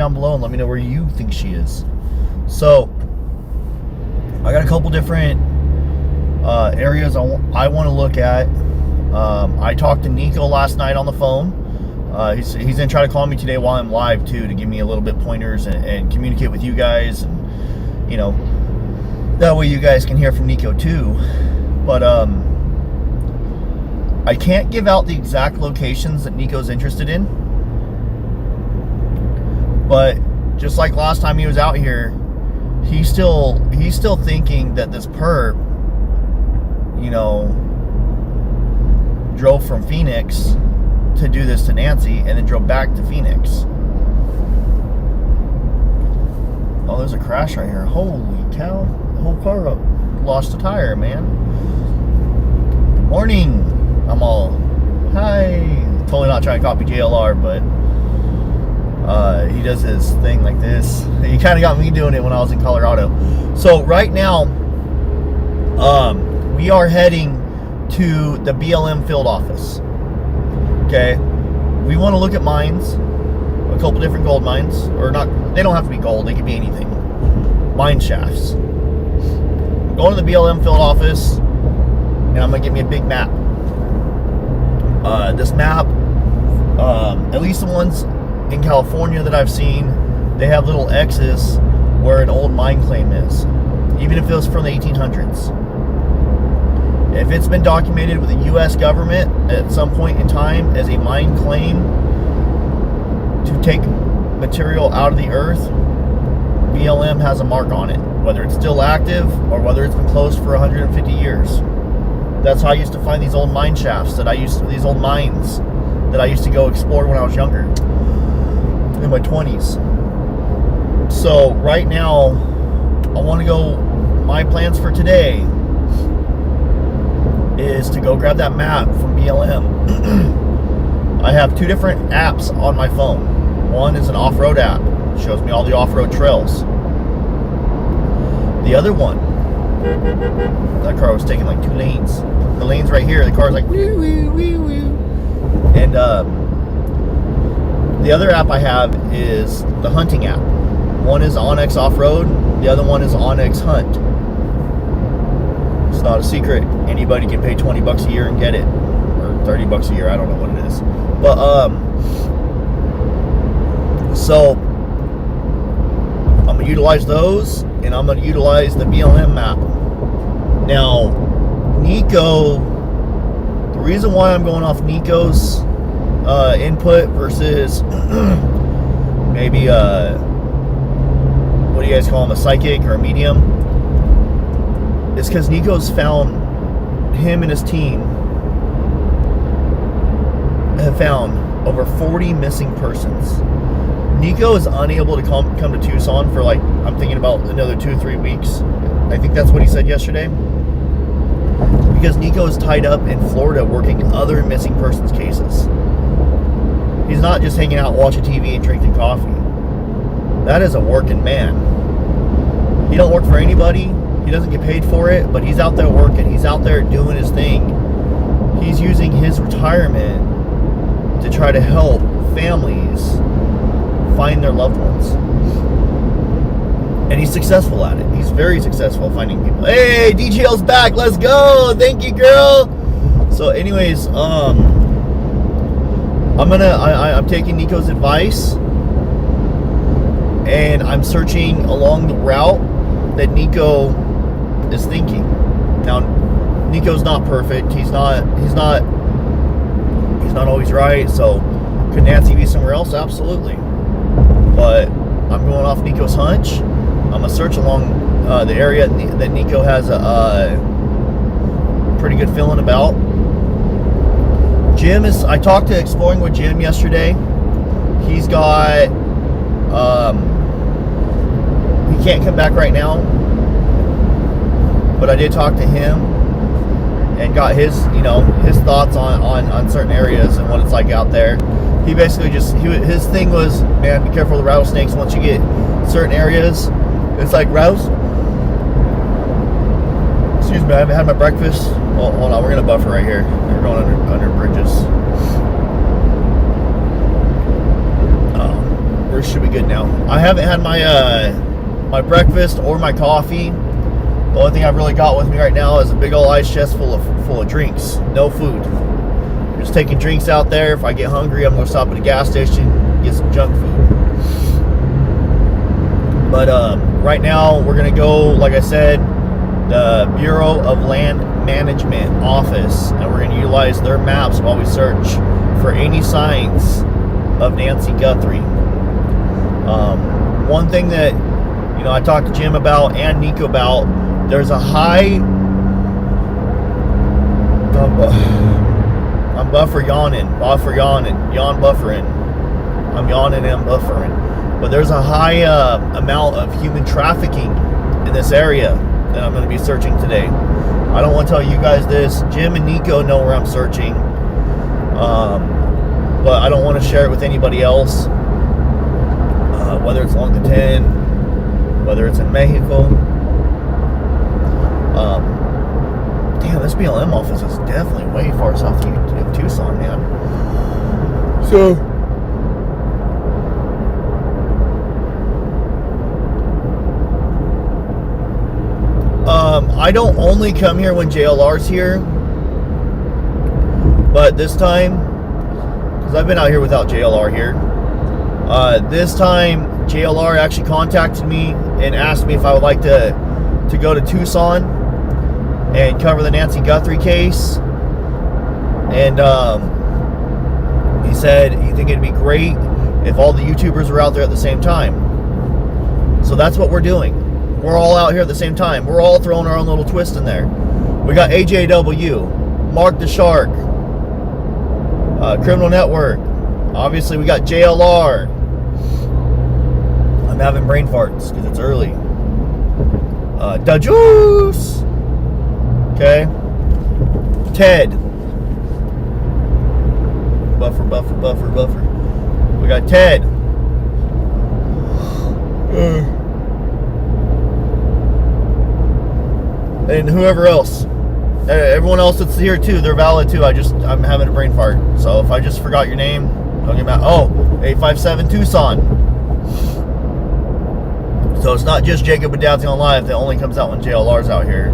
down below and let me know where you think she is. So I got a couple different areas I want to look at. I talked to Nico last night on the phone. He's gonna try to call me today while I'm live too, to give me a little bit pointers and communicate with you guys, and you know, that way you guys can hear from Nico too. But I can't give out the exact locations that Nico's interested in, but just like last time he was out here, he's still thinking that this perp, you know, drove from Phoenix to do this to Nancy and then drove back to Phoenix. Oh, there's a crash right here. Holy cow. The whole car lost a tire, man. Good morning. I'm all, hi. Totally not trying to copy JLR, but he does his thing like this. He kind of got me doing it when I was in Colorado. So right now, we are heading to the BLM field office. Okay, we want to look at mines, a couple different gold mines, or not, they don't have to be gold, they could be anything. Mine shafts. I'm going to the BLM field office, and I'm going to get me a big map. This map, at least the ones in California that I've seen, they have little X's where an old mine claim is, even if it was from the 1800s. If it's been documented with the U.S. government at some point in time as a mine claim to take material out of the earth, BLM has a mark on it, whether it's still active or whether it's been closed for 150 years. That's how I used to find these old mine shafts these old mines that I used to go explore when I was younger, in my 20s. So right now, I want to go, my plans for today is to go grab that map from BLM. I have two different apps on my phone. One is an off-road app. It shows me all the off-road trails. The other one, that car was taking like 2 lanes. The lanes right here, the car's like woo, woo, woo, woo. And the other app I have is the hunting app. One is Onyx Off-Road, the other one is Onyx Hunt. It's not a secret. Anybody can pay 20 bucks a year and get it, or 30 bucks a year. I don't know what it is. But so I'm gonna utilize those, and I'm gonna utilize the BLM map. Now, Nico. The reason why I'm going off Nico's input versus maybe what do you guys call him, a psychic or a medium? It's because Nico's found, him and his team have found over 40 missing persons. Nico is unable to come to Tucson for, like, I'm thinking about another 2 or 3 weeks. I think that's what he said yesterday. Because Nico is tied up in Florida working other missing persons cases. He's not just hanging out watching TV and drinking coffee. That is a working man. He don't work for anybody. He doesn't get paid for it, but he's out there working. He's out there doing his thing. He's using his retirement to try to help families find their loved ones. And he's successful at it. He's very successful finding people. Hey, DGL's back. Let's go. Thank you, girl. So anyways, I'm taking Nico's advice, and I'm searching along the route that Nico is thinking. Now, Nico's not perfect. He's not always right. So could Nancy be somewhere else? Absolutely. But I'm going off Nico's hunch. I'm gonna search along the area that Nico has a pretty good feeling about. Jim is, I talked to Exploring with Jim yesterday. He's got, he can't come back right now, but I did talk to him and got his, his thoughts on certain areas and what it's like out there. He basically his thing was, man, be careful of the rattlesnakes. Once you get certain areas, it's like rouse. Excuse me, I haven't had my breakfast. Oh, hold on, we're gonna buffer right here. We're going under bridges. We're should be good now. I haven't had my my breakfast or my coffee. The only thing I've really got with me right now is a big old ice chest full of drinks. No food. Just taking drinks out there. If I get hungry, I'm going to stop at a gas station, get some junk food. But right now, we're going to go, like I said, the Bureau of Land Management office, and we're going to utilize their maps while we search for any signs of Nancy Guthrie. One thing that, you know, I talked to Jim about and Nico about, there's a high, I'm yawning, buffering. I'm yawning and buffering. But there's a high amount of human trafficking in this area that I'm going to be searching today. I don't want to tell you guys this. Jim and Nico know where I'm searching. But I don't want to share it with anybody else. Whether it's along the 10, whether it's in Mexico. Damn, this BLM office is definitely way far south of Tucson, man. So, I don't only come here when JLR's here, but this time, because I've been out here without JLR here, this time JLR actually contacted me and asked me if I would like to go to Tucson and cover the Nancy Guthrie case. And he said he think it'd be great if all the YouTubers were out there at the same time. So that's what we're doing. We're all out here at the same time. We're all throwing our own little twist in there. We got AJW, Mark the Shark, Criminal Network. Obviously, we got JLR. I'm having brain farts because it's early. Da Juice. Okay. Ted. Buffer. We got Ted. And whoever else. Everyone else that's here too, they're valid too. I'm having a brain fart. So if I just forgot your name, don't get mad. Oh, 857 Tucson. So it's not just Jacob Adapting on Live that only comes out when JLR's out here.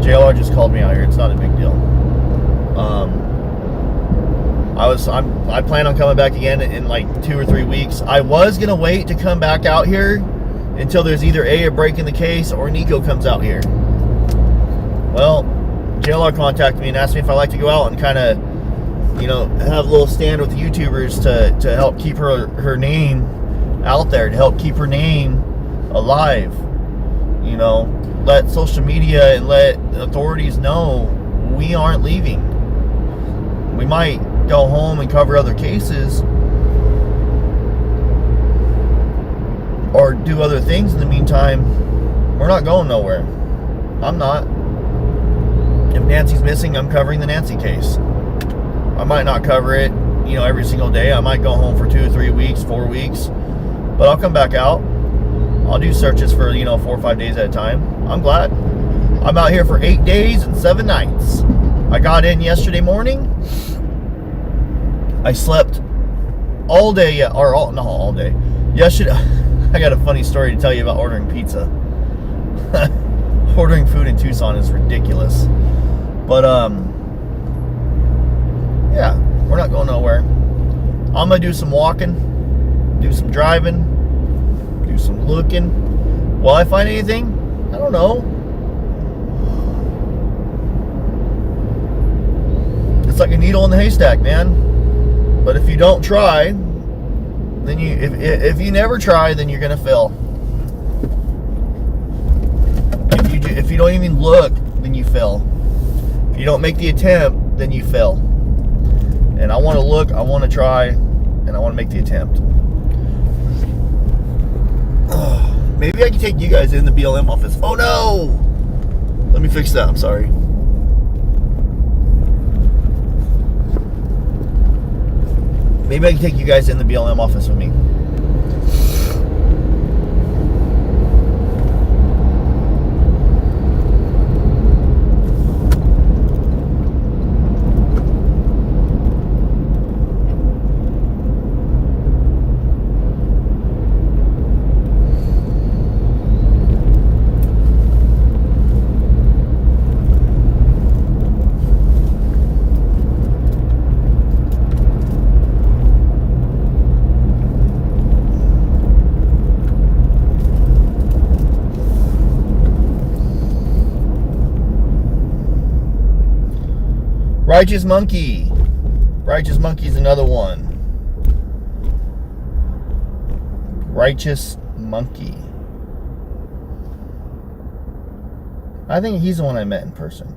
JLR just called me out here. It's not a big deal. I plan on coming back again in like 2 or 3 weeks. I was gonna wait to come back out here until there's either a break in the case or Nico comes out here. Well, JLR contacted me and asked me if I'd like to go out and kind of, you know, have a little stand with the YouTubers to help keep her name out there, to help keep her name alive. You know, let social media and let authorities know we aren't leaving. We might go home and cover other cases or do other things in the meantime. We're not going nowhere. I'm not. If Nancy's missing, I'm covering the Nancy case. I might not cover it, you know, every single day. I might go home for 2 or 3 weeks, 4 weeks, but I'll come back out. I'll do searches for, you know, 4 or 5 days at a time. I'm glad. I'm out here for 8 days and 7 nights. I got in yesterday morning. I slept all day, not all day. Yesterday, I got a funny story to tell you about ordering pizza. Ordering food in Tucson is ridiculous. But, yeah, we're not going nowhere. I'm going to do some walking, do some driving, do some looking. Will I find anything? I don't know. It's like a needle in the haystack, man. But if you don't try, then if you never try, then you're going to fail. If you don't even look, then you fail. If you don't make the attempt, then you fail. And I want to look, I want to try, and I want to make the attempt. Maybe I can take you guys in the BLM office. Oh no! Let me fix that, I'm sorry. Maybe I can take you guys in the BLM office with me. Righteous Monkey. Righteous Monkey's another one. Righteous Monkey. I think he's the one I met in person.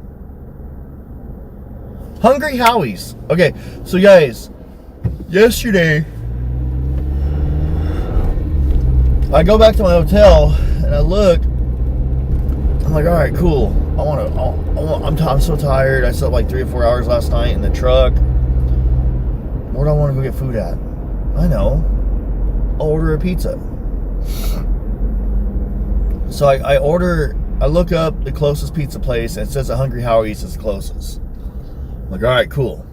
Hungry Howie's. Okay, so guys, yesterday I go back to my hotel and I look. I'm like, all right, cool. I'm so tired. I slept like 3 or 4 hours last night in the truck. Where do I want to go get food at? I know. I'll order a pizza. So I look up the closest pizza place and it says a Hungry Howie's is the closest. I'm like, all right, cool.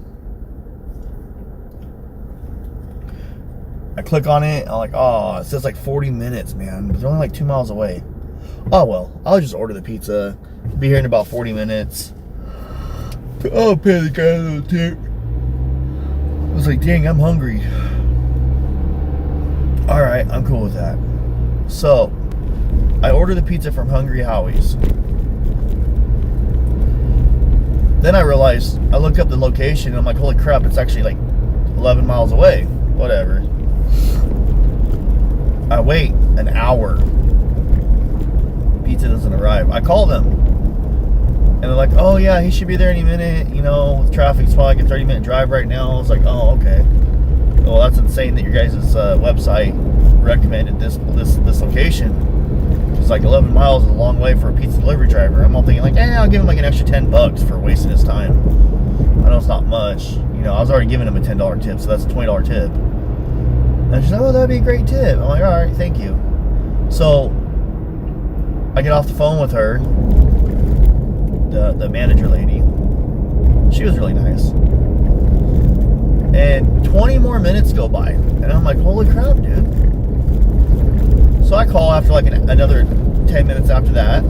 I click on it. I'm like, oh, it says like 40 minutes, man. It's only like 2 miles away. Oh, well, I'll just order the pizza. Be here in about 40 minutes. I'll pay the guy a little tip. I was like, dang, I'm hungry. All right, I'm cool with that. So, I order the pizza from Hungry Howie's. Then I realized, I look up the location and I'm like, holy crap, it's actually like 11 miles away. Whatever. I wait an hour. Pizza doesn't arrive. I call them. And they're like, oh yeah, he should be there any minute. You know, with traffic, it's probably like a 30-minute drive right now. I was like, oh, okay. Well, that's insane that your guys' website recommended this location. It's like 11 miles is a long way for a pizza delivery driver. I'm all thinking like, I'll give him like an extra $10 for wasting his time. I know it's not much. You know, I was already giving him a $10 tip, so that's a $20 tip. And she's like, oh, that'd be a great tip. I'm like, all right, thank you. So I get off the phone with her, the manager lady. She was really nice. And 20 more minutes go by. And I'm like, holy crap, dude. So I call after like another 10 minutes after that.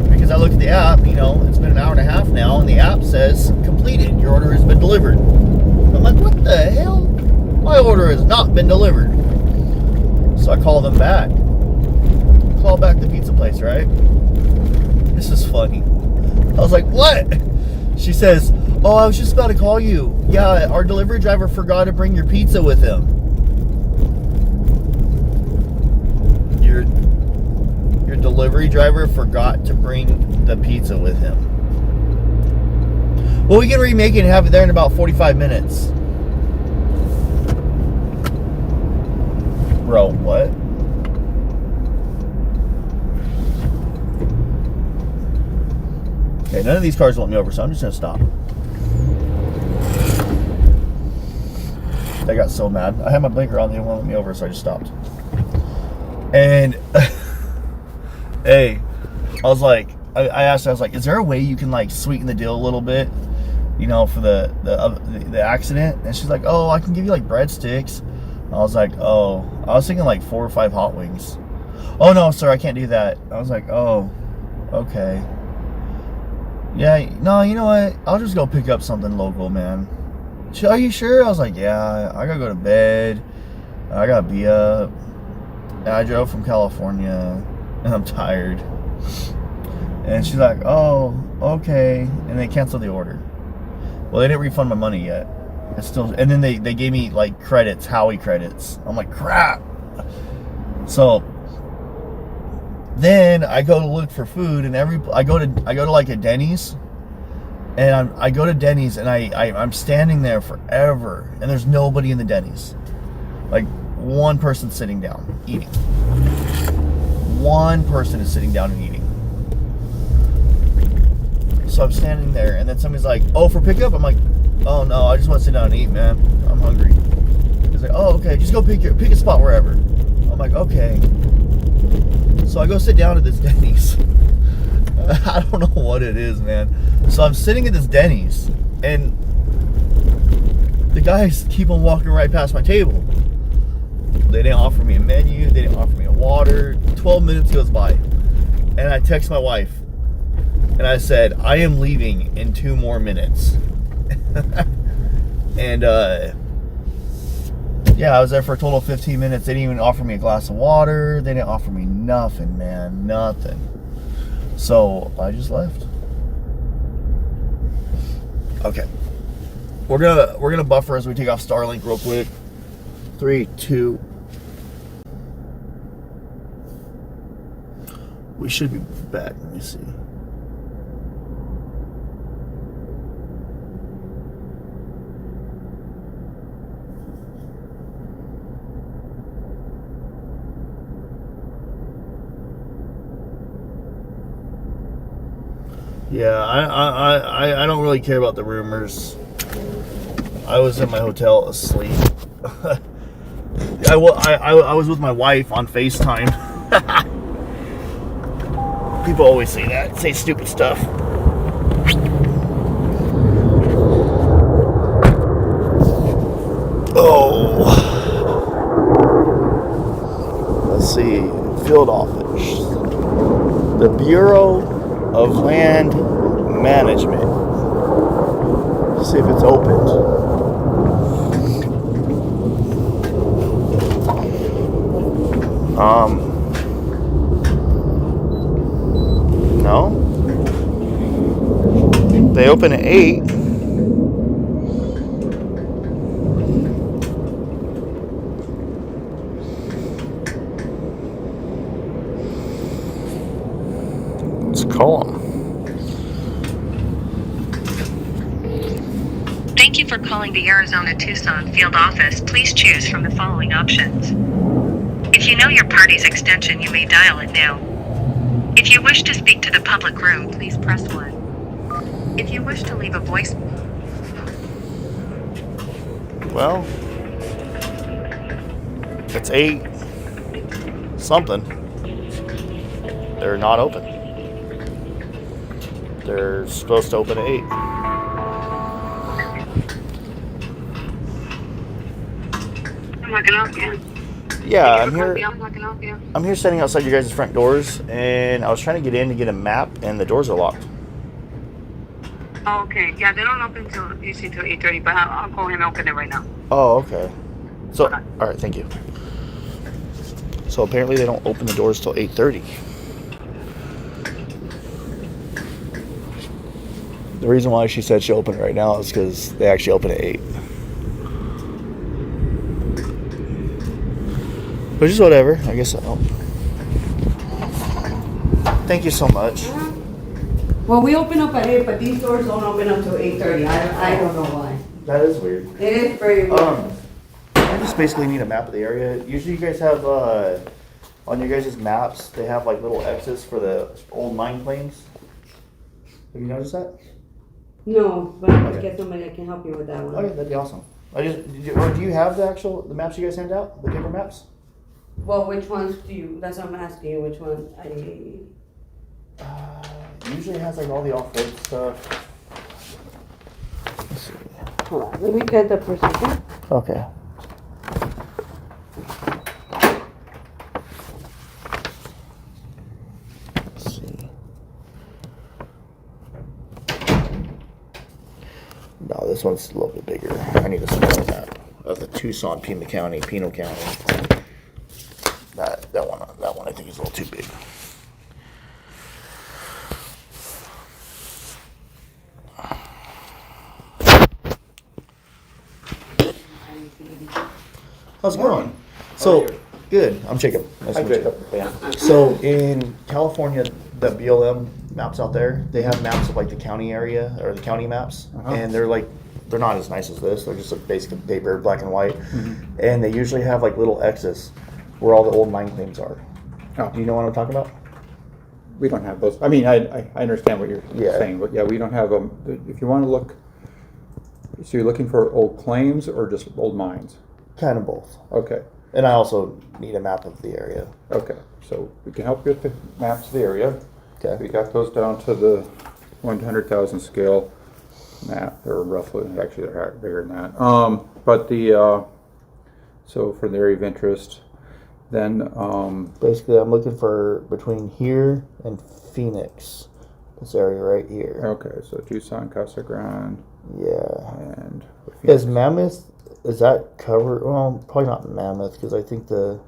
Because I look at the app, you know, it's been an hour and a half now, and the app says, completed, your order has been delivered. I'm like, what the hell? My order has not been delivered. So I call them back. Call back the pizza place, right? This is funny. I was like, what? She says, oh, I was just about to call you. Yeah, our delivery driver forgot to bring your pizza with him. Your delivery driver forgot to bring the pizza with him. Well, we can remake it and have it there in about 45 minutes. Bro, what? Okay, none of these cars want me over, so I'm just gonna stop. I got so mad. I had my blinker on, they didn't want me over, so I just stopped. And hey, I was like, I asked her, I was like, is there a way you can like sweeten the deal a little bit, you know, for the accident? And she's like, oh, I can give you like breadsticks. I was like, oh, I was thinking like 4 or 5 hot wings. Oh no, sir, I can't do that. I was like, oh, okay. Yeah, no, you know what? I'll just go pick up something local, man. Are you sure? I was like, yeah, I gotta go to bed. I gotta be up. I drove from California and I'm tired. And she's like, oh, okay. And they canceled the order. Well, they didn't refund my money yet. It's still, and then they gave me like credits, Howie credits. I'm like, crap. So then I go to look for food, and I go to like a Denny's, and I go to Denny's, and I'm standing there forever, and there's nobody in the Denny's. Like one person sitting down eating. One person is sitting down and eating. So I'm standing there, and then somebody's like, "Oh, for pickup?" I'm like, "Oh no, I just want to sit down and eat, man. I'm hungry." He's like, "Oh, okay, just go pick a spot wherever." I'm like, "Okay." So I go sit down at this Denny's. I don't know what it is, man. So I'm sitting at this Denny's, and the guys keep on walking right past my table. They didn't offer me a menu. They didn't offer me a water. 12 minutes goes by, and I text my wife, and I said, I am leaving in 2 more minutes. And yeah, I was there for a total of 15 minutes. They didn't even offer me a glass of water. They didn't offer me nothing, man. Nothing. So I just left. Okay. We're gonna buffer as we take off Starlink real quick. 3, 2. We should be back. Let me see. Yeah, I don't really care about the rumors. I was in my hotel asleep. I was with my wife on FaceTime. People always say that, say stupid stuff. Oh. Let's see. Field office. The Bureau of Land Management. Let's see if it's opened. No. They open at 8. Let's call them. Thank you for calling the Arizona Tucson field office. Please choose from the following options. If you know your party's extension, you may dial it now. If you wish to speak to the public room, please press 1. If you wish to leave a voice... Well, it's 8 something. They're not open. They're supposed to open at 8. I can help you. Yeah, I'm here. I can help you. I'm here standing outside your guys' front doors, and I was trying to get in to get a map, and the doors are locked. Oh, okay. Yeah, they don't open till usually till 8:30, but I'll go ahead and open it right now. Oh, okay. So, all right, thank you. So apparently they don't open the doors till 8:30. The reason why she said she'll open it right now is because they actually open at 8. Which is whatever, I guess. Thank you so much. Well, we open up at 8, but these doors don't open up till 8:30. I don't know why. That is weird. It is very weird. I just basically need a map of the area. Usually you guys have, on your guys' maps, they have like little X's for the old mine claims. Have you noticed that? No, but I get somebody that can help you with that one. Okay, that'd be awesome. Do you have the maps you guys hand out? The paper maps? Well, which ones do you, that's what I'm asking you, which ones Usually has like all the off-road stuff. Let's see. hold on, let me get the procedure. Okay. Let's see. No, this one's a little bit bigger. I need a smaller map of the Tucson, Pima County, Pinal County. That one I think is a little too big. How's it going? So, good. I'm Jacob. Nice to meet you. Yeah. So, in California, the BLM maps out there, they have maps of like the county area or the county maps, and they're not as nice as this. They're just like basic paper, black and white, and they usually have like little X's where all the old mine claims are. Oh. Do you know what I'm talking about? We don't have those. I mean, I understand what you're saying, but yeah, we don't have them. If you want to look, so you're looking for old claims or just old mines? Kind of both. Okay. And I also need a map of the area. Okay. So we can help you with the maps of the area. Okay. We got those down to the 1 to 100,000 scale map, or roughly. Actually, they're bigger than that. But the so for the area of interest, then basically I'm looking for between here and Phoenix, this area right here. Okay, so Tucson, Casa Grande. Yeah. And is Mammoth, is that covered? Well, probably not Mammoth, because I think the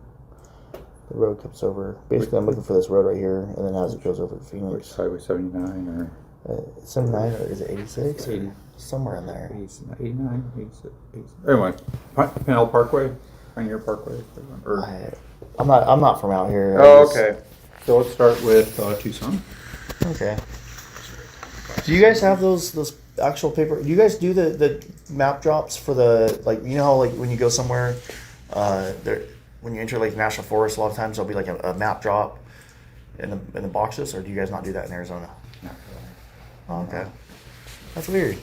road comes over. Basically, I'm looking for this road right here, and then as it goes over to Phoenix. Highway 79 or 79 or is it 86? 80. Somewhere in there. 89, 86, 86. Anyway, Pinell Parkway, Pioneer Parkway. Or, I'm not from out here. oh, okay. So let's start with Tucson. Okay. Do you guys have those actual paper? Do you guys do the map drops for the, like, you know how like when you go somewhere, there when you enter like national forest, a lot of times there'll be like a map drop in the boxes, or do you guys not do that in Arizona? No. Oh, okay. That's weird.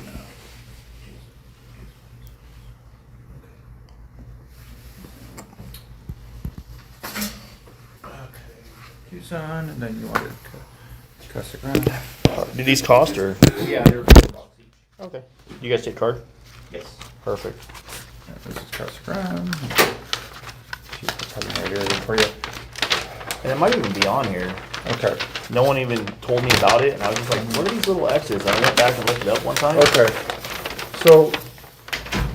Tucson, and then you want to cuss the ground. Do these cost or? Yeah, they're Okay. You guys take card? yes. Perfect. This is cuss the ground. She's probably right area for you. And it might even be on here. Okay. No one even told me about it, and I was just like, what are these little X's? And I went back and looked it up one time. Okay. So.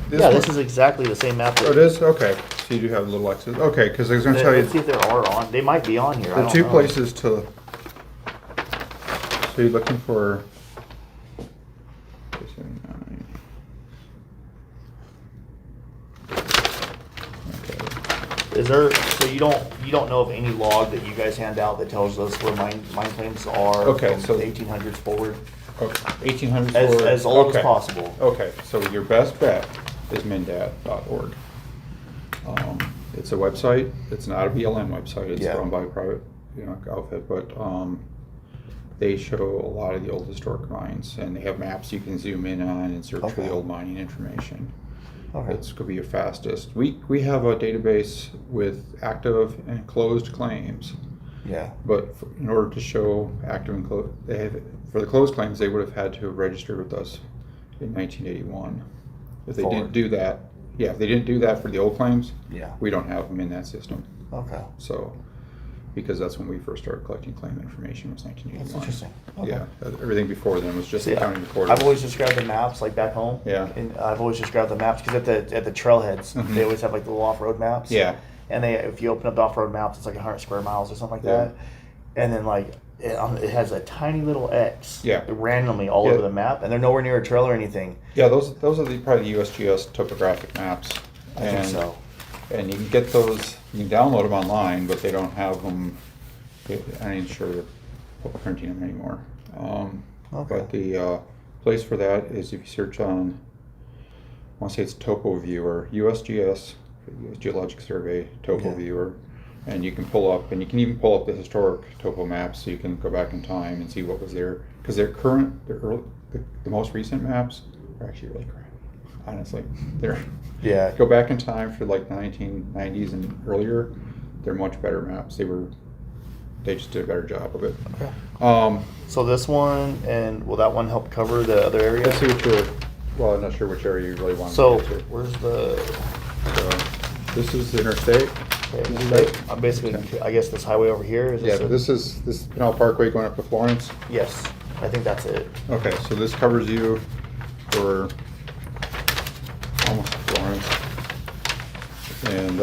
This is exactly the same map. Oh, it is? Okay. So you do have little X's. Okay, because I was going to tell you. Let's see if there are on. They might be on here. There are two places to. So you're looking for. Is there? So you don't know of any log that you guys hand out that tells us where mine claims are? Okay, from so the 1800s forward. Okay. 1800s As old as possible. Okay, so your best bet is mindat.org. It's a website. It's not a BLM website. It's run by a private, outfit, but they show a lot of the old historic mines, and they have maps you can zoom in on and search for the old mining information. Okay. It's going to be your fastest. We have a database with active and closed claims. Yeah. But in order to show active and closed, for the closed claims, they would have had to have registered with us in 1981. If they didn't do that, if they didn't do that for the old claims, we don't have them in that system. Okay. So, because that's when we first started collecting claim information, was 1981. That's interesting. Okay. Yeah, everything before then was just See, county recorders. I've always just grabbed the maps like back home. Yeah. And I've always just grabbed the maps because at the trailheads they always have like the little off-road maps. Yeah. And if you open up the off-road maps, it's like 100 square miles or something like that. And then like it has a tiny little X randomly all over the map, and they're nowhere near a trail or anything. Yeah, those are probably the USGS topographic maps. I think so. And you can get those, you can download them online, but they don't have them. I ain't sure they're printing them anymore. But the place for that is if you search on, I want to say it's Topo Viewer, USGS, US Geologic Survey, Topo Viewer, and you can pull up, and you can even pull up the historic topo maps, so you can go back in time and see what was there. Because the most recent maps are actually really crap. Honestly, go back in time for like the 1990s and earlier. They're much better maps. They just did a better job of it. Okay. So this one, and will that one help cover the other area? Let's see well, I'm not sure which area you really want so to get to. Where's the? This is the interstate. Okay, I'm basically, I guess this highway over here is. This is Pinell Parkway going up to Florence. Yes, I think that's it. Okay, so this covers you for almost Florence, and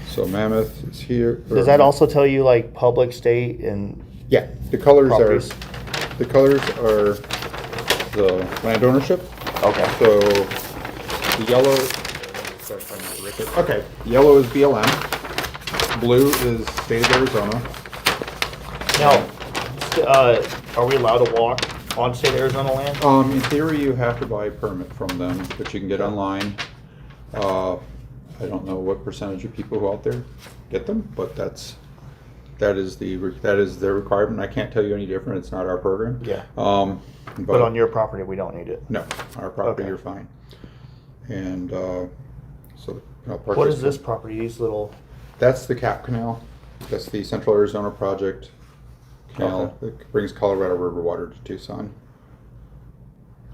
so Mammoth is here. Does that also tell you like public, state, and? Yeah, the colors properties? are the land ownership. Okay. So the yellow. Okay, yellow is BLM. Blue is state of Arizona. Now, are we allowed to walk on state Arizona land? In theory, you have to buy a permit from them, but you can get online. I don't know what percentage of people who out there get them, but that is their requirement. I can't tell you any different. It's not our program. Yeah. But on your property, we don't need it. No, our property Okay. you're fine. And so. What is this property? These little. That's the Cap Canal. That's the Central Arizona Project canal that brings Colorado River water to Tucson.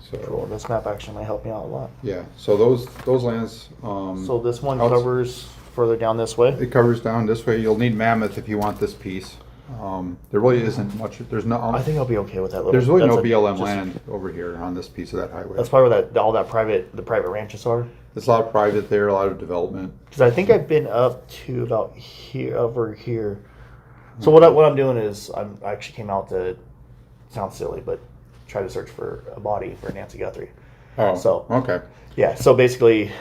So Cool. This map actually might help me out a lot. yeah, so those lands. So this one covers further down this way. It covers down this way. You'll need Mammoth if you want this piece. There really isn't much. There's no. I think I'll be okay with that. There's really no BLM just- land over here on this piece of that highway. That's probably where all that the private ranches are. There's a lot of private there, a lot of development. Because I think I've been up to about here, over here. So what I'm doing is I actually came out to sounds silly, but try to search for a body for Nancy Guthrie. Oh, So- okay. Yeah, so basically,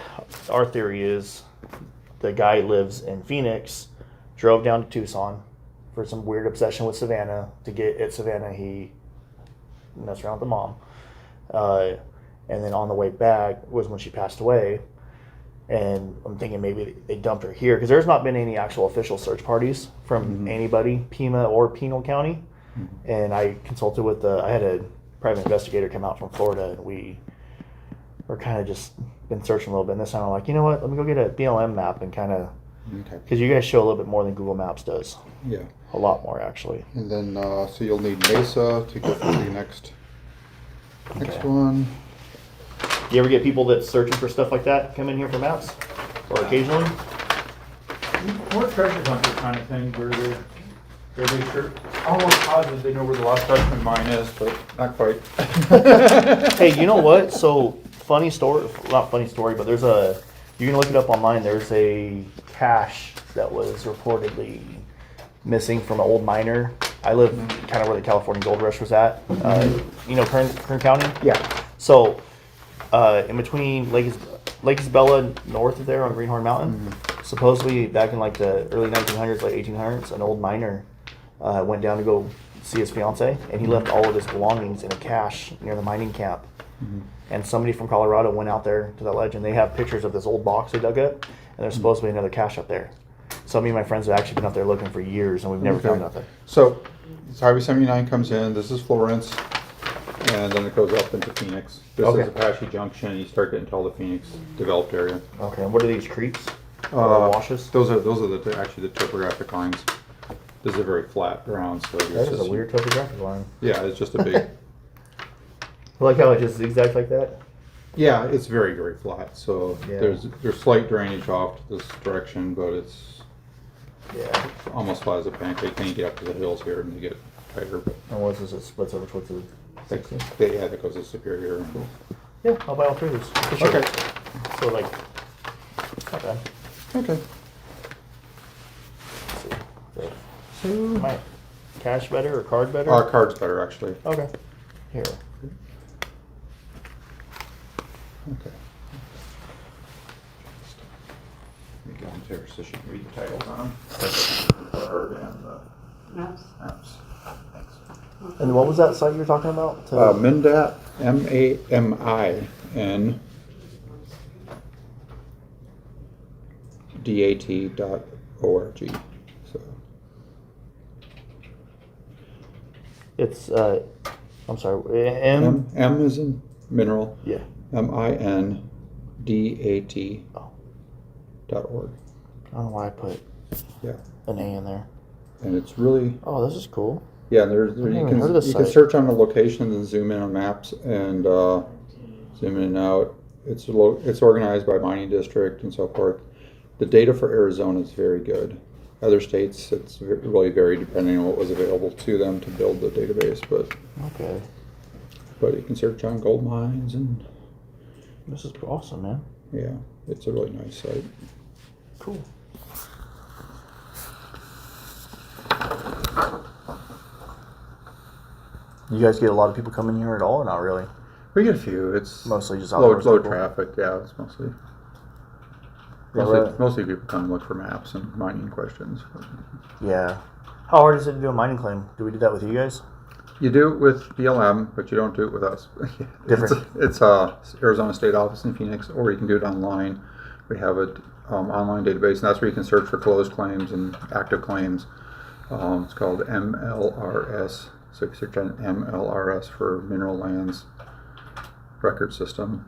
our theory is the guy lives in Phoenix, drove down to Tucson for some weird obsession with Savannah. To get at Savannah, he messed around with the mom. And then on the way back was when she passed away. And I'm thinking maybe they dumped her here because there's not been any actual official search parties from anybody, Pima or Pinal County. And I consulted with I had a private investigator come out from Florida, and we're kind of just been searching a little bit. And this time I'm like, you know what? Let me go get a BLM map and kind of, Okay. because you guys show a little bit more than Google Maps does. Yeah. A lot more, actually. And then, so you'll need Mesa to go through the next Okay. one. Do you ever get people that's searching for stuff like that come in here for maps? Or occasionally? More treasure hunter kind of thing where they're sure, almost positive they know where the lost Dutchman mine is, but not quite. Hey, you know what? So, funny story, not funny story, but you can look it up online. There's a cache that was reportedly missing from an old miner. I live kind of where the California Gold Rush was at. You know Kern County? Yeah. So, in between Lake Isabella north of there on Greenhorn Mountain, supposedly back in like the early 1900s, late 1800s, an old miner went down to go see his fiance, and he left all of his belongings in a cache near the mining camp. And somebody from Colorado went out there to that ledge, and they have pictures of this old box they dug up, and there's supposed to be another cache up there. So me and my friends have actually been up there looking for years, and we've never found nothing. So, Highway 79 comes in, this is Florence, and then it goes up into Phoenix. This Okay. is Apache Junction, you start getting to all the Phoenix developed area. Okay, and what are these creeks? Or washes? Those are actually the topographic lines. This is a very flat ground, so it's That is just, a weird topographic line. Yeah, it's just a big. I like how it just zigzags like that. Yeah, it's very, very flat. So Yeah. there's slight drainage off to this direction, but it's Yeah. almost flat as a pancake. Then you get up to the hills here and you get tighter. But And what's this? It splits over towards the 60? yeah, that goes to Superior. Yeah, I'll buy all three of these. For sure. Okay. So like, not bad. Okay. Let's see. My cash better or card better? Our card's better actually. Okay. Here. Okay. Let me go into here so she can read the titles on them. Bird and Maps. maps. Thanks. And what was that site you were talking about? Mindat, MAMIN DAT.org. So It's I'm sorry. M. M is in mineral. Yeah. MINDAT.org. I don't know why I put Yeah, an A in there. and it's really Oh, this is cool. yeah. There's never you heard of this you can site. search on the locations and zoom in on maps and zoom in and out. It's organized by mining district and so forth. The data for Arizona is very good. Other states, it's really varied depending on what was available to them to build the database. Okay. But you can search on gold mines and This is awesome, man. yeah, it's a really nice site. Cool. You guys get a lot of people coming here at all, or not really? We get a few. It's Mostly just low outdoors people? traffic. Yeah, it's mostly. Yeah, Mostly people come look for maps and mining questions. Yeah. How hard is it to do a mining claim? Do we do that with you guys? You do it with BLM, but you don't do it with us. Different. It's Arizona State Office in Phoenix, or you can do it online. We have an online database, and that's where you can search for closed claims and active claims. It's called MLRS. So if you search on MLRS for Mineral Lands Record System,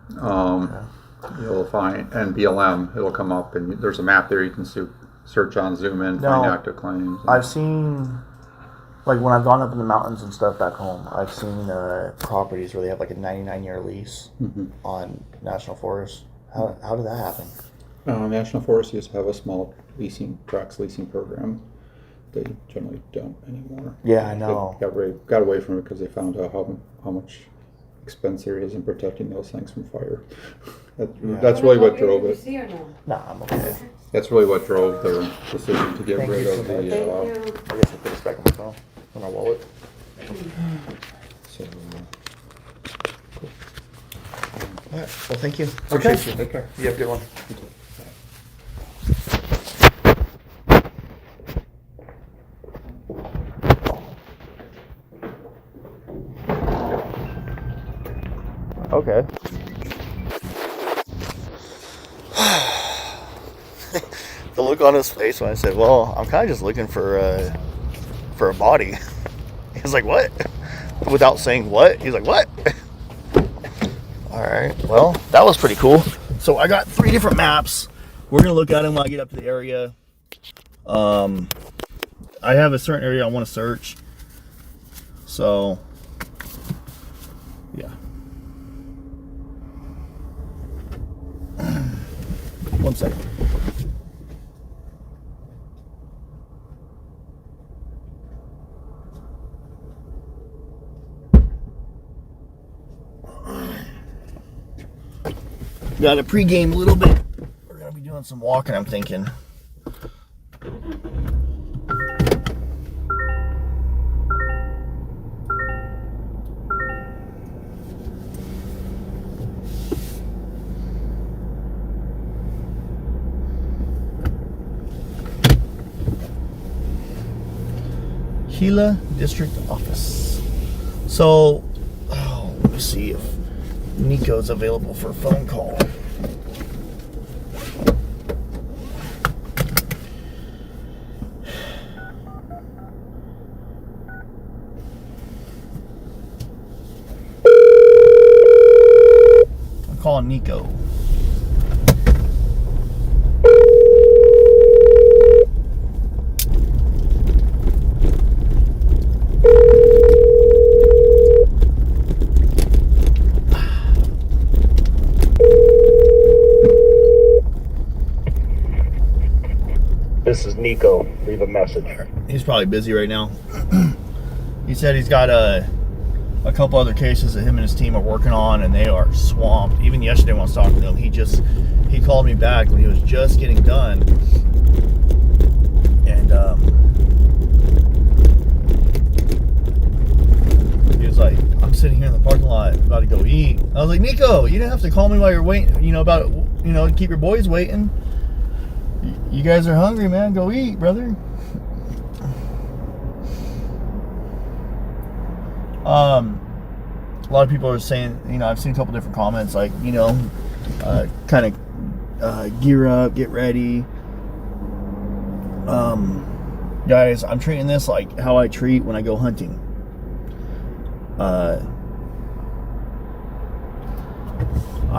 you'll find, and BLM, it'll come up, and there's a map there you can search on, zoom in, Now, find active claims. I've seen, like when I've gone up in the mountains and stuff back home, I've seen properties where they have like a 99-year lease on National Forest. How did that happen? National Forest used to have a small tracts leasing program. They generally don't anymore. Yeah, I know. They got away from it because they found out how much expense there is in protecting those things from fire. That's really what drove it. See or no? Nah, I'm okay. That's really what drove their decision to get Thank rid you of so much. the. Thank you. I guess I'll put this back in my phone, in my wallet. Well, thank you. Okay, Appreciate you. take care. You have a good one. Okay. The look on his face when I said, well, I'm kind of just looking for a body. He's like, what? Without saying what, he's like, what? All right, well, that was pretty cool. So I got 3 different maps. We're gonna look at them when I get up to the area. I have a certain area I want to search. So, yeah. One second. Got to pregame a little bit. We're gonna be doing some walking, I'm thinking. Gila District Office. So, let me see if Nico's available for a phone call. I'm calling Nico. This is Nico. Leave a message. He's probably busy right now. He said he's got a couple other cases that him and his team are working on, and they are swamped. Even yesterday when I was talking to him, he called me back when he was just getting done, and he was like, "I'm sitting here in the parking lot about to go eat." I was like, "Nico, you didn't have to call me while you're waiting. Keep your boys waiting. You guys are hungry, man. Go eat, brother." A lot of people are saying, I've seen a couple different comments, like, kind of gear up, get ready. Guys, I'm treating this like how I treat when I go hunting. I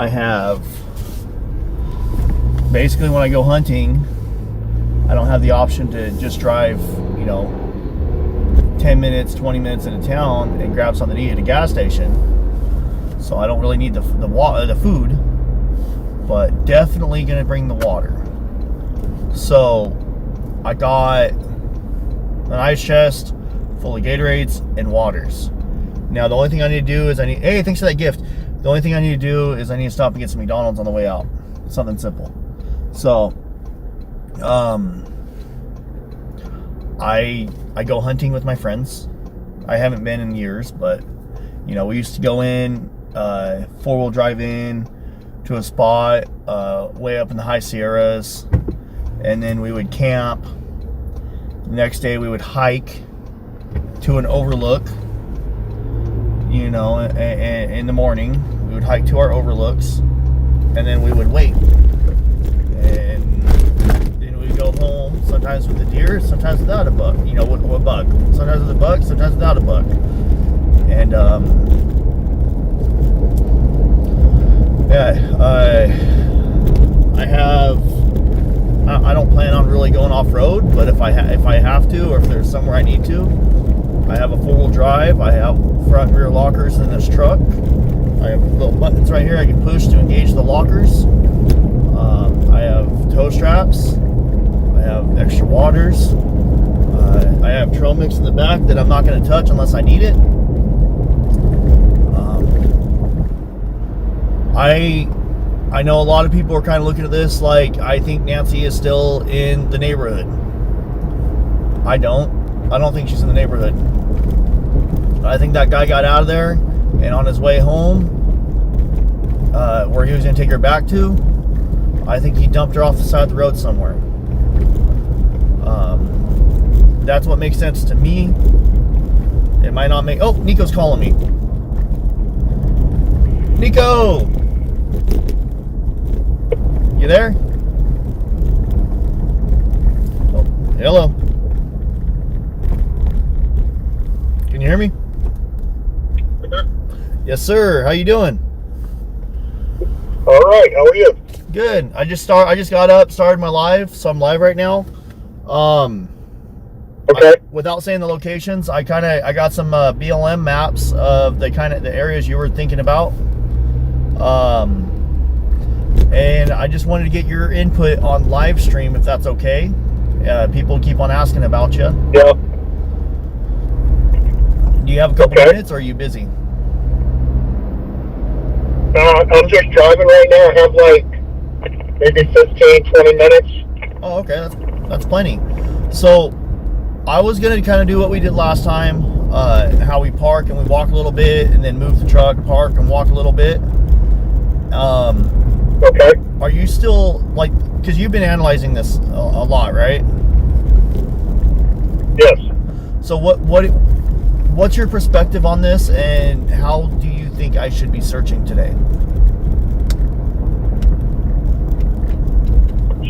have, basically when I go hunting, I don't have the option to just drive, 10 minutes, 20 minutes into town and grab something to eat at a gas station. So I don't really need the food, but definitely gonna bring the water. So I got an ice chest full of Gatorades and waters. Now the only thing I need to do is hey, thanks for that gift. The only thing I need to do is I need to stop and get some McDonald's on the way out. Something simple. So, I go hunting with my friends. I haven't been in years, but we used to go in, 4-wheel drive in to a spot way up in the high Sierras, and then we would camp. The next day we would hike to an overlook. In the morning we would hike to our overlooks, and then we would wait. And then we'd go home, sometimes with a deer, sometimes without a buck. What buck? Sometimes with a buck, sometimes without a buck. And I don't plan on really going off road, but if I have to, or if there's somewhere I need to, I have a 4-wheel drive. I have front and rear lockers in this truck. I have little buttons right here I can push to engage the lockers. I have tow straps. I have extra waters. I have trail mix in the back that I'm not going to touch unless I need it. I know a lot of people are kind of looking at this like I think Nancy is still in the neighborhood. I don't think she's in the neighborhood. I think that guy got out of there, and on his way home, where he was going to take her back to. I think he dumped her off the side of the road somewhere. That's what makes sense to me. It might not make... Oh, Nico's calling me. Nico! You there? Oh, hello. Can you hear me? Yes, sir. How you doing? All right, how are you? Good. I just got up, started my live, so I'm live right now. Okay. Without saying the locations, I got some BLM maps of the areas you were thinking about. And I just wanted to get your input on LiveStream, if that's okay. People keep on asking about you. Yeah. Do you have a couple minutes, or are you busy? I'm just driving right now. I have like maybe 15, 20 minutes. Oh, okay. That's plenty. So I was going to kind of do what we did last time, how we park and we walk a little bit and then move the truck, park and walk a little bit. Okay. Are you still, like, because you've been analyzing this a lot, right? Yes. So what's your perspective on this, and how do you think I should be searching today?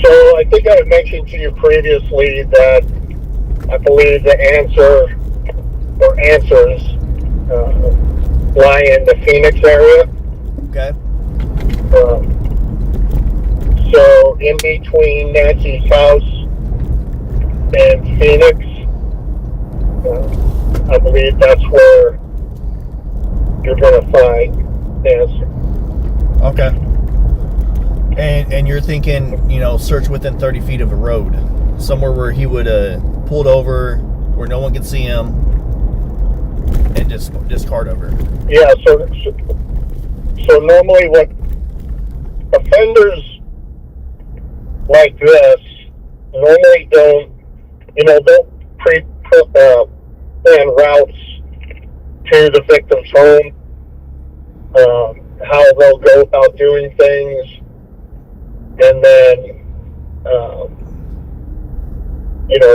So I think I had mentioned to you previously that I believe the answer or answers lie in the Phoenix area. Okay. So in between Nancy's house and Phoenix, I believe that's where you're going to find Nancy. Okay. And you're thinking, search within 30 feet of a road, somewhere where he would pulled over, where no one could see him, and just discard over. Yeah. So normally, what offenders like this normally don't plan routes to the victim's home, how they'll go about doing things, and then,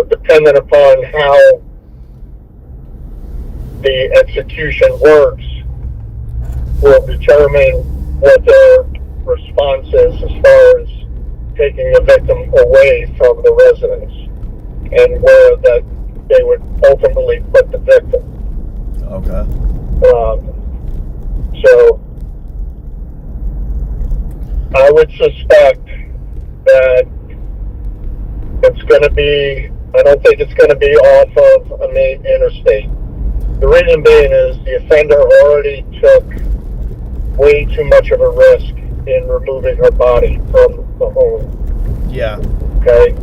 dependent upon how the execution works, will determine what their response is as far as taking the victim away from the residence and where that they would ultimately put the victim. Okay. So I would suspect that it's going to be, I don't think it's going to be off of a main interstate. The reason being is the offender already took way too much of a risk in removing her body from the home. Yeah. Okay?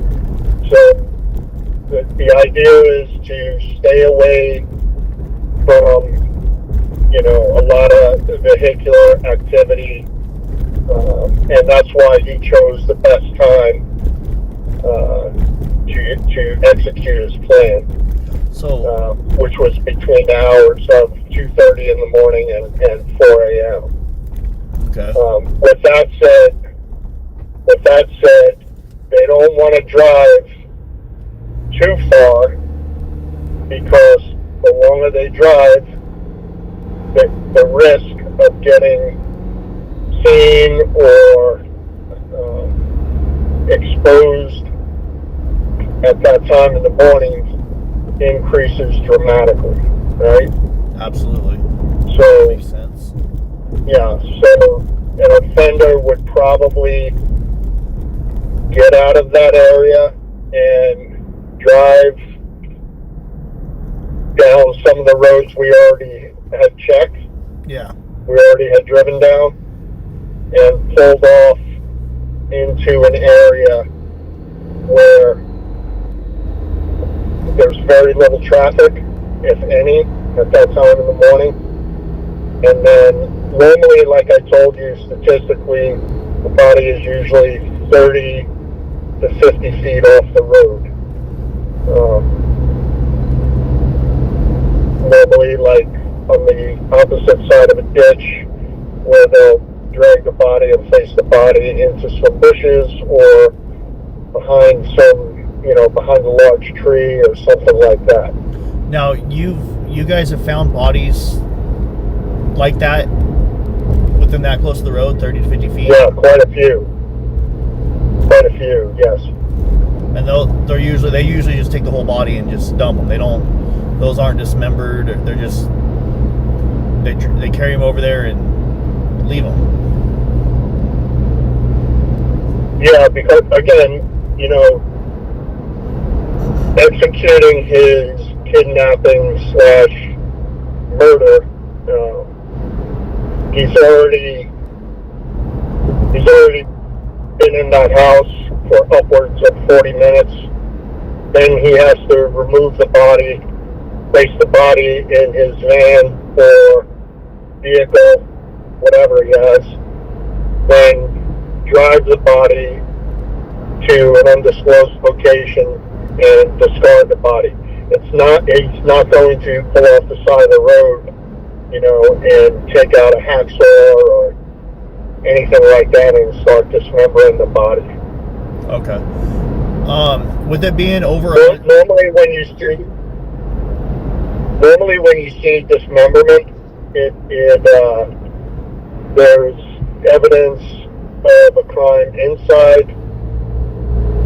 So the idea is to stay away from, a lot of vehicular activity, and that's why he chose the best time to execute his plan. So, which was between the hours of 2:30 in the morning and 4 a.m. okay. With that said, they don't want to drive too far, because the longer they drive, the risk of getting seen or exposed at that time in the morning increases dramatically, right? Absolutely. So, Makes sense. yeah, so an offender would probably get out of that area and drive down some of the roads we already had checked, Yeah. we already had driven down, and pulled off into an area where there's very little traffic, if any, at that time in the morning. And then normally, like I told you, statistically, the body is usually 30 to 50 feet off the road. Normally, like on the opposite side of a ditch, where they'll drag the body and place the body into some bushes or behind behind a large tree or something like that. Now, you guys have found bodies like that within that close to the road, 30 to 50 feet? Yeah, quite a few, yes. And they usually just take the whole body and just dump them. Those aren't dismembered. They're just, they carry them over there and leave them. Yeah, because again, executing his kidnapping / murder, he's already been in that house for upwards of 40 minutes. Then he has to remove the body, place the body in his van or vehicle, whatever he has, then drive the body to an undisclosed location and discard the body. He's not going to pull off the side of the road, and take out a hacksaw or anything like that and start dismembering the body. Okay. With it being over... Normally when you see dismemberment, there's evidence of a crime inside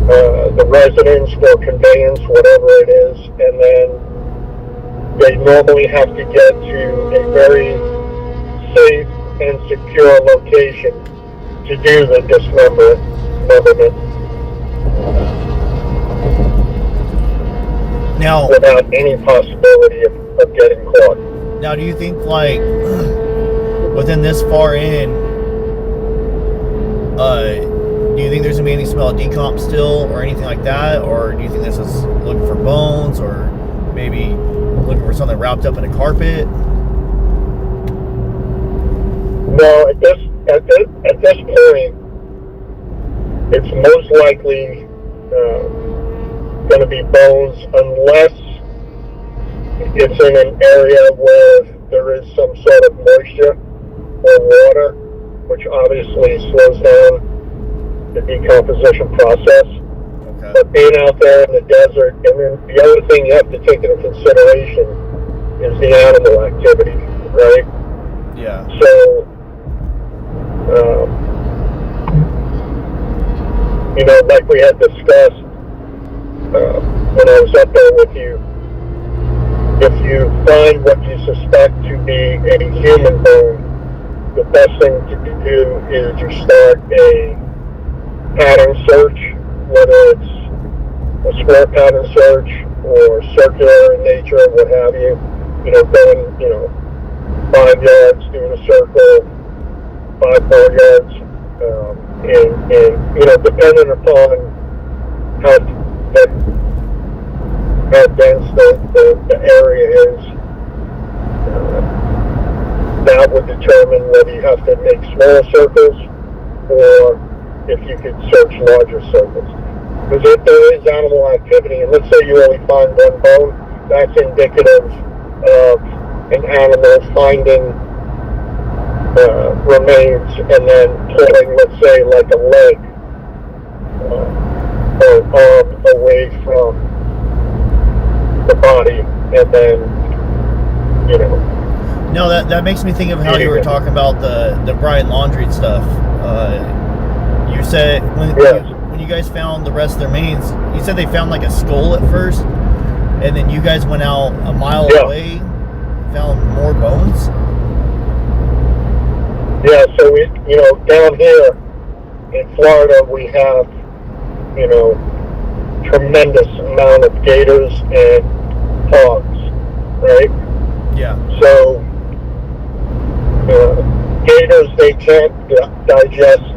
the residence or conveyance, whatever it is, and then they normally have to get to a very safe and secure location to do the dismemberment. Now, without any possibility of getting caught. Now, do you think, like, within this far in, do you think there's gonna be any smell of decomp still, or anything like that, or do you think this is looking for bones, or maybe looking for something wrapped up in a carpet? No, at this point, it's most likely going to be bones, unless it's in an area where there is some sort of moisture or water, which obviously slows down the decomposition process. Okay. But being out there in the desert, and then the other thing you have to take into consideration is the animal activity, right? Yeah. So, like we had discussed when I was up there with you, if you find what you suspect to be a human bone, the best thing to do is to start a pattern search, whether it's a square pattern search or circular in nature, what have you. Going 5 yards, doing a circle, 5 more yards, and depending upon how dense the area is, that would determine whether you have to make smaller circles or if you could search larger circles. Because if there is animal activity, and let's say you only find one bone, that's indicative of an animal finding remains and then pulling, let's say, like a leg or arm away from the body, and then, No, that makes me think of how you were talking about the Brian Laundrie stuff. You said when you guys found the rest of their remains, you said they found like a skull at first, and then you guys went out a mile away, found more bones. Yeah, so down here in Florida we have, tremendous amount of gators and hogs, right? Yeah. So gators, they can't digest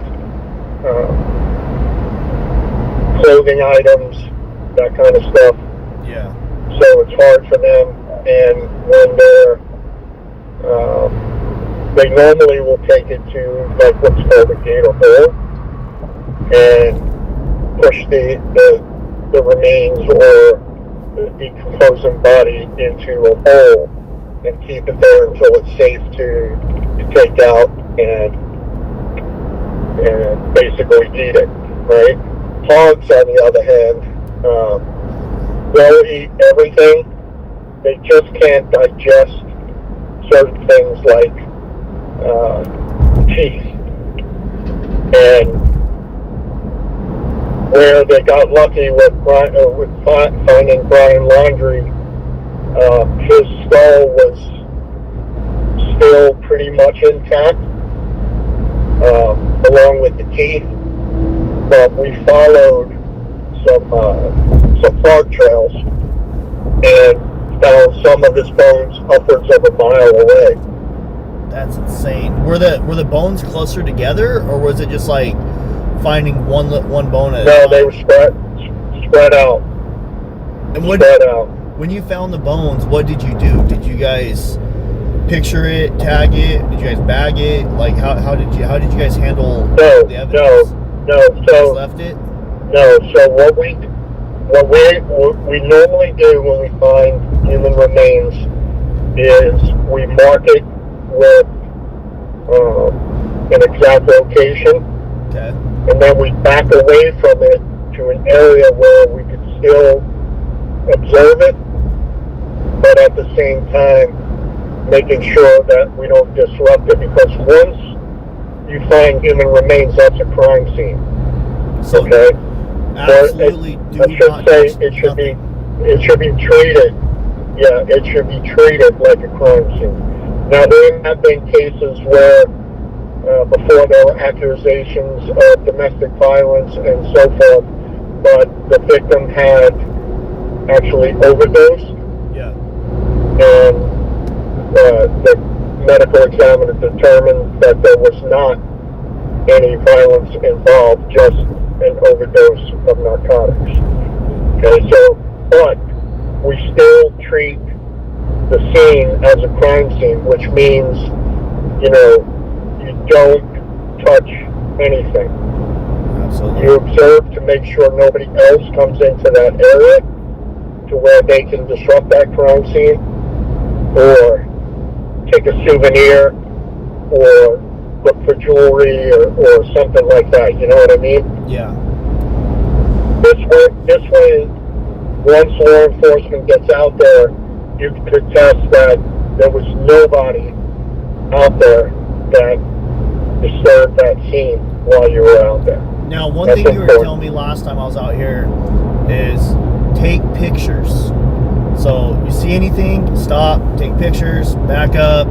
clothing items, that kind of stuff. Yeah. So it's hard for them, and when they normally will take it to like what's called a gator hole and push the remains or the decomposing body into a hole and keep it there until it's safe to take out and and basically eat it, right? Hogs, on the other hand, they'll eat everything. They just can't digest certain things like teeth. And where they got lucky with finding Brian Laundrie, his skull was still pretty much intact, along with the teeth. But we followed some fog trails and found some of his bones upwards of a mile away. That's insane. Were the bones closer together, or was it just like finding one bone at a time? No, they were spread out. And spread out. When you found the bones, what did you do? Did you guys picture it, tag it? Did you guys bag it? Like how did you guys handle the evidence? No. You guys left it? No. So what we normally do when we find human remains is we mark it with an exact location. Okay. And then we back away from it to an area where we could still observe it, but at the same time making sure that we don't disrupt it, because once you find human remains, that's a crime scene. So okay? absolutely it should be treated. Yeah, it should be treated like a crime scene. Now, there have been cases where before there were accusations of domestic violence and so forth, but the victim had actually overdosed. Yeah. And the medical examiner determined that there was not any violence involved, just an overdose of narcotics. Okay, so, but we still treat the scene as a crime scene, which means, you don't touch anything. Absolutely. You observe to make sure nobody else comes into that area to where they can disrupt that crime scene, or take a souvenir, or look for jewelry, or something like that. You know what I mean? Yeah. This way, once law enforcement gets out there, you could test that there was nobody out there that disturbed that scene while you were out there. Now, one thing you were telling me last time I was out here is take pictures. So you see anything, stop, take pictures, back up.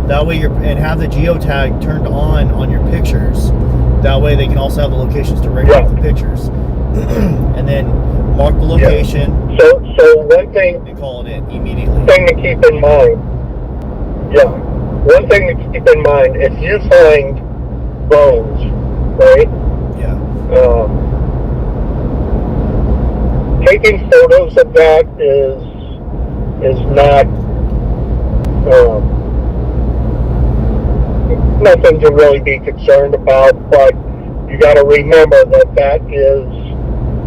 That way and have the geotag turned on your pictures. That way they can also have the locations to record the pictures. And then mark the location. Yeah. So one thing, and call it in immediately. Thing to keep in mind. Yeah. One thing to keep in mind, if you find bones, right? Yeah. Taking photos of that is not nothing to really be concerned about, but you got to remember that is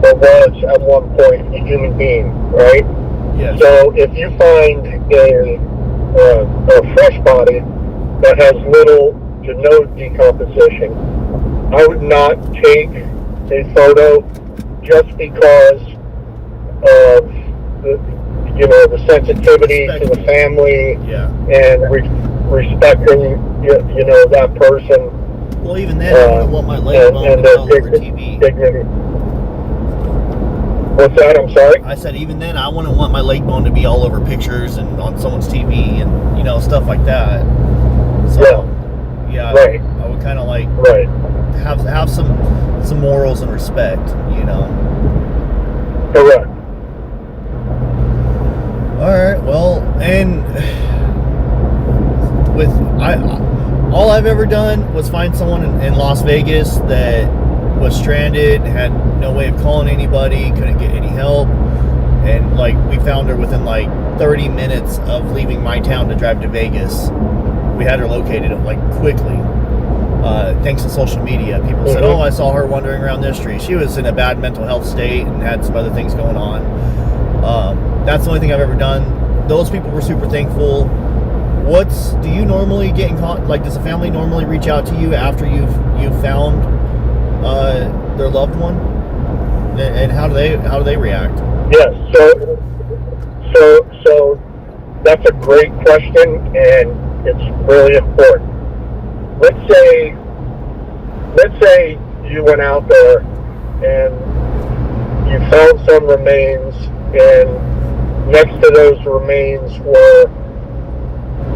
or was at one point a human being, right? Yes. So if you find a fresh body that has little to no decomposition, I would not take a photo just because of the sensitivity to the family, and respecting that person. Well, even then, I wouldn't want my leg bone to be all over TV. Dignity. What's that? I'm sorry? I said even then, I wouldn't want my leg bone to be all over pictures and on someone's TV and stuff like that. So, right. I would kind of like right. have some morals and respect, Correct. All right. Well, and all I've ever done was find someone in Las Vegas that was stranded, had no way of calling anybody, couldn't get any help, and we found her within 30 minutes of leaving my town to drive to Vegas. We had her located quickly, thanks to social media. People said, "Oh, I saw her wandering around this street." She was in a bad mental health state and had some other things going on. That's the only thing I've ever done. Those people were super thankful. Do you normally get in contact? Does the family normally reach out to you after you've found their loved one, and how do they react? Yes. So that's a great question, and it's really important. Let's say you went out there and you found some remains, and next to those remains were,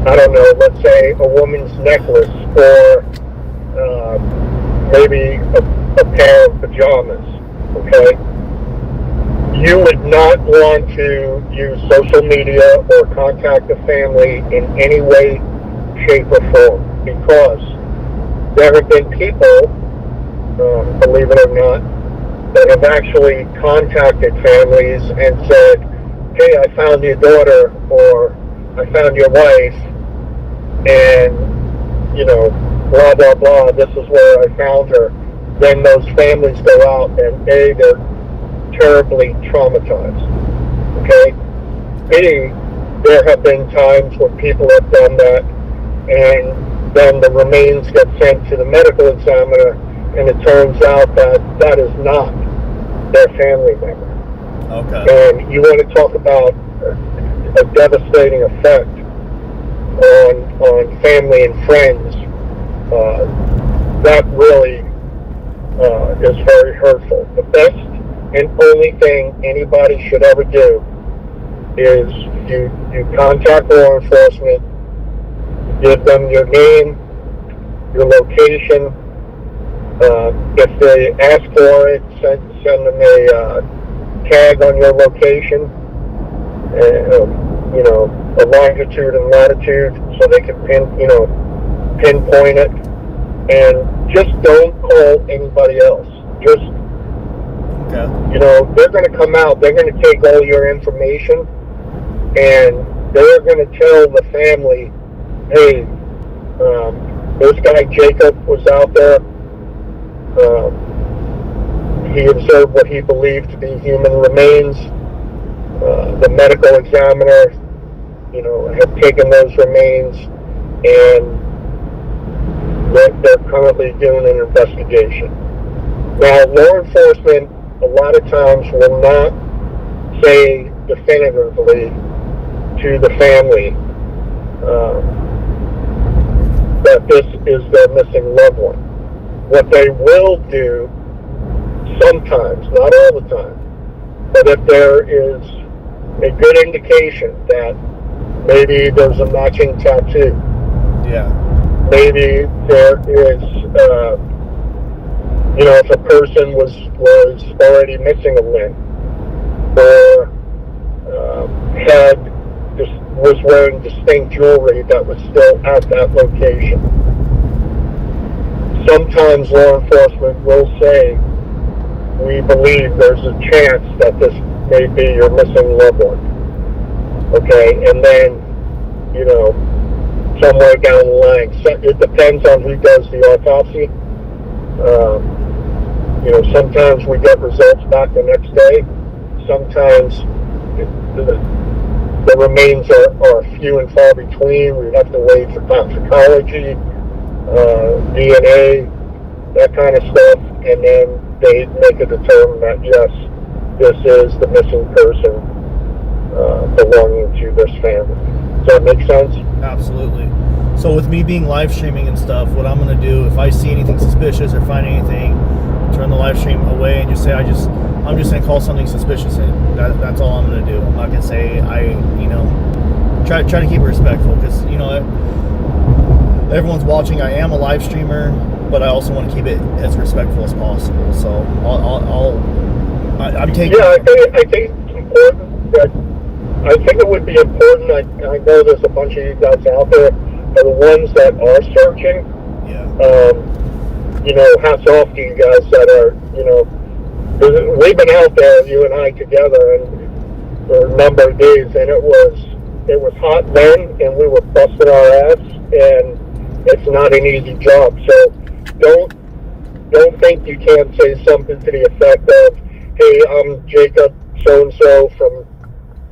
I don't know, let's say a woman's necklace, or maybe a pair of pajamas, okay? You would not want to use social media or contact the family in any way, shape, or form, because there have been people, believe it or not, that have actually contacted families and said, hey, I found your daughter, or I found your wife, and, you know, blah, blah, blah, this is where I found her. Then those families go out and A, they're terribly traumatized, okay? B, there have been times when people have done that, and then the remains get sent to the medical examiner, and it turns out that that is not their family member. Okay. And you want to talk about a devastating effect on family and friends. That really is very hurtful. The best and only thing anybody should ever do is you contact law enforcement, give them your name, your location. If they ask for it, send them a tag on your location, you know, a longitude and latitude, so they can pinpoint it. And just don't call anybody else. Just, Okay. you know, they're going to come out, they're going to take all your information, and they're going to tell the family, hey, this guy Jacob was out there. He observed what he believed to be human remains. The medical examiner, you know, had taken those remains, and they're currently doing an investigation. Now, law enforcement a lot of times will not say definitively to the family that this is their missing loved one. What they will do sometimes, not all the time, but if there is a good indication that maybe there's a matching tattoo, Yeah. maybe there is, you know, if a person was already missing a limb, or was wearing distinct jewelry that was still at that location. Sometimes law enforcement will say, we believe there's a chance that this may be your missing loved one. Okay, and then, you know, somewhere down the line, it depends on who does the autopsy. You know, sometimes we get results back the next day. Sometimes the remains are few and far between. We have to wait for toxicology, DNA, that kind of stuff, and then they make a determination that yes, this is the missing person belonging to this family. Does that make sense? Absolutely. So with me being live streaming and stuff, what I'm going to do, if I see anything suspicious or find anything, turn the live stream away and just say I'm just going to call something suspicious in. That's all I'm going to do. I'm not going to say try to keep it respectful, because everyone's watching. I am a live streamer, but I also want to keep it as respectful as possible. So I'm taking. Yeah, I think it's important that. I think it would be important. I know there's a bunch of you guys out there, are the ones that are searching. Yeah. Hats off to you guys that are, we've been out there, you and I together, and for a number of days, and it was hot then, and we were busting our ass, and it's not an easy job. So don't think you can't say something to the effect of, hey, I'm Jacob so-and-so from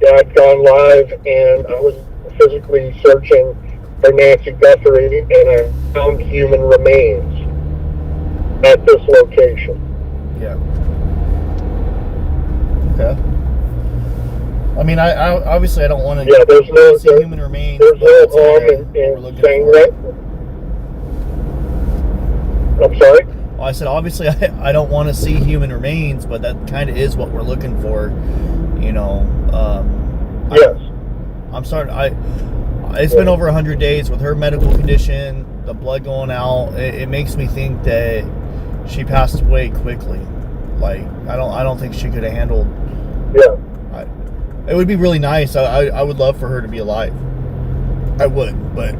Dad Gone Live, and I was physically searching for Nancy Guthrie, and I found human remains. at this location. Yeah. Okay. I mean, I obviously I don't want to. Yeah, there's no see human remains. There's but no that's harm kinda what we're in looking saying for. that. I'm sorry. Well, I said obviously I don't want to see human remains, but that kind of is what we're looking for. You know. Yes. I'm starting. It's been over 100 days with her medical condition, the blood going out. It makes me think that she passed away quickly. Like I don't think she could have handled. Yeah. It would be really nice. I would love for her to be alive. I would, but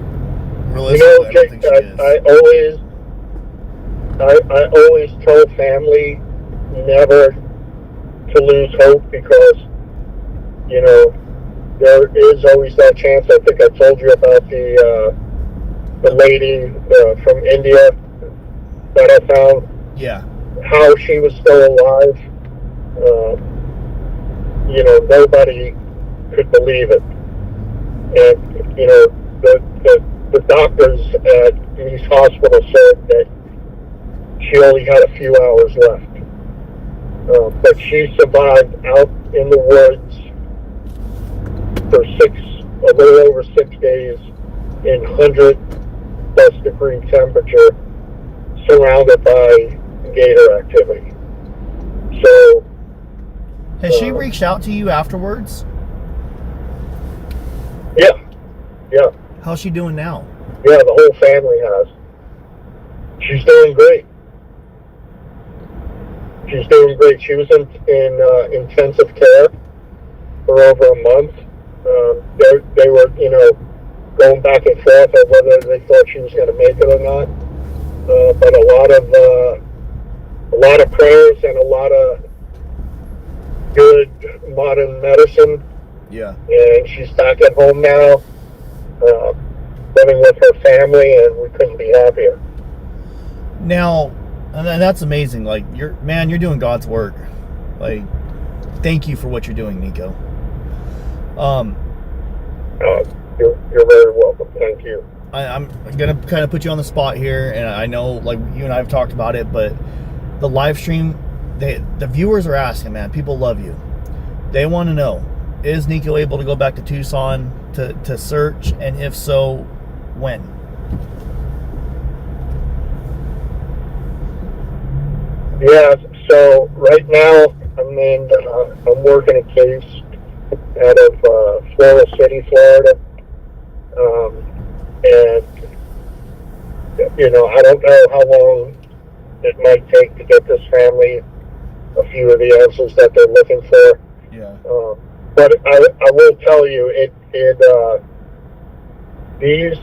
realistically, I don't think she is. I always tell family never to lose hope, because you know there is always that chance. I think I told you about the lady from India that I found. Yeah. How she was still alive. You know, nobody could believe it. And, you know, the doctors at these hospitals said that she only had a few hours left. But she survived out in the woods for a little over 6 days in 100+ degree temperature, surrounded by gator activity. So, has she reached out to you afterwards? Yeah. How's she doing now? Yeah, the whole family has. She's doing great. She's doing great. She was in intensive care for over a month. They were, you know, going back and forth on whether they thought she was going to make it or not. But a lot of prayers and a lot of good modern medicine. Yeah. And she's back at home now, living with her family, and we couldn't be happier. Now, and that's amazing. Like, you're doing God's work. Like, thank you for what you're doing, Nico. You're very welcome. Thank you. I'm gonna kind of put you on the spot here, and I know, like, you and I have talked about it, but the live stream, the viewers are asking, man. People love you. They want to know, is Nico able to go back to Tucson to search, and if so, when? Yeah. So right now, I'm working a case out of Florida City, Florida. And, you know, I don't know how long it might take to get this family a few of the answers that they're looking for. Yeah. But I will tell you, these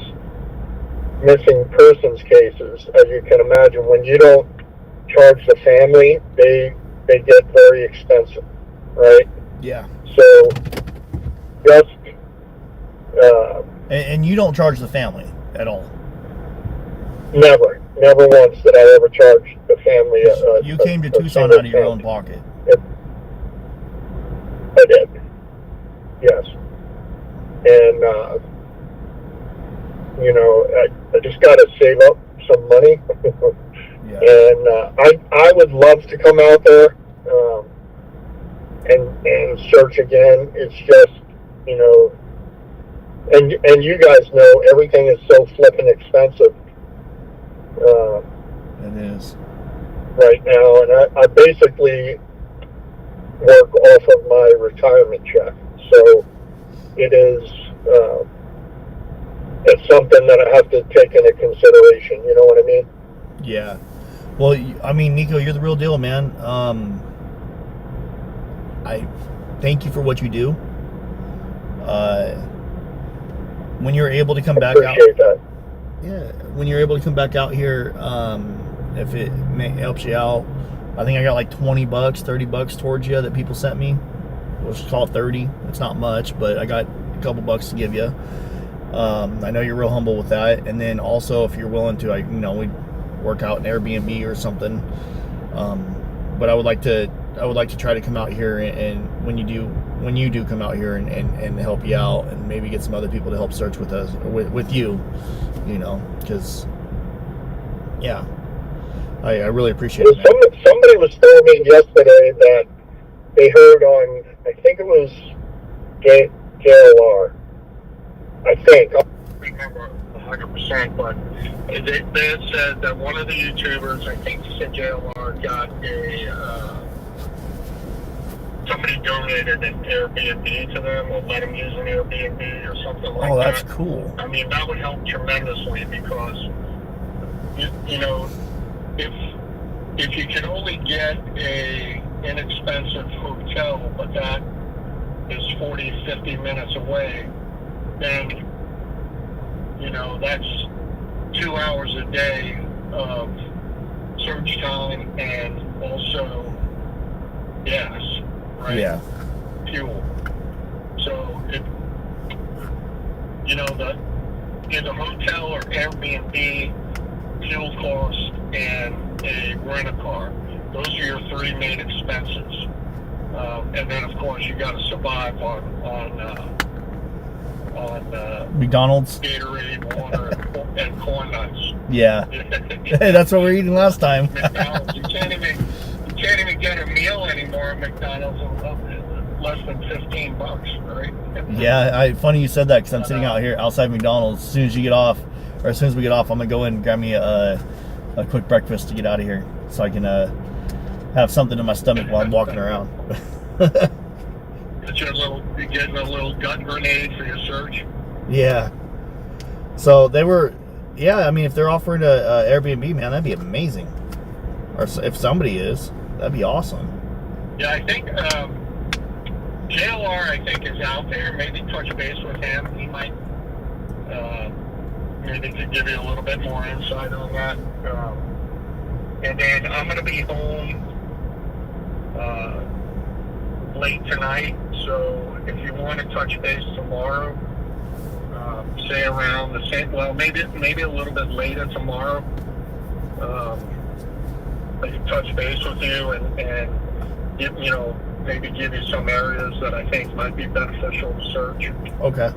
missing persons cases, as you can imagine, when you don't charge the family, they get very expensive, right? Yeah. So just And you don't charge the family at all. never once did I ever charge the family. You came to Tucson out of your own pocket. I did. Yes. And you know, I just got to save up some money. Yeah. And I would love to come out there and search again. It's just, you know, and you guys know everything is so flipping expensive It is. right now, and I basically work off of my retirement check, so it is it's something that I have to take into consideration. You know what I mean? Yeah. Well, I mean, Nico, you're the real deal, man. I thank you for what you do. When you're able to come back out, Appreciate that. yeah. When you're able to come back out here, if it helps you out, I think I got like $20, $30 towards you that people sent me. We'll just call it 30. It's not much, but I got a couple bucks to give you. I know you're real humble with that, and then also if you're willing to, we work out an Airbnb or something. But I would like to try to come out here and when you do come out here and help you out, and maybe get some other people to help search with us, with you, because yeah, I really appreciate it, man. Somebody was telling me yesterday that they heard on, I think it was JLR. I think. I don't remember 100%, but they had said that one of the YouTubers, I think he said JLR, got somebody donated an Airbnb to them, or let them use an Airbnb or something like that. Oh, that's cool. I mean, that would help tremendously because, you know, if you can only get a inexpensive hotel, but that is 40, 50 minutes away, then, you know, that's 2 hours a day of search time and also gas, right? Yeah. Fuel. So, you know, the hotel or Airbnb, fuel cost, and a rent-a-car. Those are your three main expenses. And then, of course, you got to survive on McDonald's, Gatorade, water, and corn nuts. Yeah. Hey, that's what we were eating last time. McDonald's. You can't even get a meal anymore at McDonald's less than $15, right? Yeah, funny you said that because I'm sitting out here outside McDonald's. As soon as you get off, or as soon as we get off, I'm gonna go in and grab me a quick breakfast to get out of here, so I can have something in my stomach while I'm walking around. You getting a little gut grenade for your search? Yeah. So they were, yeah. I mean, if they're offering a Airbnb, man, that'd be amazing. Or if somebody is, that'd be awesome. Yeah, I think JLR, I think, is out there. Maybe touch base with him. He might maybe could give you a little bit more insight on that. And then I'm going to be home late tonight, so if you want to touch base tomorrow, say around the same, well, maybe a little bit later tomorrow, I can touch base with you and give, you know, maybe give you some areas that I think might be beneficial to search. Okay.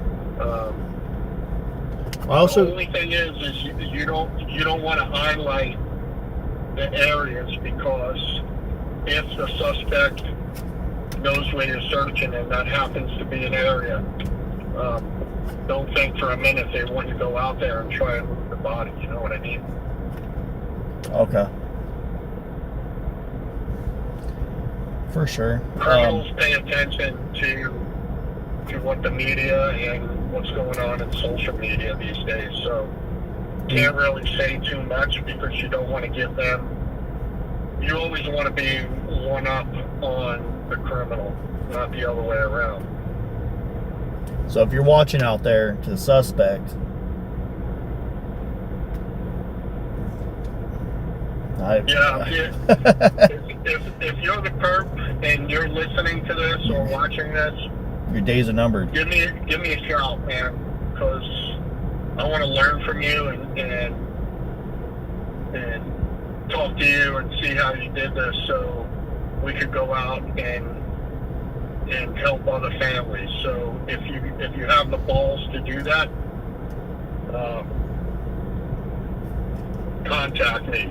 The only thing is you don't want to highlight the areas, because if the suspect knows where you're searching and that happens to be an area, don't think for a minute they want you to go out there and try and move the body. You know what I mean? Okay. For sure. Criminals pay attention to what the media and what's going on in social media these days. So can't really say too much because you don't want to give them. You always want to be one up on the criminal, not the other way around. So if you're watching out there to the suspect, if you're the perp and you're listening to this or watching this, your days are numbered. Give me a shout, man, because I want to learn from you and talk to you and see how you did this, so we could go out and help other families. So if you have the balls to do that, contact me.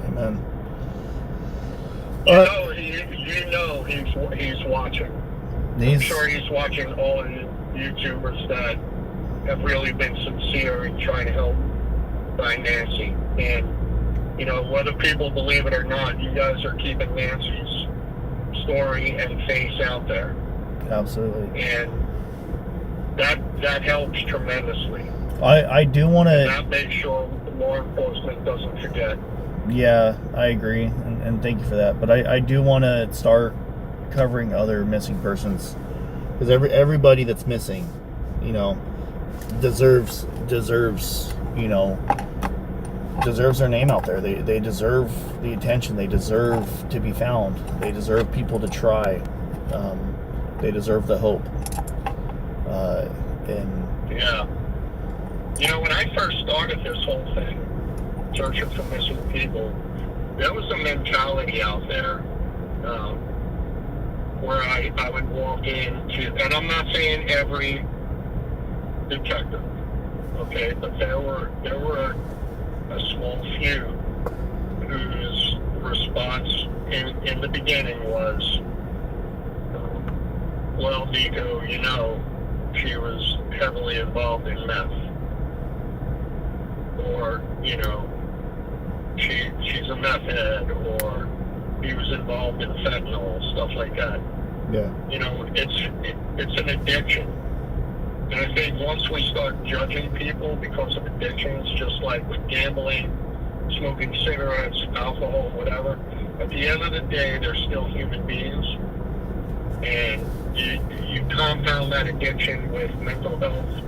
Amen. You know he's watching. I'm sure he's watching all the YouTubers that have really been sincere in trying to help find Nancy. And, you know, whether people believe it or not, you guys are keeping Nancy's story and face out there. Absolutely. And that helps tremendously. I do want to... That makes sure law enforcement doesn't forget. Yeah, I agree, and thank you for that. But I do want to start covering other missing persons, because everybody that's missing, you know, deserves you know, deserves their name out there. They deserve the attention. They deserve to be found. They deserve people to try. They deserve the hope. And yeah, you know, when I first started this whole thing, searching for missing people, there was a mentality out there where I would walk into, and I'm not saying every detective, okay, but there were a small few whose response in the beginning was, well, Nico, you know, she was heavily involved in meth, or, you know, she's a meth head, or he was involved in fentanyl, stuff like that. Yeah. You know, it's an addiction. And I think once we start judging people because of addictions, just like with gambling, smoking cigarettes, alcohol, whatever, at the end of the day, they're still human beings. And you compound that addiction with mental health.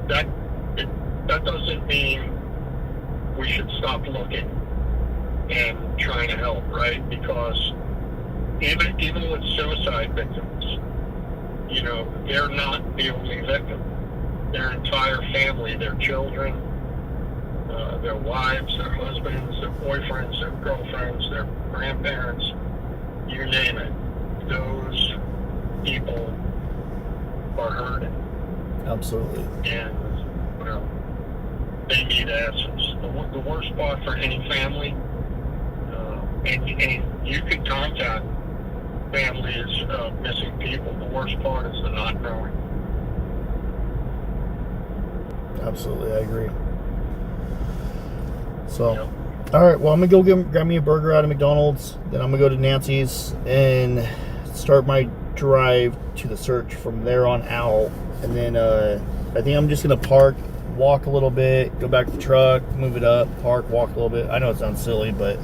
That doesn't mean we should stop looking and trying to help, right? Because even with suicide victims, you know, they're not the only victim. Their entire family, their children, their wives, their husbands, their boyfriends, their girlfriends, their grandparents, you name it. Those people are hurting. Absolutely. And, you know, they need answers. The worst part for any family, and you can contact families of missing people. The worst part is the not knowing. Absolutely, I agree. So, Yep. all right. Well, I'm gonna go grab me a burger out of McDonald's. Then I'm gonna go to Nancy's and start my drive to the search from there on out. And then I think I'm just gonna park, walk a little bit, go back to the truck, move it up, park, walk a little bit. I know it sounds silly, but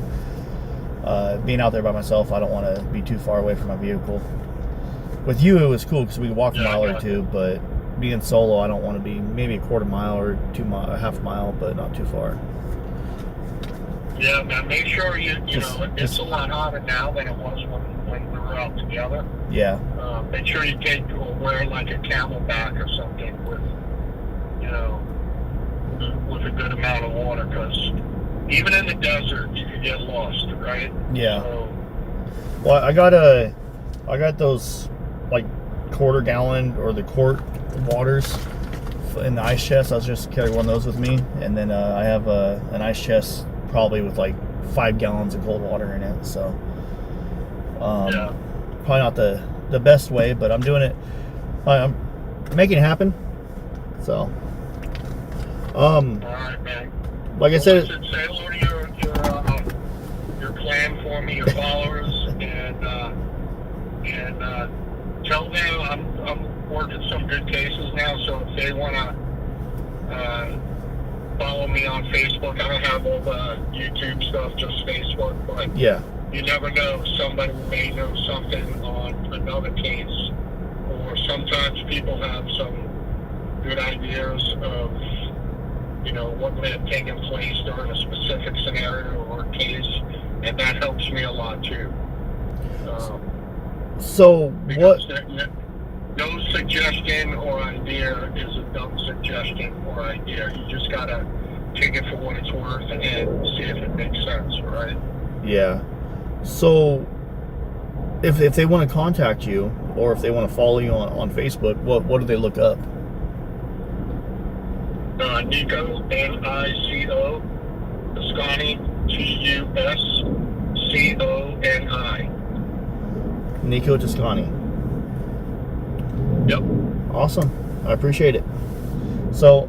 being out there by myself, I don't want to be too far away from my vehicle. With you, it was cool because we could walk a mile or two, but being solo, I don't want to be maybe a quarter mile or 2 mile, a half mile, but not too far. Yeah, man, make sure you know, it's a lot hotter now than it was when we were out together. Yeah. Make sure you wear like a camelback or something with, you know, with a good amount of water, because even in the desert, you can get lost, right? Yeah. So, Well, I got those like quarter gallon or the quart waters in the ice chest. I was just carrying one of those with me, and then I have an ice chest probably with like 5 gallons of cold water in it. So yeah. probably not the best way, but I'm doing it. I'm making it happen. So All right, man. like I said, Listen, say hello to your clan for me, your followers, and tell them I'm working some good cases now. So if they want to follow me on Facebook, I don't have all the YouTube stuff, just Facebook. But yeah, you never know; somebody may know something on another case, or sometimes people have some good ideas of, you know, what may have taken place during a specific scenario or case, and that helps me a lot too. so what? No suggestion or idea is a dumb suggestion or idea. You just gotta take it for what it's worth and see if it makes sense, right? Yeah. So if they want to contact you, or if they want to follow you on Facebook, what do they look up? Nico, Nico, Tusconi, Tusconi. Nico Tusconi. Yep. Awesome. I appreciate it. So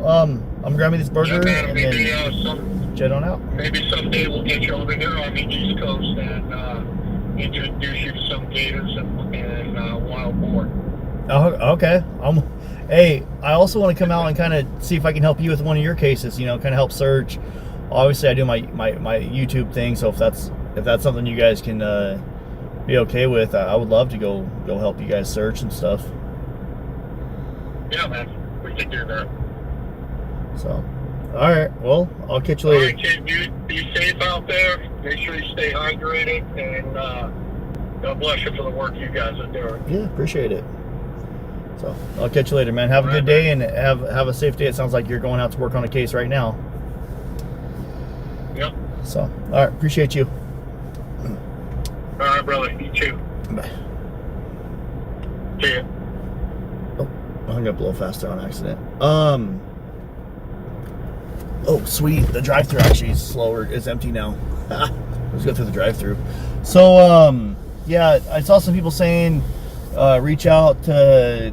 I'm grabbing this burger Yeah, man, and maybe then jet on out. maybe someday we'll get you over here on the East Coast and introduce you to some gators and wild boar. Oh, okay. Hey, I also want to come out and kind of see if I can help you with one of your cases. You know, kind of help search. Obviously, I do my YouTube thing, so if that's something you guys can be okay with, I would love to go help you guys search and stuff. Yeah, man, we can do that. So, all right. Well, I'll catch you All later. right, kid, you be safe out there. Make sure you stay hydrated, and God bless you for the work you guys are doing. Yeah, appreciate it. So, I'll catch you later, man. Have a good day and have a safe day. It sounds like you're going out to work on a case right now. Yep. So, all right. Appreciate you. All right, brother. You too. Bye. See ya. Oh, hung hung up a little faster on accident. Oh, sweet. The drive-thru actually is slower. It's empty now. Let's go through the drive-thru. So, yeah, I saw some people saying, reach out to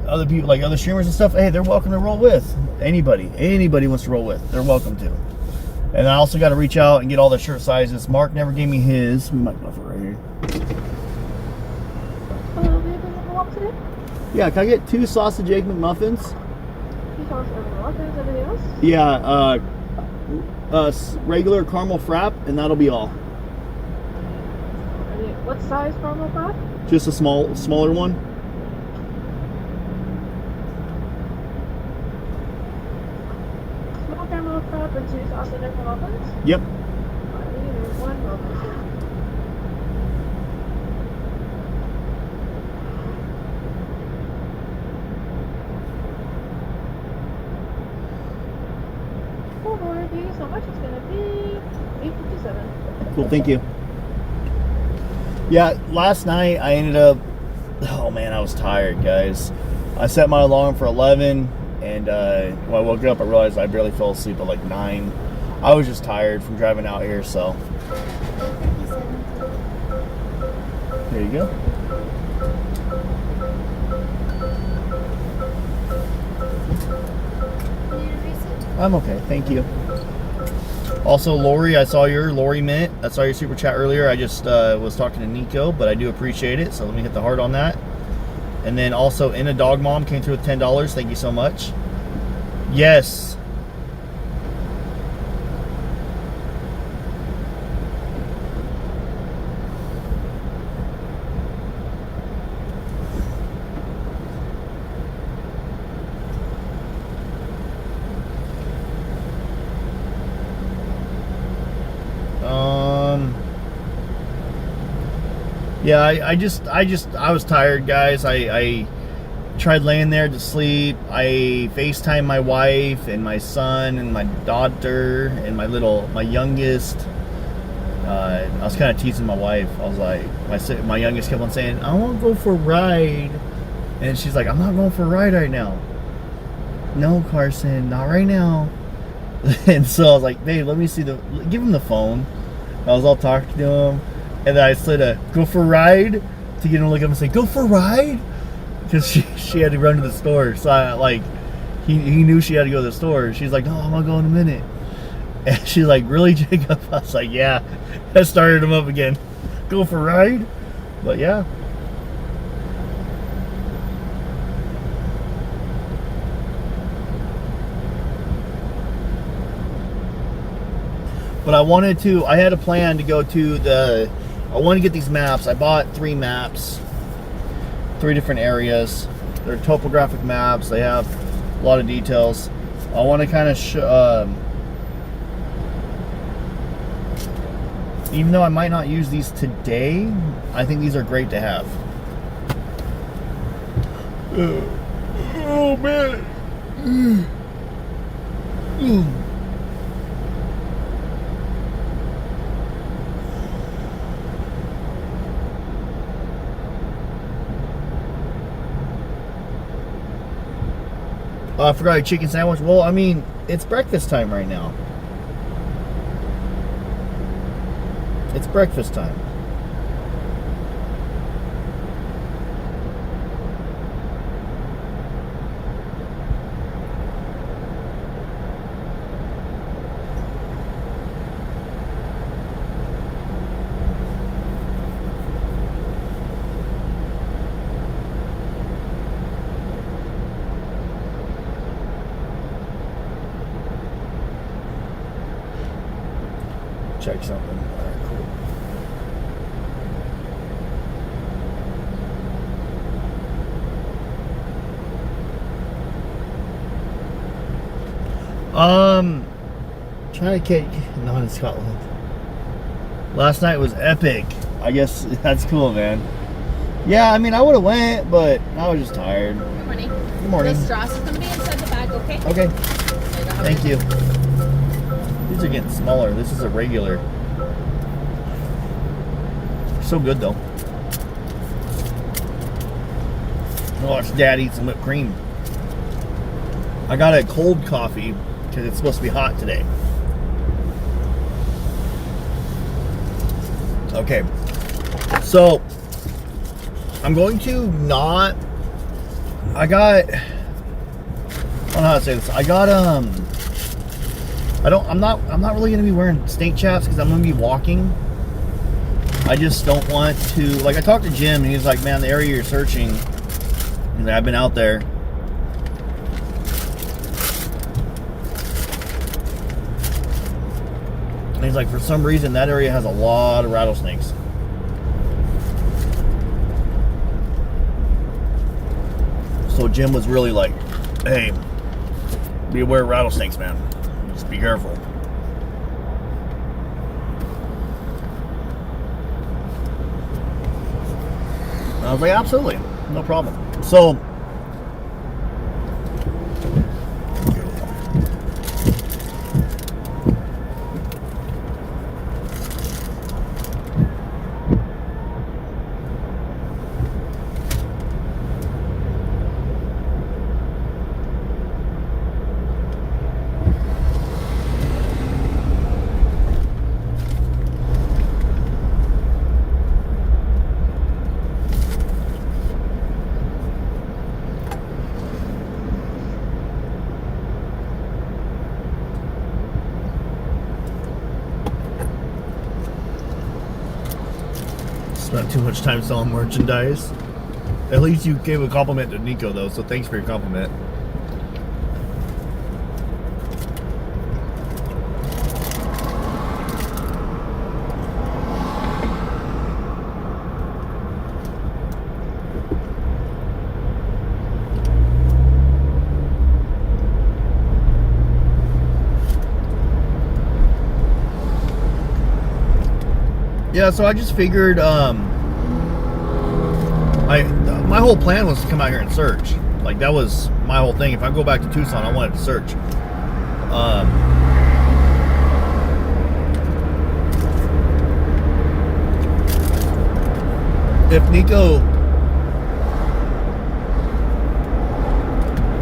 other people, like other streamers and stuff. Hey, they're welcome to roll with. Anybody wants to roll with, they're welcome to. And I also got to reach out and get all the shirt sizes. Mark never gave me his. We might go for it right here. Yeah, can I get 2 sausage egg McMuffins? Anything else? Yeah, regular caramel frap, and that'll be all. What size caramel frap? Just a smaller one. Small caramel frap and 2 sausage egg muffins? Yep. I need 1 moment. Thank you so much. It's gonna be $8.57. Cool, thank you. Yeah, last night I ended up, oh man, I was tired, guys. I set my alarm for 11, and when I woke up, I realized I barely fell asleep at like 9. I was just tired from driving out here, so. There you go. I'm okay, thank you. Also, Lori, I saw your super chat earlier. I just was talking to Nico, but I do appreciate it, so let me hit the heart on that. And then also, In a Dog Mom came through with $10. Thank you so much. Yes. Yeah, I was tired, guys. I tried laying there to sleep. I FaceTimed my wife and my son and my daughter and my youngest. I was kind of teasing my wife. I was like, my youngest kept on saying, I want to go for a ride. And she's like, I'm not going for a ride right now. No, Carson, not right now. And so I was like, babe, let me see give him the phone. I was all talking to him. And then I said, go for a ride, to get him to look up and say, go for a ride? Because she had to run to the store. So he knew she had to go to the store. She's like, no, I'm going to go in a minute. And she's like, really, Jacob? I was like, yeah. I started him up again. Go for a ride? But yeah. But I had a plan to go to I want to get these maps. I bought 3 maps, 3 different areas. They're topographic maps. They have a lot of details. I want to kind of even though I might not use these today, I think these are great to have. Oh man. I forgot a chicken sandwich. Well, I mean, it's breakfast time right now. It's breakfast time. Check something. All right, cool. Trying to catch not in Scotland. Last night was epic. I guess that's cool, man. Yeah, I mean, I would have went, but I was just tired. Good morning. Good morning. The straws is gonna be inside the bag, okay? Okay. Thank you. These are getting smaller. This is a regular. So good though. I'll watch Dad eat some whipped cream. I got a cold coffee because it's supposed to be hot today. Okay, so I'm going to not. I don't know how to say this. I'm not really gonna be wearing snake chaps because I'm gonna be walking. I just don't want to. Like, I talked to Jim and he was like, "Man, the area you're searching," and I've been out there. And he's like, for some reason, that area has a lot of rattlesnakes. So Jim was really like, hey, be aware of rattlesnakes, man. Just be careful. And I was like, absolutely, no problem. So, spent too much time selling merchandise. At least you gave a compliment to Nico, though, so thanks for your compliment. Yeah, so I just figured, my whole plan was to come out here and search. Like, that was my whole thing. If I go back to Tucson, I wanted to search. If Nico,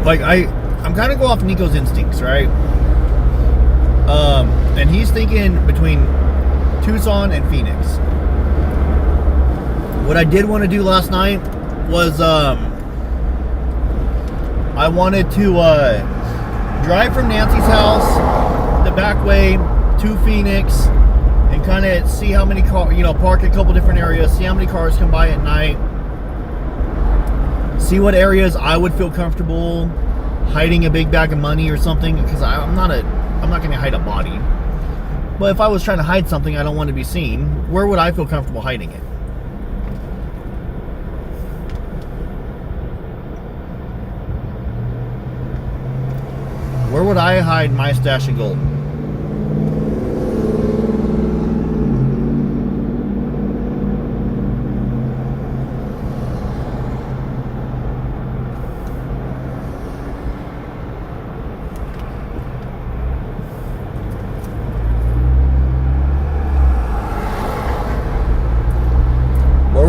like, I'm kind of go off Nico's instincts, right? And he's thinking between Tucson and Phoenix. What I did want to do last night was I wanted to drive from Nancy's house the back way to Phoenix and kind of see how many cars, park a couple different areas, see how many cars come by at night, see what areas I would feel comfortable hiding a big bag of money or something, because I'm not going to hide a body. But if I was trying to hide something I don't want to be seen, where would I feel comfortable hiding it? Where would I hide my stash of gold?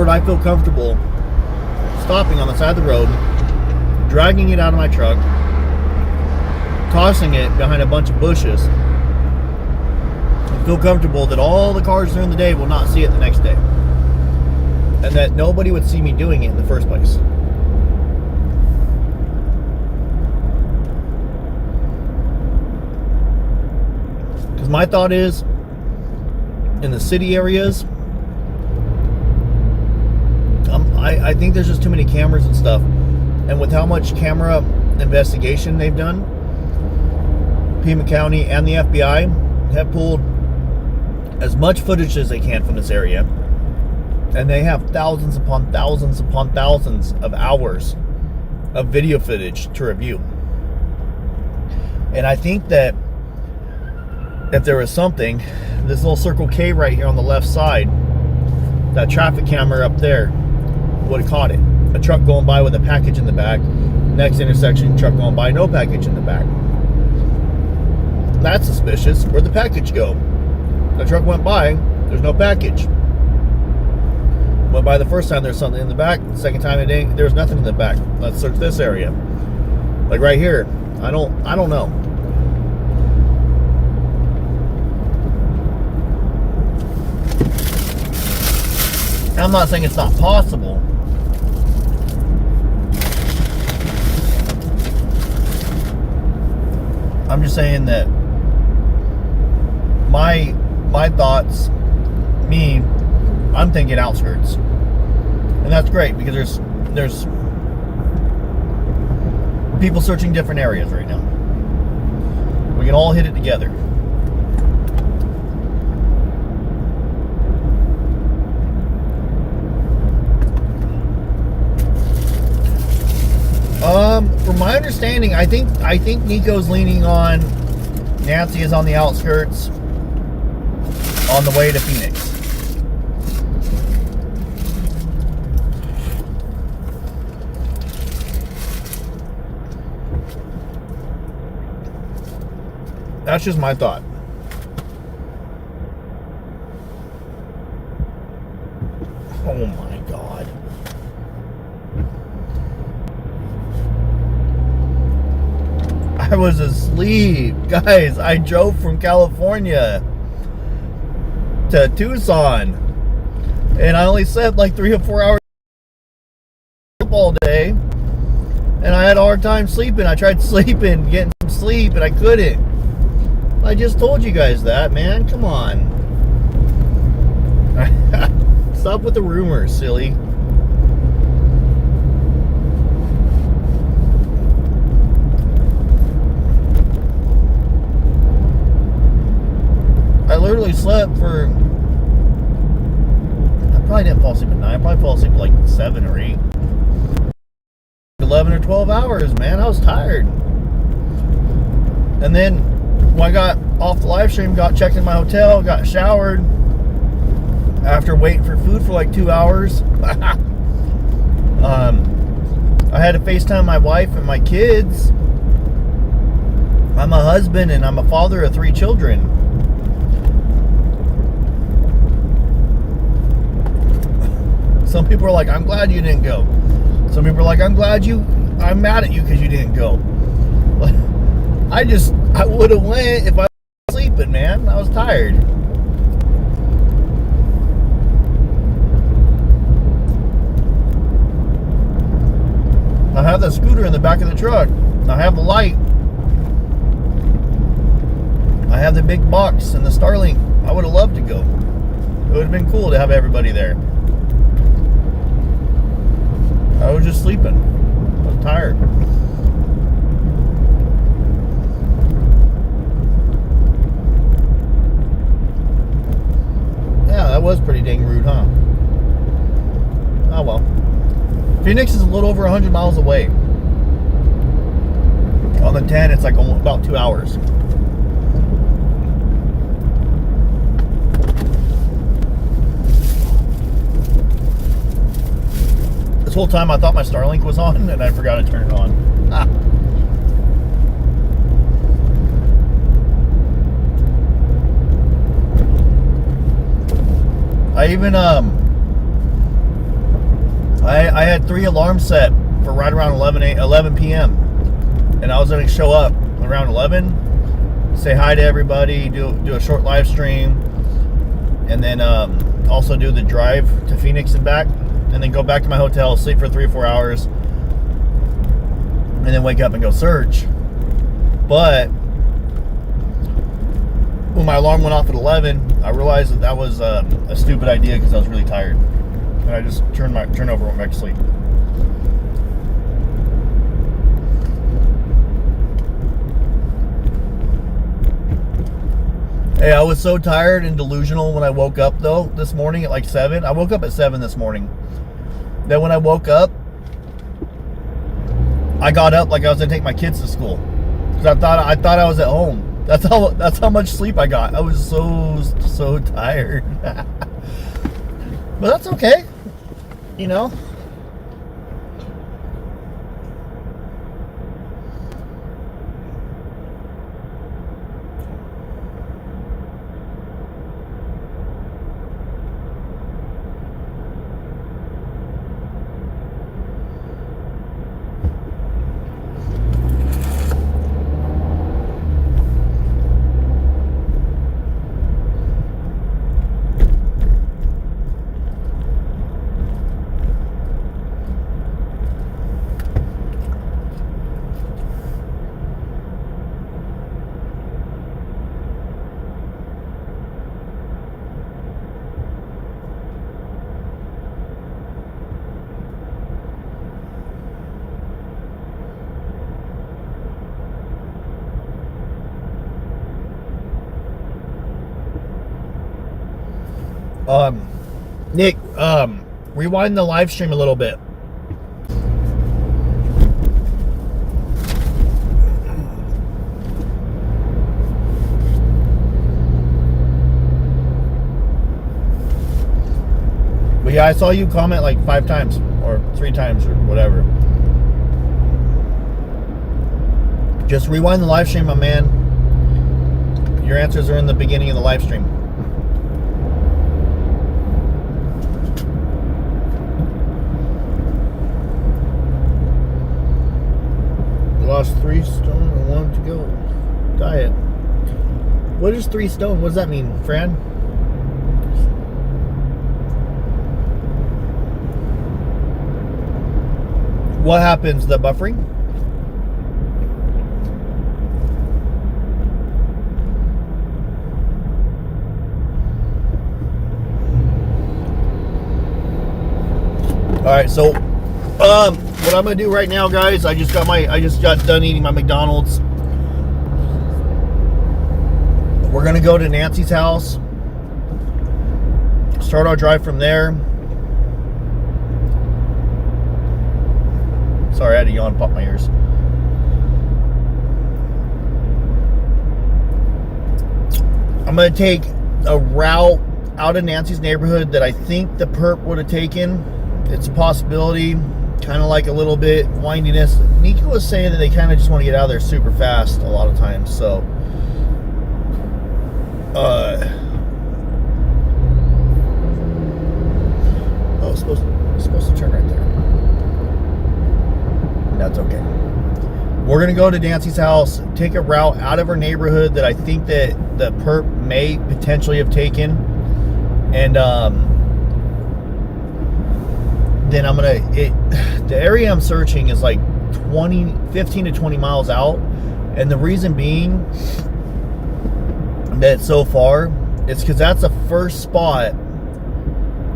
I feel comfortable stopping on the side of the road, dragging it out of my truck, tossing it behind a bunch of bushes, and feel comfortable that all the cars during the day will not see it the next day, and that nobody would see me doing it in the first place. Because my thought is, in the city areas, I think there's just too many cameras and stuff, and with how much camera investigation they've done, Pima County and the FBI have pulled as much footage as they can from this area, and they have thousands upon thousands upon thousands of hours of video footage to review. And I think that if there was something, this little Circle K right here on the left side, that traffic camera up there would have caught it. A truck going by with a package in the back. Next intersection, truck going by, no package in the back. That's suspicious. Where'd the package go? The truck went by, there's no package. Went by the first time, there's something in the back. The second time, there's nothing in the back. Let's search this area. Like right here, I don't know. I'm not saying it's not possible. I'm just saying that my thoughts, I'm thinking outskirts. And that's great because there's people searching different areas right now. We can all hit it together. From my understanding, I think Nico's leaning on Nancy is on the outskirts on the way to Phoenix. That's just my thought. Oh my God. I was asleep. Guys, I drove from California to Tucson. And I only slept like 3 or 4 hours all day. And I had a hard time sleeping. I tried sleeping, getting some sleep, and I couldn't. I just told you guys that, man. Come on. Stop with the rumors, silly. I literally slept for... I probably didn't fall asleep at 9. I probably fell asleep at like 7 or 8. 11 or 12 hours, man. I was tired. And then when I got off the live stream, got checked in my hotel, got showered after waiting for food for like 2 hours. I had to FaceTime my wife and my kids. I'm a husband and I'm a father of 3 children. Some people are like, I'm glad you didn't go. Some people are like, I'm mad at you because you didn't go. I would have went if I was sleeping, man. I was tired. I have the scooter in the back of the truck. I have the light. I have the big box and the Starlink. I would have loved to go. It would have been cool to have everybody there. I was just sleeping. I was tired. Yeah, that was pretty dang rude, huh? Oh well. Phoenix is a little over 100 miles away. On the 10, it's like about 2 hours. This whole time I thought my Starlink was on and I forgot to turn it on. Ah. I even I had 3 alarms set for right around 11 p.m. and I was going to show up around 11, say hi to everybody, do a short live stream, and then also do the drive to Phoenix and back, and then go back to my hotel, sleep for 3 or 4 hours, and then wake up and go search. But when my alarm went off at 11, I realized that was a stupid idea because I was really tired, and I just turned over and went back to sleep. Hey, I was so tired and delusional when I woke up though this morning at like 7. I woke up at 7 this morning. Then when I woke up, I got up like I was gonna take my kids to school because I thought I was at home. That's how much sleep I got. I was so tired. But that's okay, you know. Nick, rewind the live stream a little bit. But yeah, I saw you comment like 5 times or 3 times or whatever. Just rewind the live stream, my man. Your answers are in the beginning of the live stream. Lost 3 stone and 1 to go. Diet. What is 3 stone? What does that mean, Fran? What happens? The buffering? All right, so what I'm gonna do right now, guys, I just got done eating my McDonald's. We're gonna go to Nancy's house, start our drive from there. Sorry, I had to yawn, pop my ears. I'm gonna take a route out of Nancy's neighborhood that I think the perp would have taken. It's a possibility, kind of like a little bit windiness. Nico was saying that they kind of just want to get out of there super fast a lot of times, so oh, it's supposed to turn right there. That's okay. We're gonna go to Nancy's house, take a route out of her neighborhood that I think that the perp may potentially have taken, and then I'm gonna, the area I'm searching is like 15 to 20 miles out, and the reason being that so far, it's because that's the first spot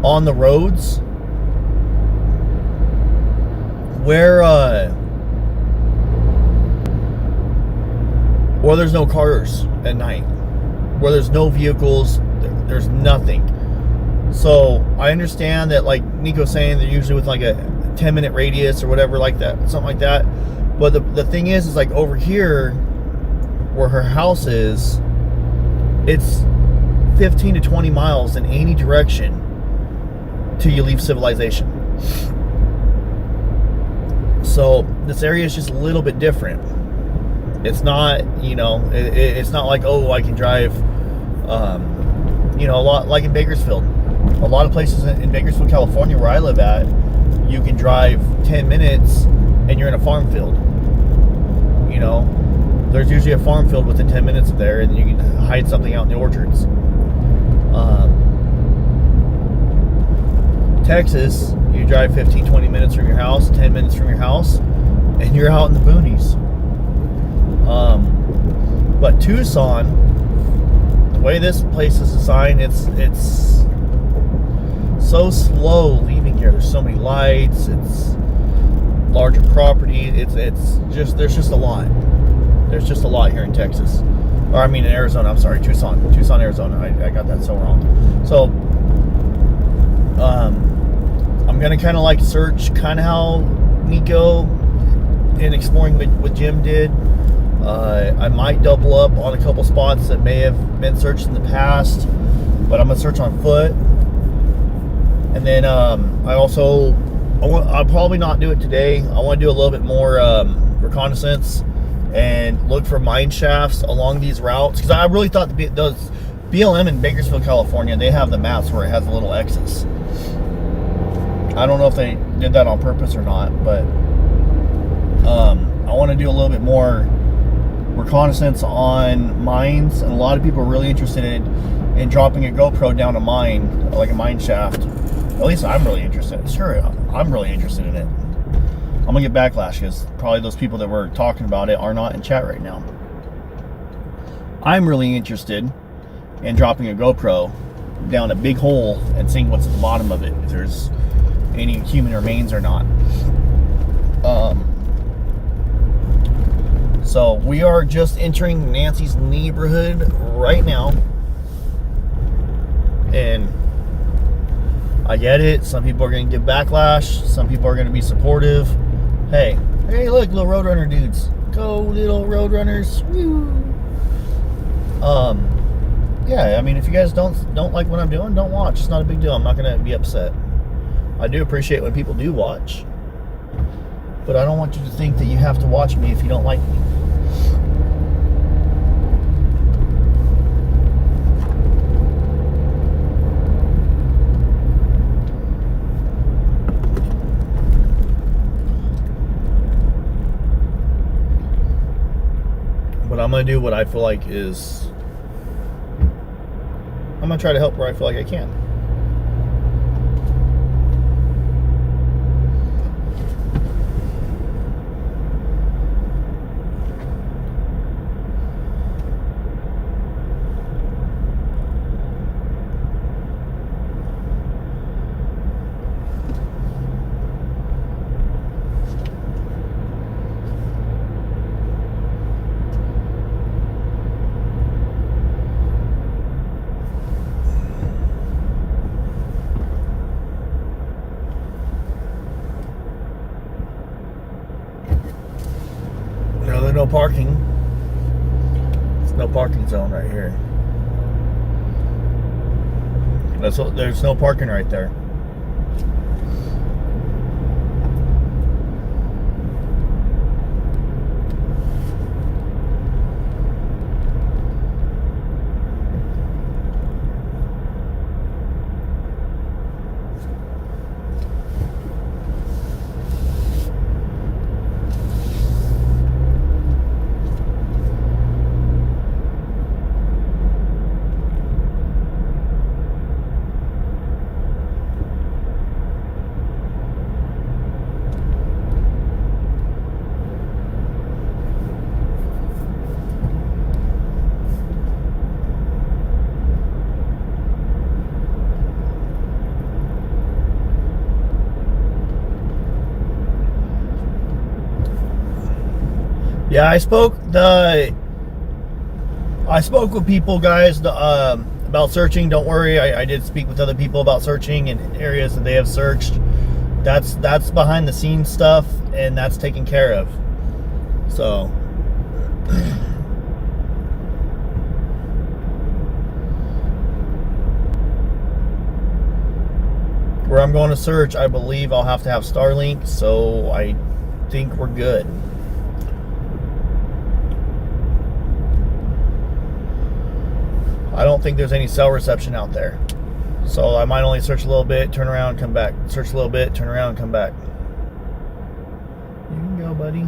on the roads where there's no cars at night, where there's no vehicles, there's nothing. So I understand that, like Nico's saying, they're usually with like a 10-minute radius or whatever like that, something like that. But the thing is like over here where her house is, it's 15 to 20 miles in any direction till you leave civilization. So this area is just a little bit different. It's not, you know, it's not like, oh, I can drive, you know, a lot like in Bakersfield. A lot of places in Bakersfield, California, where I live at, you can drive 10 minutes and you're in a farm field. You know, there's usually a farm field within 10 minutes of there, and you can hide something out in the orchards. Texas, you drive 15, 20 minutes from your house, 10 minutes from your house, and you're out in the boonies. But Tucson, the way this place is designed, it's so slow leaving here. There's so many lights, it's larger property, it's just, there's just a lot. There's just a lot here in Texas. Or I mean in Arizona, I'm sorry, Tucson, Arizona. I got that so wrong. So I'm gonna kind of like search kind of how Nico in exploring with Jim did. I might double up on a couple spots that may have been searched in the past, but I'm gonna search on foot. And then I'll probably not do it today. I want to do a little bit more reconnaissance and look for mine shafts along these routes, because I really thought those BLM in Bakersfield, California, they have the maps where it has the little X's. I don't know if they did that on purpose or not, but I want to do a little bit more reconnaissance on mines, and a lot of people are really interested in dropping a GoPro down a mine, like a mine shaft. At least I'm really interested. Sure, I'm really interested in it. I'm gonna get backlash because probably those people that were talking about it are not in chat right now. I'm really interested in dropping a GoPro down a big hole and seeing what's at the bottom of it, if there's any human remains or not. So we are just entering Nancy's neighborhood right now, and I get it. Some people are going to give backlash. Some people are going to be supportive. Hey, look, little Roadrunner dudes. Go, little Roadrunners. Woo. Yeah, I mean, if you guys don't like what I'm doing, don't watch. It's not a big deal. I'm not going to be upset. I do appreciate when people do watch. But I don't want you to think that you have to watch me if you don't like me. But I'm going to do what I feel like is... I'm going to try to help where I feel like I can. No parking. There's no parking zone right here. There's no parking right there. Yeah, I spoke with people, guys, about searching. Don't worry, I did speak with other people about searching in areas that they have searched. That's behind the scenes stuff, and that's taken care of. So where I'm going to search, I believe I'll have to have Starlink, so I think we're good. I don't think there's any cell reception out there. So I might only search a little bit, turn around, come back. Search a little bit, turn around, come back. You can go, buddy.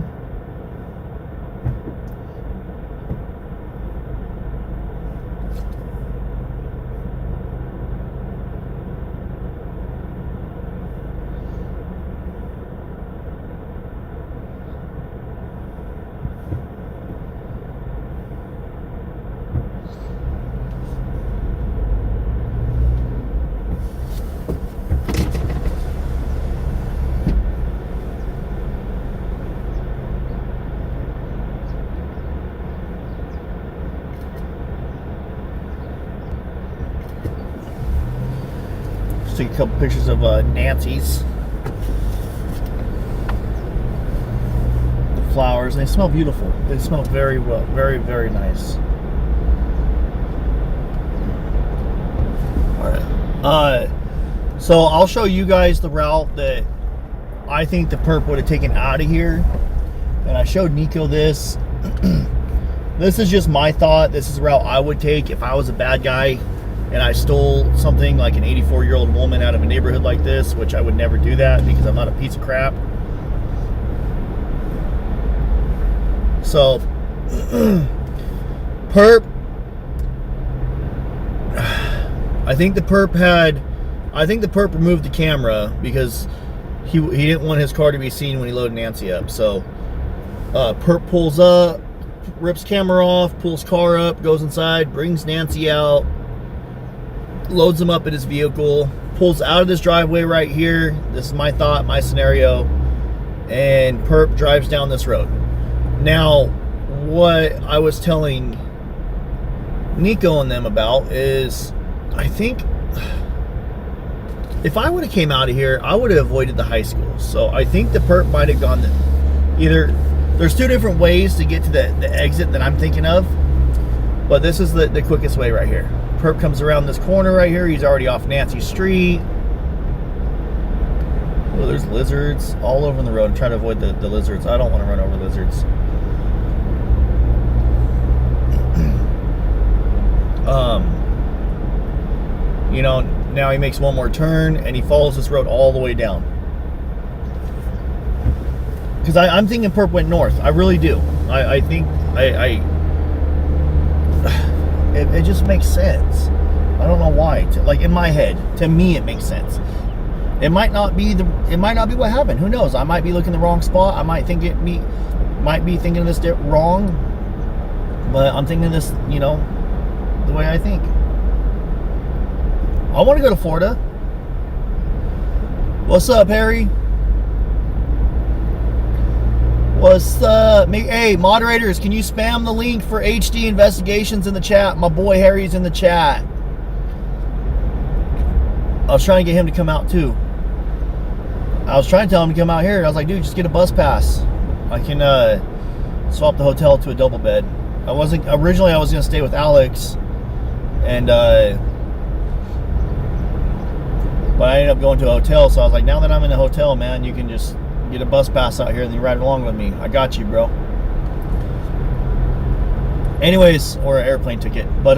Take a couple pictures of Nancy's. The flowers, they smell beautiful. They smell very well, very, very nice. Alright. So I'll show you guys the route that I think the perp would have taken out of here. And I showed Nico this. This is just my thought. This is the route I would take if I was a bad guy and I stole something like an 84-year-old woman out of a neighborhood like this, which I would never do that because I'm not a piece of crap. So, perp, I think the perp removed the camera because he didn't want his car to be seen when he loaded Nancy up. So, perp pulls up, rips camera off, pulls car up, goes inside, brings Nancy out, loads him up in his vehicle, pulls out of this driveway right here. This is my thought, my scenario, and perp drives down this road. Now, what I was telling Nico and them about is, I think if I would have came out of here, I would have avoided the high school. So I think the perp might have gone either. There's two different ways to get to the exit that I'm thinking of, but this is the quickest way right here. Perp comes around this corner right here. He's already off Nancy Street. Oh, there's lizards all over the road. I'm trying to avoid the lizards. I don't want to run over lizards. You know, now he makes one more turn and he follows this road all the way down. Because I'm thinking perp went north. I really do. I think it just makes sense. I don't know why. Like in my head, to me it makes sense. It might not be what happened. Who knows? I might be looking the wrong spot. I might think might be thinking of this wrong. But I'm thinking this, you know, the way I think. I want to go to Florida. What's up, Harry? What's up? Hey, moderators, can you spam the link for HD investigations in the chat? My boy Harry's in the chat. I was trying to get him to come out too. I was trying to tell him to come out here. I was like, dude, just get a bus pass. I can swap the hotel to a double bed. Originally I was gonna stay with Alex, and but I ended up going to a hotel. So I was like, now that I'm in a hotel, man, you can just get a bus pass out here and you ride along with me. I got you, bro. Anyways, or an airplane ticket. But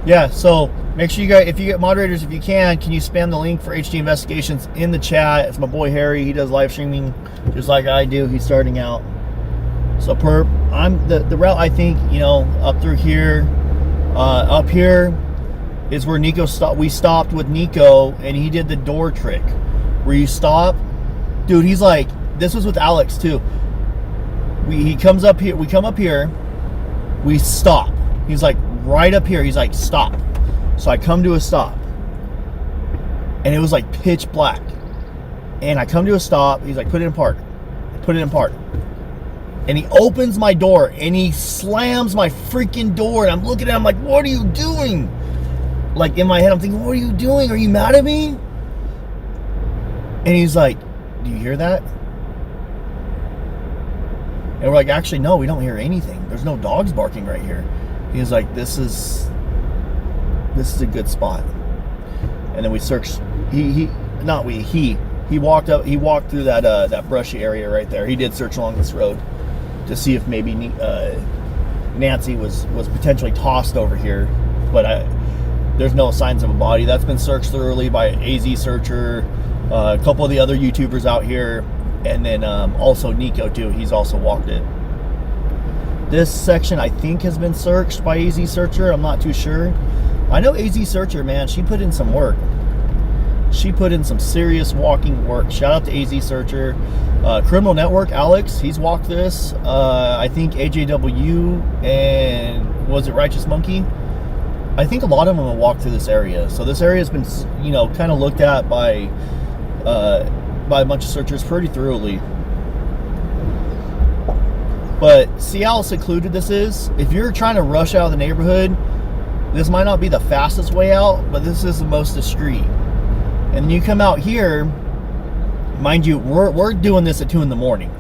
yeah, so make sure you guys, if you get moderators, if you can you spam the link for HD investigations in the chat? It's my boy Harry. He does live streaming just like I do. He's starting out. So perp, I'm the route, I think, you know, up through here, up here is where Nico stopped. We stopped with Nico and he did the door trick where you stop. Dude, he's like, this was with Alex too. He comes up here, we come up here, we stop. He's like, right up here, he's like, stop. So I come to a stop. And it was like pitch black. And I come to a stop, he's like, put it in park. Put it in park. And he opens my door and he slams my freaking door. And I'm looking at him like, what are you doing? Like in my head, I'm thinking, what are you doing? Are you mad at me? And he's like, do you hear that? And we're like, actually, no, we don't hear anything. There's no dogs barking right here. He's like, this is a good spot. And then we searched. He walked up. He walked through that brushy area right there. He did search along this road to see if maybe Nancy was potentially tossed over here, but there's no signs of a body. That's been searched thoroughly by AZ Searcher, a couple of the other YouTubers out here, and then also Nico too. He's also walked it. This section I think has been searched by AZ Searcher. I'm not too sure. I know AZ Searcher, man, she put in some work. She put in some serious walking work. Shout out to AZ Searcher. Criminal Network, Alex, he's walked this. I think AJW and was it Righteous Monkey? I think a lot of them have walked through this area. So this area has been, you know, kind of looked at by a bunch of searchers pretty thoroughly. But see how secluded this is? If you're trying to rush out of the neighborhood, this might not be the fastest way out, but this is the most discreet. And then you come out here, mind you, we're doing this at 2 in the morning.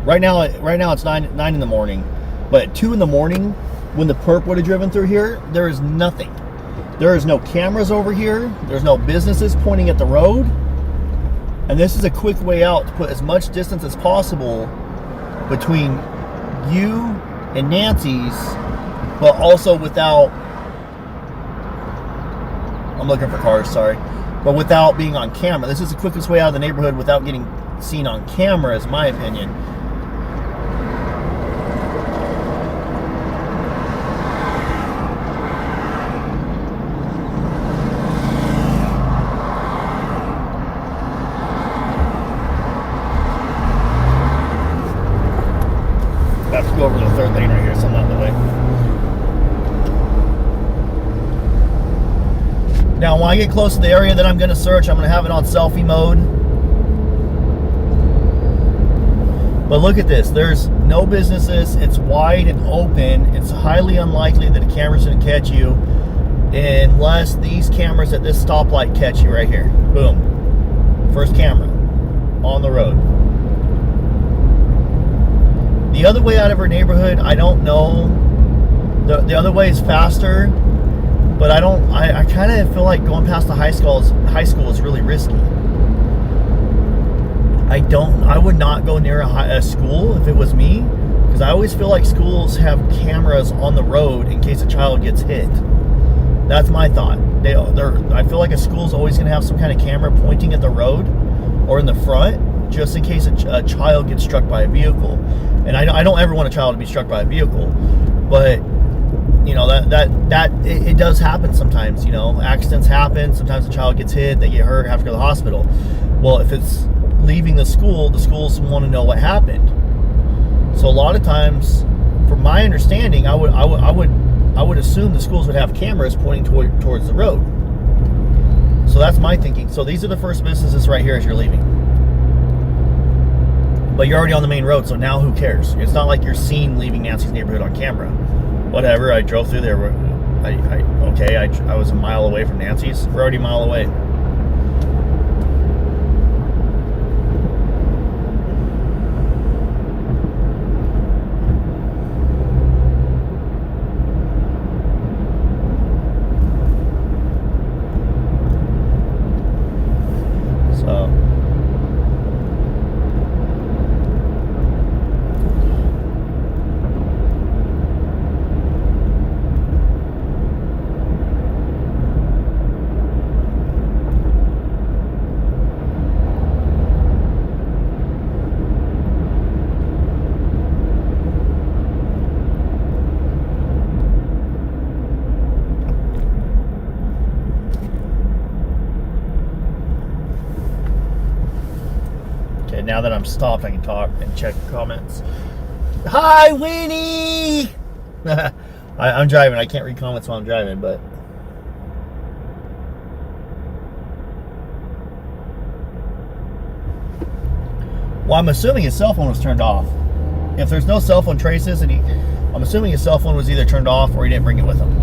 Right now it's 9 in the morning. But at 2 in the morning, when the perp would have driven through here, there is nothing. There is no cameras over here. There's no businesses pointing at the road. And this is a quick way out to put as much distance as possible between you and Nancy's, but also without, I'm looking for cars, sorry, but without being on camera. This is the quickest way out of the neighborhood without getting seen on camera, is my opinion. Over the third lane right here, so I'm not in the way. Now, when I get close to the area that I'm going to search, I'm going to have it on selfie mode. But look at this. There's no businesses. It's wide and open. It's highly unlikely that a camera's going to catch you. unless these cameras at this stoplight catch you right here. Boom. First camera on the road. The other way out of her neighborhood, I don't know. The other way is faster, but I kind of feel like going past the high school is really risky. I would not go near a school if it was me, because I always feel like schools have cameras on the road in case a child gets hit. That's my thought. I feel like a school's always going to have some kind of camera pointing at the road or in the front, just in case a child gets struck by a vehicle. And I don't ever want a child to be struck by a vehicle, but you know that it does happen sometimes. You know, accidents happen. Sometimes a child gets hit, they get hurt, have to go to the hospital. Well, if it's leaving the schools want to know what happened. So a lot of times, from my understanding, I would assume the schools would have cameras pointing towards the road. So that's my thinking. So these are the first businesses right here as you're leaving. But you're already on the main road, so now who cares? It's not like you're seen leaving Nancy's neighborhood on camera. Whatever, I drove through there. I was a mile away from Nancy's. We're already a mile away. Now that I'm stopped, I can talk and check comments. Hi, Winnie! I'm driving. I can't read comments while I'm driving, but... Well, I'm assuming his cell phone was turned off. If there's no cell phone traces, and I'm assuming his cell phone was either turned off or he didn't bring it with him.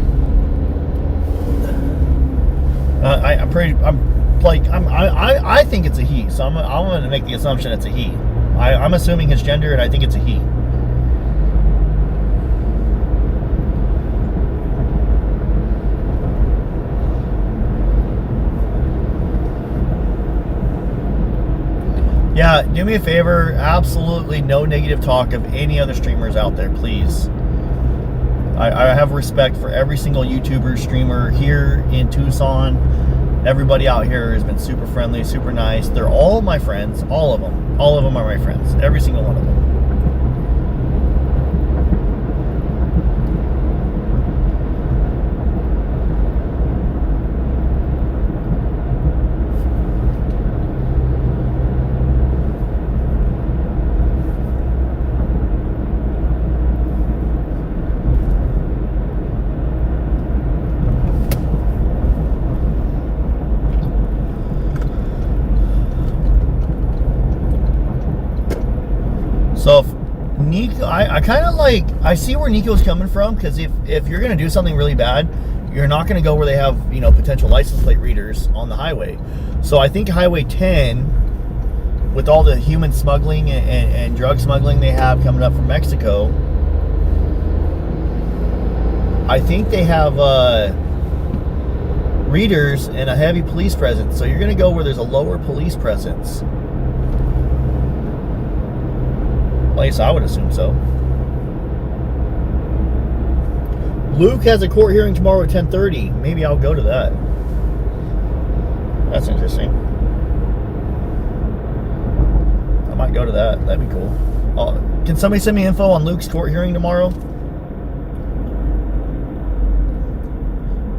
I think it's a he, so I'm going to make the assumption it's a he. I'm assuming his gender, and I think it's a he. Yeah, do me a favor, absolutely no negative talk of any other streamers out there, please. I have respect for every single YouTuber, streamer here in Tucson. Everybody out here has been super friendly, super nice. They're all my friends, all of them. All of them are my friends, every single one of them. So if Nico, I kind of like, I see where Nico's coming from, because if you're going to do something really bad, you're not going to go where they have, you know, potential license plate readers on the highway. So I think Highway 10, with all the human smuggling and drug smuggling they have coming up from Mexico, I think they have readers and a heavy police presence. So you're going to go where there's a lower police presence. At least I would assume so. Luke has a court hearing tomorrow at 10:30. Maybe I'll go to that. That's interesting. I might go to that. That'd be cool. Can somebody send me info on Luke's court hearing tomorrow?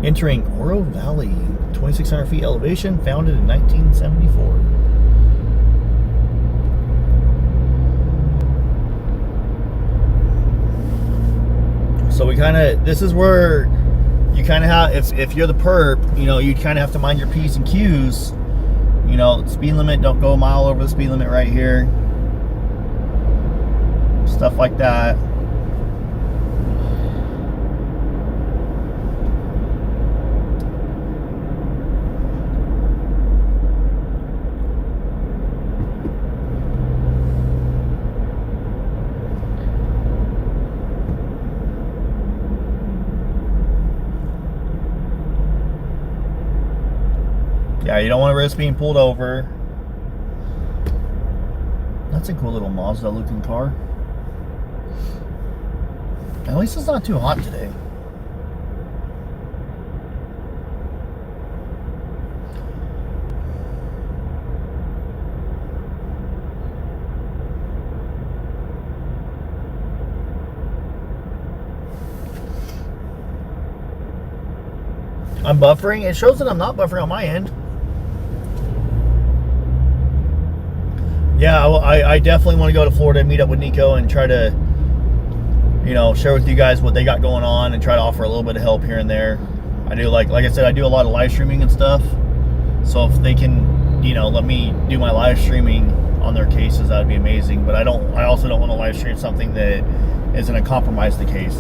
Entering Oro Valley, 2,600 feet elevation, founded in 1974. So we kind of, this is where you kind of have, if you're the perp, you know, you kind of have to mind your P's and Q's. You know, speed limit, don't go a mile over the speed limit right here. Stuff like that. Yeah, you don't want to risk being pulled over. That's a cool little Mazda looking car. At least it's not too hot today. I'm buffering. It shows that I'm not buffering on my end. Yeah, I definitely want to go to Florida and meet up with Nico and try to, you know, share with you guys what they got going on and try to offer a little bit of help here and there. I do, like I said, I do a lot of live streaming and stuff. So if they can, you know, let me do my live streaming on their cases, that would be amazing. But I also don't want to live stream something that is going to compromise the case.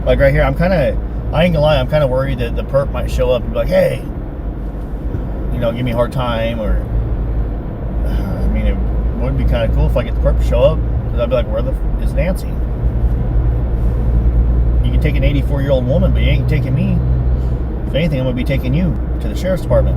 Like right here, I ain't gonna lie, I'm kind of worried that the perp might show up and be like, hey, you know, give me a hard time, or I mean, it would be kind of cool if I get the perp to show up, because I'd be like, where the f is Nancy? You can take an 84-year-old woman, but you ain't taking me. If anything, I'm gonna be taking you to the sheriff's department.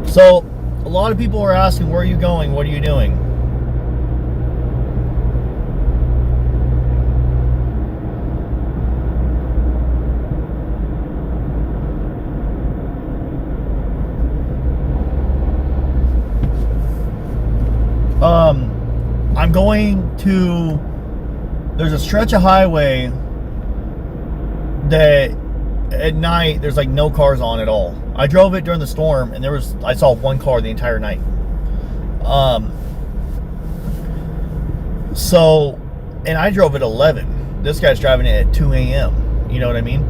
So, a lot of people are asking, where are you going? What are you doing? I'm going to, there's a stretch of highway that at night there's like no cars on at all. I drove it during the storm and I saw one car the entire night. So, and I drove at 11. This guy's driving it at 2 a.m. You know what I mean?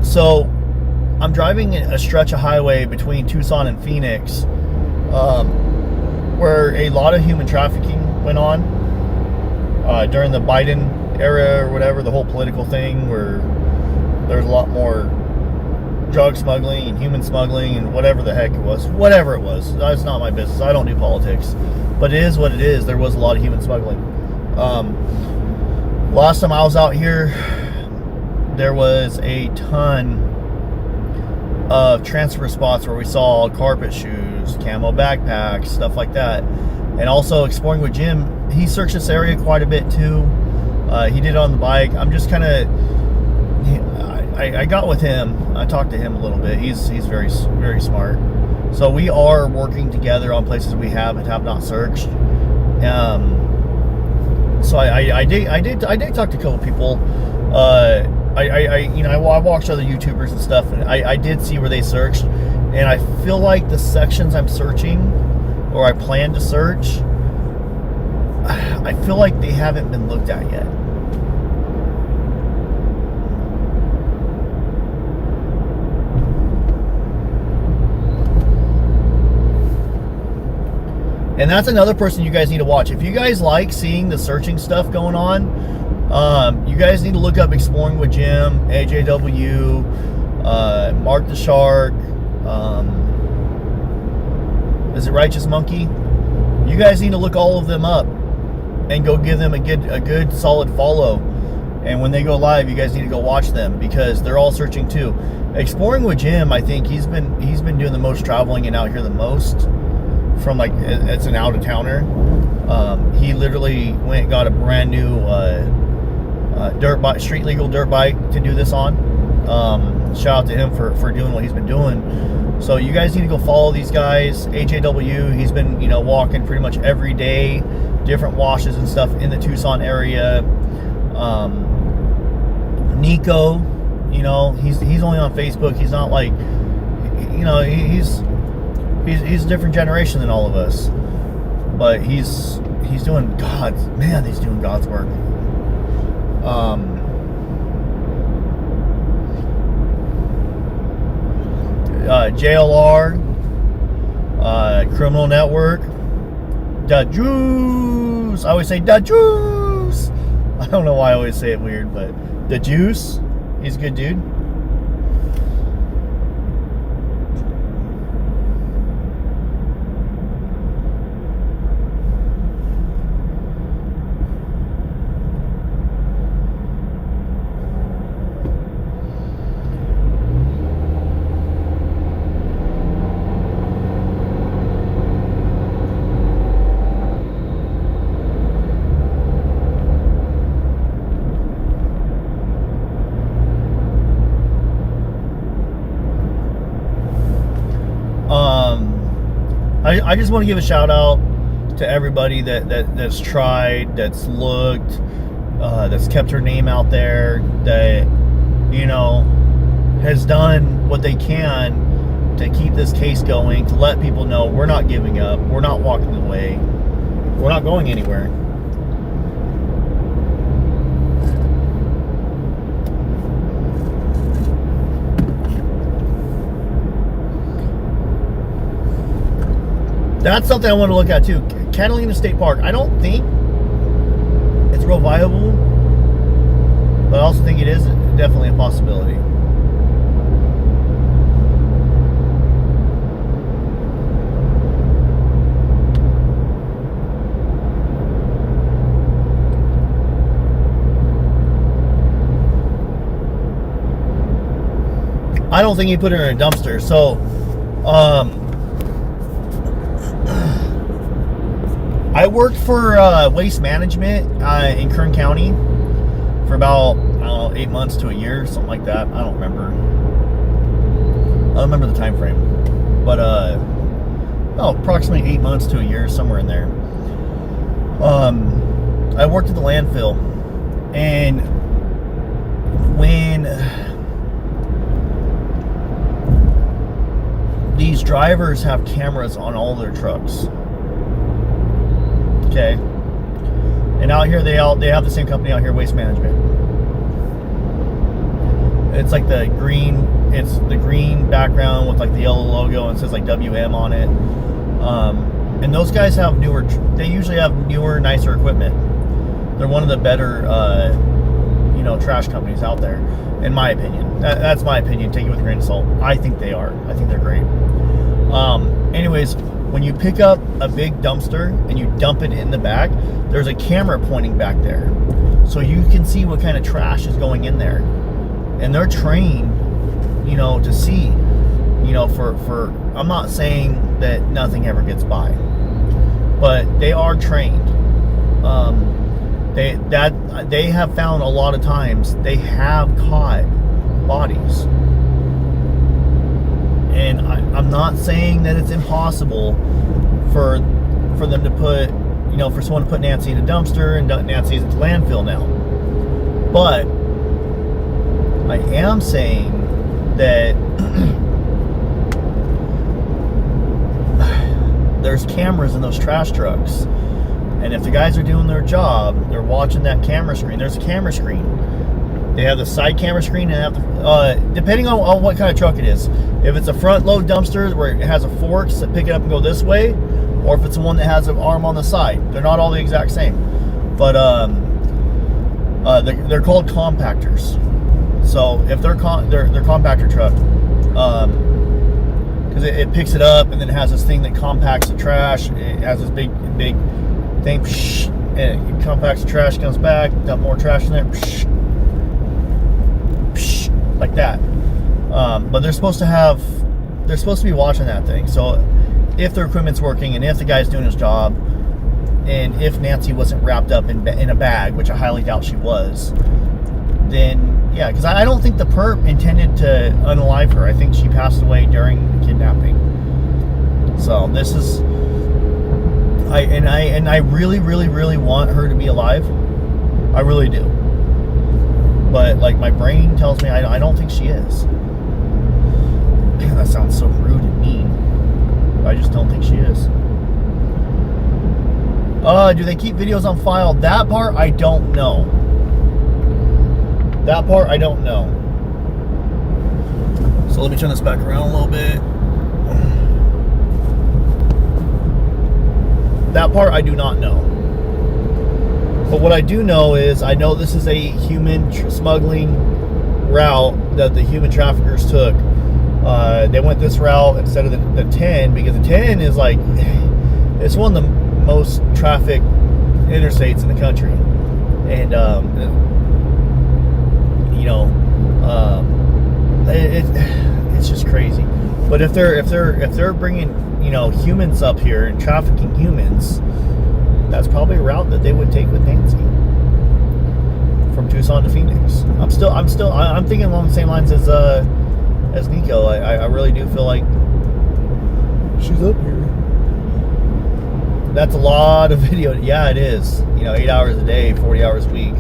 So, I'm driving a stretch of highway between Tucson and Phoenix, where a lot of human trafficking went on during the Biden era or whatever, the whole political thing, where there's a lot more drug smuggling and human smuggling and whatever the heck it was. Whatever it was. That's not my business. I don't do politics. But it is what it is. There was a lot of human smuggling. Last time I was out here, there was a ton of transfer spots where we saw carpet shoes, camo backpacks, stuff like that. And also exploring with Jim, he searched this area quite a bit too. He did it on the bike. I'm just kind of, I got with him. I talked to him a little bit. He's very, very smart. So we are working together on places we have and have not searched. So I did talk to a couple people. I watched other YouTubers and stuff, and I did see where they searched, and I feel like the sections I'm searching, or I plan to search, I feel like they haven't been looked at yet. And that's another person you guys need to watch. If you guys like seeing the searching stuff going on, you guys need to look up Exploring with Jim, AJW, Mark the Shark, is it Righteous Monkey? You guys need to look all of them up and go give them a good solid follow. And when they go live, you guys need to go watch them, because they're all searching too. Exploring with Jim, I think he's been doing the most traveling and out here the most. From like, it's an out-of-towner. He literally went and got a brand new dirt bike, street legal dirt bike to do this on. Shout out to him for doing what he's been doing. So you guys need to go follow these guys. AJW, he's been, you know, walking pretty much every day, different washes and stuff in the Tucson area. Nico, you know, he's only on Facebook. He's not like, you know, he's a different generation than all of us, but he's doing he's doing God's work. JLR, Criminal Network, Da Juice. I always say Da Juice. I don't know why I always say it weird, but Da Juice, he's a good dude. I just want to give a shout out to everybody that's tried, that's looked, that's kept her name out there, that, you know, has done what they can to keep this case going, to let people know we're not giving up, we're not walking away, we're not going anywhere. That's something I want to look at too. Catalina State Park, I don't think it's real viable, but I also think it is definitely a possibility. I don't think he put her in a dumpster. So, I worked for waste management in Kern County for about, I don't know, 8 months to a year, something like that. I don't remember. I don't remember the time frame, but approximately 8 months to a year, somewhere in there. I worked at the landfill, and when these drivers have cameras on all their trucks. Okay. And out here they have the same company out here, Waste Management. It's like the green background with like the yellow logo, and it says like WM on it. And those guys have they usually have newer, nicer equipment. They're one of the better trash companies out there, in my opinion. That's my opinion. Take it with a grain of salt. I think they are. I think they're great. Anyways, when you pick up a big dumpster and you dump it in the back, there's a camera pointing back there, so you can see what kind of trash is going in there. And they're trained, to see, for I'm not saying that nothing ever gets by, but they are trained. They have found a lot of times they have caught bodies. And I'm not saying that it's impossible for them to put, for someone to put Nancy in a dumpster and Nancy's at the landfill now. But I am saying that there's cameras in those trash trucks. And if the guys are doing their job, they're watching that camera screen. There's a camera screen. They have the side camera screen, and depending on what kind of truck it is. If it's a front load dumpster where it has a fork to pick it up and go this way, or if it's the one that has an arm on the side, they're not all the exact same. But they're called compactors. So if they're compactor truck, because it picks it up and then it has this thing that compacts the trash. It has this big thing, and it compacts the trash, comes back, dump more trash in there. Like that. But they're supposed to be watching that thing. So if their equipment's working, and if the guy's doing his job, and if Nancy wasn't wrapped up in a bag, which I highly doubt she was, then yeah, because I don't think the perp intended to unalive her. I think she passed away during the kidnapping. So this is, I really, really, really want her to be alive. I really do. But like my brain tells me I don't think she is. Man, that sounds so rude and mean. I just don't think she is. Do they keep videos on file? That part I don't know. That part I don't know. So let me turn this back around a little bit. That part I do not know. But what I do know is, I know this is a human smuggling route that the human traffickers took. They went this route instead of the 10, because the 10 is like, it's one of the most trafficked interstates in the country. And, it's just crazy. But if they're bringing, humans up here and trafficking humans, that's probably a route that they would take with Nancy from Tucson to Phoenix. I'm thinking along the same lines as Nico. I really do feel like she's up here. That's a lot of video. Yeah, it is. You know, 8 hours a day, 40 hours a week.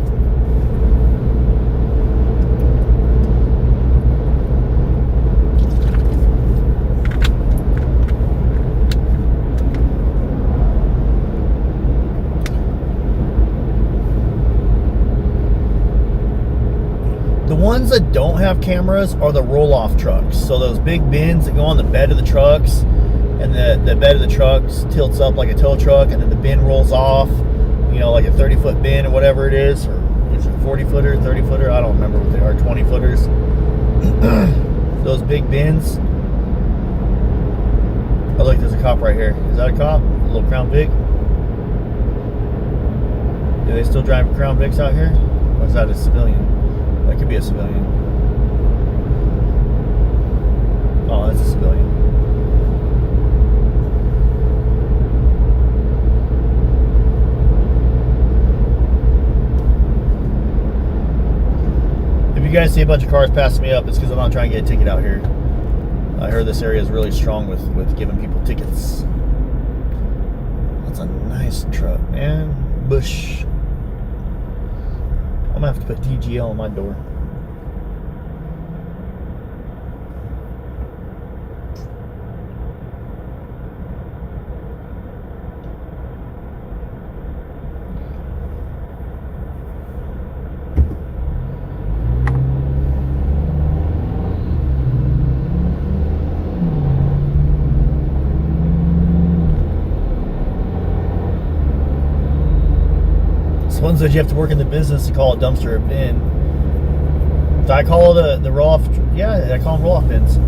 The ones that don't have cameras are the roll-off trucks. So those big bins that go on the bed of the trucks, and the bed of the trucks tilts up like a tow truck, and then the bin rolls off, you know, like a 30-foot bin or whatever it is, or is it 40-footer, 30-footer? I don't remember what they are, 20-footers. Those big bins. Oh, look, there's a cop right here. Is that a cop? A little Crown Vic? Do they still drive Crown Vics out here? Or is that a civilian? That could be a civilian. Oh, that's a civilian. If you guys see a bunch of cars passing me up, it's because I'm not trying to get a ticket out here. I heard this area is really strong with giving people tickets. That's a nice truck, man. Bush. I'm gonna have to put DGL on my door. Ones that you have to work in the business to call a dumpster a bin. Do I call the roll-off? Yeah, I call them roll-off bins.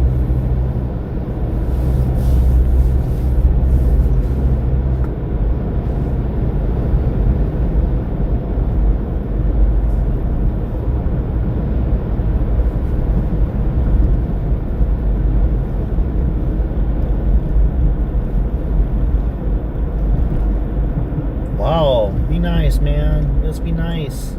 Wow, be nice, man. Let's be nice.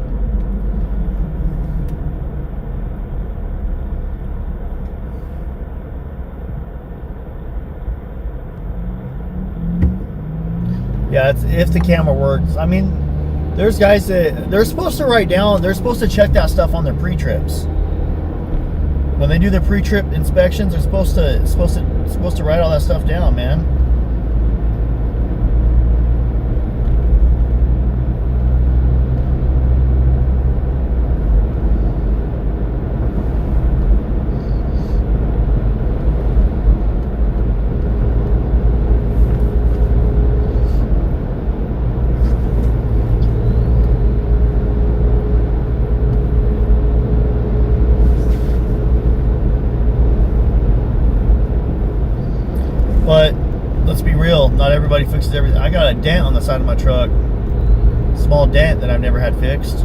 Yeah, it's if the camera works. I mean, there's guys that they're supposed to write down. They're supposed to check that stuff on their pre-trips. When they do their pre-trip inspections, they're supposed to write all that stuff down, man. But let's be real, not everybody fixes everything. I got a dent on the side of my truck. Small dent that I've never had fixed.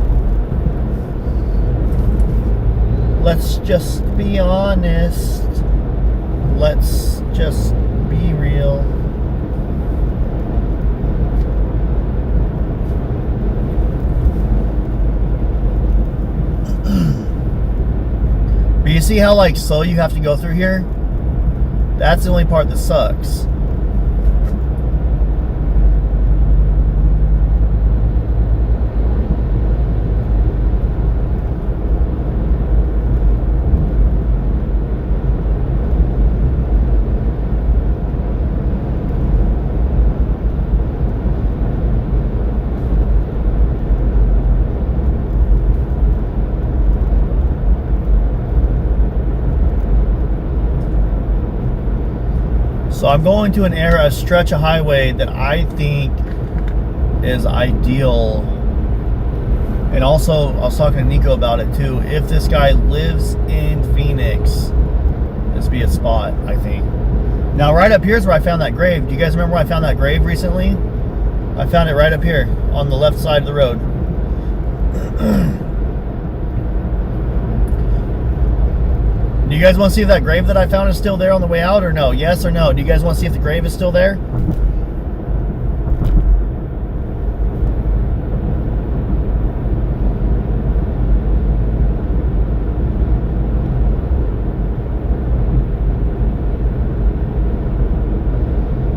Let's just be honest. Let's just be real. But you see how like slow you have to go through here? That's the only part that sucks. So I'm going to a stretch of highway that I think is ideal. And also, I was talking to Nico about it too. If this guy lives in Phoenix, this would be a spot, I think. Now, right up here is where I found that grave. Do you guys remember where I found that grave recently? I found it right up here on the left side of the road. Do you guys want to see if that grave that I found is still there on the way out or no? Yes or no? Do you guys want to see if the grave is still there?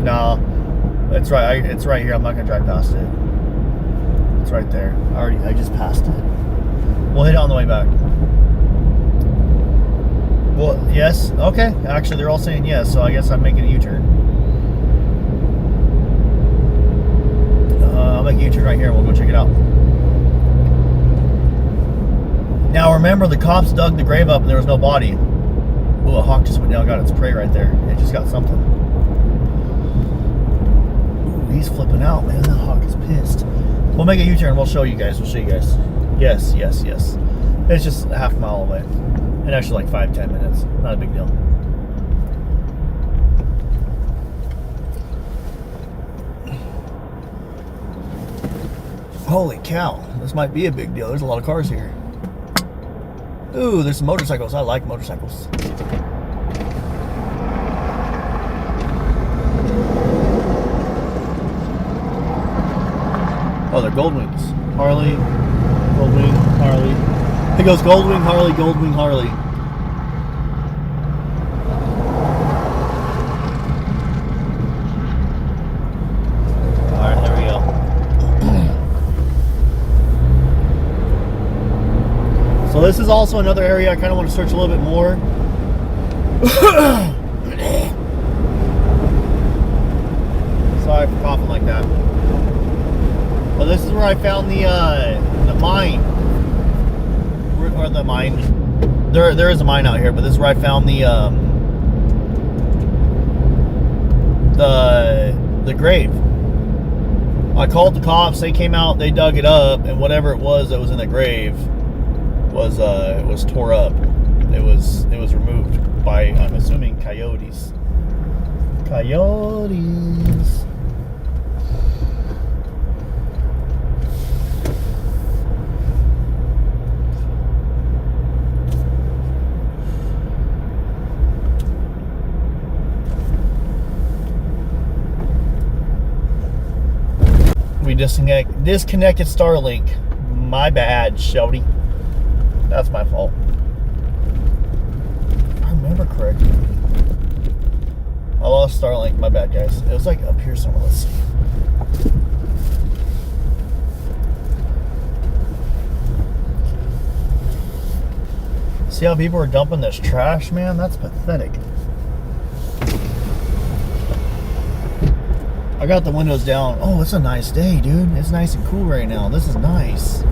No. It's right. It's right here. I'm not gonna drive past it. It's right there. I just passed it. We'll hit it on the way back. Well, yes. Okay. Actually, they're all saying yes, so I guess I'm making a U-turn. I'll make a U-turn right here and we'll go check it out. Now remember, the cops dug the grave up and there was no body. Ooh, a hawk just went down, got its prey right there. It just got something. Ooh, he's flipping out, man. That hawk is pissed. We'll make a U-turn. We'll show you guys. Yes. It's just a half mile away. And actually like 5-10 minutes. Not a big deal. Holy cow. This might be a big deal. There's a lot of cars here. Ooh, there's some motorcycles. I like motorcycles. Oh, they're Goldwings. Harley, Goldwing, Harley. It goes Goldwing, Harley, Goldwing, Harley. Alright, there we go. So this is also another area I kind of want to search a little bit more. Sorry for coughing like that. But this is where I found the mine. Or the mine. There is a mine out here, but this is where I found the grave. I called the cops, they came out, they dug it up, and whatever it was that was in the grave was tore up. It was removed by, I'm assuming, coyotes. Coyotes. We disconnected Starlink. My bad, Shody. That's my fault. If I remember correctly, I lost Starlink. My bad, guys. It was like up here somewhere. Let's see. See how people are dumping this trash, man? That's pathetic. I got the windows down. Oh, it's a nice day, dude. It's nice and cool right now. This is nice.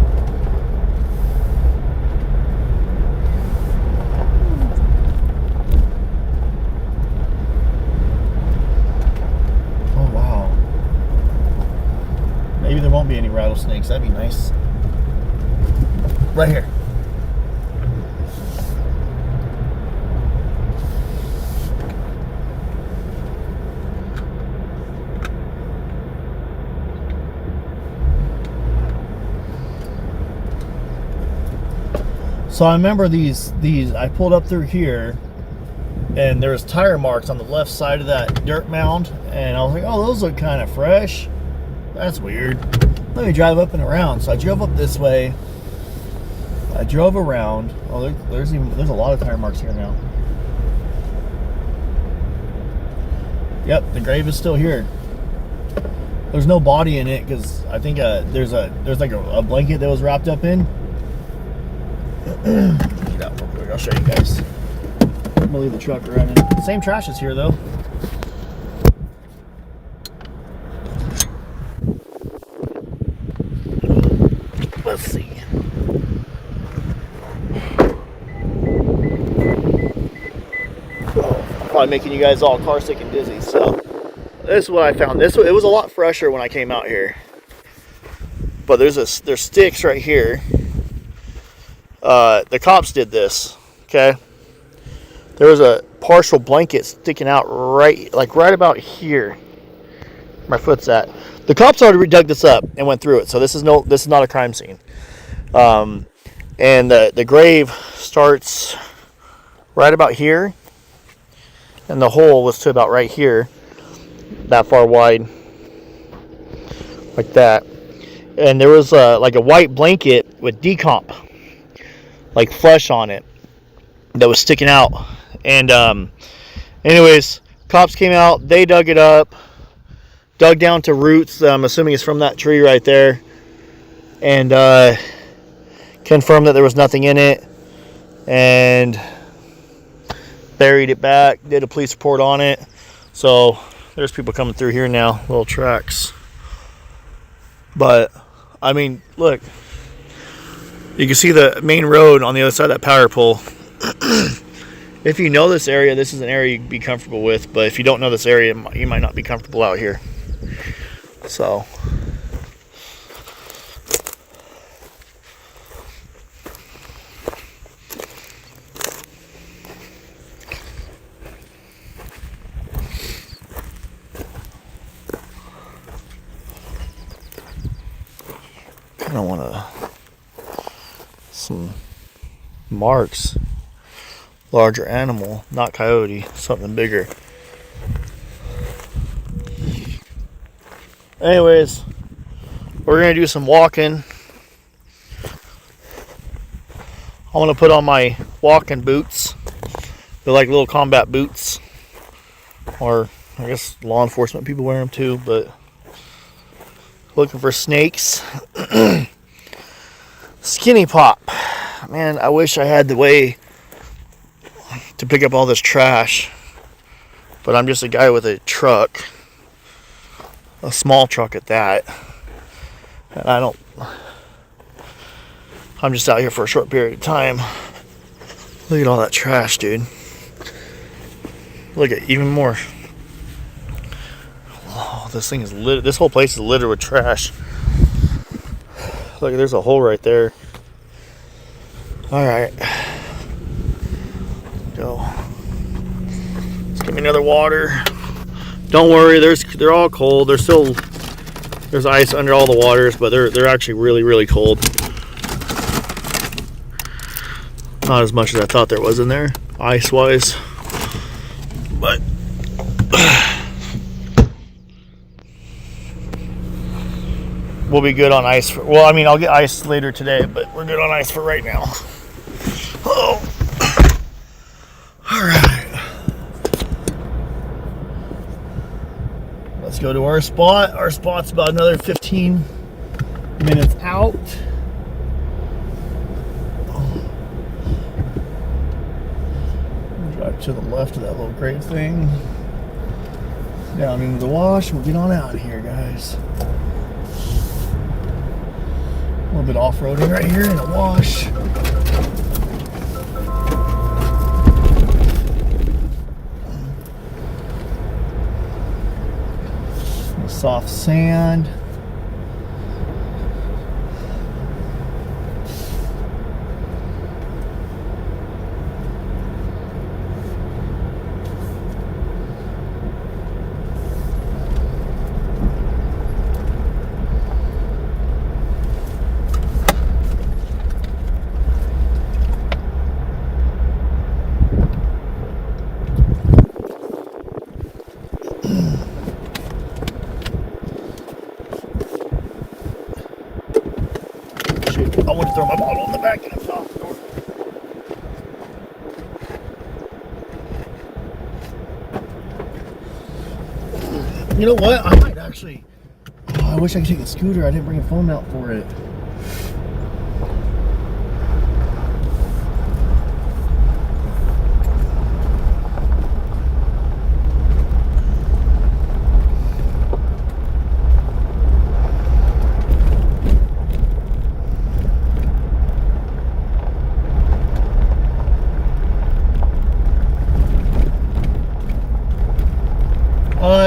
Oh, wow. Maybe there won't be any rattlesnakes. That'd be nice. Right here. So I remember these I pulled up through here and there was tire marks on the left side of that dirt mound, and I was like, oh, those look kind of fresh. That's weird. Let me drive up and around. So I drove up this way. I drove around. Oh, there's a lot of tire marks here now. Yep, the grave is still here. There's no body in it because I think there's like a blanket that was wrapped up in. Get out real quick. I'll show you guys. I'm gonna leave the truck running. Same trash is here though. Let's see. Probably making you guys all car sick and dizzy. So this is what I found. It was a lot fresher when I came out here. But there's sticks right here. The cops did this, okay? There was a partial blanket sticking out right about here. My foot's at. The cops already dug this up and went through it, so this is not a crime scene. And the grave starts right about here, and the hole was to about right here, that far wide, like that. And there was like a white blanket with decomp, like flesh on it, that was sticking out. And anyways, cops came out, they dug it up, dug down to roots. I'm assuming it's from that tree right there, and confirmed that there was nothing in it, and buried it back. Did a police report on it. So there's people coming through here now, little tracks. But I mean, look, you can see the main road on the other side of that power pole. If you know this area, this is an area you'd be comfortable with. But if you don't know this area, you might not be comfortable out here. So I don't want some marks. Larger animal, not coyote, something bigger. Anyways, we're gonna do some walking. I'm gonna put on my walking boots. They're like little combat boots, or I guess law enforcement people wear them too. But looking for snakes. Skinny pop, man. I wish I had the way to pick up all this trash, but I'm just a guy with a truck, a small truck at that, and I'm just out here for a short period of time. Look at all that trash, dude. Look at even more. Oh, this thing is lit. This whole place is littered with trash. Look, there's a hole right there. All right. Go. Let's give me another water. Don't worry, they're all cold. There's ice under all the waters, but they're actually really, really cold. Not as much as I thought there was in there, ice-wise. But we'll be good on ice for, well, I mean, I'll get ice later today, but we're good on ice for right now. Oh. All right. Let's go to our spot. Our spot's about another 15 minutes out. Drive to the left of that little crate thing. Down into the wash. We'll get on out of here, guys. A little bit off-roading right here in a wash. Soft sand. I want to throw my bottle in the back and it's off the door. You know what? I might actually. Oh, I wish I could take a scooter. I didn't bring a phone out for it.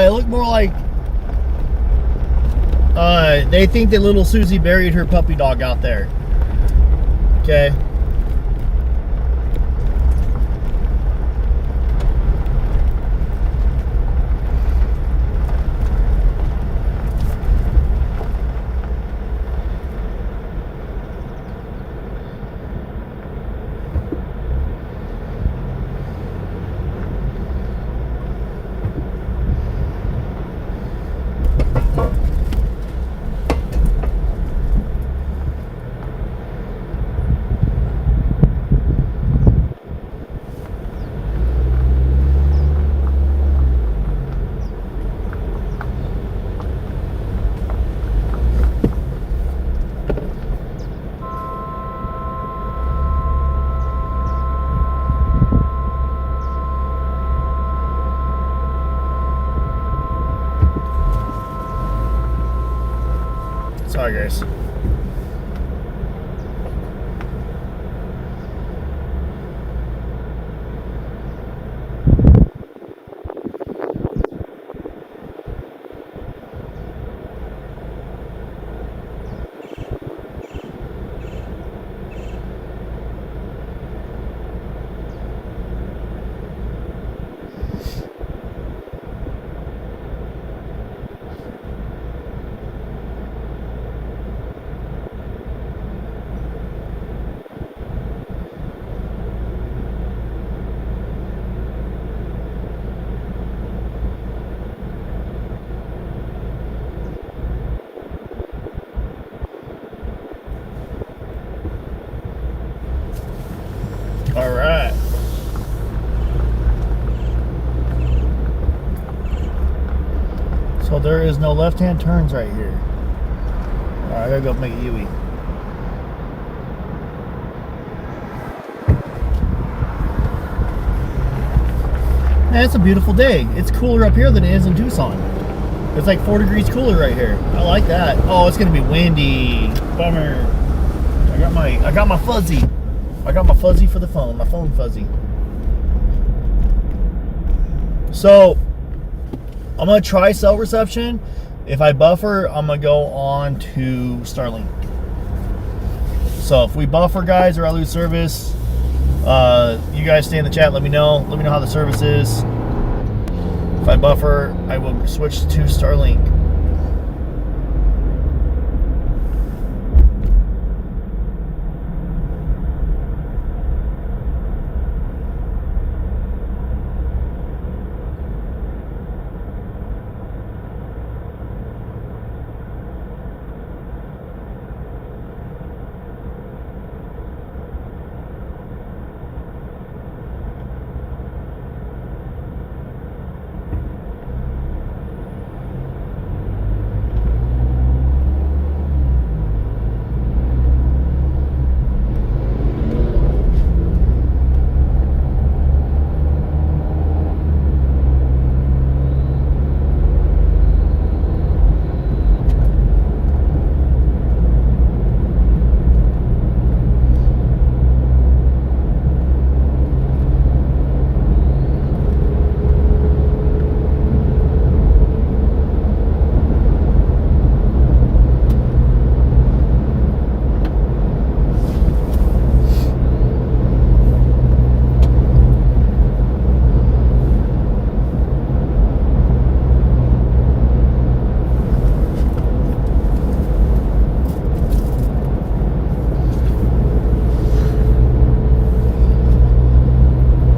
It looked more like they think that little Susie buried her puppy dog out there. Okay. Sorry, guys. All right. So there is no left-hand turns right here. All right, I gotta go make a U-E. Man, it's a beautiful day. It's cooler up here than it is in Tucson. It's like 4 degrees cooler right here. I like that. Oh, it's gonna be windy. Bummer. I got my fuzzy. I got my fuzzy for the phone. My phone fuzzy. So I'm gonna try cell reception. If I buffer, I'm gonna go on to Starlink. So if we buffer, guys, or I lose service, you guys stay in the chat. Let me know. Let me know how the service is. If I buffer, I will switch to Starlink.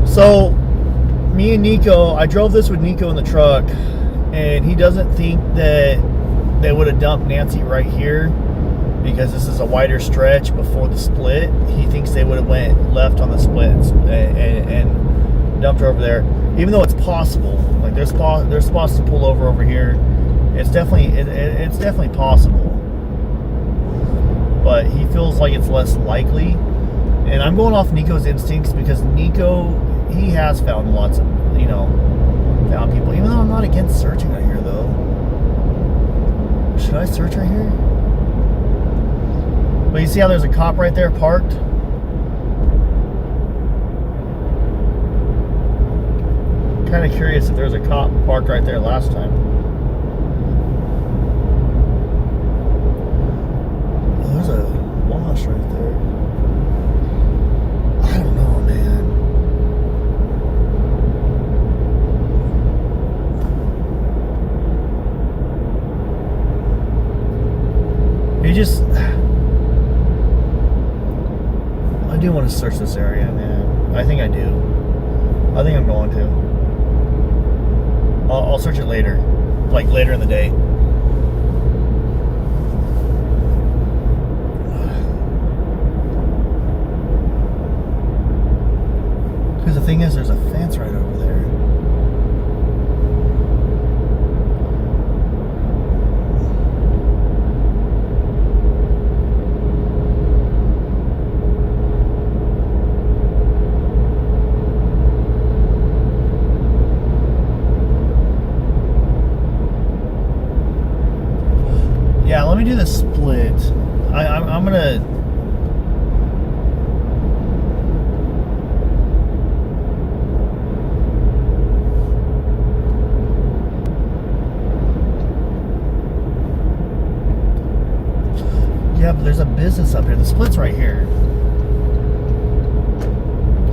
So, me and Nico, I drove this with Nico in the truck, and he doesn't think that they would have dumped Nancy right here because this is a wider stretch before the split. He thinks they would have went left on the split and dumped her over there, even though it's possible. Like there's spots to pull over here. It's definitely possible, but he feels like it's less likely. And I'm going off Nico's instincts because Nico, he has found lots of, found people. Even though I'm not against searching right here, though. Should I search right here? But you see how there's a cop right there parked? Kind of curious if there's a cop parked right there last time. Oh, there's a wash right there. I don't know, man. I do want to search this area, man. I think I do. I think I'm going to. I'll search it later. Like later in the day. Because the thing is, there's a fence right over there. Yeah, let me do the split. I'm gonna. Yeah, but there's a business up here. The split's right here.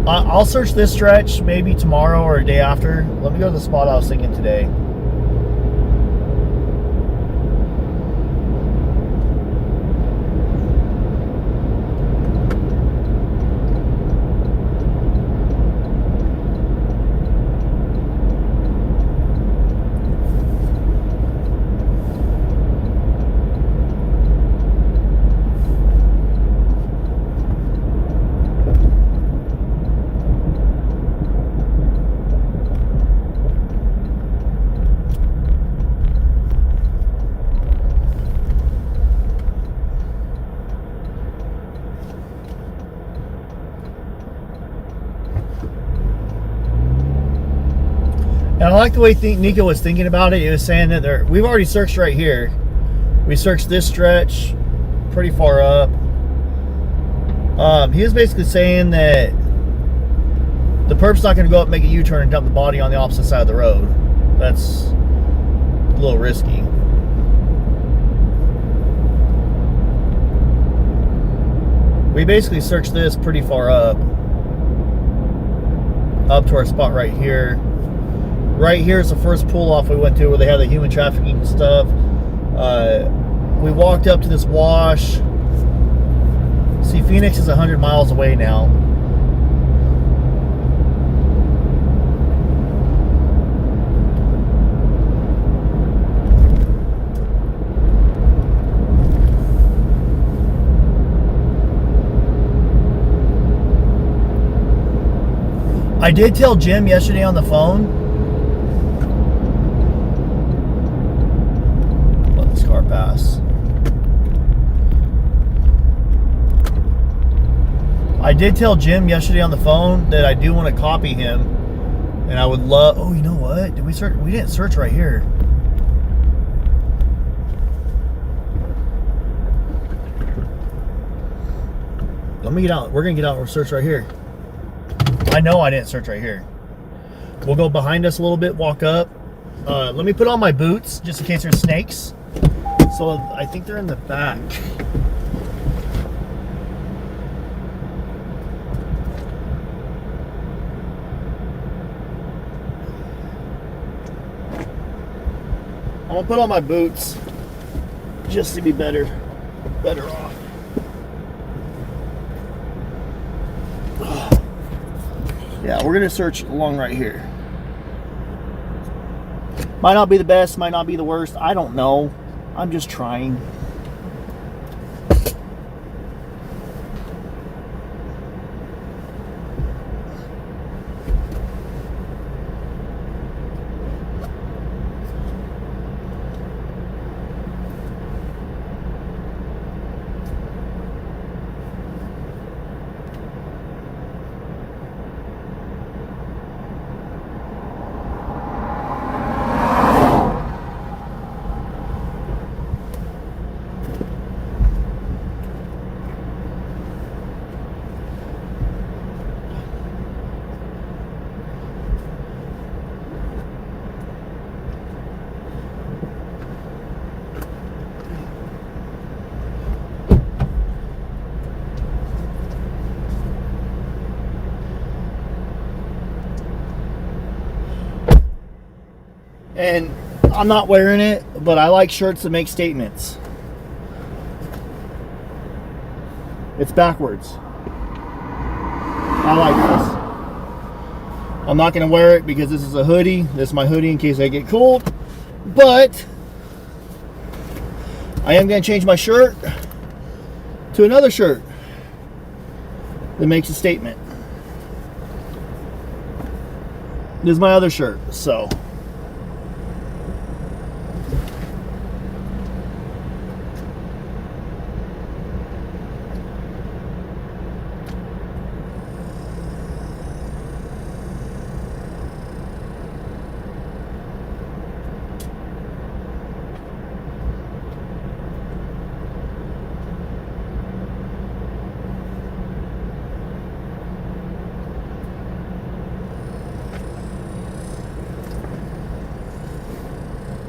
I'll search this stretch maybe tomorrow or a day after. Let me go to the spot I was thinking today. And I like the way Nico was thinking about it. He was saying that we've already searched right here. We searched this stretch pretty far up. He was basically saying that the perp's not going to go up, make a U-turn, and dump the body on the opposite side of the road. That's a little risky. We basically searched this pretty far up to our spot right here. Right here is the first pull-off we went to where they had the human trafficking stuff. We walked up to this wash. See, Phoenix is 100 miles away now. I did tell Jim yesterday on the phone. Let this car pass. I did tell Jim yesterday on the phone that I do want to copy him, and I would love. Oh, you know what? Did we search? We didn't search right here. Let me get out. We're gonna get out. We'll search right here. I know I didn't search right here. We'll go behind us a little bit, walk up. Let me put on my boots just in case there's snakes. So I think they're in the back. I'm gonna put on my boots just to be better off. Yeah, we're gonna search along right here. Might not be the best, might not be the worst. I don't know. I'm just trying. And I'm not wearing it, but I like shirts that make statements. It's backwards. I like this. I'm not going to wear it because this is a hoodie. This is my hoodie in case I get cold. But I am going to change my shirt to another shirt that makes a statement. This is my other shirt, so...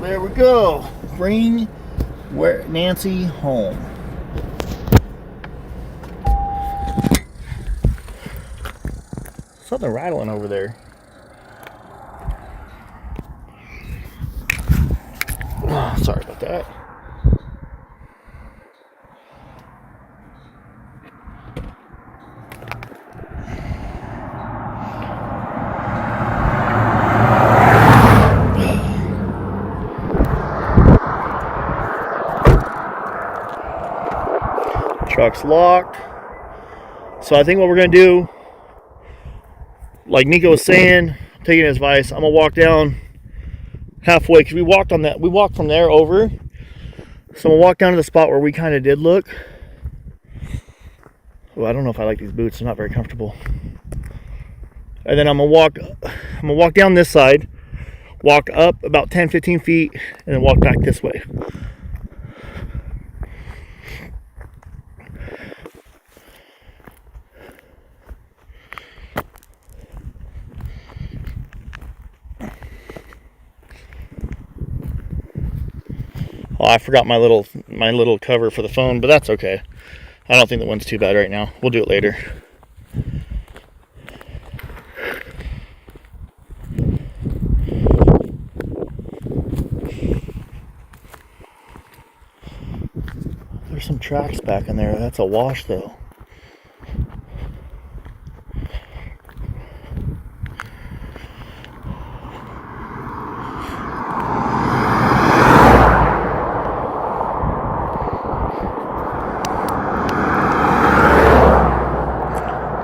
There we go. Bring Nancy home. Something rattling over there. Oh, sorry about that. Truck's locked. So I think what we're gonna do, like Nico was saying, taking his advice, I'm gonna walk down halfway because we walked from there over. So I'm gonna walk down to the spot where we kind of did look. Well, I don't know if I like these boots, they're not very comfortable. And then I'm gonna walk down this side, walk up about 10-15 feet, and then walk back this way. Oh, I forgot my little cover for the phone, but that's okay. I don't think the wind's too bad right now. We'll do it later. There's some tracks back in there. That's a wash though.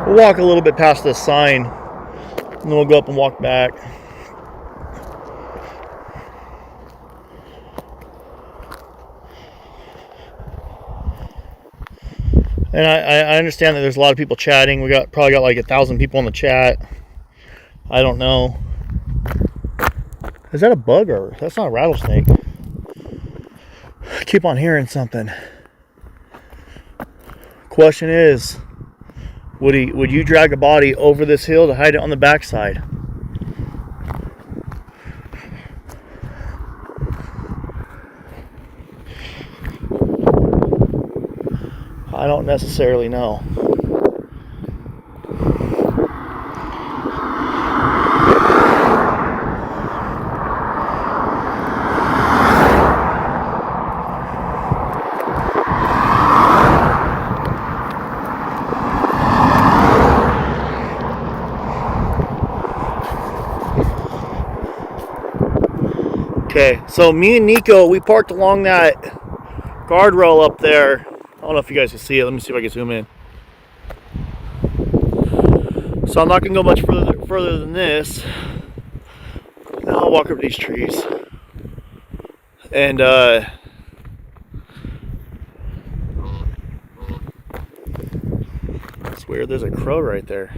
We'll walk a little bit past this sign, and then we'll go up and walk back. And I understand that there's a lot of people chatting. We probably got like 1,000 people in the chat. I don't know. Is that a bug or that's not a rattlesnake? I keep on hearing something. Question is, would you drag a body over this hill to hide it on the backside? I don't necessarily know. Okay, so me and Nico, we parked along that guardrail up there. I don't know if you guys can see it. Let me see if I can zoom in. So I'm not going to go much further than this. Now I'll walk over these trees. And it's weird, there's a crow right there.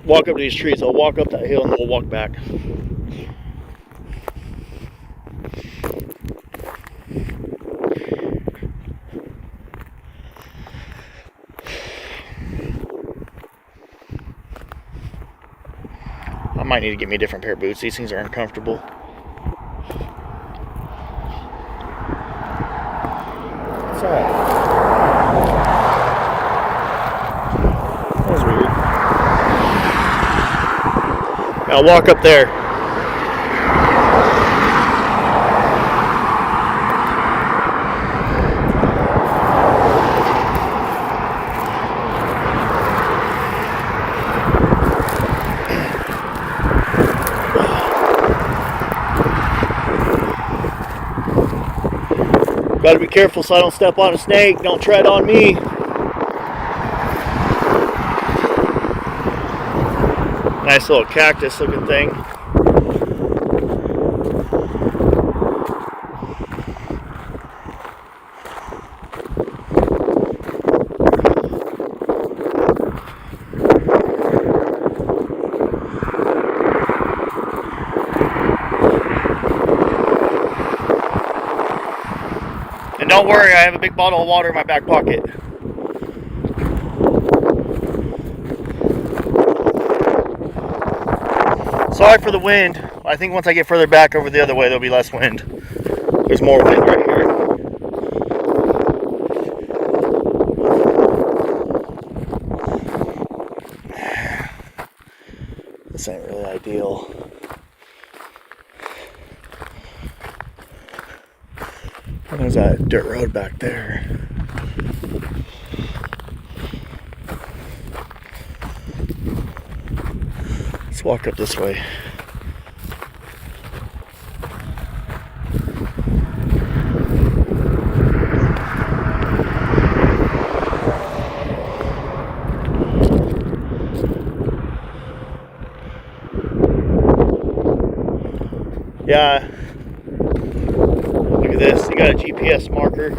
Walk up these trees. I'll walk up that hill and then we'll walk back. I might need to get me a different pair of boots. These things are uncomfortable. What's that? That was weird. I'll walk up there. Gotta be careful so I don't step on a snake. Don't tread on me. Nice little cactus looking thing. And don't worry, I have a big bottle of water in my back pocket. Sorry for the wind. I think once I get further back over the other way, there'll be less wind. There's more wind right here. This ain't really ideal. And there's that dirt road back there. Let's walk up this way. Yeah, look at this. You got a GPS marker.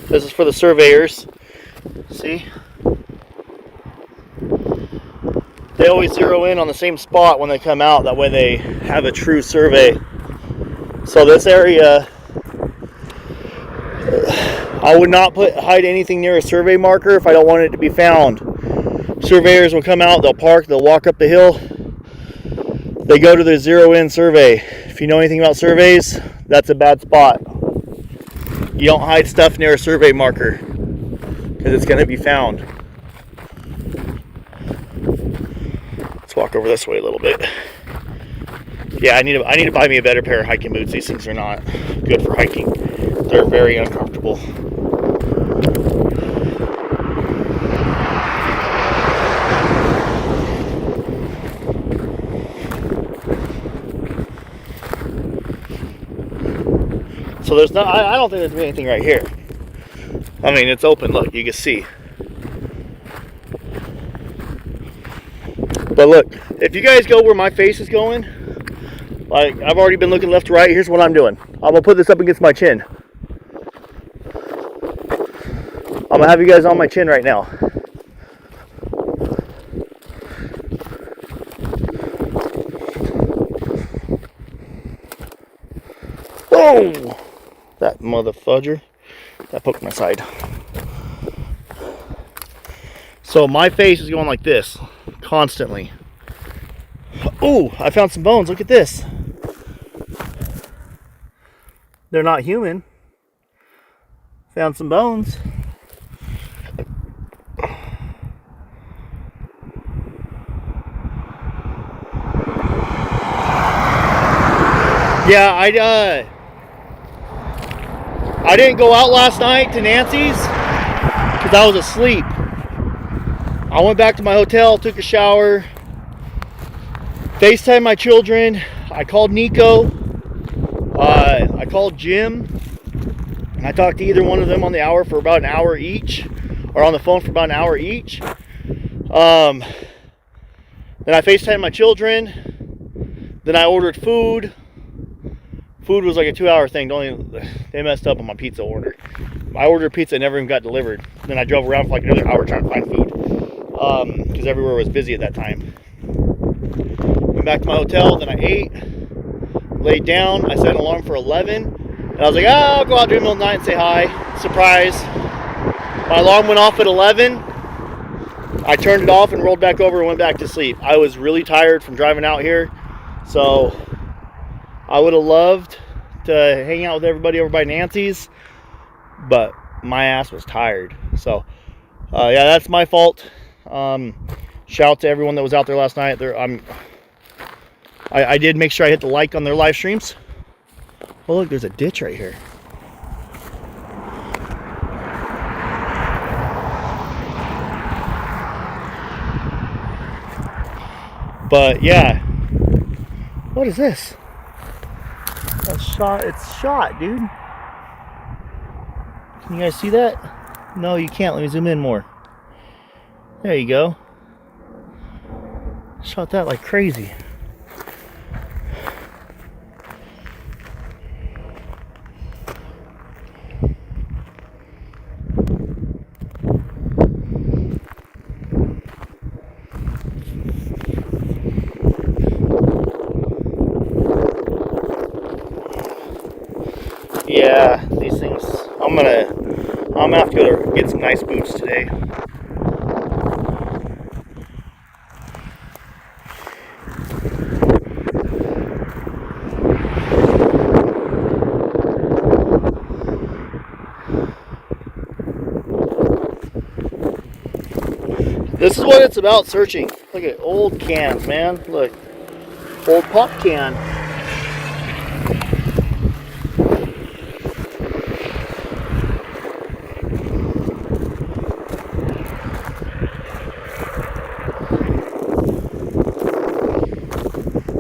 This is for the surveyors. See? They always zero in on the same spot when they come out. That way they have a true survey. So this area, I would not hide anything near a survey marker if I don't want it to be found. Surveyors will come out, they'll park, they'll walk up the hill. They go to the zero-in survey. If you know anything about surveys, that's a bad spot. You don't hide stuff near a survey marker because it's going to be found. Let's walk over this way a little bit. Yeah, I need to buy me a better pair of hiking boots. These things are not good for hiking. They're very uncomfortable. So there's not, I don't think there's anything right here. I mean, it's open, look, you can see. But look, if you guys go where my face is going, like I've already been looking left to right, here's what I'm doing. I'm gonna put this up against my chin. I'm gonna have you guys on my chin right now. Oh! That mother fudger. That poked my side. So my face is going like this constantly. Oh, I found some bones. Look at this. They're not human. Found some bones. Yeah, I didn't go out last night to Nancy's because I was asleep. I went back to my hotel, took a shower, FaceTimed my children. I called Nico. I called Jim. And I talked to either one of them on the hour for about an hour each, or on the phone for about an hour each. Then I FaceTimed my children. Then I ordered food. Food was like a 2-hour thing. They messed up on my pizza order. I ordered pizza and never even got delivered. Then I drove around for like another hour trying to find food because everywhere was busy at that time. Went back to my hotel. Then I ate, laid down. I set an alarm for 11, and I was like, I'll go out during the middle of the night and say hi. Surprise! My alarm went off at 11. I turned it off and rolled back over and went back to sleep. I was really tired from driving out here, so I would have loved to hang out with everybody over by Nancy's, but my ass was tired. So, yeah, that's my fault. Shout out to everyone that was out there last night. I did make sure I hit the like on their live streams. Oh, look, there's a ditch right here. But yeah, what is this? It's shot, dude. Can you guys see that? No, you can't. Let me zoom in more. There you go. Shot that like crazy. Yeah, these things, I'm gonna have to go to get some nice boots today. This is what it's about searching. Look at old cans, man. Look. Old pop can.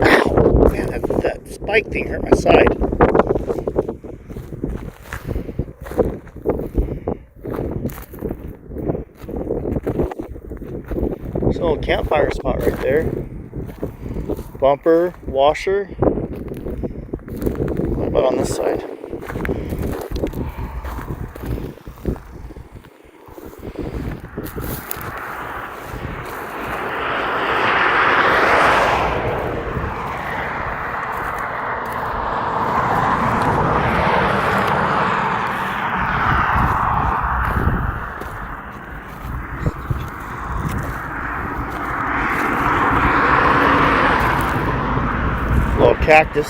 Ow, man, that spike thing hurt my side. There's a little campfire spot right there. Bumper, washer. What about on this side? Little cactus.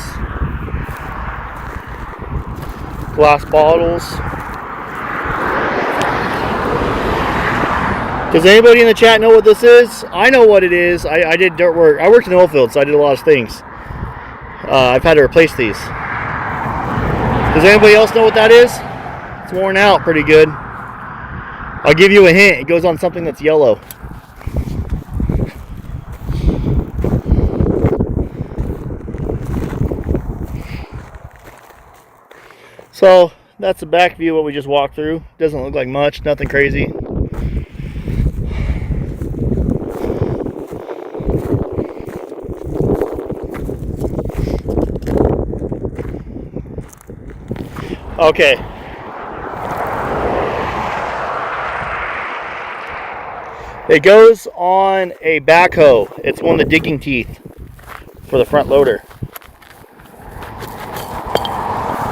Glass bottles. Does anybody in the chat know what this is? I know what it is. I did dirt work. I worked in the oil field, so I did a lot of things. I've had to replace these. Does anybody else know what that is? It's worn out pretty good. I'll give you a hint. It goes on something that's yellow. So that's the back view of what we just walked through. Doesn't look like much, nothing crazy. Okay. It goes on a backhoe. It's one of the digging teeth for the front loader.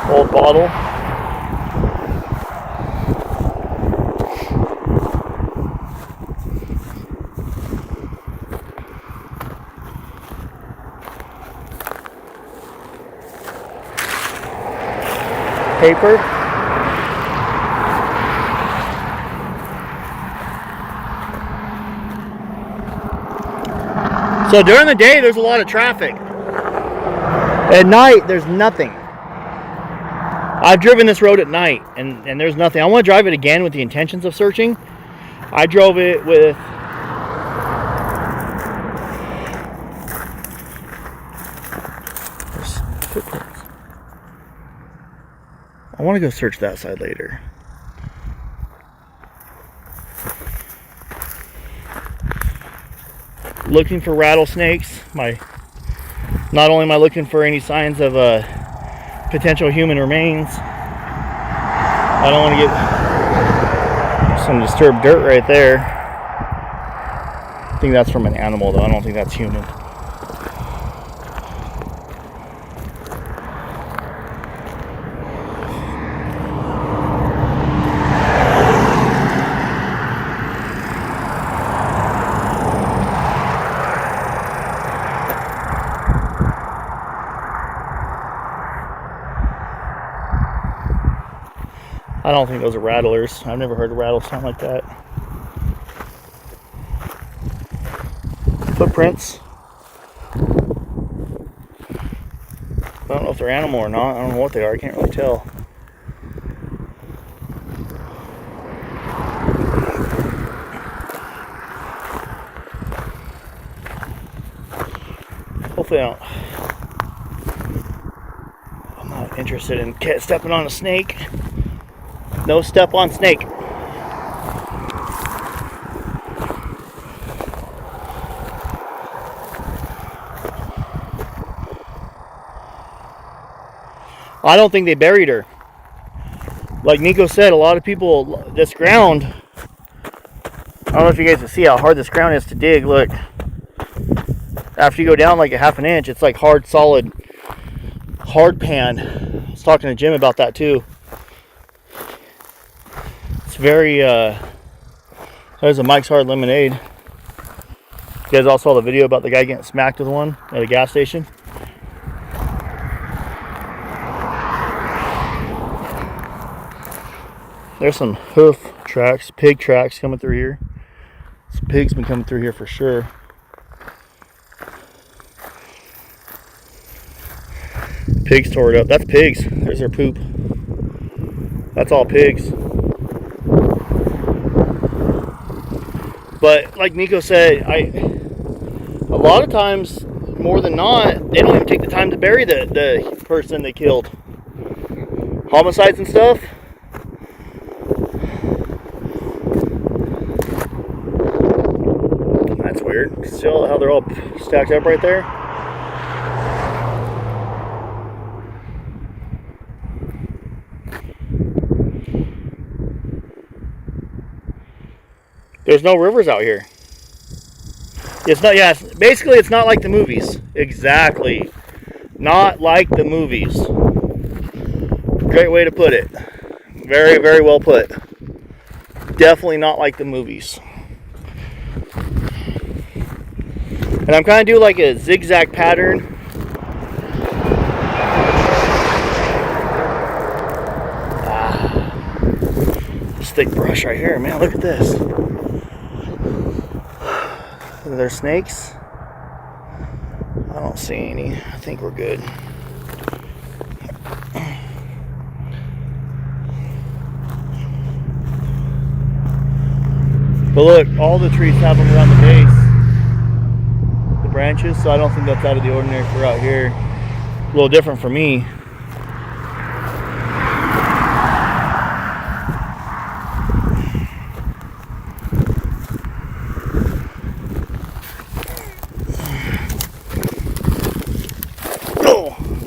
Old bottle. Paper. So during the day there's a lot of traffic. At night there's nothing. I've driven this road at night and there's nothing. I want to drive it again with the intentions of searching. I drove it with footprints. I want to go search that side later. Looking for rattlesnakes. Not only am I looking for any signs of potential human remains, I don't want to get some disturbed dirt right there. I think that's from an animal though. I don't think that's human. I don't think those are rattlers. I've never heard a rattle sound like that. Footprints. I don't know if they're animal or not. I don't know what they are. I can't really tell. Hopefully I don't. I'm not interested in stepping on a snake. No step on snake. I don't think they buried her. Like Nico said, a lot of people, this ground, I don't know if you guys can see how hard this ground is to dig. Look, after you go down like a half an inch, it's like hard, solid, hard pan. I was talking to Jim about that too. It's very, there's a Mike's Hard Lemonade. You guys all saw the video about the guy getting smacked with one at a gas station? There's some hoof tracks, pig tracks coming through here. Some pigs been coming through here for sure. Pigs tore it up. That's pigs. There's their poop. That's all pigs. But like Nico said, a lot of times, more than not, they don't even take the time to bury the person they killed. Homicides and stuff. That's weird. See how they're all stacked up right there? There's no rivers out here. It's not, yeah, basically it's not like the movies. Exactly. Not like the movies. Great way to put it. Very, very well put. Definitely not like the movies. And I'm kind of doing like a zigzag pattern. This thick brush right here, man, look at this. Are there snakes? I don't see any. I think we're good. But look, all the trees have them around the base. The branches, so I don't think that's out of the ordinary for out here. A little different for me.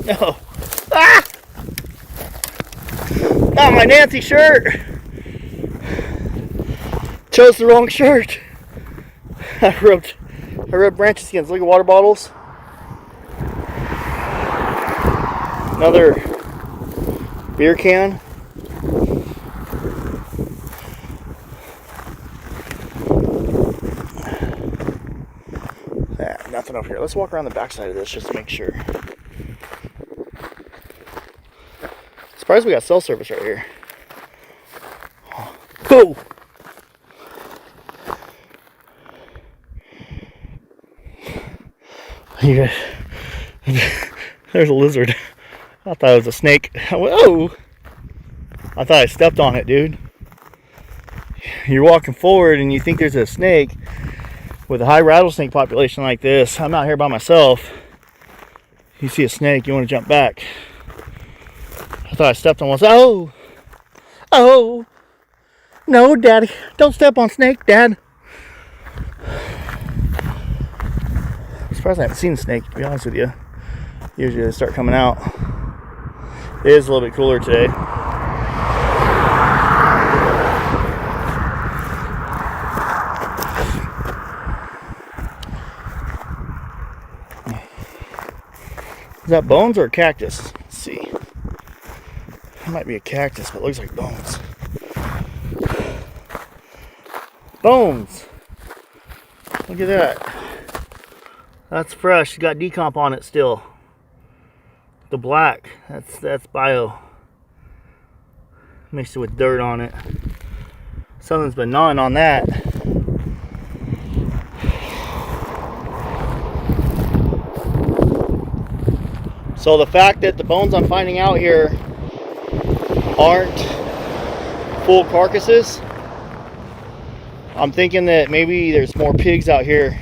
No. Ah! Not my Nancy shirt. Chose the wrong shirt. I rubbed branches against. Look at water bottles. Another beer can. Nothing over here. Let's walk around the backside of this just to make sure. Surprised we got cell service right here. Whoa! There's a lizard. I thought it was a snake. Whoa! I thought I stepped on it, dude. You're walking forward and you think there's a snake. With a high rattlesnake population like this, I'm out here by myself. You see a snake, you want to jump back. I thought I stepped on one. Oh! Oh! No, Daddy. Don't step on snake, Dad. I'm surprised I haven't seen a snake, to be honest with you. Usually they start coming out. It is a little bit cooler today. Is that bones or a cactus? Let's see. It might be a cactus, but it looks like bones. Bones! Look at that. That's fresh. Got decomp on it still. The black. That's bio. Mixed it with dirt on it. Something's been gnawing on that. So the fact that the bones I'm finding out here aren't full carcasses, I'm thinking that maybe there's more pigs out here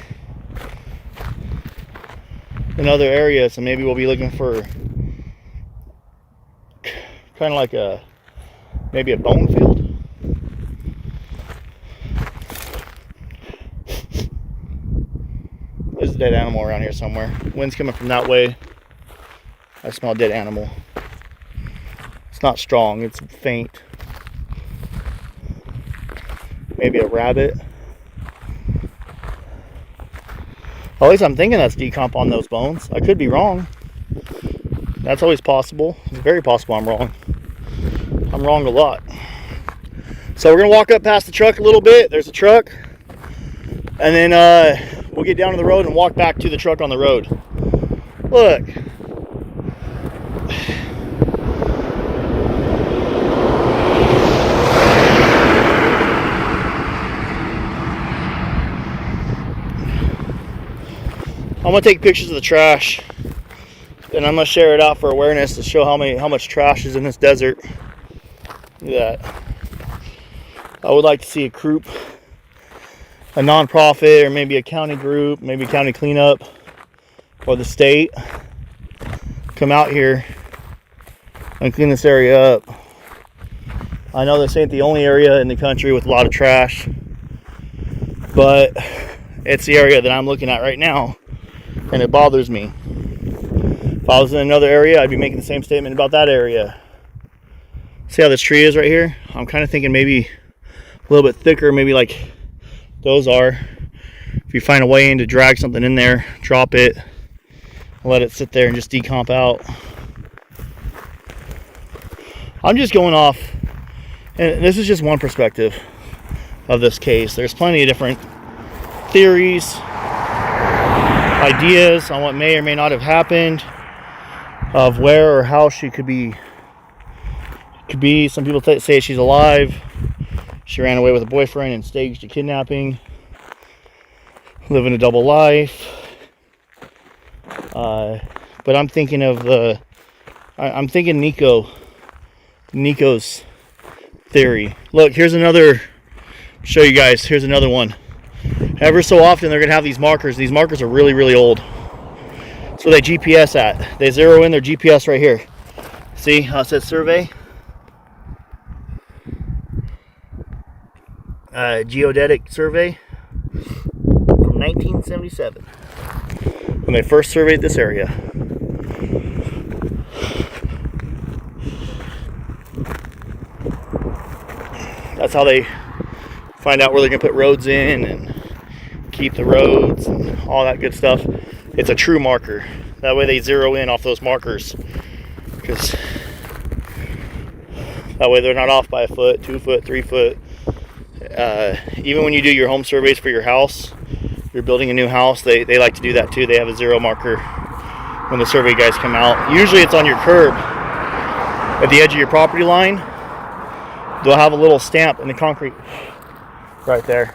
in other areas, and maybe we'll be looking for kind of like maybe a bone field. There's a dead animal around here somewhere. Wind's coming from that way. I smell a dead animal. It's not strong, it's faint. Maybe a rabbit. At least I'm thinking that's decomp on those bones. I could be wrong. That's always possible. It's very possible I'm wrong. I'm wrong a lot. So we're gonna walk up past the truck a little bit. There's a truck. And then we'll get down to the road and walk back to the truck on the road. Look. I'm gonna take pictures of the trash, and I'm gonna share it out for awareness to show how much trash is in this desert. Look at that. I would like to see a group, a non-profit, or maybe a county group, maybe county cleanup, or the state, come out here and clean this area up. I know this ain't the only area in the country with a lot of trash, but it's the area that I'm looking at right now, and it bothers me. If I was in another area, I'd be making the same statement about that area. See how this tree is right here? I'm kind of thinking maybe a little bit thicker, maybe like those are. If you find a way in to drag something in there, drop it, let it sit there and just decomp out. I'm just going off, and this is just one perspective of this case. There's plenty of different theories, ideas on what may or may not have happened, of where or how she could be. Some people say she's alive. She ran away with a boyfriend and staged a kidnapping, living a double life. But I'm thinking of I'm thinking Nico's theory. Look, here's another. Show you guys. Here's another one. Ever so often they're gonna have these markers. These markers are really, really old. So they GPS at. They zero in their GPS right here. See how it says survey? Geodetic survey from 1977 when they first surveyed this area. That's how they find out where they're gonna put roads in and keep the roads and all that good stuff. It's a true marker. That way they zero in off those markers, because that way they're not off by a foot, 2 foot, 3 foot. Even when you do your home surveys for your house, you're building a new house, they like to do that too. They have a zero marker when the survey guys come out. Usually it's on your curb at the edge of your property line. They'll have a little stamp in the concrete right there.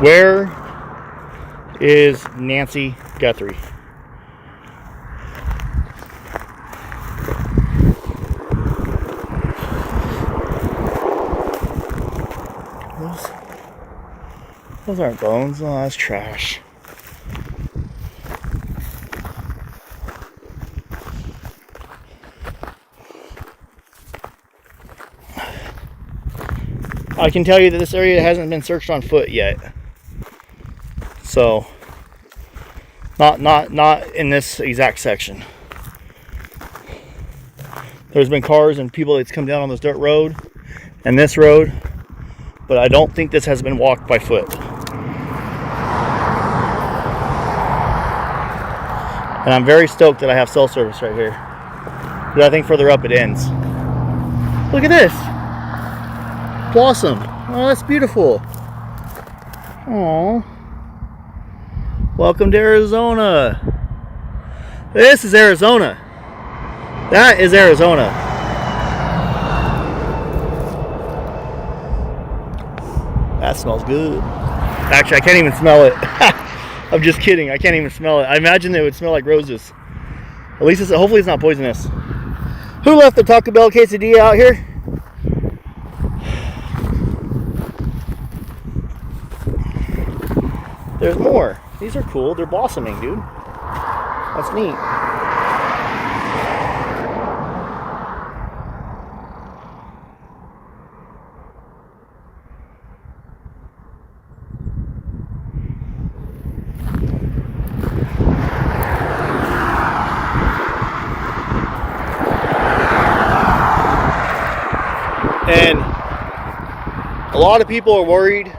Where is Nancy Guthrie? Those aren't bones. Oh, that's trash. I can tell you that this area hasn't been searched on foot yet. So, not in this exact section. There's been cars and people that's come down on this dirt road and this road, but I don't think this has been walked by foot. And I'm very stoked that I have cell service right here, but I think further up it ends. Look at this. Blossom. Oh, that's beautiful. Aww. Welcome to Arizona. This is Arizona. That is Arizona. That smells good. Actually, I can't even smell it. I'm just kidding. I can't even smell it. I imagine it would smell like roses. At least hopefully it's not poisonous. Who left the Taco Bell quesadilla out here? There's more. These are cool. They're blossoming, dude. That's neat. And a lot of people are worried.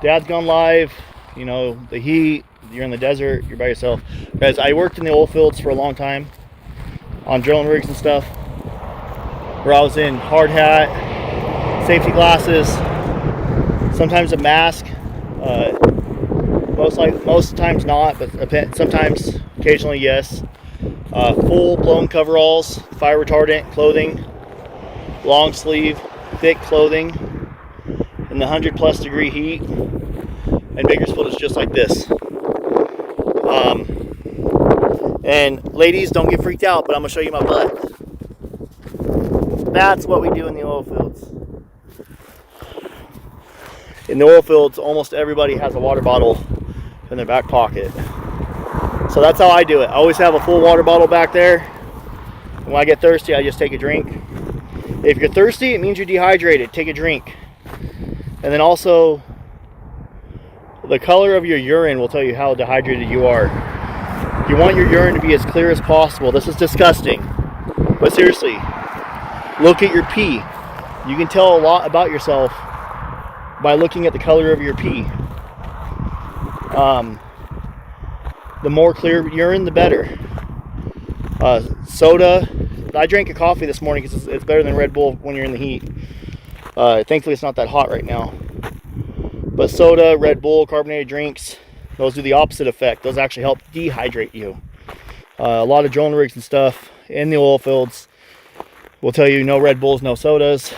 Dad's gone live, you know, the heat, you're in the desert, you're by yourself. Guys, I worked in the oil fields for a long time on drilling rigs and stuff, where I was in hard hat, safety glasses, sometimes a mask, most times not, but sometimes, occasionally, yes. full blown coveralls, fire retardant clothing, long sleeve, thick clothing in the 100+ degree heat. And Bakersfield is just like this. And ladies, don't get freaked out, but I'm gonna show you my butt. That's what we do in the oil fields. In the oil fields, almost everybody has a water bottle in their back pocket. So that's how I do it. I always have a full water bottle back there. And when I get thirsty, I just take a drink. If you're thirsty, it means you're dehydrated. Take a drink. And then also, the color of your urine will tell you how dehydrated you are. You want your urine to be as clear as possible. This is disgusting. But seriously, look at your pee. You can tell a lot about yourself by looking at the color of your pee. The more clear urine, the better. Soda. I drank a coffee this morning because it's better than Red Bull when you're in the heat. Thankfully, it's not that hot right now. But soda, Red Bull, carbonated drinks, those do the opposite effect. Those actually help dehydrate you. A lot of drilling rigs and stuff in the oil fields will tell you no Red Bulls, no sodas,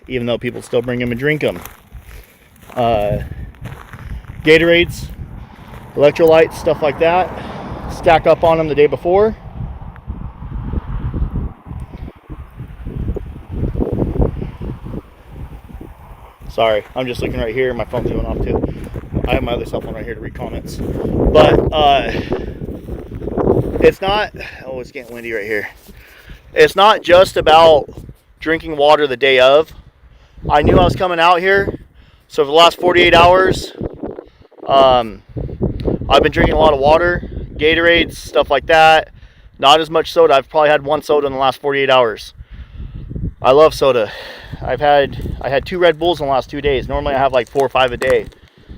even though people still bring them and drink them. Gatorades, electrolytes, stuff like that. Stack up on them the day before. Sorry, I'm just looking right here. My phone's going off too. I have my other cell phone right here to read comments. But it's not, oh, it's getting windy right here. It's not just about drinking water the day of. I knew I was coming out here. So for the last 48 hours, I've been drinking a lot of water, Gatorades, stuff like that. Not as much soda. I've probably had one soda in the last 48 hours. I love soda. I had 2 Red Bulls in the last 2 days. Normally I have like 4 or 5 a day.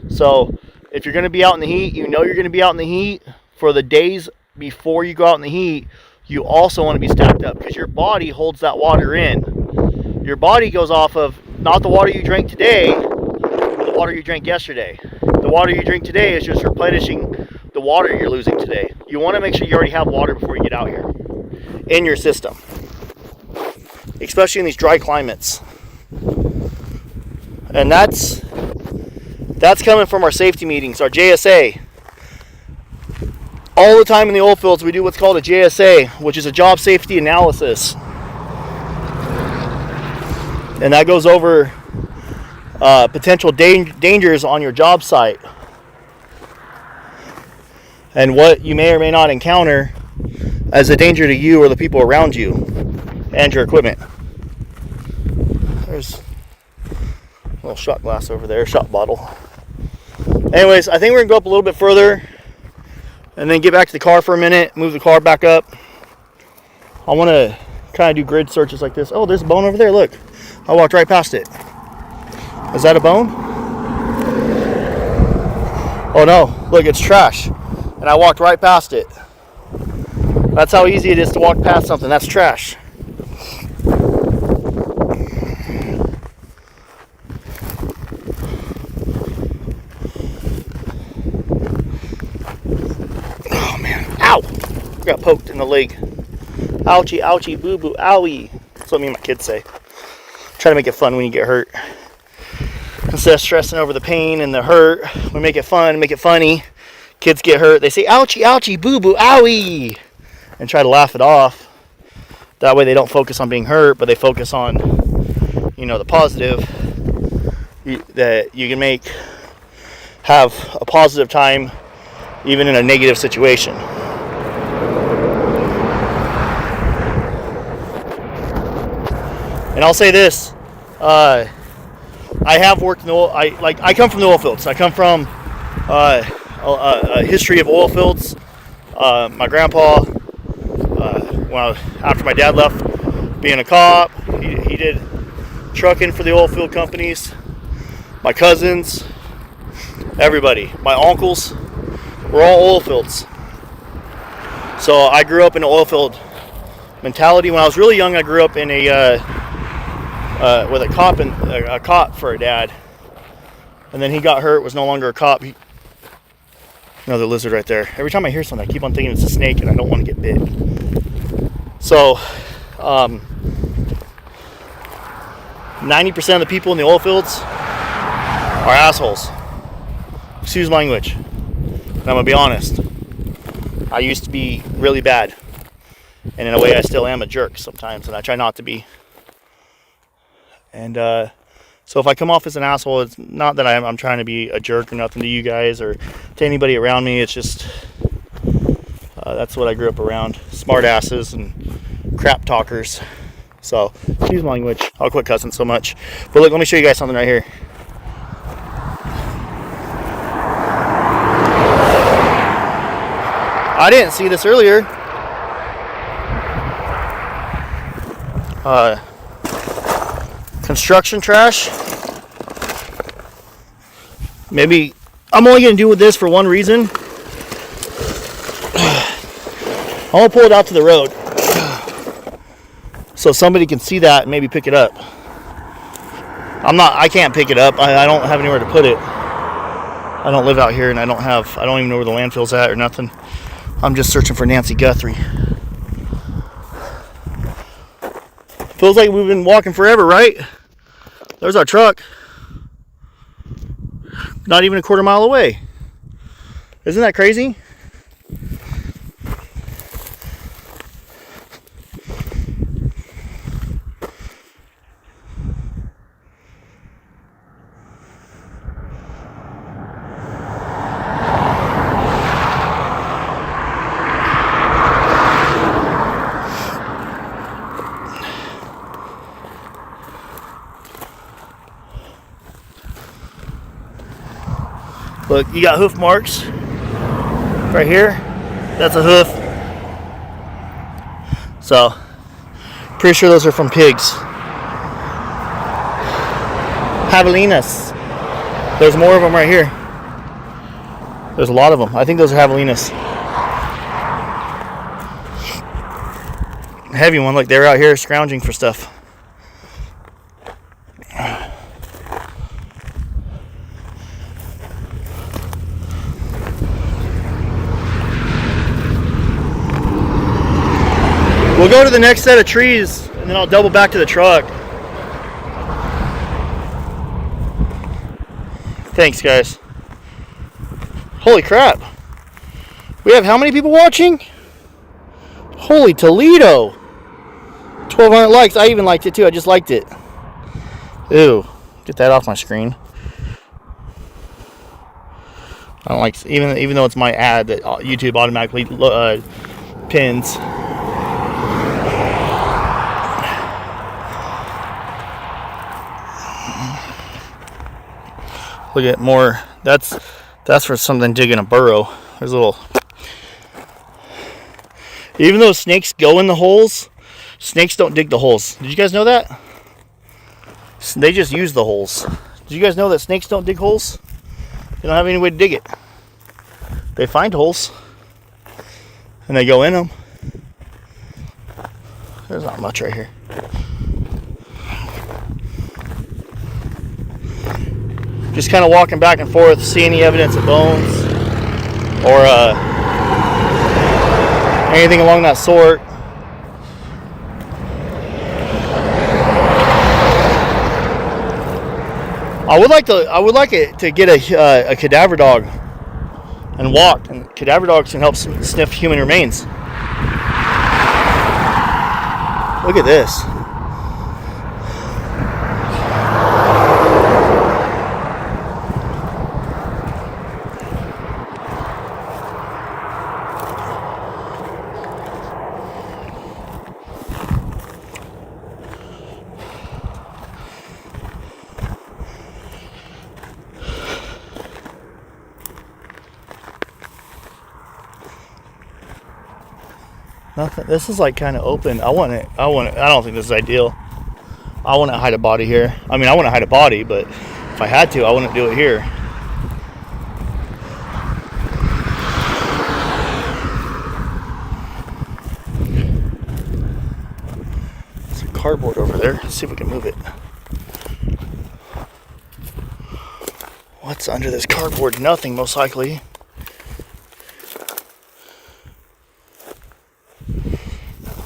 So if you're going to be out in the heat, you know you're going to be out in the heat. For the days before you go out in the heat, you also want to be stacked up because your body holds that water in. Your body goes off of not the water you drank today, but the water you drank yesterday. The water you drink today is just replenishing the water you're losing today. You want to make sure you already have water before you get out here in your system, especially in these dry climates. And that's coming from our safety meetings, our JSA. All the time in the oil fields, we do what's called a JSA, which is a job safety analysis. And that goes over potential dangers on your job site and what you may or may not encounter as a danger to you or the people around you and your equipment. There's a little shot glass over there, shot bottle. Anyways, I think we're gonna go up a little bit further and then get back to the car for a minute, move the car back up. I want to kind of do grid searches like this. Oh, there's a bone over there, look. I walked right past it. Is that a bone? Oh no, look, it's trash. And I walked right past it. That's how easy it is to walk past something. That's trash. Oh man, ow! Got poked in the leg. Ouchie, ouchie, boo boo, owie. That's what me and my kids say. Try to make it fun when you get hurt. Instead of stressing over the pain and the hurt, we make it fun, make it funny. Kids get hurt, they say, ouchie, ouchie, boo boo, owie, and try to laugh it off. That way they don't focus on being hurt, but they focus on, you know, the positive that you can have a positive time even in a negative situation. And I'll say this, I have worked in the oil, I come from the oil fields. I come from a history of oil fields. My grandpa, after my dad left being a cop, he did trucking for the oil field companies. My cousins, everybody, my uncles, were all oil fields. So I grew up in an oil field mentality. When I was really young, I grew up in with a cop for a dad, and then he got hurt, was no longer a cop. Another lizard right there. Every time I hear something, I keep on thinking it's a snake and I don't want to get bit. So 90% of the people in the oil fields are assholes. Excuse my language. And I'm gonna be honest. I used to be really bad. And in a way I still am a jerk sometimes, and I try not to be. And so if I come off as an asshole, it's not that I'm trying to be a jerk or nothing to you guys or to anybody around me. It's just that's what I grew up around. Smart asses and crap talkers. So, excuse my language. I'll quit cussing so much. But look, let me show you guys something right here. I didn't see this earlier. Construction trash. Maybe I'm only going to do with this for one reason. I'm going to pull it out to the road so somebody can see that and maybe pick it up. I can't pick it up. I don't have anywhere to put it. I don't live out here, and I don't even know where the landfill's at or nothing. I'm just searching for Nancy Guthrie. Feels like we've been walking forever, right? There's our truck. Not even a quarter mile away. Isn't that crazy? Look, you got hoof marks right here. That's a hoof. So, pretty sure those are from pigs. Javelinas. There's more of them right here. There's a lot of them. I think those are javelinas. Heavy one. Look, they're out here scrounging for stuff. We'll go to the next set of trees, and then I'll double back to the truck. Thanks, guys. Holy crap. We have how many people watching? Holy Toledo. 1,200 likes. I even liked it too. I just liked it. Ew. Get that off my screen. I don't like, even though it's my ad that YouTube automatically pins. Look at more. That's for something digging a burrow. There's a little. Even though snakes go in the holes, snakes don't dig the holes. Did you guys know that? They just use the holes. Did you guys know that snakes don't dig holes? They don't have any way to dig it. They find holes and they go in them. There's not much right here. Just kind of walking back and forth, see any evidence of bones or anything along that sort. I would like it to get a cadaver dog and walk, and cadaver dogs can help sniff human remains. Look at this. Nothing. This is like kind of open. I don't think this is ideal. I want to hide a body here. I mean, I want to hide a body, but if I had to, I wouldn't do it here. There's a cardboard over there. Let's see if we can move it. What's under this cardboard? Nothing, most likely.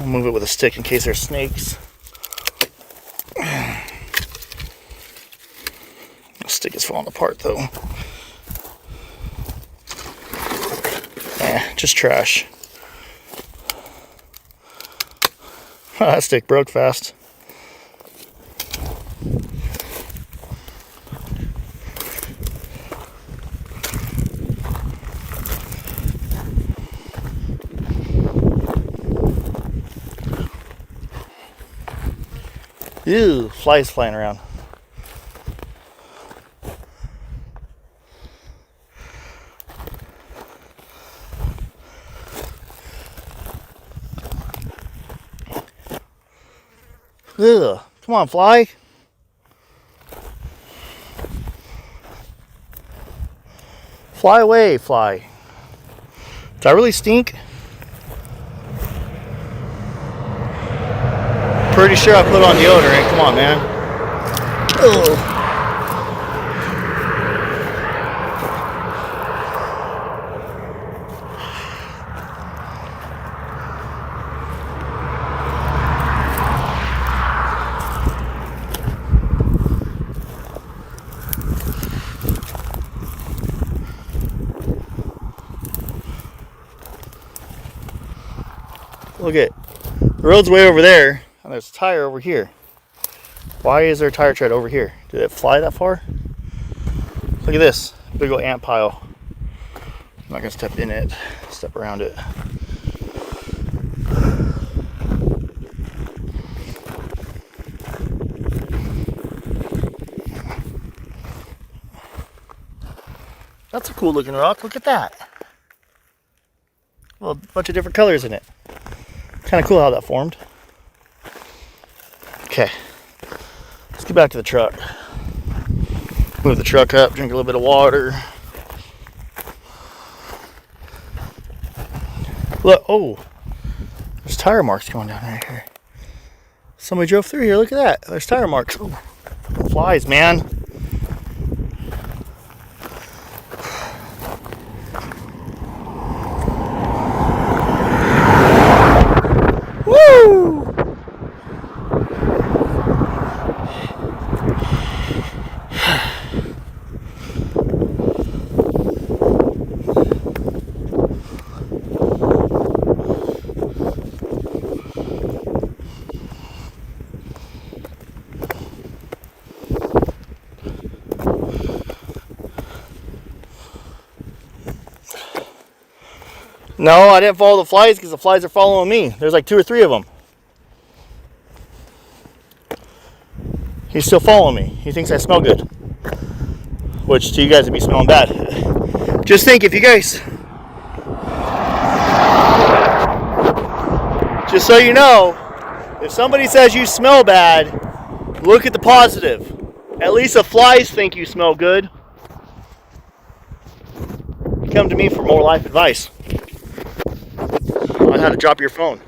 I'll move it with a stick in case there's snakes. The stick is falling apart though. Just trash. That stick broke fast. Ew, flies flying around. Ugh, come on, fly. Fly away, fly. Does that really stink? Pretty sure I put on deodorant. Come on, man. Ugh. Look at the road's way over there, and there's a tire over here. Why is there a tire tread over here? Did it fly that far? Look at this big old ant pile. I'm not gonna step in it, step around it. That's a cool looking rock. Look at that. Well, a bunch of different colors in it. Kind of cool how that formed. Okay, let's get back to the truck. Move the truck up, drink a little bit of water. Look, oh, there's tire marks going down right here. Somebody drove through here, look at that. There's tire marks. Ooh, flies, man. Woo! No, I didn't follow the flies because the flies are following me. There's like 2 or 3 of them. He's still following me. He thinks I smell good. Which to you guys would be smelling bad. Just think, if you guys... Just so you know, if somebody says you smell bad, look at the positive. At least the flies think you smell good. Come to me for more life advice on how to drop your phone.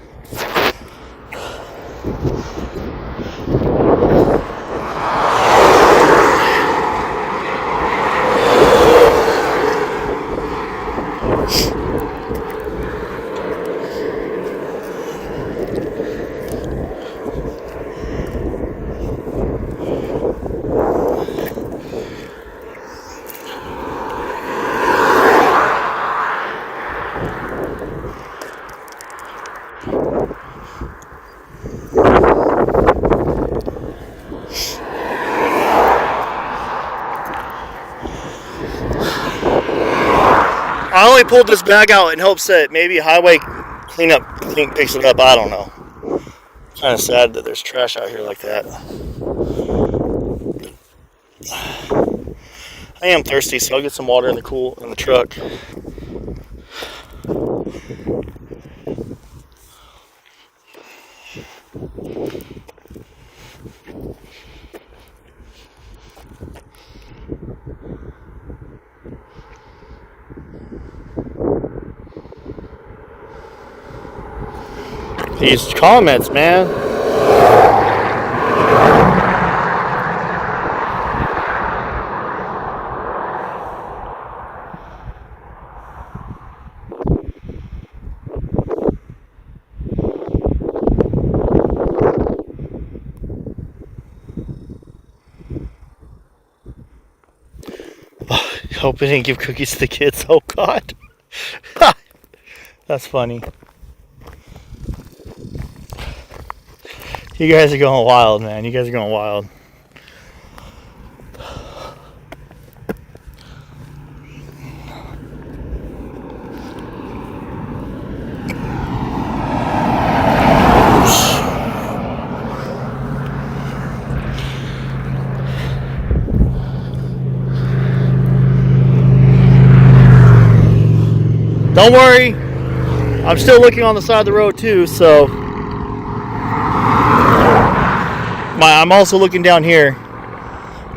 I only pulled this bag out in hopes that maybe highway cleanup picks it up. I don't know. Kind of sad that there's trash out here like that. I am thirsty, so I'll get some water in the truck. These comments, man. Hope it didn't give cookies to the kids. Oh God. That's funny. You guys are going wild, man. You guys are going wild. Don't worry, I'm still looking on the side of the road too, so I'm also looking down here.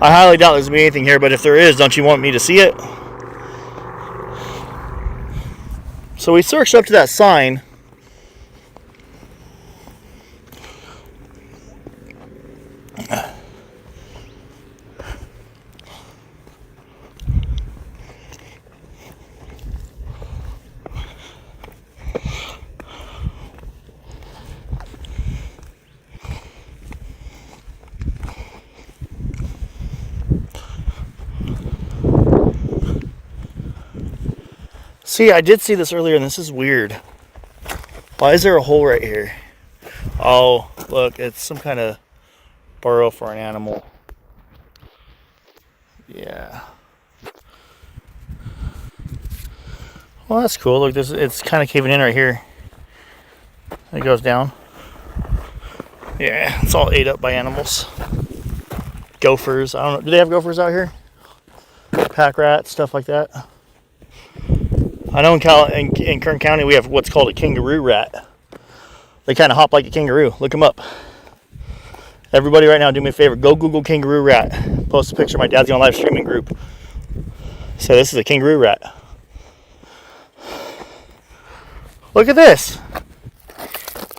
I highly doubt there's gonna be anything here, but if there is, don't you want me to see it? So we searched up to that sign. See, I did see this earlier, and this is weird. Why is there a hole right here? Oh, look, it's some kind of burrow for an animal. Yeah. Well, that's cool. Look, it's kind of caving in right here. It goes down. Yeah, it's all ate up by animals. Gophers. I don't know. Do they have gophers out here? Pack rats, stuff like that. I know in Kern County we have what's called a kangaroo rat. They kind of hop like a kangaroo. Look them up. Everybody right now, do me a favor. Go Google kangaroo rat. Post a picture. My dad's on a live streaming group. So this is a kangaroo rat. Look at this.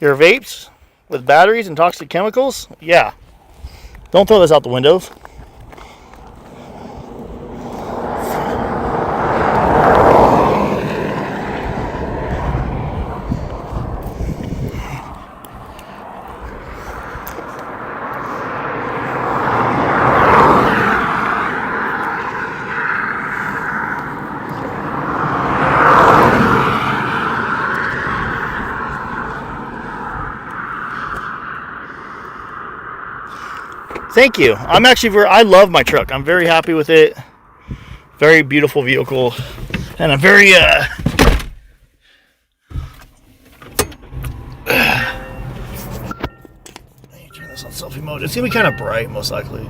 Your vapes with batteries and toxic chemicals? Yeah. Don't throw this out the windows. Thank you. I'm actually I love my truck. I'm very happy with it. Very beautiful vehicle. And I'm very let me turn this on selfie mode. It's gonna be kind of bright, most likely.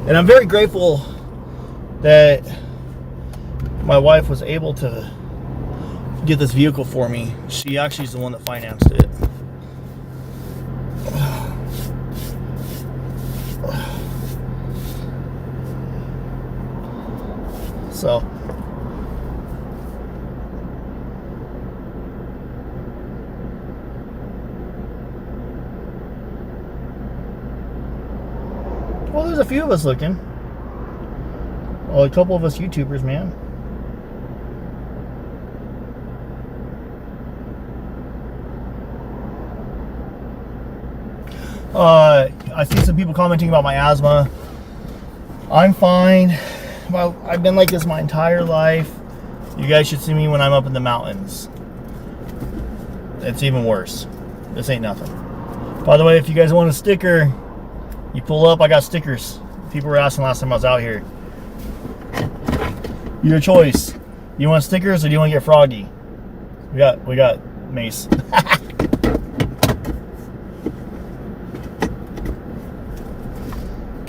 And I'm very grateful that my wife was able to get this vehicle for me. She actually is the one that financed it. So well, there's a few of us looking. Well, a couple of us YouTubers, man. I see some people commenting about my asthma. I'm fine. Well, I've been like this my entire life. You guys should see me when I'm up in the mountains. It's even worse. This ain't nothing. By the way, if you guys want a sticker, you pull up, I got stickers. People were asking last time I was out here. Your choice. You want stickers or do you want to get Froggy? We got Mace.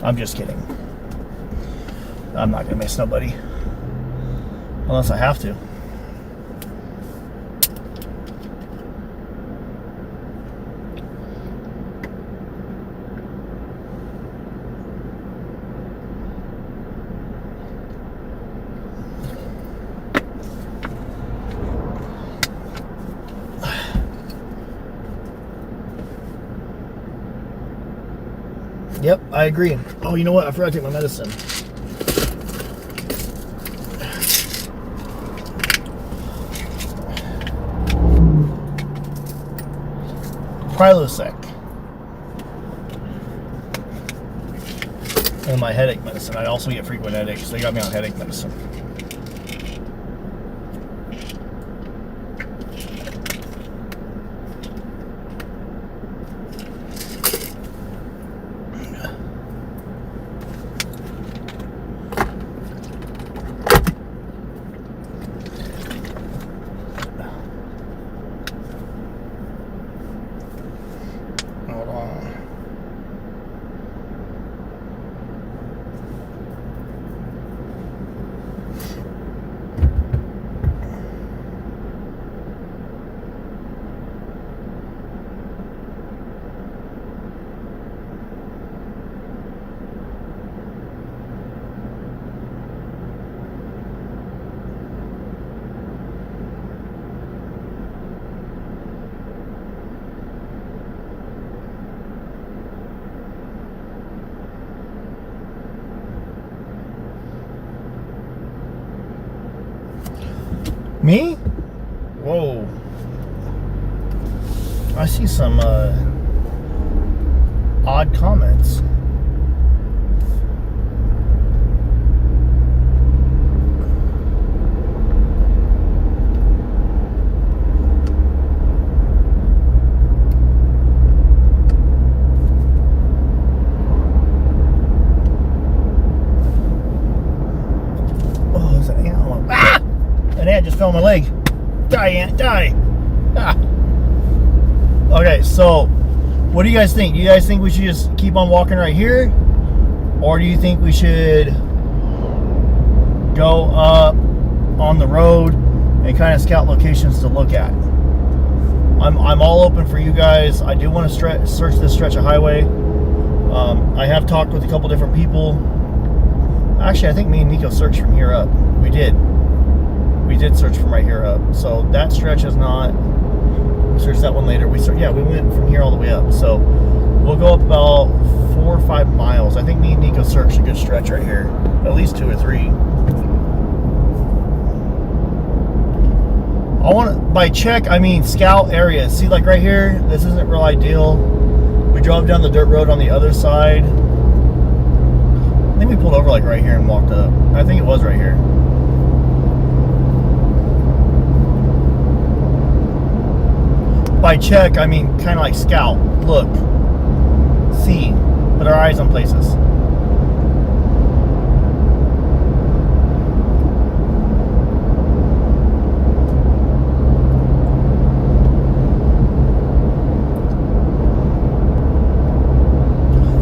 I'm just kidding. I'm not gonna miss nobody unless I have to. Yep, I agree. Oh, you know what? I forgot to take my medicine. Prilosec. And my headache medicine. I also get frequent headaches. They got me on headache medicine. Hold on. Me? Whoa. I see some odd comments. Oh, there's an ant on my... Ah! An ant just fell on my leg. Die, ant, die. Ah. Okay, so what do you guys think? Do you guys think we should just keep on walking right here? Or do you think we should go up on the road and kind of scout locations to look at? I'm all open for you guys. I do want to search this stretch of highway. I have talked with a couple different people. Actually, I think me and Nico searched from here up. We did search from right here up. So that stretch is not. We'll search that one later. We went from here all the way up. So we'll go up about 4 or 5 miles. I think me and Nico searched a good stretch right here. At least 2 or 3. I want to, by check, I mean scout areas. See, like right here, this isn't real ideal. We drove down the dirt road on the other side. I think we pulled over like right here and walked up. I think it was right here. By check, I mean kind of like scout, look, see, put our eyes on places.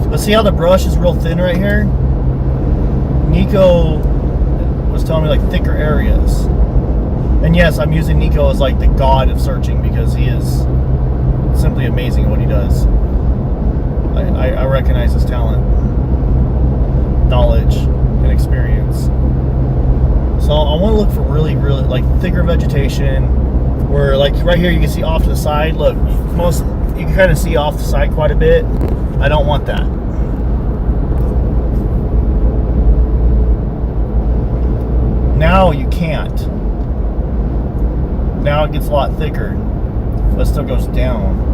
But see how the brush is real thin right here? Nico was telling me like thicker areas. And yes, I'm using Nico as like the god of searching because he is simply amazing at what he does. I recognize his talent, knowledge, and experience. So I want to look for really like thicker vegetation where like right here you can see off to the side. Look, you can kind of see off the side quite a bit. I don't want that. Now you can't. Now it gets a lot thicker, but it still goes down.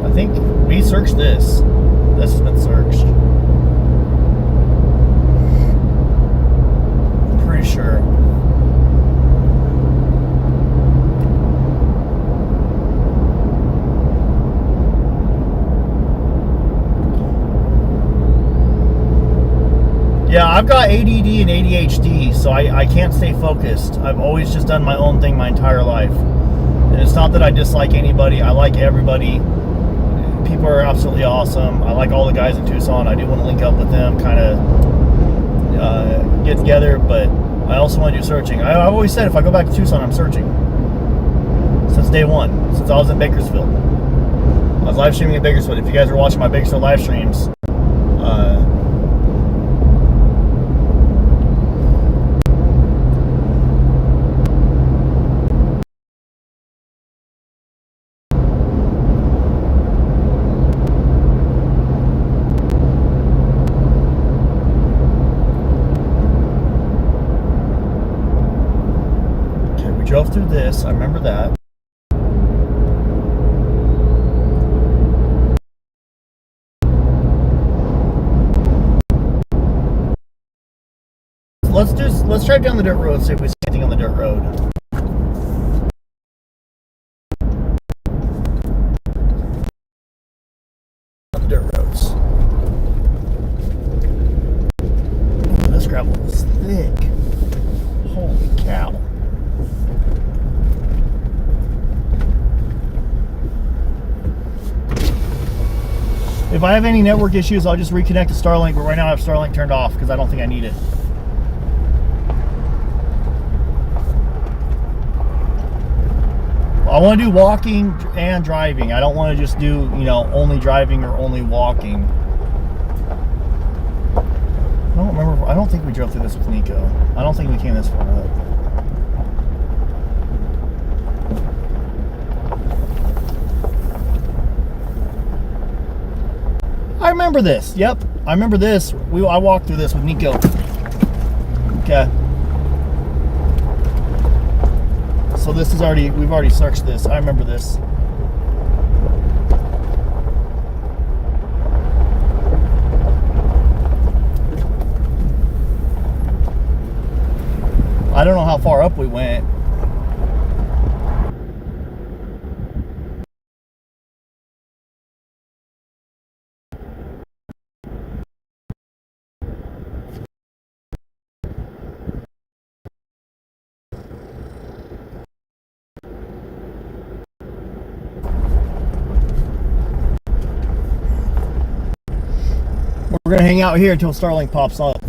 I think we searched this. This has been searched. I'm pretty sure. Yeah, I've got ADD and ADHD, so I can't stay focused. I've always just done my own thing my entire life. And it's not that I dislike anybody. I like everybody. People are absolutely awesome. I like all the guys in Tucson. I do want to link up with them, kind of get together, but I also want to do searching. I've always said if I go back to Tucson, I'm searching. Since day one, since I was in Bakersfield. I was live streaming in Bakersfield. If you guys are watching my Bakersfield live streams, drove through this, I remember that. let's drive down the dirt road, see if we see anything on the dirt road. On the dirt roads. Oh, this gravel is thick. Holy cow. If I have any network issues, I'll just reconnect to Starlink, but right now I have Starlink turned off because I don't think I need it. I want to do walking and driving. I don't want to just do, you know, only driving or only walking. I don't remember. I don't think we drove through this with Nico. I don't think we came this far up. I remember this. Yep, I remember this. I walked through this with Nico. Okay. So this is we've already searched this. I remember this. I don't know how far up we went. We're gonna hang out here until Starlink pops up.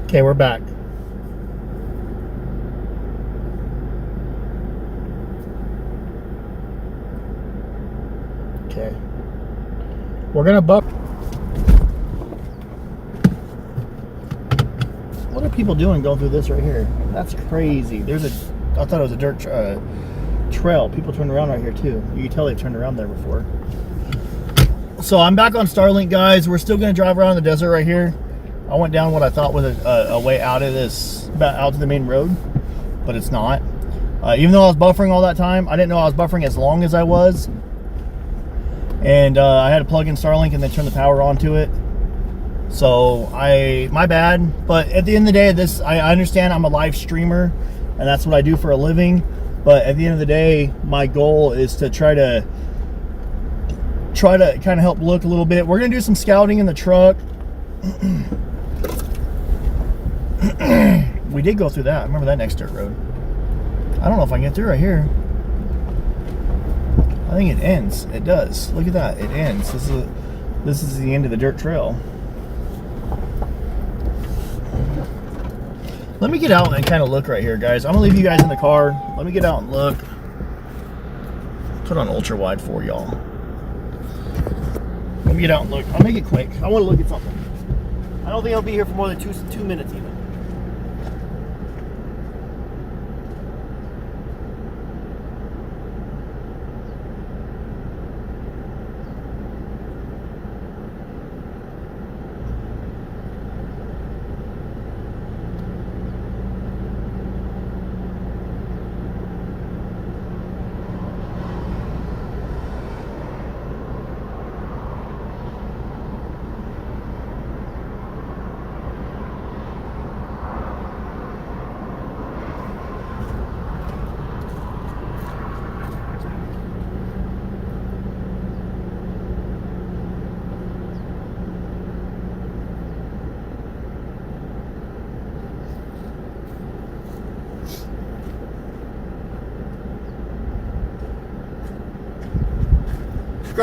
Okay, we're back. Okay. We're gonna buck. What are people doing going through this right here? That's crazy. I thought it was a dirt trail. People turned around right here too. You can tell they've turned around there before. So I'm back on Starlink, guys. We're still gonna drive around the desert right here. I went down what I thought was a way out of this, out to the main road, but it's not. Even though I was buffering all that time, I didn't know I was buffering as long as I was. And I had to plug in Starlink and then turn the power onto it. So my bad. But at the end of the day, I understand I'm a live streamer and that's what I do for a living. But at the end of the day, my goal is to try to kind of help look a little bit. We're gonna do some scouting in the truck. We did go through that. I remember that next dirt road. I don't know if I can get through right here. I think it ends. It does. Look at that. It ends. This is the end of the dirt trail. Let me get out and kind of look right here, guys. I'm gonna leave you guys in the car. Let me get out and look. Put on ultra wide for y'all. Let me get out and look. I'll make it quick. I want to look at something. I don't think I'll be here for more than two minutes even.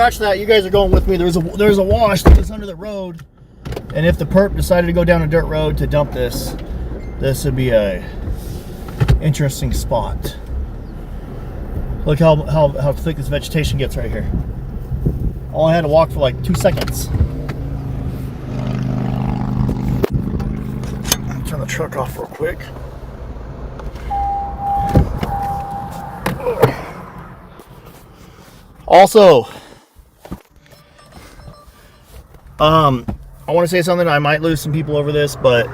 scratch that. You guys are going with me. There's a wash that's under the road, and if the perp decided to go down a dirt road to dump this would be a interesting spot. Look how thick this vegetation gets right here. I only had to walk for like 2 seconds. I'll turn the truck off real quick. Also, I want to say something. I might lose some people over this, but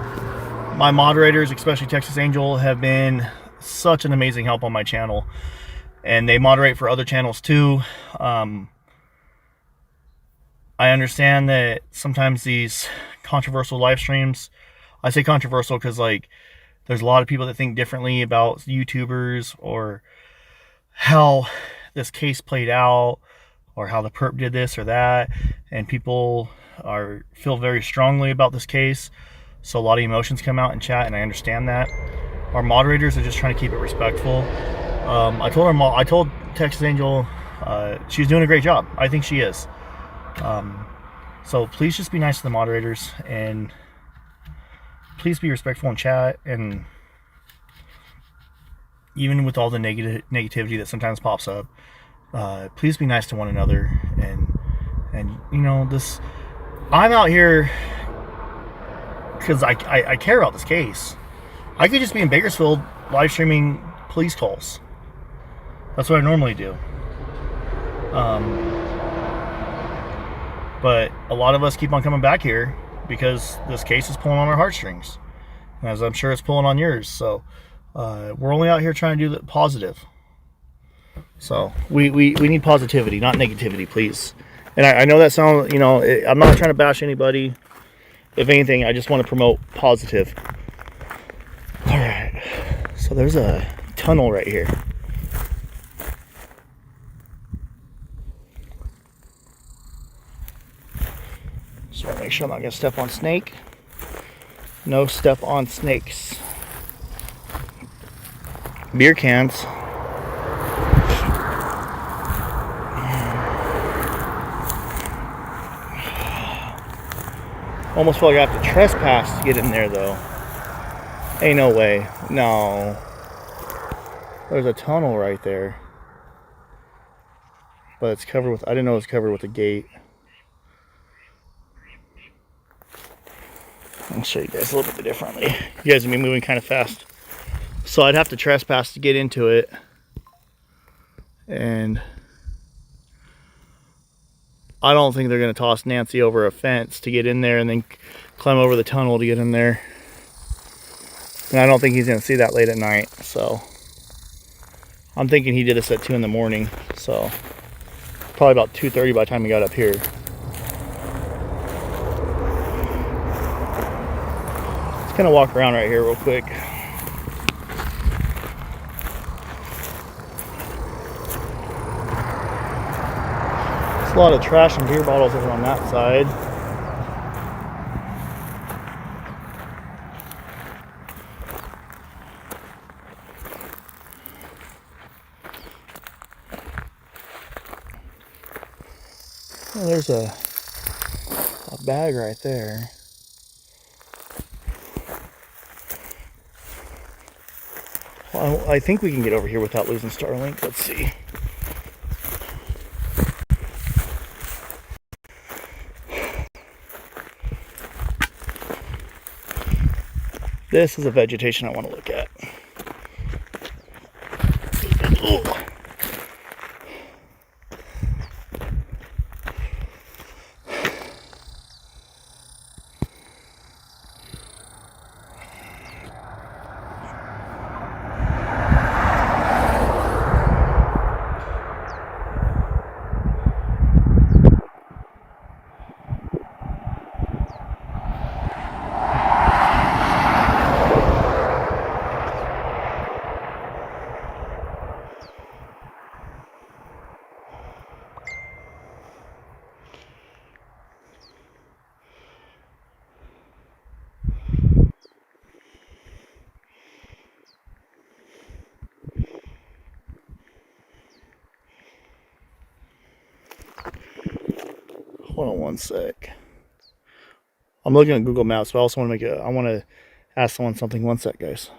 my moderators, especially Texas Angel, have been such an amazing help on my channel, and they moderate for other channels too. I understand that sometimes these controversial live streams, I say controversial because like there's a lot of people that think differently about YouTubers or how this case played out or how the perp did this or that, and people feel very strongly about this case, so a lot of emotions come out in chat, and I understand that. Our moderators are just trying to keep it respectful. I told Texas Angel she's doing a great job. I think she is. So please just be nice to the moderators, and please be respectful in chat, and even with all the negativity that sometimes pops up, please be nice to one another. And you know, I'm out here because I care about this case. I could just be in Bakersfield live streaming police calls. That's what I normally do. But a lot of us keep on coming back here because this case is pulling on our heartstrings, as I'm sure it's pulling on yours. So we're only out here trying to do the positive. So we need positivity, not negativity, please. And I know that sounds, you know, I'm not trying to bash anybody. If anything, I just want to promote positive. All right, so there's a tunnel right here. Just want to make sure I'm not going to step on snake. No step on snakes. Beer cans. Almost feel like I have to trespass to get in there, though. Ain't no way. No. There's a tunnel right there. But it's covered with, I didn't know it was covered with a gate. I'll show you guys a little bit differently. You guys are gonna be moving kind of fast. So I'd have to trespass to get into it. And I don't think they're going to toss Nancy over a fence to get in there and then climb over the tunnel to get in there. And I don't think he's going to see that late at night. So I'm thinking he did this at 2 in the morning. So probably about 2:30 by the time he got up here. Let's kind of walk around right here real quick. A lot of trash and beer bottles over on that side. Well, there's a bag right there. Well, I think we can get over here without losing Starlink. Let's see. This is a vegetation I want to look at. Ooh. Hold on one sec. I'm looking at Google Maps, but I also want to I want to ask someone something. One sec, guys.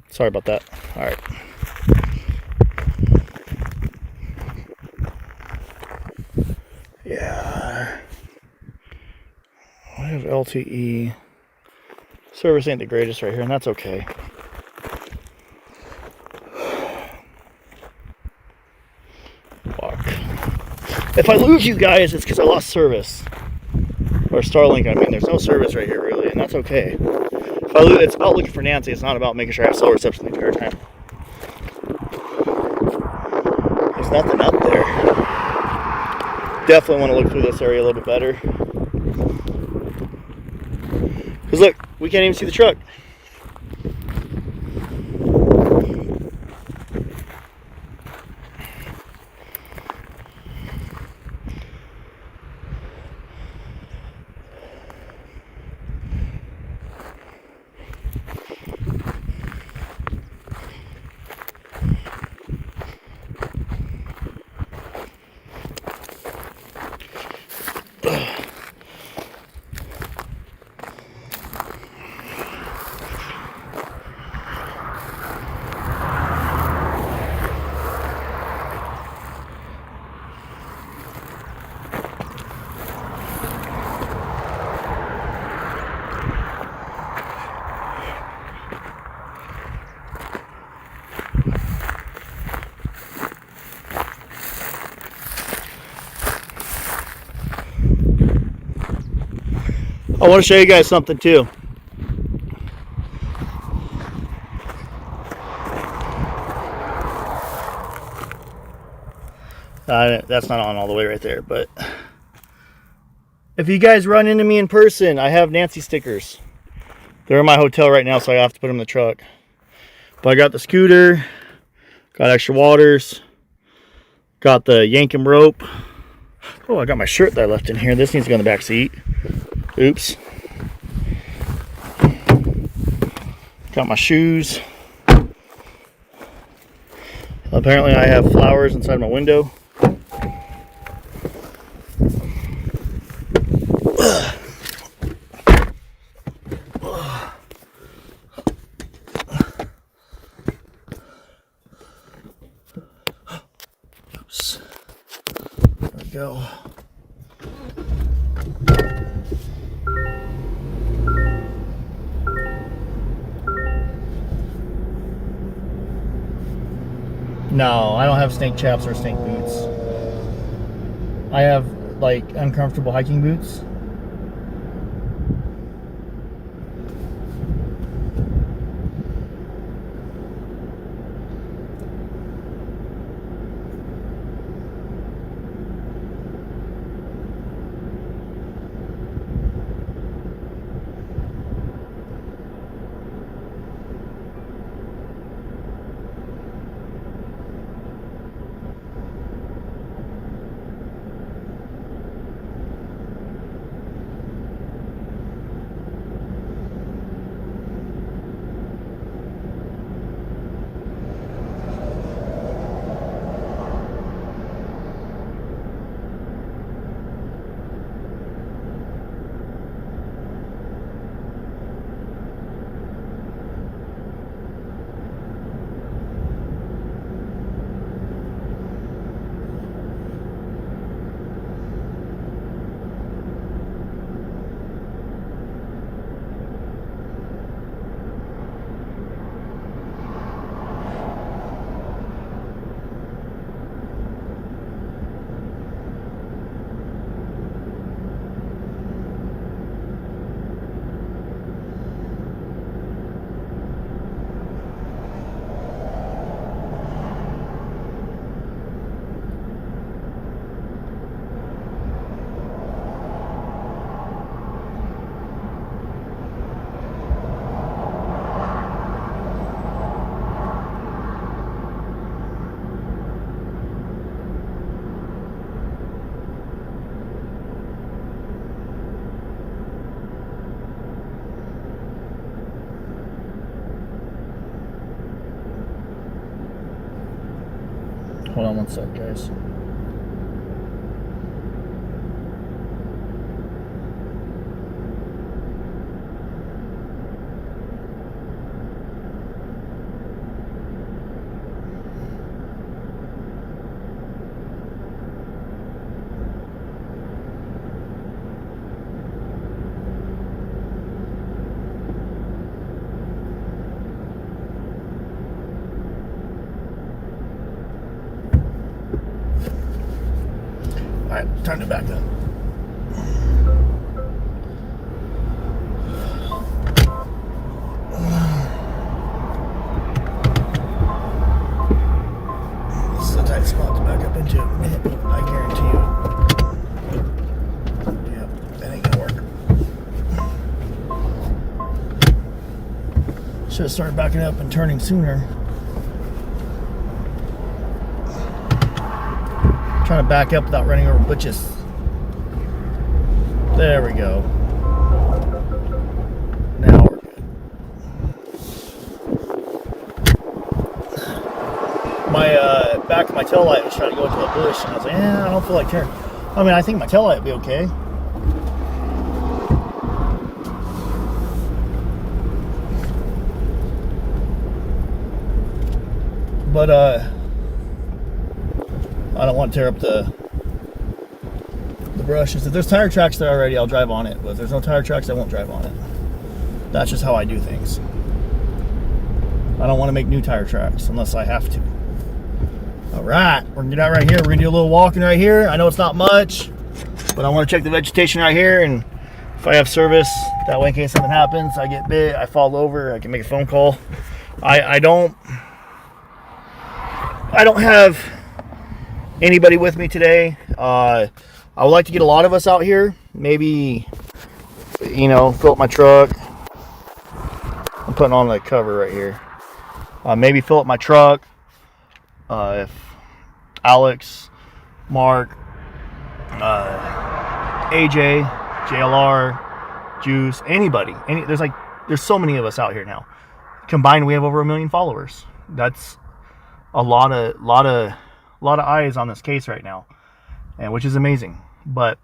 Sorry about that. All right. Yeah. I have LTE. Service ain't the greatest right here, and that's okay. Fuck. If I lose you guys, it's because I lost service. Or Starlink, I mean. There's no service right here, really, and that's okay. If I lose, it's about looking for Nancy. It's not about making sure I have cell reception the entire time. There's nothing up there. Definitely want to look through this area a little bit better. Because look, we can't even see the truck. I want to show you guys something too. That's not on all the way right there, but if you guys run into me in person, I have Nancy stickers. They're in my hotel right now, so I have to put them in the truck. But I got the scooter, got extra waters, got the yanking rope. Oh, I got my shirt that I left in here. This needs to go in the back seat. Oops. Got my shoes. Apparently I have flowers inside my window. Oops. There we go. No, I don't have snake chaps or snake boots. I have like uncomfortable hiking boots. Hold on one sec, guys. Alright, time to back up. This is a tight spot to back up into. I guarantee you. Yep, that ain't gonna work. Should have started backing up and turning sooner. Trying to back up without running over butches. There we go. Now we're good. My back of my tail light was trying to go into a bush, and I was like, I don't feel like turning. I mean, I think my tail light would be okay. But I don't want to tear up the brushes. If there's tire tracks there already, I'll drive on it. But if there's no tire tracks, I won't drive on it. That's just how I do things. I don't want to make new tire tracks unless I have to. Alright, we're going to get out right here. We're going to do a little walking right here. I know it's not much, but I want to check the vegetation right here. And if I have service, that way in case something happens, I get bit, I fall over, I can make a phone call. I don't have anybody with me today. I would like to get a lot of us out here. Maybe, fill up my truck. I'm putting on the cover right here. Maybe fill up my truck. If Alex, Mark, AJ, JLR, Juice, anybody. There's so many of us out here now. Combined, we have over 1 million followers. That's a lot of eyes on this case right now, and which is amazing. But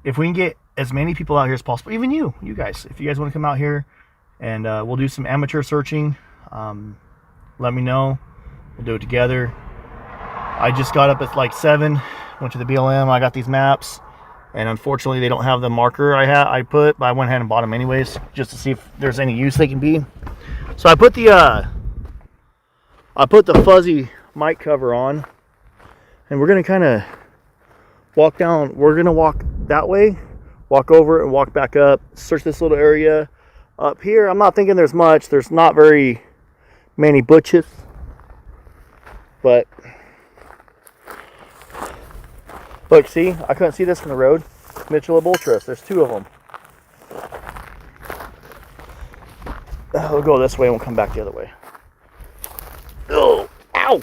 if we can get as many people out here as possible, even you guys, if you guys want to come out here and we'll do some amateur searching, let me know. We'll do it together. I just got up at like 7, went to the BLM. I got these maps, and unfortunately they don't have the marker I put, but I went ahead and bought them anyways just to see if there's any use they can be. So I put the fuzzy mic cover on, and we're gonna kind of walk down. We're gonna walk that way, walk over and walk back up, search this little area up here. I'm not thinking there's much. There's not very many butches, but look, see, I couldn't see this from the road. Mitchell Ultras, there's 2 of them. We'll go this way and we'll come back the other way. Oh, ow!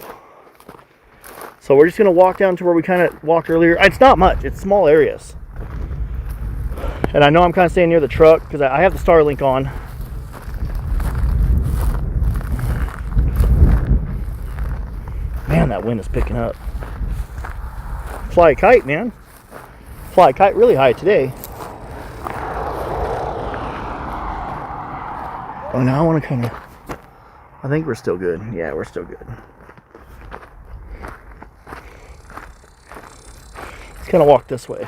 So we're just going to walk down to where we kind of walked earlier. It's not much. It's small areas. And I know I'm kind of staying near the truck because I have the Starlink on. Man, that wind is picking up. Fly a kite, man. Fly a kite really high today. Oh, now I want to kind of... I think we're still good. Yeah, we're still good. Let's kind of walk this way.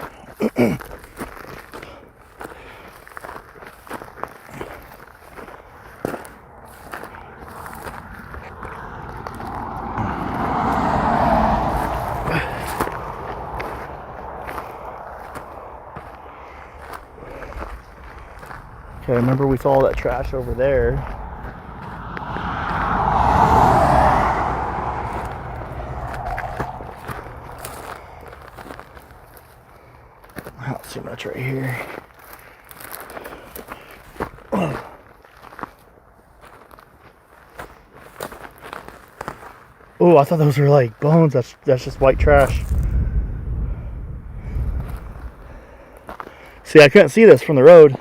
Okay, remember we saw all that trash over there. I don't see much right here. Oh, I thought those were like bones. That's just white trash. See, I couldn't see this from the road.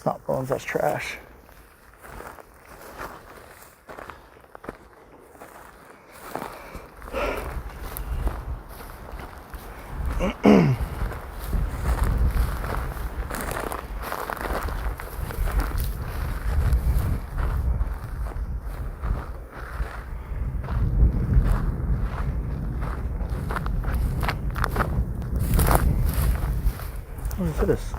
not bones, that's trash. Look at this.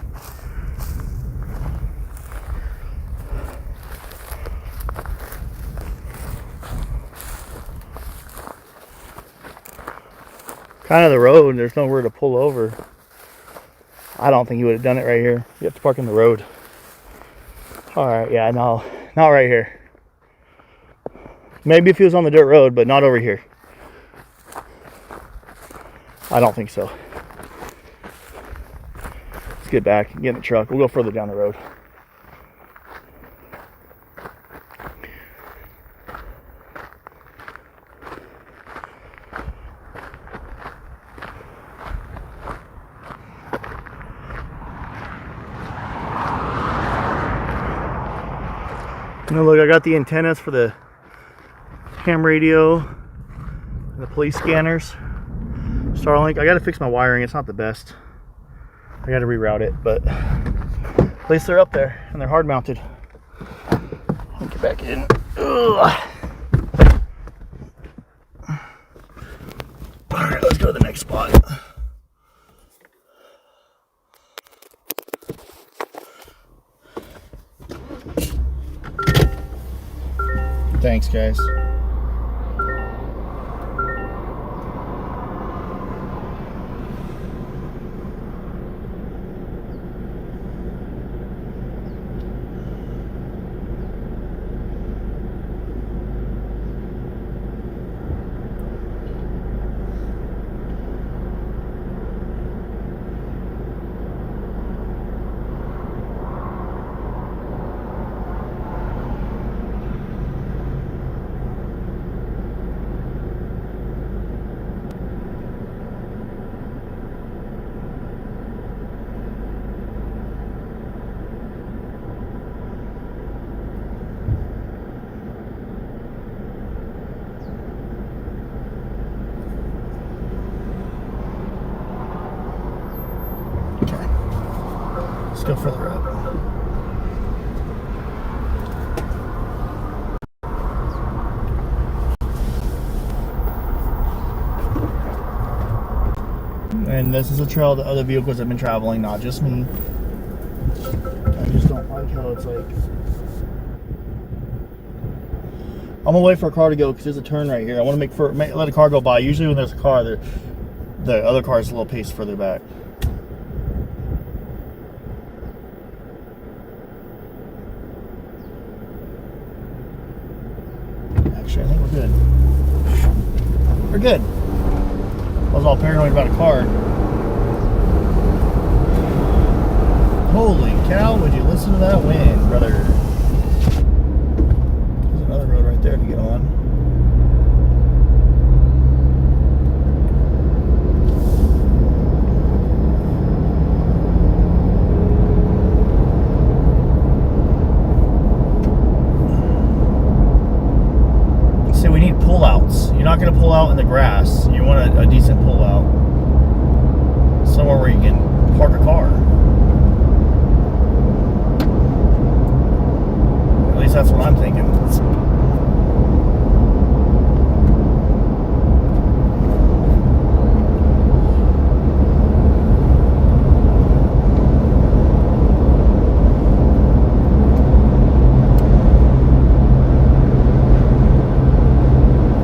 Kind of the road, there's nowhere to pull over. I don't think you would have done it right here. You have to park in the road. Alright, yeah, no, not right here. Maybe if he was on the dirt road, but not over here. I don't think so. Let's get back and get in the truck. We'll go further down the road. Now look, I got the antennas for the ham radio and the police scanners. Starlink. I gotta fix my wiring. It's not the best. I gotta reroute it, but at least they're up there and they're hard mounted. Let me get back in. Ugh. Alright, let's go to the next spot. Thanks, guys. Go further up. And this is a trail that other vehicles have been traveling, not just me. I just don't like how it's like. I'm gonna wait for a car to go because there's a turn right here. I want to let a car go by. Usually when there's a car, the other car is a little pace further back. Actually, I think we're good. We're good. I was all paranoid about a car. Holy cow, would you listen to that wind, brother? There's another road right there to get on. See, we need pullouts. You're not going to pull out in the grass. You want a decent pullout. Somewhere where you can park a car. At least that's what I'm thinking.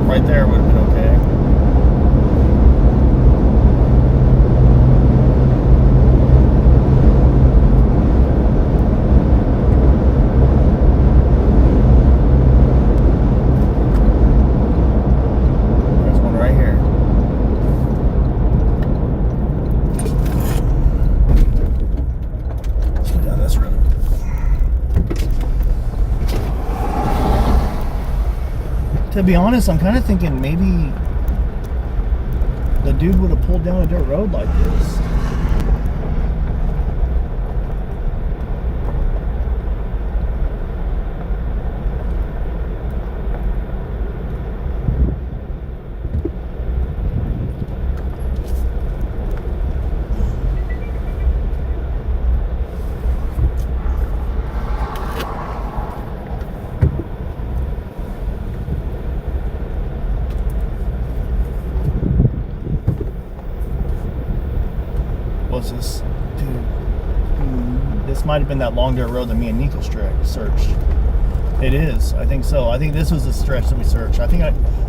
Right there would have been okay. There's one right here. Let's go down this road. To be honest, I'm kind of thinking maybe the dude would have pulled down a dirt road like this. was this? Dude, this might have been that long dirt road that me and Nico searched. It is. I think so. I think this was the stretch that we searched.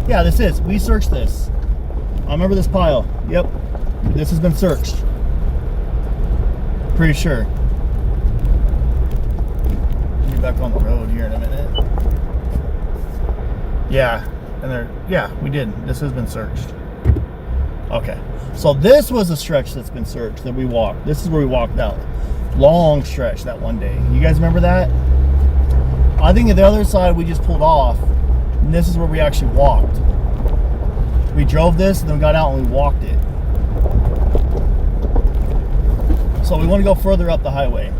Yeah, this is. We searched this. I remember this pile. Yep. This has been searched. Pretty sure. Get back on the road here in a minute. Yeah. Yeah, we did. This has been searched. Okay. So this was a stretch that's been searched that we walked. This is where we walked out. Long stretch that one day. You guys remember that? I think at the other side we just pulled off. And this is where we actually walked. We drove this and then we got out and we walked it. So we want to go further up the highway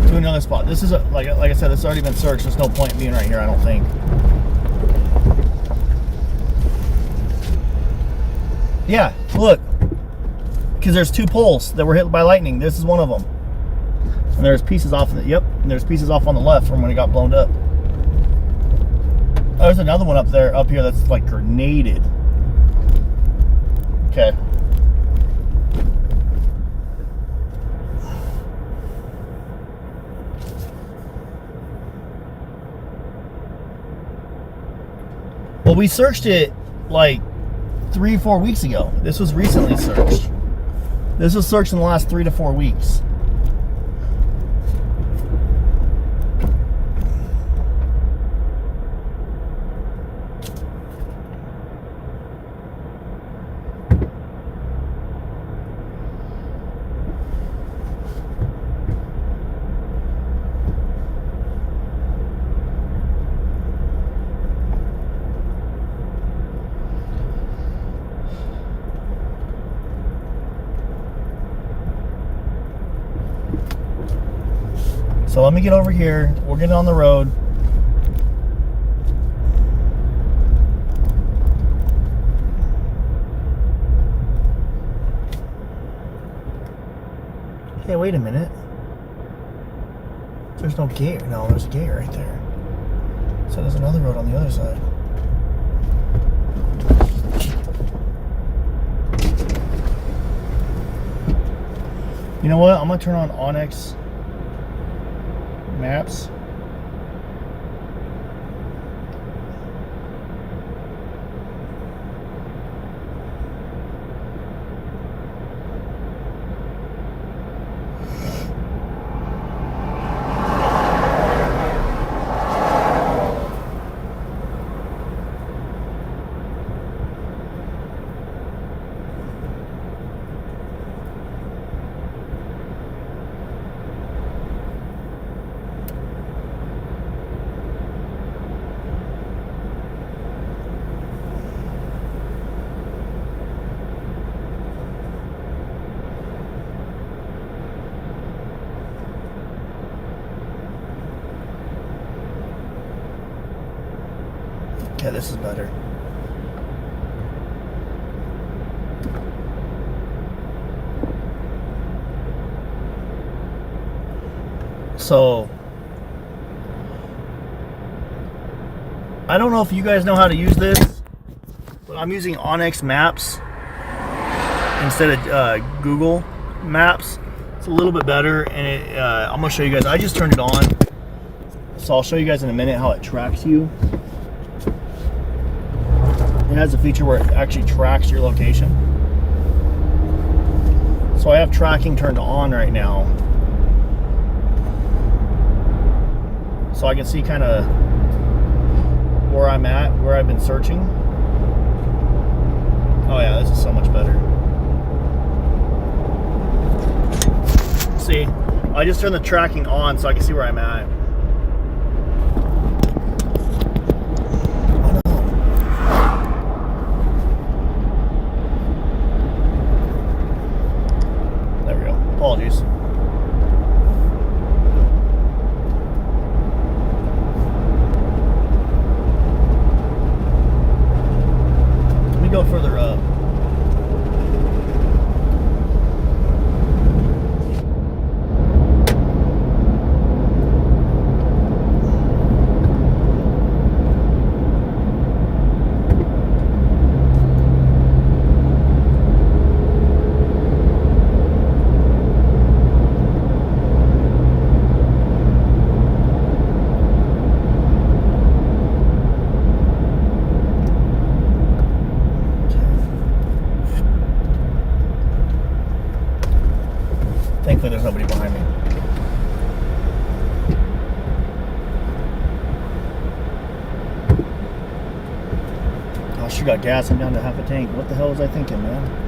to another spot. This is like I said, this has already been searched. There's no point in being right here, I don't think. Yeah, look, because there's 2 poles that were hit by lightning. This is one of them, and there's pieces off. And there's pieces off on the left from when it got blown up. Oh, there's another one up here that's like grenaded. Okay. Well, we searched it like 3 or 4 weeks ago. This was recently searched. This was searched in the last 3 to 4 weeks. So let me get over here. We're getting on the road. Hey, wait a minute. There's no gate. No, there's a gate right there. So there's another road on the other side. You know what? I'm going to turn on Onyx Maps. Yeah, this is better. So, I don't know if you guys know how to use this, but I'm using Onyx Maps instead of Google Maps. It's a little bit better, and I'm going to show you guys. I just turned it on, so I'll show you guys in a minute how it tracks you. It has a feature where it actually tracks your location. So I have tracking turned on right now. So I can see kind of where I'm at, where I've been searching. Oh yeah, this is so much better. See, I just turned the tracking on so I can see where I'm at. Apologies. Let me go further up. Thankfully, there's nobody behind me. Oh, she got gas. I'm down to half a tank. What the hell was I thinking, man?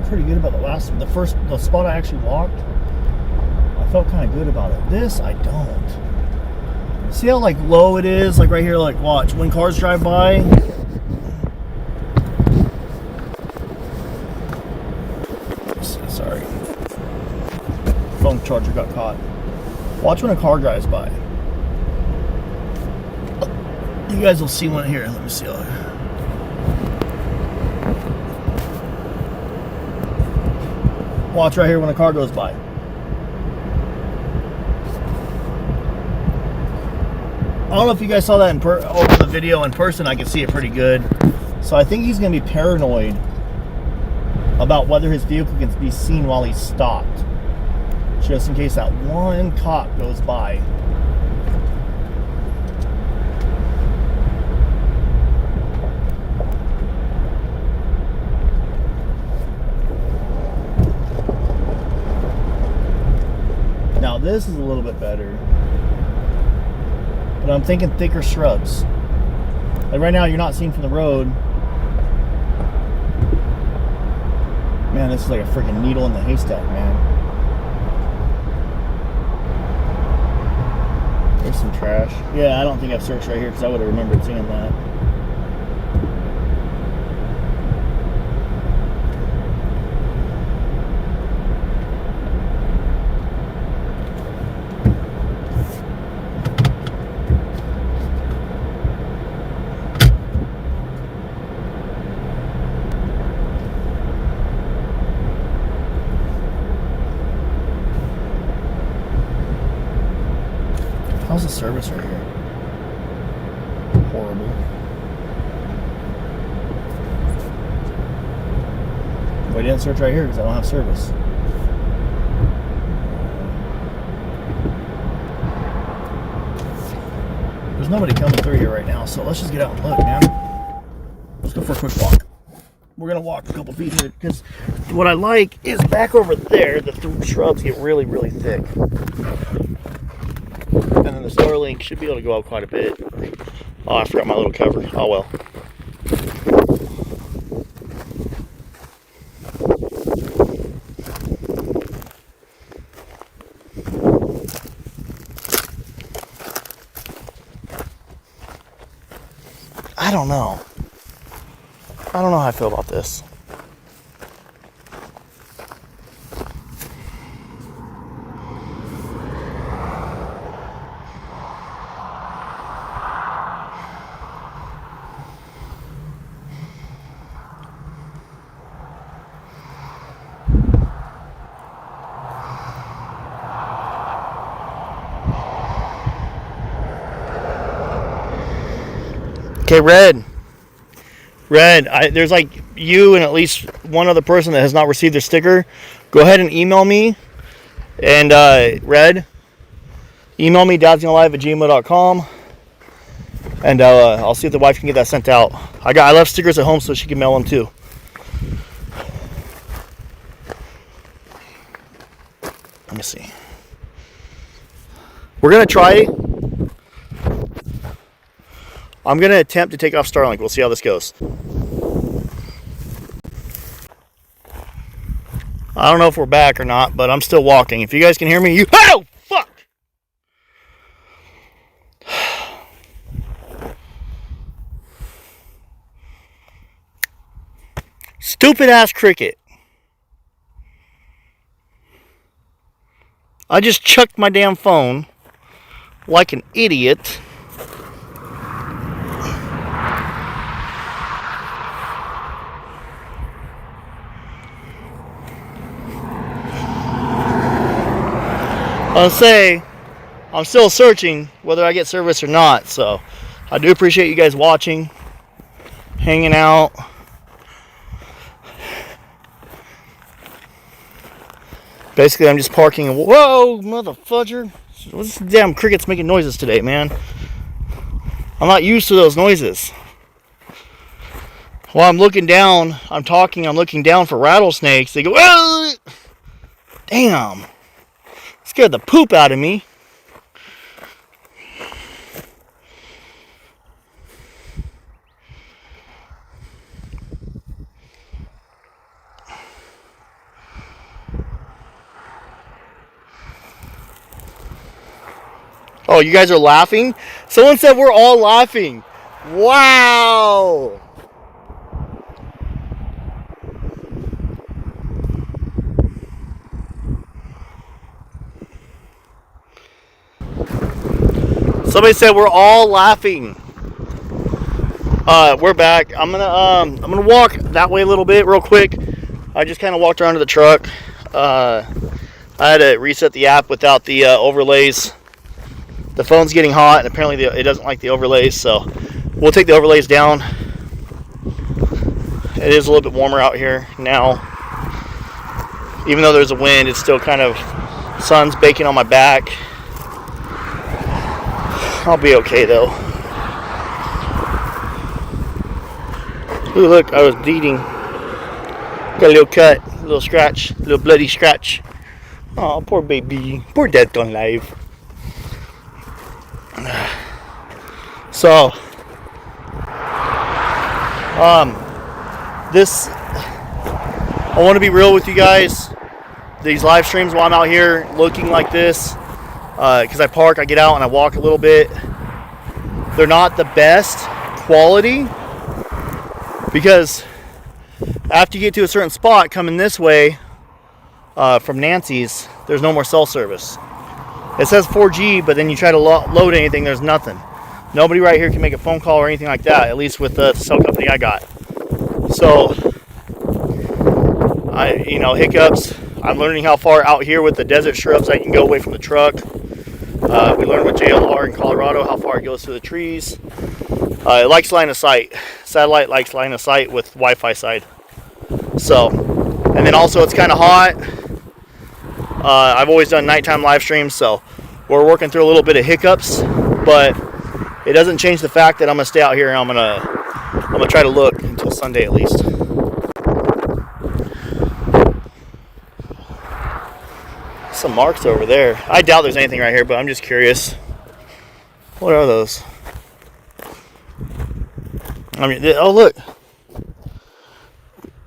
Pretty good about the spot I actually walked. I felt kind of good about it. This I don't. See how like low it is? Like right here, like watch when cars drive by. Sorry, phone charger got caught. Watch when a car drives by. You guys will see one here. Let me see. Watch right here when a car goes by. I don't know if you guys saw that over the video in person. I can see it pretty good. So I think he's going to be paranoid about whether his vehicle can be seen while he's stopped. Just in case that one cop goes by. Now this is a little bit better, but I'm thinking thicker shrubs. Like right now, you're not seen from the road. Man, this is like a freaking needle in the haystack, man. There's some trash. Yeah, I don't think I've searched right here because I would have remembered seeing that. How's the service right here? Horrible. We didn't search right here because I don't have service. There's nobody coming through here right now, so let's just get out and look, man. Let's go for a quick walk. We're gonna walk a couple feet here because what I like is back over there, the shrubs get really, really thick. And then the Starlink should be able to go out quite a bit. Oh, I forgot my little cover. Oh well. I don't know. I don't know how I feel about this. Okay, Red, there's like you and at least one other person that has not received their sticker. Go ahead and email me. And Red, email me dadsgonnalive@gmail.com, and I'll see if the wife can get that sent out. I left stickers at home so she can mail them too. Let me see. We're gonna try. I'm gonna attempt to take off Starlink. We'll see how this goes. I don't know if we're back or not, but I'm still walking. If you guys can hear me, you. Oh, fuck! Stupid ass cricket. I just chucked my damn phone like an idiot. I'll say I'm still searching whether I get service or not, so I do appreciate you guys watching, hanging out. Basically, I'm just parking. Whoa, motherfudger! What's the damn crickets making noises today, man? I'm not used to those noises. While I'm looking down, I'm looking down for rattlesnakes. They go, oh! Damn! Scared the poop out of me. Oh, you guys are laughing? Someone said we're all laughing. Wow. Somebody said we're all laughing. We're back. I'm gonna walk that way a little bit real quick. I just kind of walked around to the truck. I had to reset the app without the overlays. The phone's getting hot, and apparently it doesn't like the overlays, so we'll take the overlays down. It is a little bit warmer out here now. Even though there's a wind, it's still kind of, sun's baking on my back. I'll be okay though. Ooh, look, I was bleeding. Got a little cut, a little scratch, a little bloody scratch. Oh, poor baby. Poor Dad on live. So, I want to be real with you guys. These live streams while I'm out here looking like this, because I park, I get out, and I walk a little bit. They're not the best quality, because after you get to a certain spot coming this way from Nancy's, there's no more cell service. It says 4G, but then you try to load anything, there's nothing. Nobody right here can make a phone call or anything like that, at least with the cell company I got. So, hiccups. I'm learning how far out here with the desert shrubs I can go away from the truck. We learned with JLR in Colorado how far it goes through the trees. It likes line of sight. Satellite likes line of sight with Wi-Fi side. So, and then also it's kind of hot. I've always done nighttime live streams, so we're working through a little bit of hiccups, but it doesn't change the fact that I'm gonna stay out here and I'm gonna try to look until Sunday at least. Some marks over there. I doubt there's anything right here, but I'm just curious. What are those? I mean, oh look,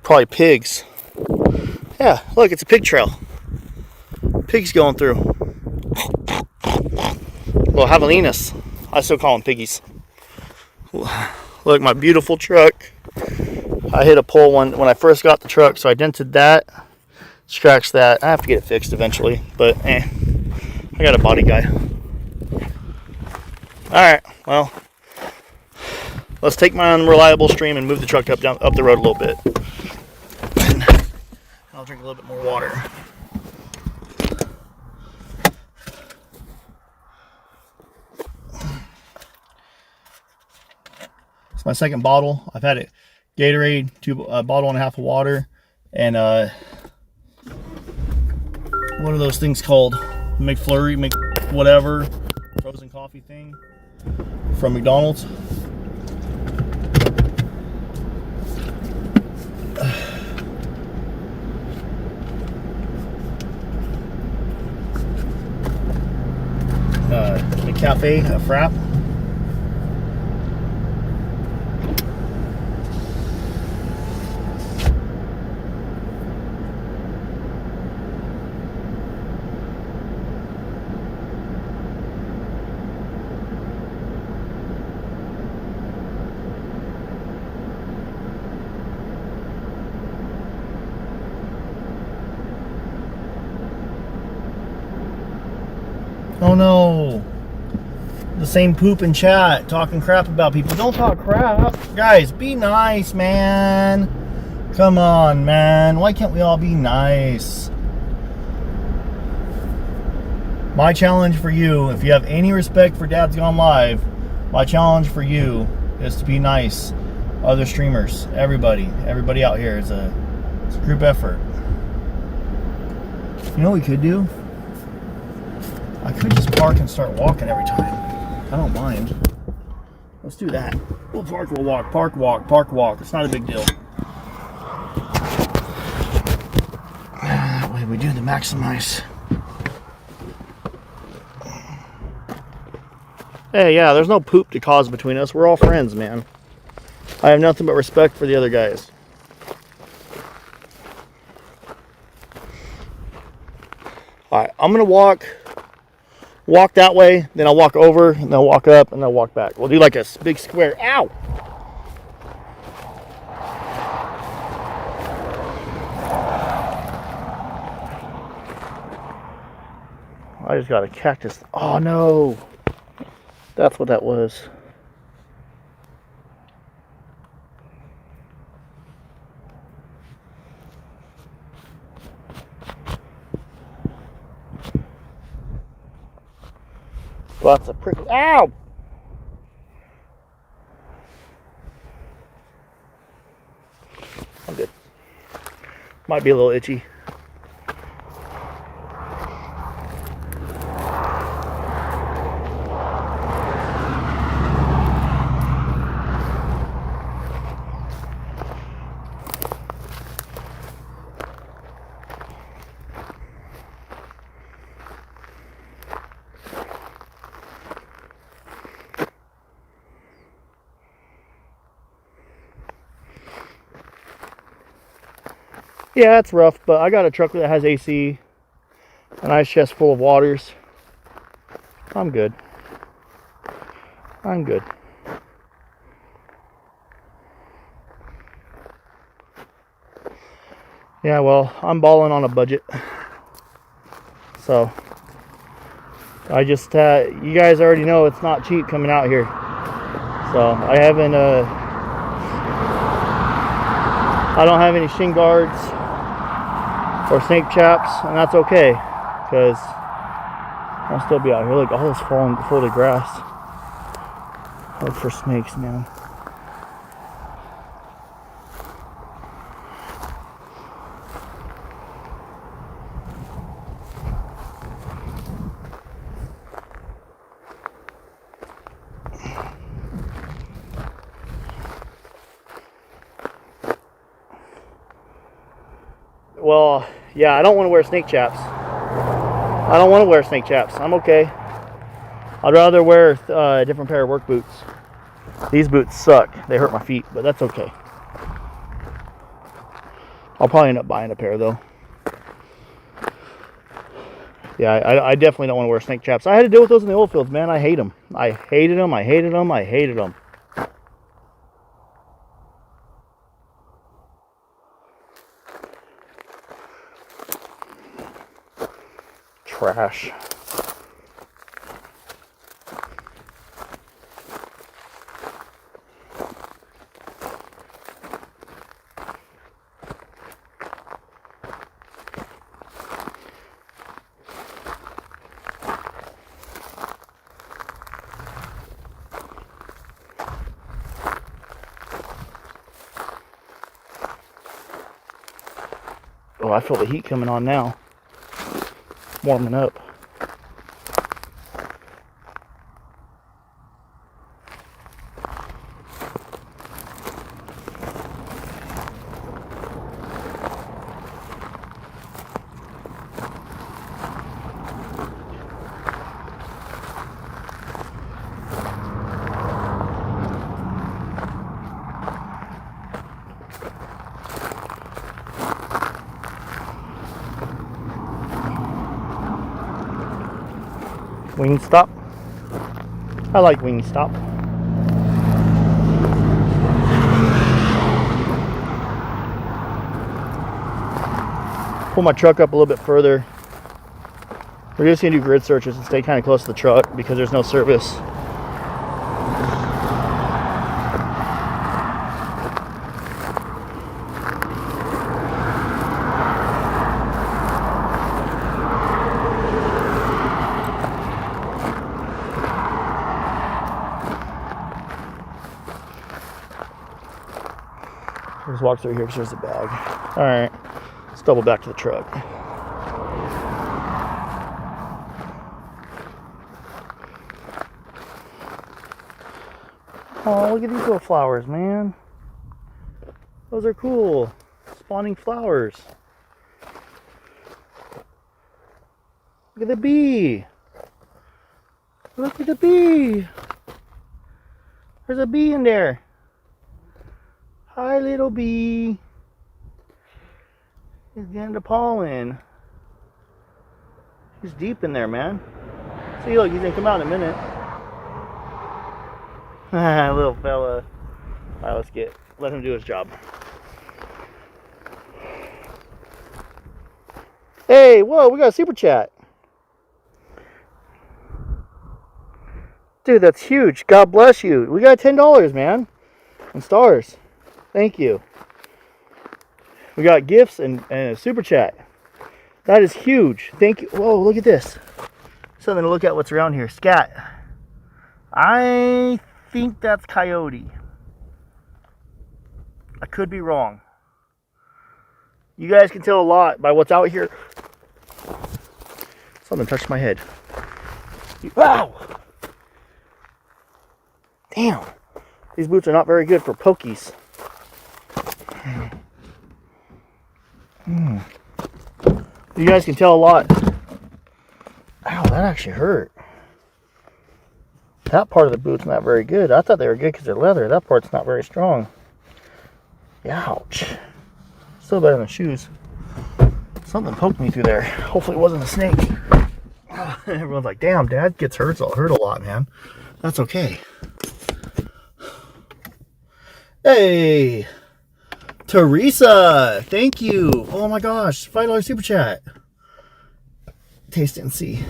probably pigs. Yeah, look, it's a pig trail. Pigs going through. Little javelinas. I still call them piggies. Look, my beautiful truck. I hit a pole when I first got the truck, so I dented that, scratched that. I have to get it fixed eventually, but I got a body guy. Alright, well, let's take my unreliable stream and move the truck up the road a little bit. And I'll drink a little bit more water. my second bottle. I've had it Gatorade, a bottle and a half of water, and what are those things called? McFlurry, whatever, frozen coffee thing from McDonald's. McCafe, a frap. Oh no, the same poop in chat, talking crap about people. Don't talk crap. Guys, be nice, man. Come on, man. Why can't we all be nice? My challenge for you, if you have any respect for Dad's Gone Live, my challenge for you is to be nice. Other streamers, everybody out here, it's a group effort. You know what we could do? I could just park and start walking every time. I don't mind. Let's do that. We'll park, we'll walk. Park, walk, park, walk. It's not a big deal. That way we do the maximize. Hey, yeah, there's no poop to cause between us. We're all friends, man. I have nothing but respect for the other guys. Alright, I'm gonna walk that way, then I'll walk over, and then I'll walk up, and then I'll walk back. We'll do like a big square. Ow! I just got a cactus. Oh no! That's what that was. Lots of prickles. Ow! I'm good. Might be a little itchy. Yeah, it's rough, but I got a truck that has AC, an ice chest full of waters. I'm good. I'm good. Yeah, well, I'm balling on a budget. So, I just, you guys already know it's not cheap coming out here. So, I haven't, I don't have any shin guards or snake chaps, and that's okay, because I'll still be out here. Look, all this fallen folded grass. Look for snakes, man. Well, yeah, I don't want to wear snake chaps. I don't want to wear snake chaps. I'm okay. I'd rather wear a different pair of work boots. These boots suck. They hurt my feet, but that's okay. I'll probably end up buying a pair, though. Yeah, I definitely don't want to wear snake chaps. I had to deal with those in the oil fields, man. I hate them. I hated them. I hated them. I hated them. Trash. Oh, I feel the heat coming on now. Warming up. Wing stop. I like wing stop. Pull my truck up a little bit further. We're just gonna do grid searches and stay kind of close to the truck because there's no service. Just walk through here because there's a bag. All right, let's double back to the truck. Oh, look at these little flowers, man. Those are cool. Spawning flowers. Look at the bee. Look at the bee. There's a bee in there. Hi, little bee. He's getting the pollen. He's deep in there, man. See, look, he's gonna come out in a minute. Little fella. All right, let him do his job. Hey, whoa, we got a super chat. Dude, that's huge. God bless you. We got $10, man. And stars. Thank you. We got gifts and a super chat. That is huge. Thank you. Whoa, look at this. Something to look at what's around here. Scat. I think that's coyote. I could be wrong. You guys can tell a lot by what's out here. Something touched my head. Wow! Damn. These boots are not very good for pokies. You guys can tell a lot. Ow, that actually hurt. That part of the boot's not very good. I thought they were good because they're leather. That part's not very strong. Ouch. Still better than shoes. Something poked me through there. Hopefully it wasn't a snake. Everyone's like, damn, Dad gets hurt a lot, man. That's okay. Hey, Teresa, thank you. Oh my gosh, $5 super chat. Taste it and see.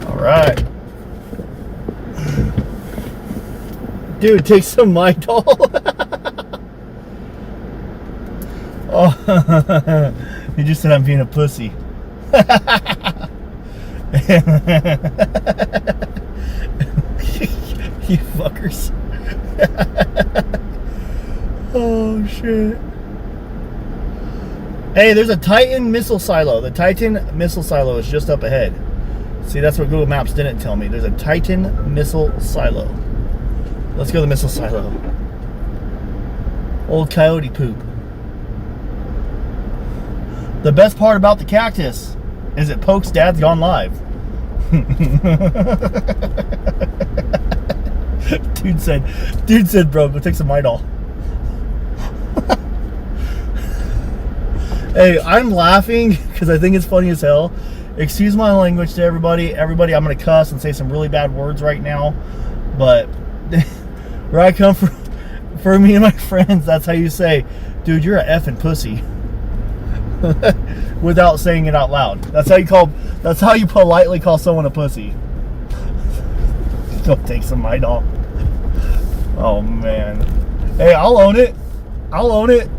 Alright. Dude, take some Midol. Oh, you just said I'm being a pussy. You fuckers. Oh, shit. Hey, there's a Titan missile silo. The Titan missile silo is just up ahead. See, that's what Google Maps didn't tell me. There's a Titan missile silo. Let's go to the missile silo. Old coyote poop. The best part about the cactus is it pokes Dad's gone live. Dude said, bro, go take some Midol. Hey, I'm laughing because I think it's funny as hell. Excuse my language to everybody. Everybody, I'm going to cuss and say some really bad words right now. But where I come from, for me and my friends, that's how you say, dude, you're a effing pussy. Without saying it out loud. That's how you politely call someone a pussy. Go take some Midol. Oh man. Hey, I'll own it. I'll own it.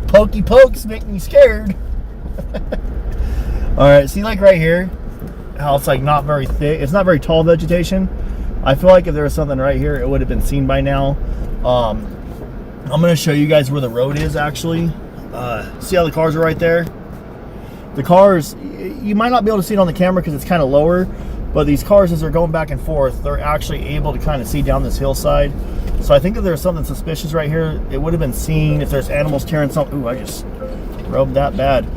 Pokey pokes make me scared. All right, see like right here, how it's like not very thick. It's not very tall vegetation. I feel like if there was something right here, it would have been seen by now. I'm gonna show you guys where the road is actually. See how the cars are right there? The cars, you might not be able to see it on the camera because it's kind of lower, but these cars, as they're going back and forth, they're actually able to kind of see down this hillside. So I think if there's something suspicious right here, it would have been seen. If there's animals tearing something, ooh, I just rubbed that bad.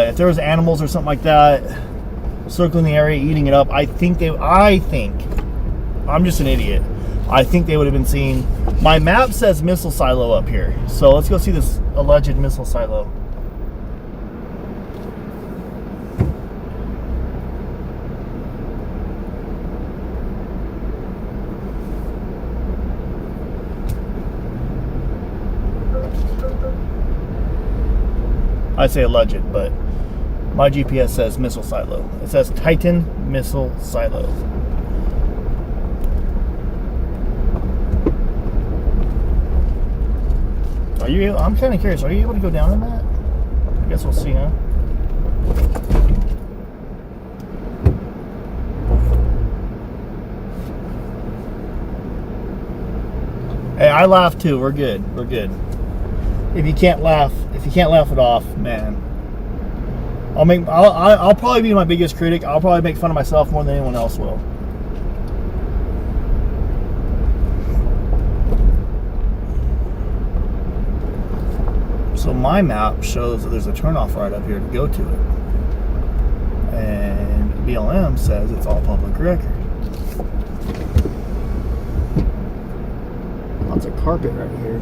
If there was animals or something like that circling the area, eating it up, I think, I'm just an idiot. I think they would have been seen. My map says missile silo up here. So let's go see this alleged missile silo. I say alleged, but my GPS says missile silo. It says Titan missile silo. Are you? I'm kind of curious. Are you able to go down in that? I guess we'll see, huh? Hey, I laugh too. We're good. We're good. If you can't laugh it off, man. I'll probably be my biggest critic. I'll probably make fun of myself more than anyone else will. So my map shows that there's a turnoff right up here to go to it. And BLM says it's all public record. Lots of carpet right here.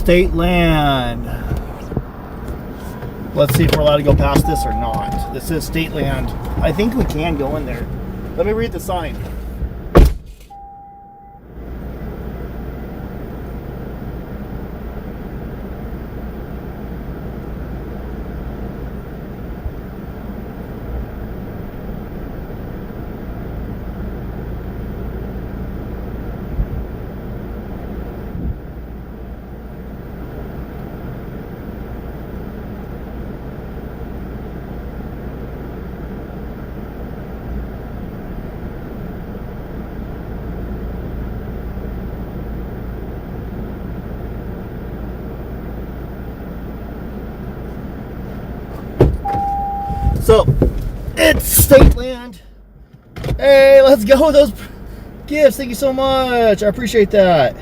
State land. Let's see if we're allowed to go past this or not. This is state land. I think we can go in there. Let me read the sign. So, it's state land. Hey, let's go with those gifts. Thank you so much. I appreciate that.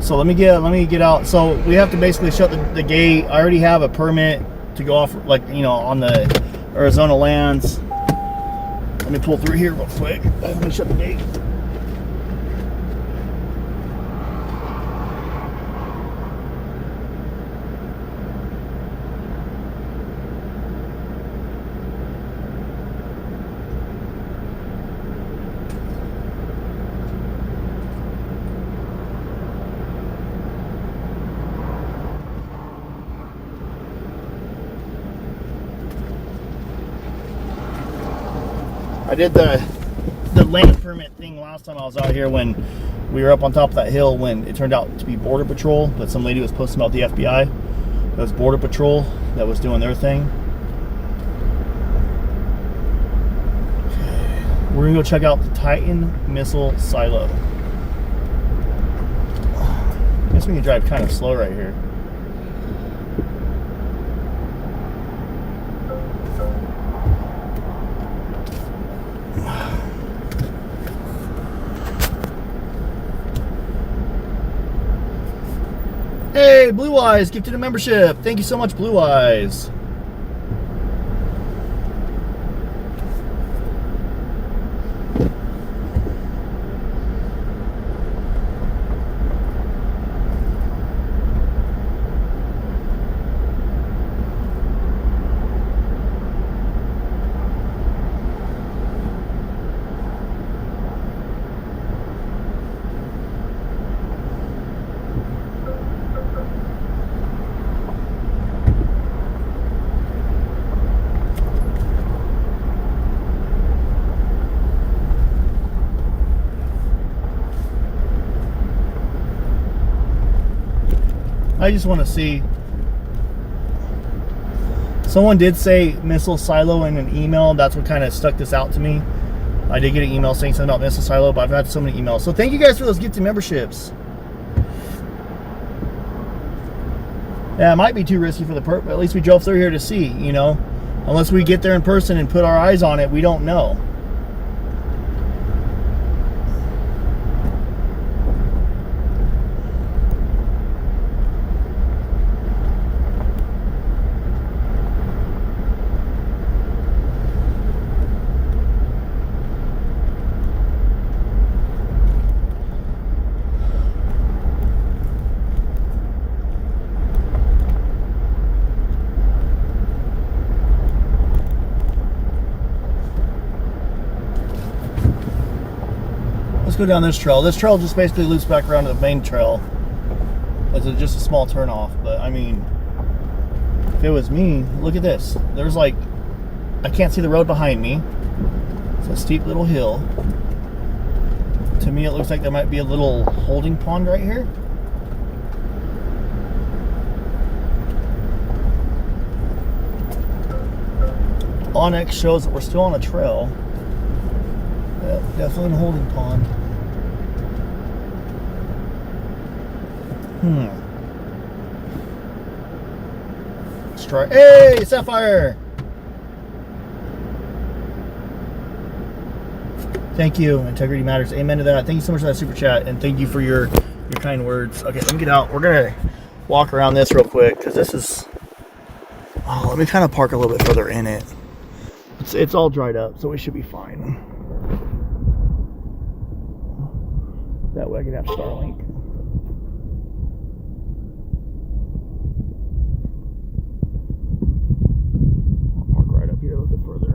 So let me get out. So we have to basically shut the gate. I already have a permit to go off, like, you know, on the Arizona lands. Let me pull through here real quick. I'm gonna shut the gate. I did the land permit thing last time I was out here when we were up on top of that hill when it turned out to be Border Patrol, but some lady was posting about the FBI. It was Border Patrol that was doing their thing. Okay. We're gonna go check out the Titan missile silo. I guess we can drive kind of slow right here. Hey, Blue Eyes, gifted a membership. Thank you so much, Blue Eyes. I just want to see. Someone did say missile silo in an email. That's what kind of stuck this out to me. I did get an email saying something about missile silo, but I've had so many emails. So thank you guys for those gifted memberships. Yeah, it might be too risky for the perp, but at least we drove through here to see, you know. Unless we get there in person and put our eyes on it, we don't know. Let's go down this trail. This trail just basically loops back around to the main trail. It's just a small turnoff, but I mean, if it was me, look at this. There's like, I can't see the road behind me. It's a steep little hill. To me, it looks like there might be a little holding pond right here. Onyx shows that we're still on a trail. Yeah, definitely a holding pond. Let's try. Hey, Sapphire! Thank you. Integrity matters. Amen to that. Thank you so much for that super chat, and thank you for your kind words. Okay, let me get out. We're gonna walk around this real quick because this is. Oh, let me kind of park a little bit further in it. It's all dried up, so we should be fine. That way I can have Starlink. I'll park right up here a little bit further.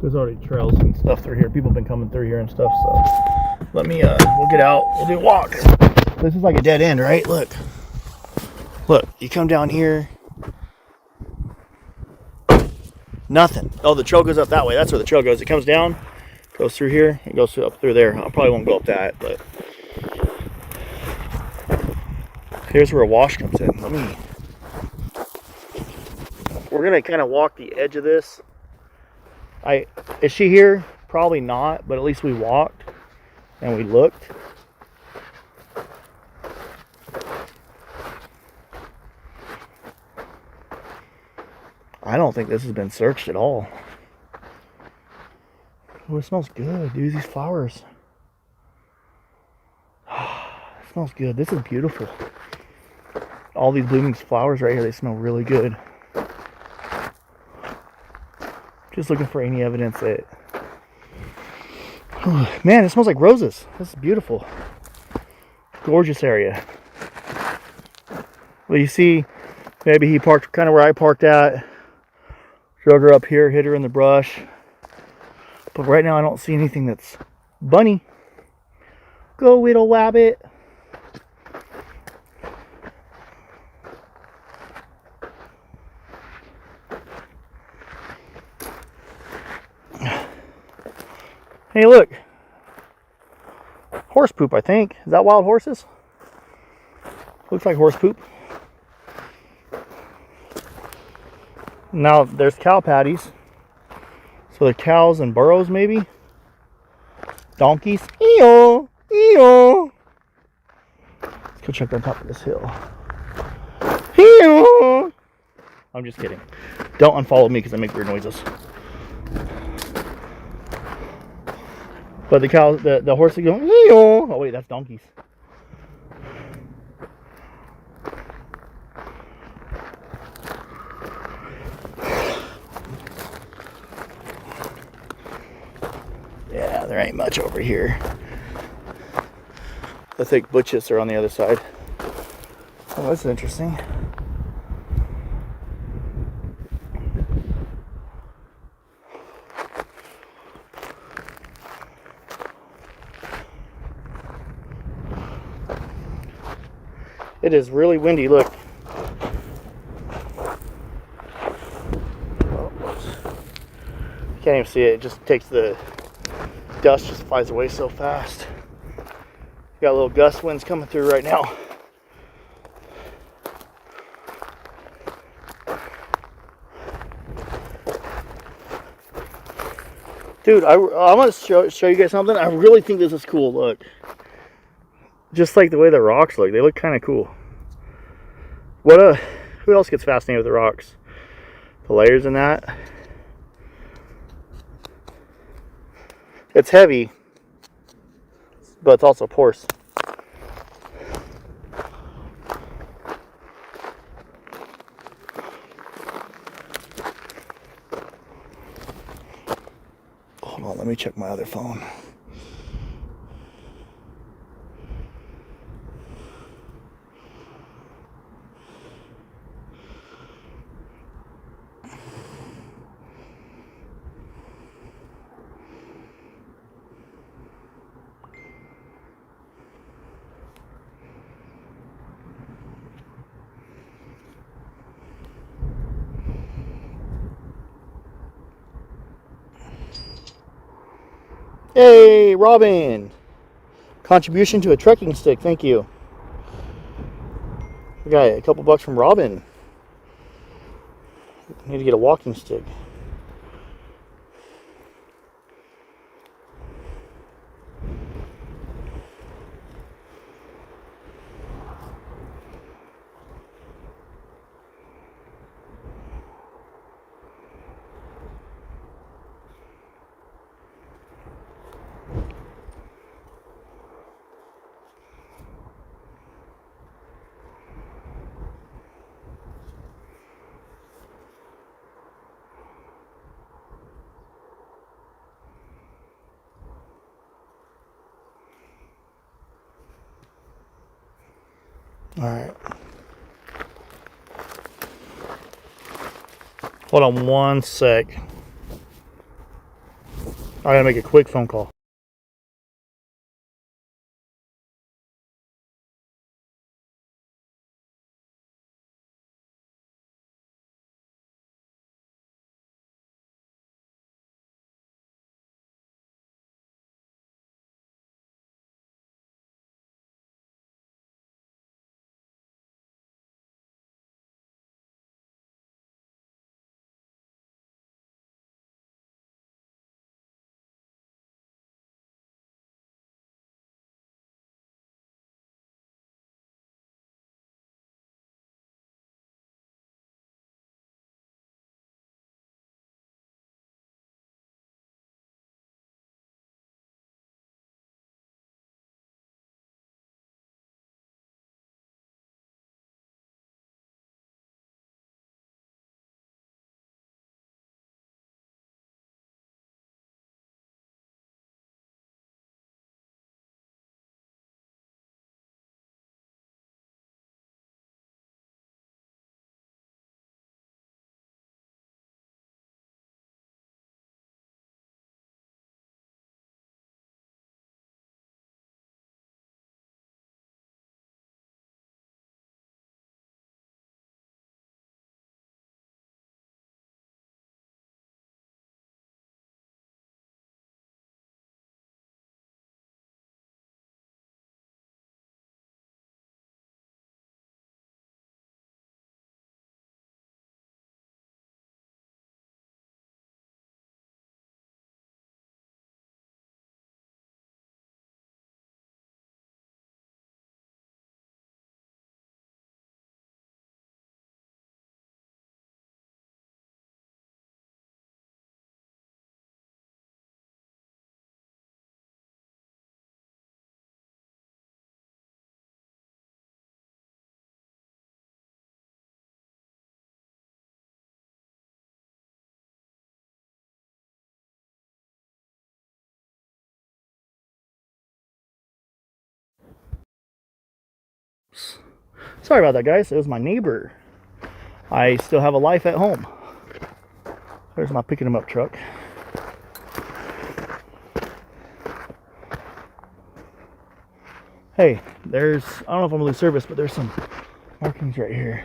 There's already trails and stuff through here. People have been coming through here and stuff, so let me, we'll get out. We'll do a walk. This is like a dead end, right? Look. Look, you come down here. Nothing. Oh, the trail goes up that way. That's where the trail goes. It comes down. Goes through here, it goes up through there. I probably won't go up that, but here's where a wash comes in. We're gonna kind of walk the edge of this. Is she here? Probably not, but at least we walked and we looked. I don't think this has been searched at all. Oh, it smells good, dude. These flowers. It smells good. This is beautiful. All these blooming flowers right here, they smell really good. Just looking for any evidence that... Man, it smells like roses. This is beautiful. Gorgeous area. Well, you see, maybe he parked kind of where I parked at. Drug her up here, hit her in the brush. But right now I don't see anything that's bunny. Go, little wabbit. Hey, look. Horse poop, I think. Is that wild horses? Looks like horse poop. Now, there's cow patties. So the cows and burros, maybe? Donkeys? Eeyore! Eeyore! Let's go check on top of this hill. Eeyore! I'm just kidding. Don't unfollow me because I make weird noises. But the cows, the horses go, Eeyore! Oh wait, that's donkeys. Yeah, there ain't much over here. The thick butches are on the other side. Oh, that's interesting. It is really windy, look. Oh, whoops. You can't even see it, it just takes the dust, just flies away so fast. Got little gust winds coming through right now. Dude, I want to show you guys something. I really think this is cool, look. Just like the way the rocks look, they look kind of cool. Who else gets fascinated with the rocks? The layers in that. It's heavy, but it's also porous. Hold on, let me check my other phone. Hey, Robin! Contribution to a trekking stick, thank you. We got a couple bucks from Robin. Need to get a walking stick. All right. Hold on one sec. I gotta make a quick phone call. Oops. Sorry about that, guys. It was my neighbor. I still have a life at home. There's my picking him up truck. Hey, there's, I don't know if I'm gonna lose service, but there's some markings right here.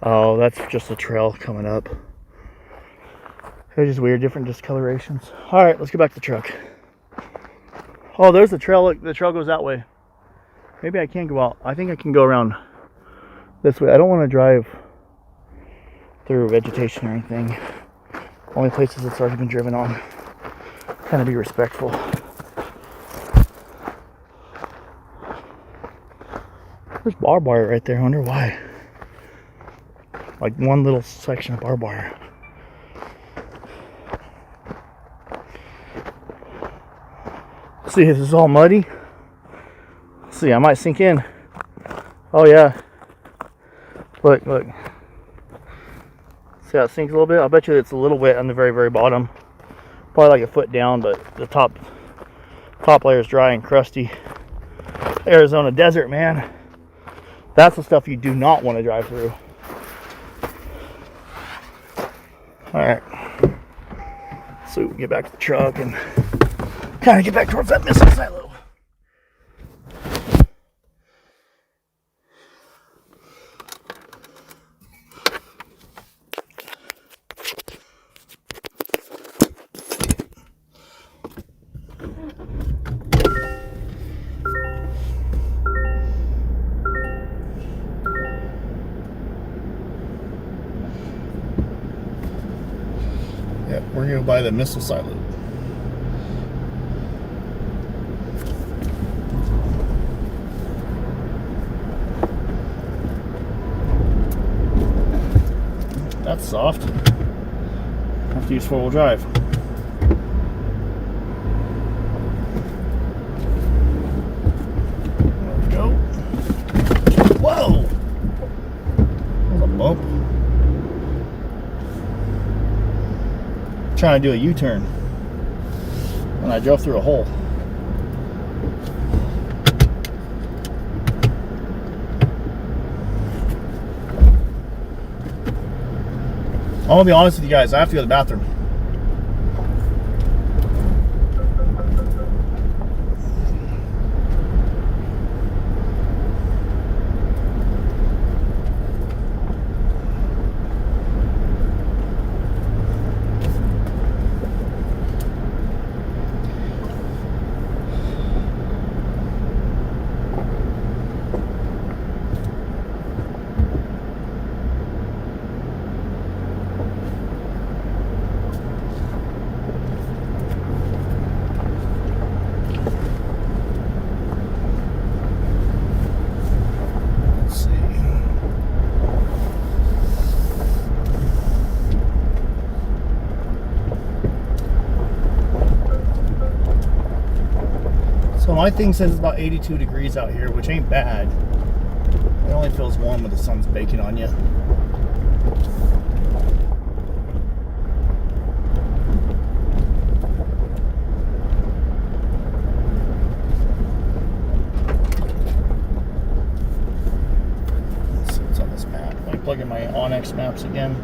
Oh, that's just a trail coming up. They're just weird, different discolorations. All right, let's get back to the truck. Oh, there's the trail. Look, the trail goes that way. Maybe I can go out. I think I can go around this way. I don't want to drive through vegetation or anything. Only places it's already been driven on. Kind of be respectful. There's barbed wire right there. I wonder why. Like one little section of barbed wire. See, this is all muddy. Let's see, I might sink in. Oh yeah. Look, look. See how it sinks a little bit? I bet you it's a little wet on the very, very bottom. Probably like a foot down, but the top layer is dry and crusty. Arizona desert, man. That's the stuff you do not want to drive through. Alright. So we can get back to the truck and kind of get back towards that missile silo. Yep, we're going to buy the missile silo. That's soft. Have to use four-wheel drive. There we go. Whoa! That was a bump. Trying to do a U-turn and I drove through a hole. I'm gonna be honest with you guys, I have to go to the bathroom. So my thing says it's about 82 degrees out here, which ain't bad. It only feels warm when the sun's baking on you. Let's see what's on this map. Let me plug in my Onyx maps again.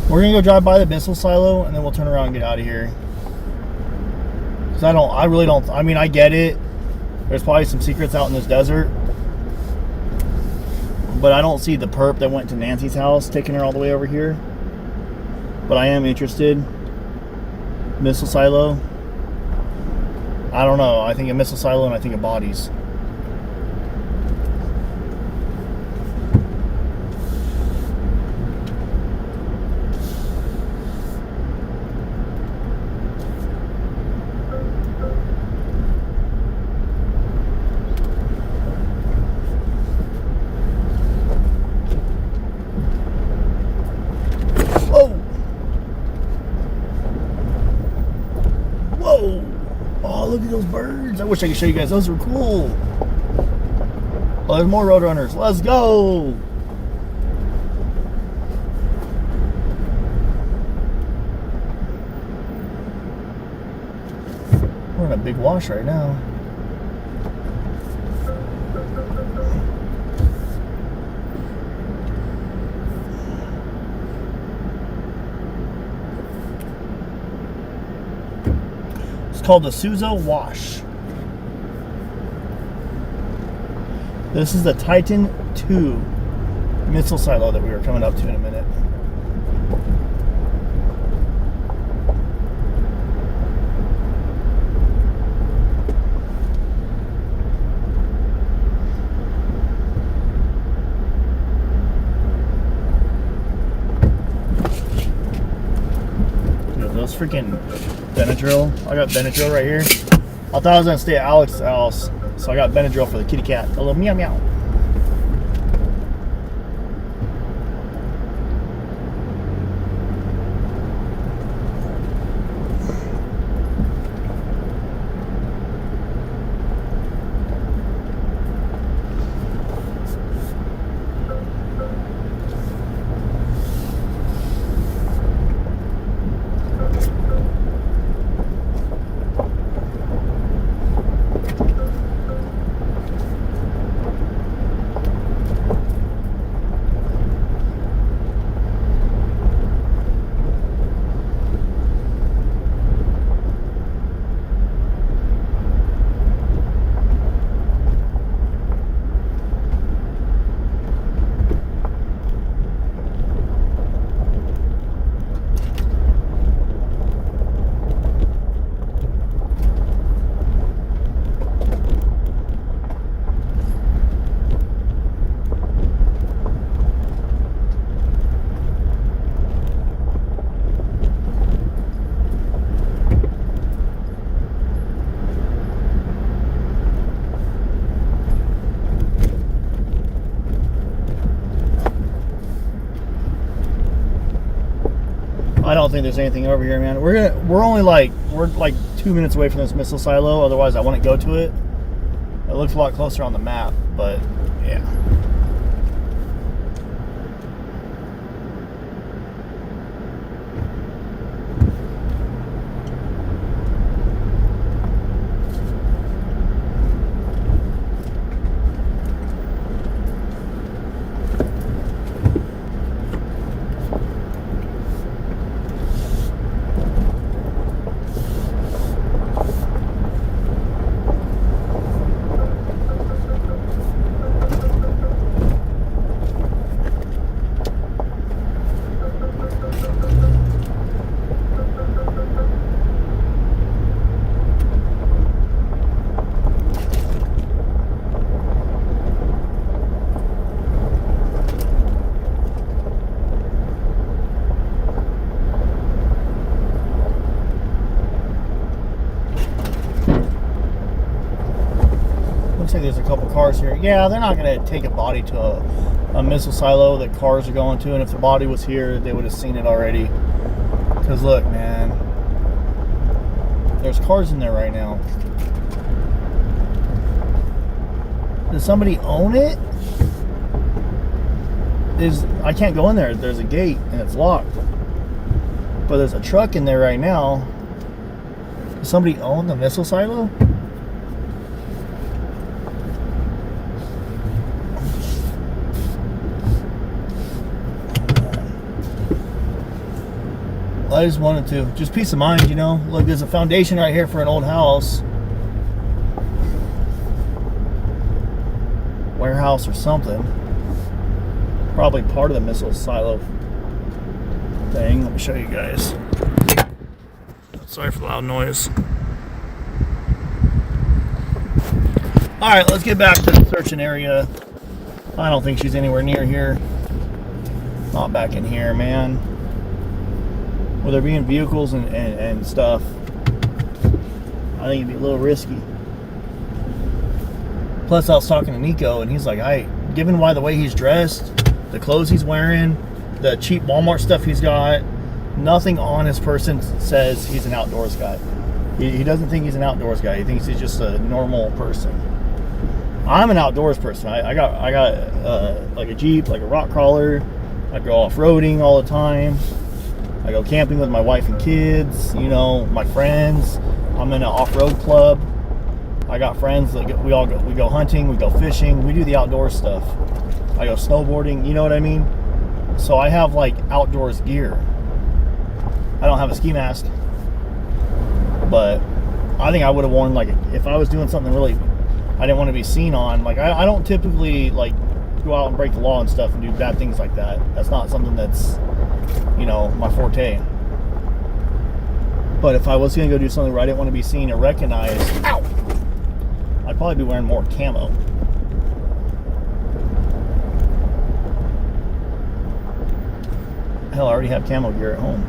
We're gonna go drive by the missile silo and then we'll turn around and get out of here. Cause I really don't, I mean, I get it. There's probably some secrets out in this desert. But I don't see the perp that went to Nancy's house taking her all the way over here. But I am interested. Missile silo. I don't know. I think a missile silo and I think of bodies. Look at those birds. I wish I could show you guys. Those are cool. Oh, there's more Roadrunners. Let's go! We're in a big wash right now. It's called the Suzo Wash. This is the Titan 2 missile silo that we are coming up to in a minute. Those freaking Benadryl. I got Benadryl right here. I thought I was gonna stay at Alex's house, so I got Benadryl for the kitty cat. A little meow meow. I don't think there's anything over here, man. We're like 2 minutes away from this missile silo. Otherwise, I wouldn't go to it. It looks a lot closer on the map, but yeah. Looks like there's a couple cars here. Yeah, they're not going to take a body to a missile silo that cars are going to, and if the body was here, they would have seen it already. Because look, man, there's cars in there right now. Does somebody own it? I can't go in there. There's a gate and it's locked. But there's a truck in there right now. Does somebody own the missile silo? I just wanted to, just peace of mind, you know. Look, there's a foundation right here for an old house, warehouse or something. Probably part of the missile silo thing. Let me show you guys. Sorry for the loud noise. All right, let's get back to the searching area. I don't think she's anywhere near here. Not back in here, man. With there being vehicles and stuff, I think it'd be a little risky. Plus, I was talking to Nico, and he's like, given the way he's dressed, the clothes he's wearing, the cheap Walmart stuff he's got, nothing on his person says he's an outdoors guy. He doesn't think he's an outdoors guy. He thinks he's just a normal person. I'm an outdoors person. I got like a Jeep, like a rock crawler. I go off-roading all the time. I go camping with my wife and kids, you know, my friends. I'm in an off-road club. I got friends that we go hunting, we go fishing, we do the outdoor stuff. I go snowboarding, you know what I mean? So I have like outdoors gear. I don't have a ski mask, but I think I would have worn, like, if I was doing something really I didn't want to be seen on, like, I don't typically like go out and break the law and stuff and do bad things like that. That's not something that's, you know, my forte. But if I was going to go do something where I didn't want to be seen or recognized, ow, I'd probably be wearing more camo. Hell, I already have camo gear at home.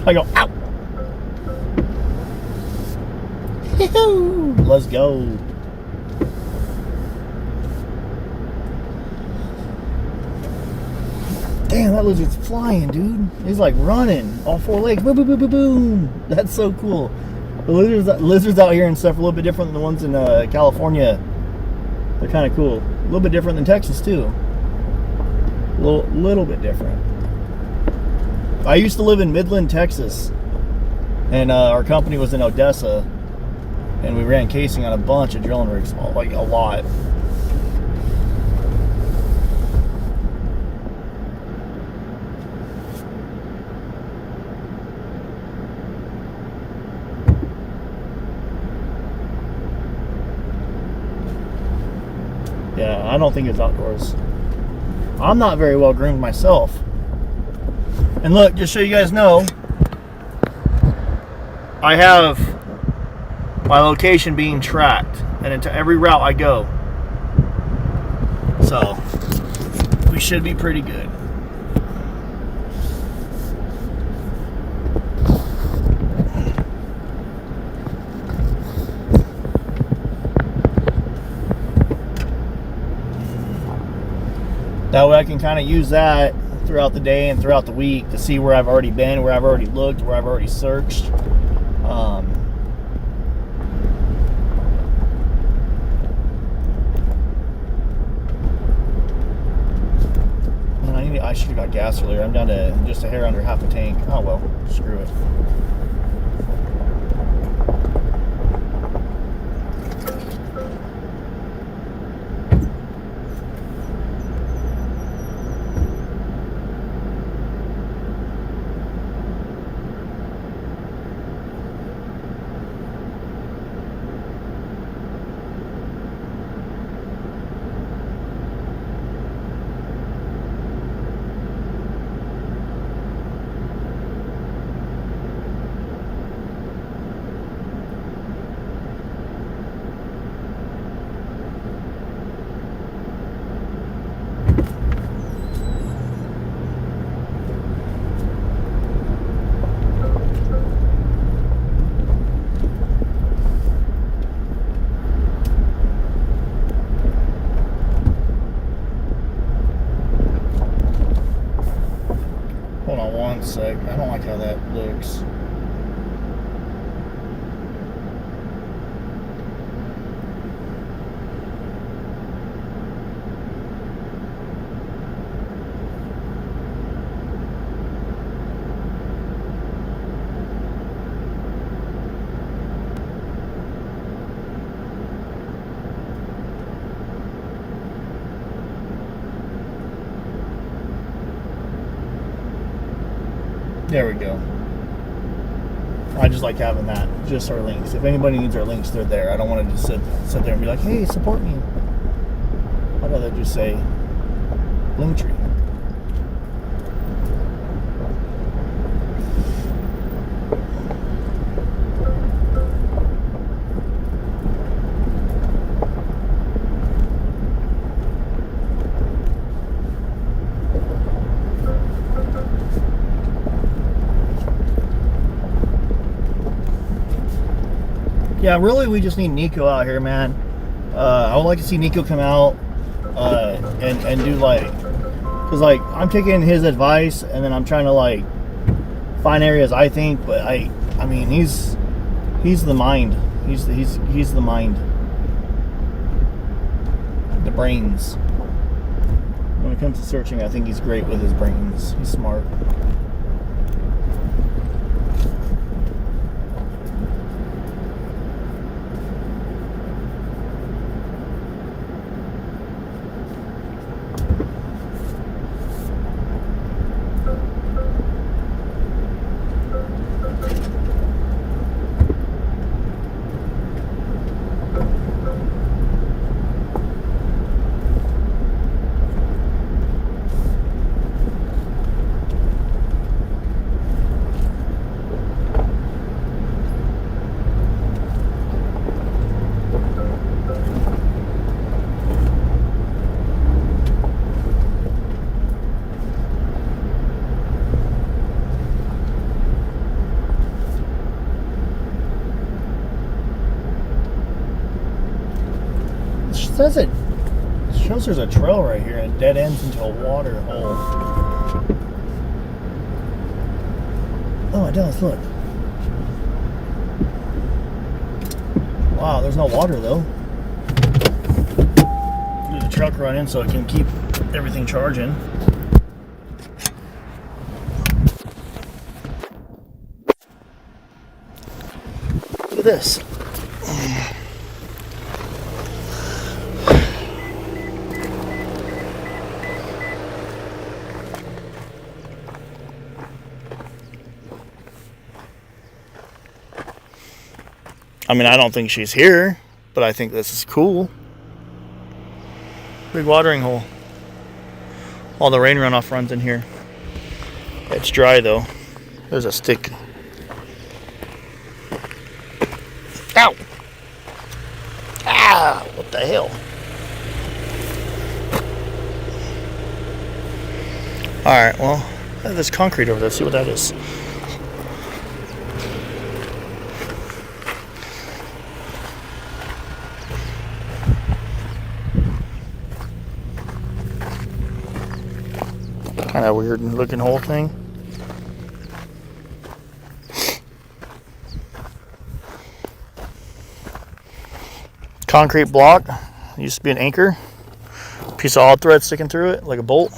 I go, ow! Let's go. Damn, that lizard's flying, dude. He's like running, all four legs. Boom, boom, boom, boom, boom. That's so cool. The lizards out here and stuff are a little bit different than the ones in California. They're kind of cool. A little bit different than Texas too. A little bit different. I used to live in Midland, Texas, and our company was in Odessa, and we ran casing on a bunch of drilling rigs, like a lot. Yeah, I don't think it's outdoors. I'm not very well groomed myself. And look, just so you guys know, I have my location being tracked, and into every route I go. So, we should be pretty good. That way I can kind of use that throughout the day and throughout the week to see where I've already been, where I've already looked, where I've already searched. Man, I should have got gas earlier. I'm down to just a hair under half a tank. Oh well, screw it. Sec. I don't like how that looks. There we go. I just like having that, just our links. If anybody needs our links, they're there. I don't want to just sit there and be like, hey, support me. I'd rather just say Linktree. Yeah, really, we just need Nico out here, man. I would like to see Nico come out and do like, cause like I'm taking his advice and then I'm trying to like find areas I think, but I mean he's the mind He's the mind, the brains. When it comes to searching, I think he's great with his brains. He's smart. Says it shows there's a trail right here and it dead ends into a water hole. Oh, it does, look. Wow, there's no water though. Do the truck run in so it can keep everything charging. Look at this. I mean, I don't think she's here, but I think this is cool. Big watering hole. All the rain runoff runs in here. It's dry though. There's a stick. Ow! Ah! What the hell? Alright, well, there's concrete over there. Let's see what that is. Kind of weird looking hole thing. Concrete block. Used to be an anchor. Piece of odd thread sticking through it like a bolt.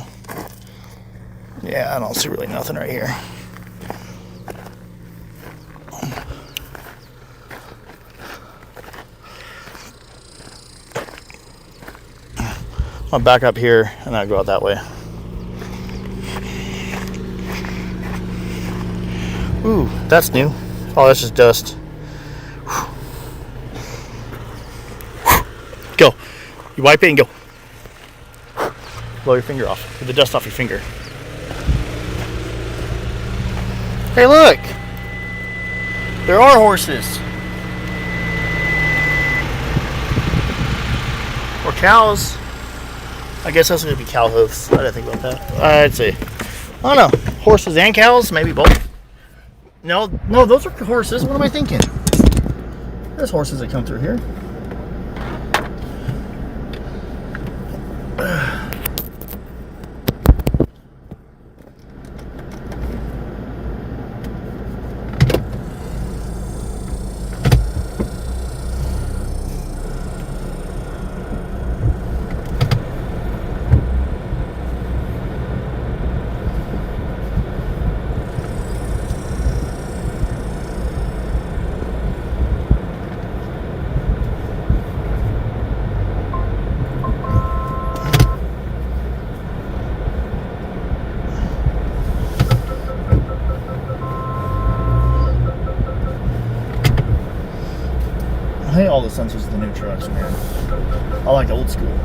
Yeah, I don't see really nothing right here. I'll back up here and I'll go out that way. Ooh, that's new. Oh, that's just dust. Go. You wipe it and go. Blow your finger off. Get the dust off your finger. Hey, look. There are horses. Or cows. I guess that's going to be cow hoofs. I didn't think about that. I'd say, I don't know. Horses and cows? Maybe both. No, those are horses. What am I thinking? There's horses that come through here. I hate all the sensors of the new trucks, man. I like old school.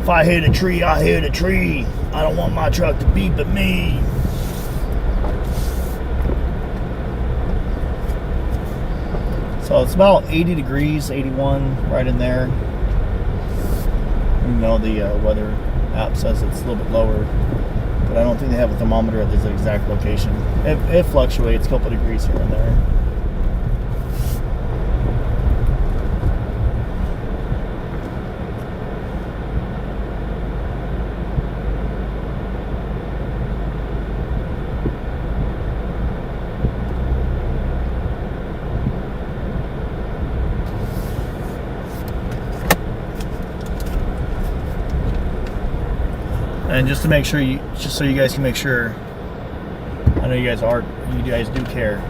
If I hit a tree, I hit a tree. I don't want my truck to beep at me. So it's about 80 degrees, 81, right in there. Even though the weather app says it's a little bit lower. But I don't think they have a thermometer at this exact location. It fluctuates a couple of degrees here and there. And just to make sure just so you guys can make sure, I know you guys do care.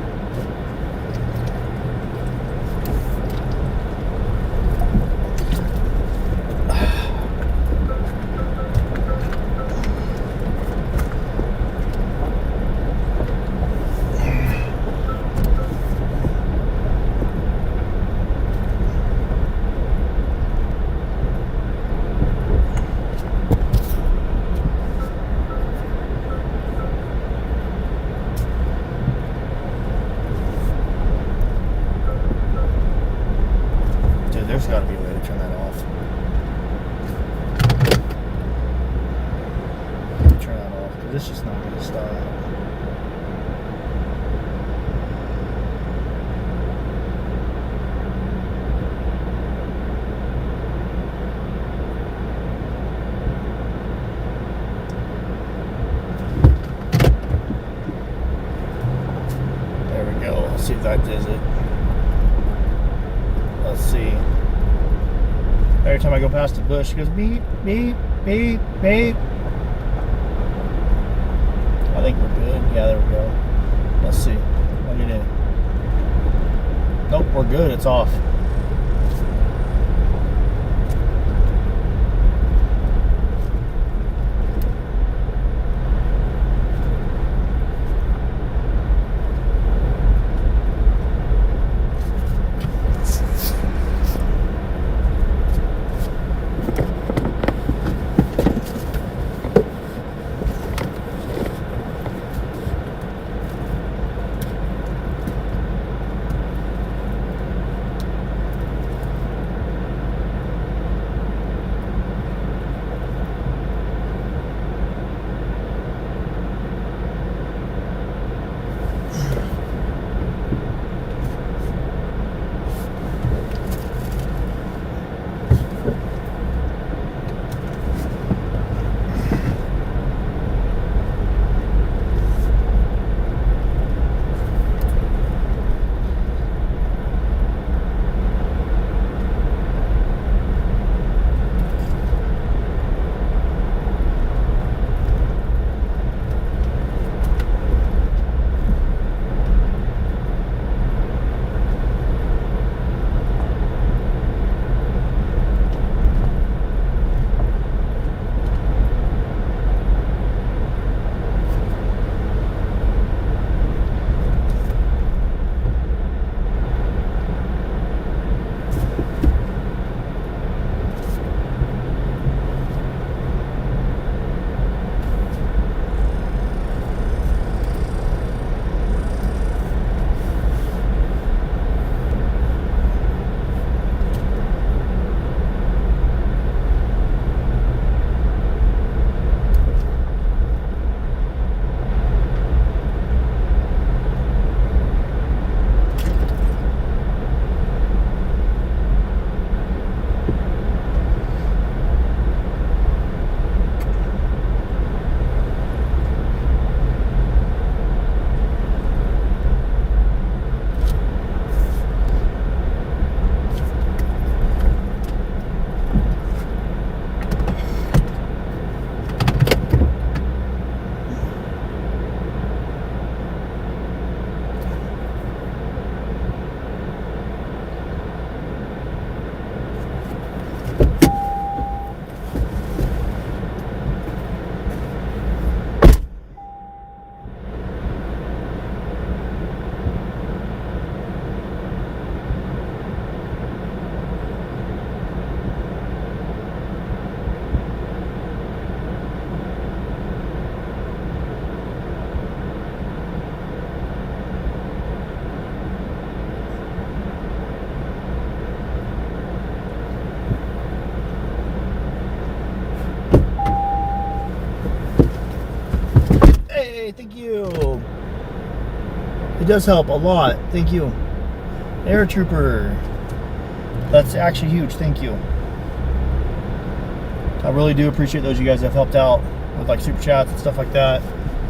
There's got to be a way to turn that off. Turn that off, because it's just not going to stop. There we go. Let's see if that does it. Let's see. Every time I go past the bush, it goes beep, beep, beep, beep. I think we're good. Yeah, there we go. Let's see. What do you do? Nope, we're good. It's off. Thank you. It does help a lot. Thank you. Air Trooper. That's actually huge. Thank you. I really do appreciate those you guys have helped out with like super chats and stuff like that.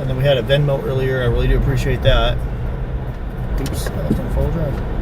And then we had a Venmo earlier. I really do appreciate that. Oops, I left on full drive.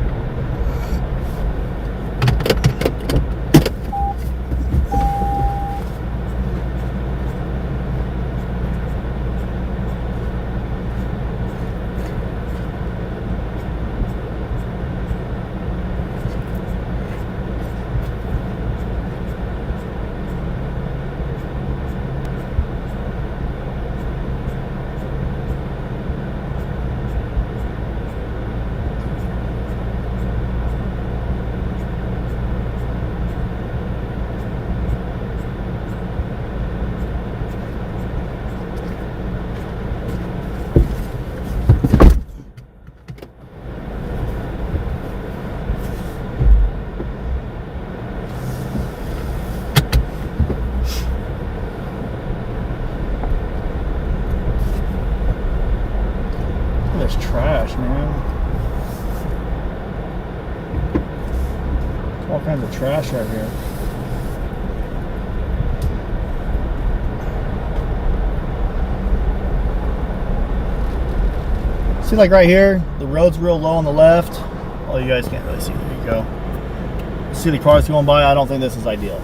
All kinds of trash right here. See, like right here, the road's real low on the left. Oh, you guys can't really see. There you go. See the cars going by? I don't think this is ideal.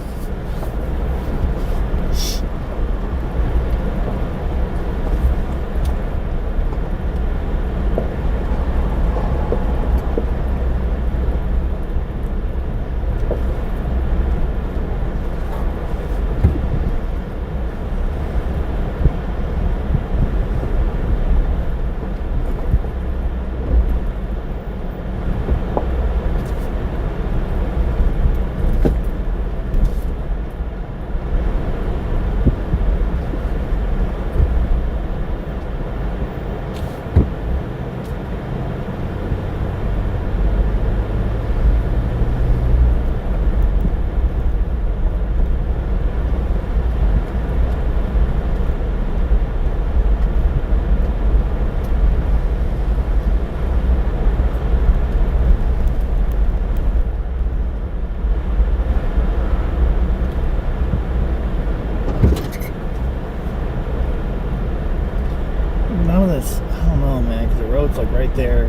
None of this, I don't know, man, because the road's like right there.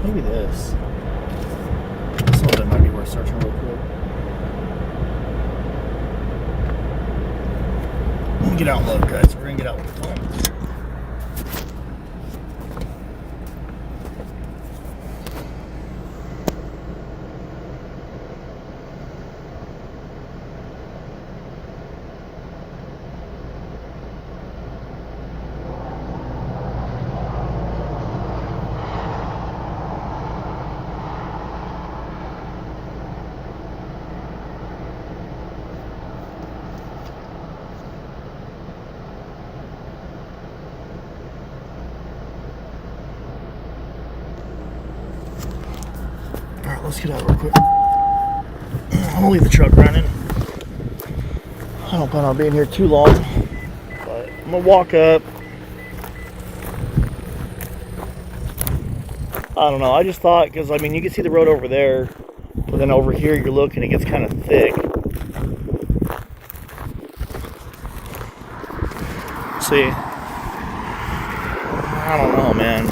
Maybe this. This little bit might be worth searching real quick. Let me get out and look, guys. We're gonna get out with the phone. Alright, let's get out real quick. I'm gonna leave the truck running. I don't plan on being here too long, but I'm gonna walk up. I don't know, I just thought, because I mean, you can see the road over there, but then over here you're looking, it gets kind of thick. See, I don't know, man.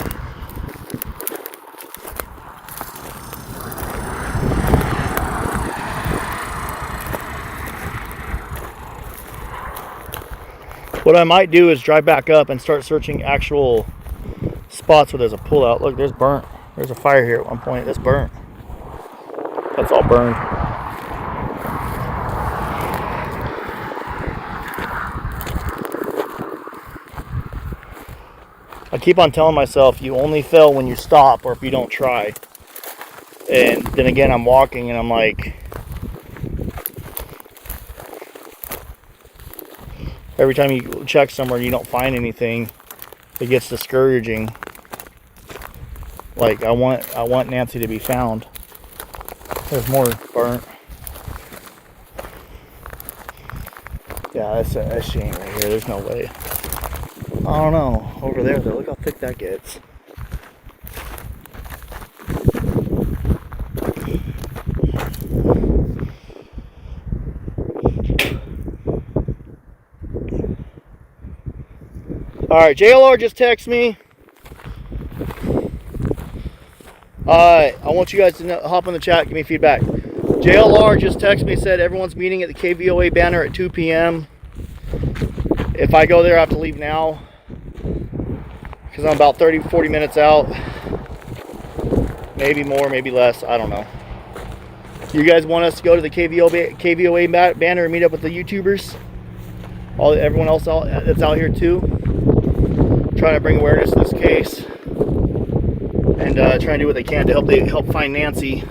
What I might do is drive back up and start searching actual spots where there's a pullout. Look, there's burnt. There's a fire here at one point. That's burnt. That's all burned. I keep on telling myself you only fail when you stop or if you don't try. And then again, I'm walking and I'm like, every time you check somewhere and you don't find anything, it gets discouraging. Like I want Nancy to be found. There's more burnt. Yeah, that's she ain't right here. There's no way. I don't know. Over there though, look how thick that gets. Alright, JLR just texted me. I want you guys to hop on the chat, give me feedback. JLR just texted me, said everyone's meeting at the KVOA banner at 2 p.m. If I go there, I have to leave now. Because I'm about 30-40 minutes out. Maybe more, maybe less, I don't know. You guys want us to go to the KVOA banner and meet up with the YouTubers? Everyone else that's out here too? Trying to bring awareness to this case and trying to do what they can to help find Nancy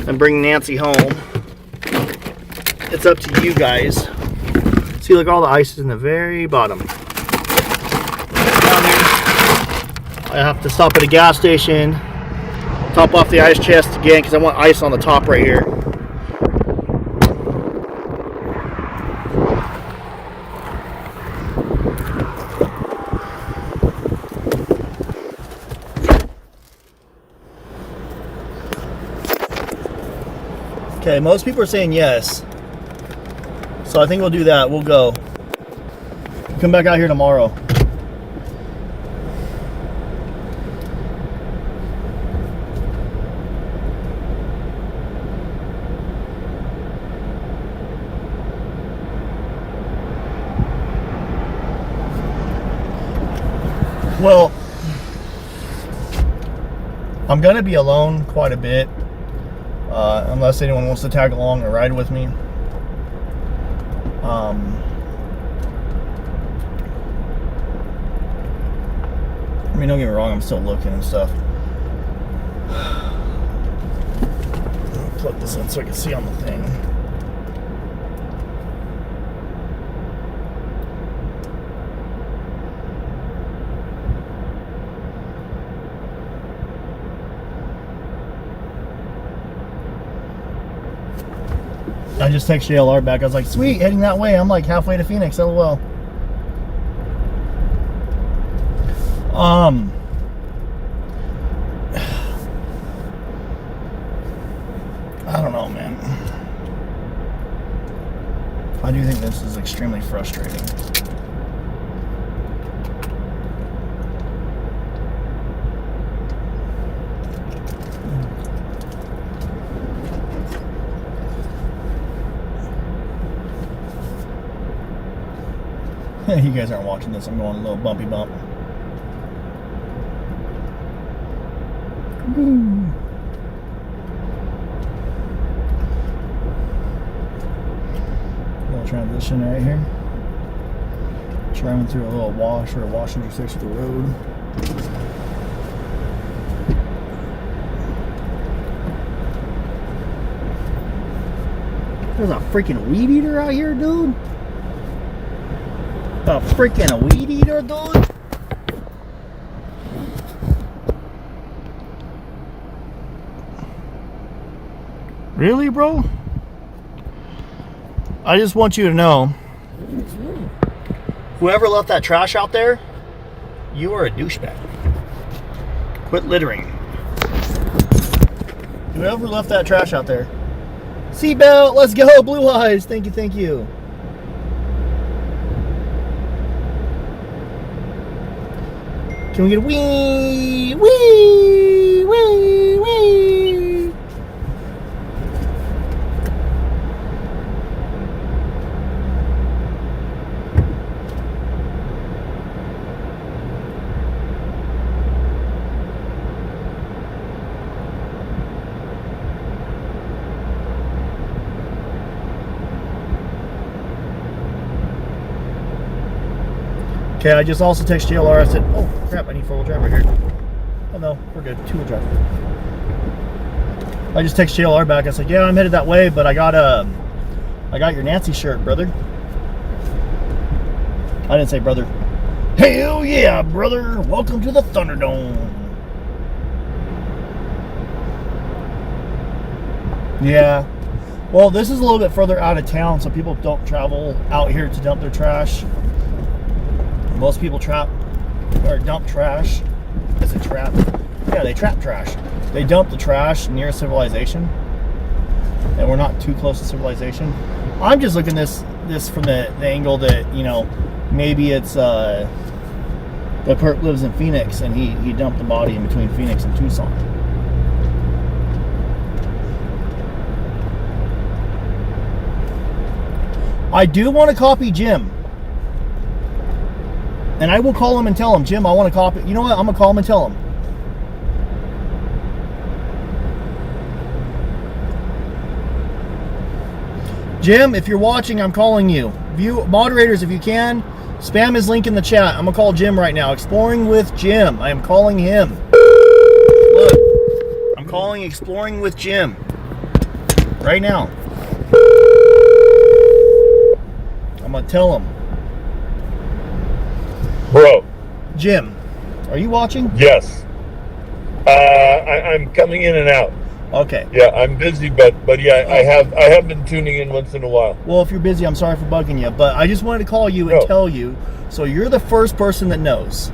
and bring Nancy home. It's up to you guys. See, look, all the ice is in the very bottom. Down here, I have to stop at a gas station, top off the ice chest again because I want ice on the top right here. Okay, most people are saying yes. So I think we'll do that. We'll go. Come back out here tomorrow. Well, I'm gonna be alone quite a bit, unless anyone wants to tag along or ride with me. I mean, don't get me wrong, I'm still looking and stuff. I'll plug this in so I can see on the thing. I just texted JLR back. I was like, sweet, heading that way. I'm like halfway to Phoenix, LOL. I don't know, man. I do think this is extremely frustrating. You guys aren't watching this. I'm going a little bumpy bump. Woo. Little transition right here. Driving through a little wash or a wash intersection of the road. There's a freaking weed eater out here, dude. A freaking weed eater, dude. Really, bro? I just want you to know, whoever left that trash out there, you are a douchebag. Quit littering. Whoever left that trash out there. Seatbelt, let's go, Blue Eyes. Thank you, thank you. Can we get a wee, wee, wee, wee? Okay, I just also texted JLR. I said, oh crap, I need 4-wheel drive right here. Oh no, we're good. 2-wheel drive. I just texted JLR back. I said, yeah, I'm headed that way, but I got your Nancy shirt, brother. I didn't say brother. Hell yeah, brother. Welcome to the Thunderdome. Yeah. Well, this is a little bit further out of town, so people don't travel out here to dump their trash. Most people dump trash. Is it trap? Yeah, they trap trash. They dump the trash near civilization, and we're not too close to civilization. I'm just looking at this from the angle that, you know, maybe it's the perp lives in Phoenix and he dumped the body in between Phoenix and Tucson. I do want to copy Jim. And I will call him and tell him, Jim, I want to copy. You know what? I'm going to call him and tell him. Jim, if you're watching, I'm calling you. Moderators, if you can, spam his link in the chat. I'm going to call Jim right now. Exploring with Jim. I am calling him. Look. I'm calling Exploring with Jim. Right now. I'm going to tell him. Bro. Jim, are you watching? Yes. I'm coming in and out. Okay. Yeah, I'm busy, but yeah, I have been tuning in once in a while. Well, if you're busy, I'm sorry for bugging you, but I just wanted to call you and tell you, so you're the first person that knows.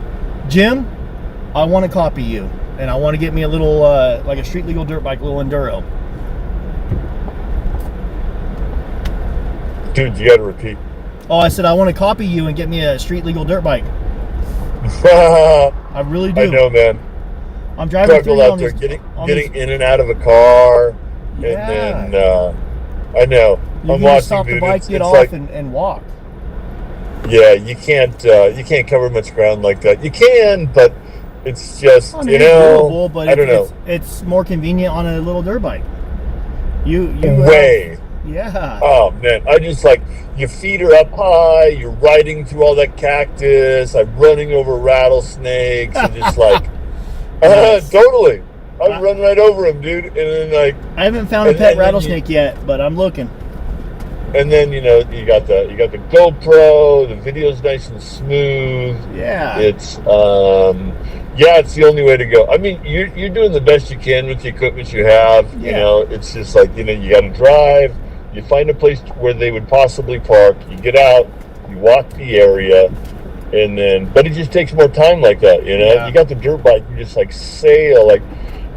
Jim, I want to copy you, and I want to get me a little, like a street legal dirt bike, little enduro. Dude, you gotta repeat. Oh, I said I want to copy you and get me a street legal dirt bike. I really do. I know, man. I'm driving through out there, getting in and out of a car, and then I know. You I'm can watching. stop the dude, bike, it's get off, like, and walk. Yeah, you can't cover much ground like that. You can, but it's just I mean, it's doable, but I don't know. It's more convenient on a little dirt bike. You way. Yeah. Oh man, I just like your feet are up high. You're riding through all that cactus. I'm running over rattlesnakes and just like, totally. I run right over them, dude. And then like, I haven't found a pet rattlesnake yet, but I'm looking. And then you got the GoPro. The video's nice and smooth. Yeah. It's it's the only way to go. I mean, you're doing the best you can with the equipment you have. Yeah. You know, it's just like, you got to drive. You find a place where they would possibly park. You get out. You walk the area, and then. But it just takes more time like that. You know, you got the dirt bike. You just like sail. Like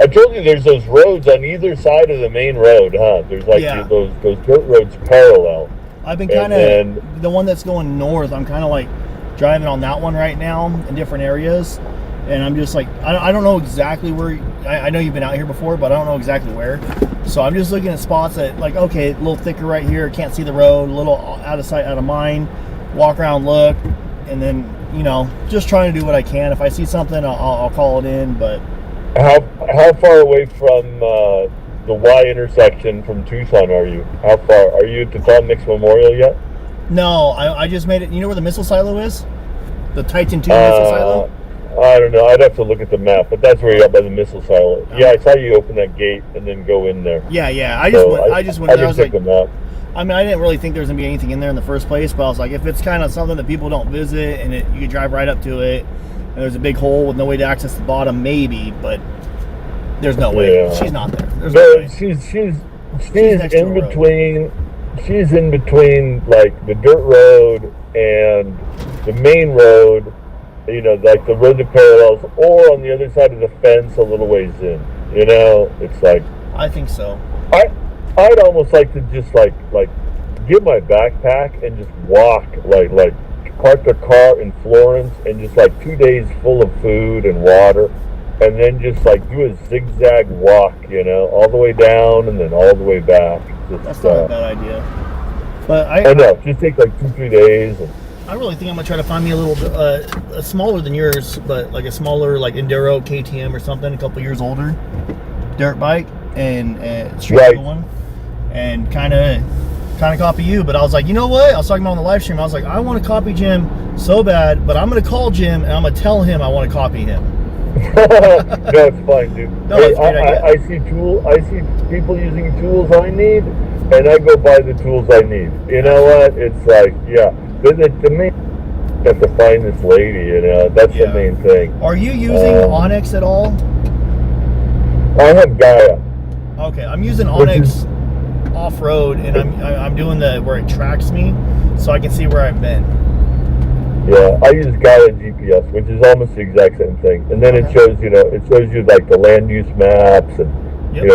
I told you, there's those roads on either side of the main road, huh? There's like those dirt roads parallel. I've been kind of the one that's going north. I'm kind of like driving on that one right now in different areas. And I'm just like, I don't know exactly where, I know you've been out here before, but I don't know exactly where. So I'm just looking at spots that, like, okay, a little thicker right here, can't see the road, a little out of sight, out of mind, walk around, look, and then, just trying to do what I can. If I see something, I'll call it in, but. How far away from the Y intersection from Tucson are you? How far? Are you at the Tom Mix Memorial yet? No, I just made it. You know where the missile silo is? The Titan 2 missile silo? I don't know. I'd have to look at the map, but that's where you're at by the missile silo. Yeah, I saw you open that gate and then go in there. Yeah. I just went there. I was like, the map. I mean, I didn't really think there was going to be anything in there in the first place, but I was like, if it's kind of something that people don't visit and you can drive right up to it, and there's a big hole with no way to access the bottom, maybe, but there's no way. She's not there. There's no way. She's in between. She's in between like the dirt road and the main road. Like the road that parallels, or on the other side of the fence, a little ways in. It's like. I think so. I'd almost like to just like get my backpack and just walk, like park the car in Florence and just like 2 days full of food and water, and then just like do a zigzag walk, all the way down and then all the way back. That's not a bad idea. But I know, just take like 2-3 days. I really think I'm gonna try to find me a little smaller than yours, but like a smaller, like Enduro KTM or something, a couple years older, dirt bike and street legal one, and kind of copy you. But I was like, you know what? I was talking about on the live stream. I was like, I want to copy Jim so bad, but I'm gonna call Jim and I'm gonna tell him I want to copy him. No, it's fine, dude. No, it's a great idea. I see people using tools I need, and I go buy the tools I need. You know what? It's like, the main have to find this lady, that's the main thing. Are you using Onyx at all? I have Gaia. Okay, I'm using Onyx off-road, and I'm doing where it tracks me, so I can see where I've been. Yeah, I use Gaia GPS, which is almost the exact same thing, and then it shows you like the land use maps and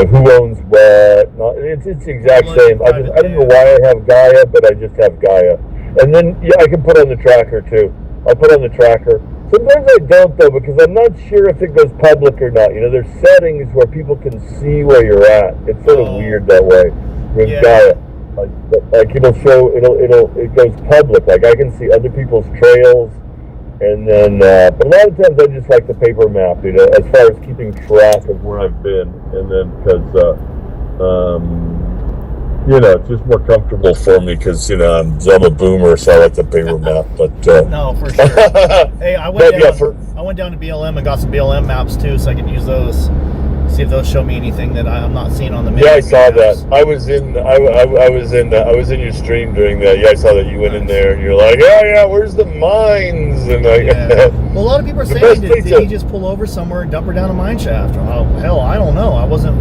who owns what. It's the exact same. I don't know why I have Gaia, but I just have Gaia. And then, I can put on the tracker, too. I'll put on the tracker. Sometimes I don't, though, because I'm not sure if it goes public or not. There's settings where people can see where you're at. It's sort of weird that way with Gaia. Like it'll show, it goes public. Like, I can see other people's trails. And then, but a lot of times I just like the paper map, as far as keeping track of where I've been. And then, because, it's just more comfortable for me because, I'm a boomer, so I like the paper map. But no, for sure. Hey, I went down to BLM and got some BLM maps too, so I can use those. See if those show me anything that I'm not seeing on the map. Yeah, I saw that. I was in your stream doing that. Yeah, I saw that you went in there and you're like, where's the mines? And well, a lot of people are saying, did he just pull over somewhere and dump her down a mine shaft? Oh, hell, I don't know. I wasn't,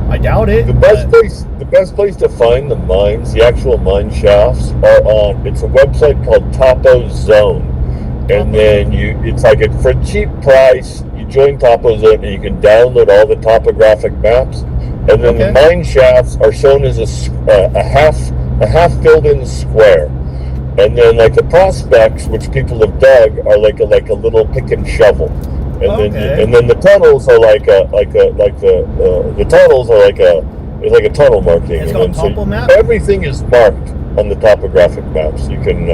I doubt it. The best place to find the mines, the actual mine shafts, are on. It's a website called Topo Zone, and then it's like for a cheap price, you join Topo Zone and you can download all the topographic maps, and then the mine shafts are shown as a half a half filled in square. And then like the prospects, which people have dug, are like a little pick and shovel. And then the tunnels are like the tunnels are like a tunnel marking. It's called topo map? Everything is marked on the topographic maps. You can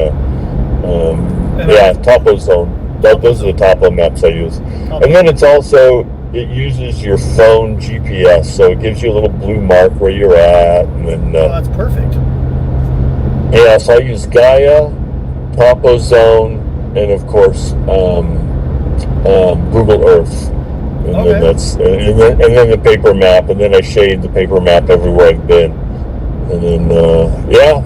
topo zone. Those are the topo maps I use. And then it uses your phone GPS, so it gives you a little blue mark where you're at. And then, that's perfect. Yeah, so I use Gaia, Topo Zone, and of course Google Earth. And then and then the paper map, and then I shade the paper map everywhere I've been. And then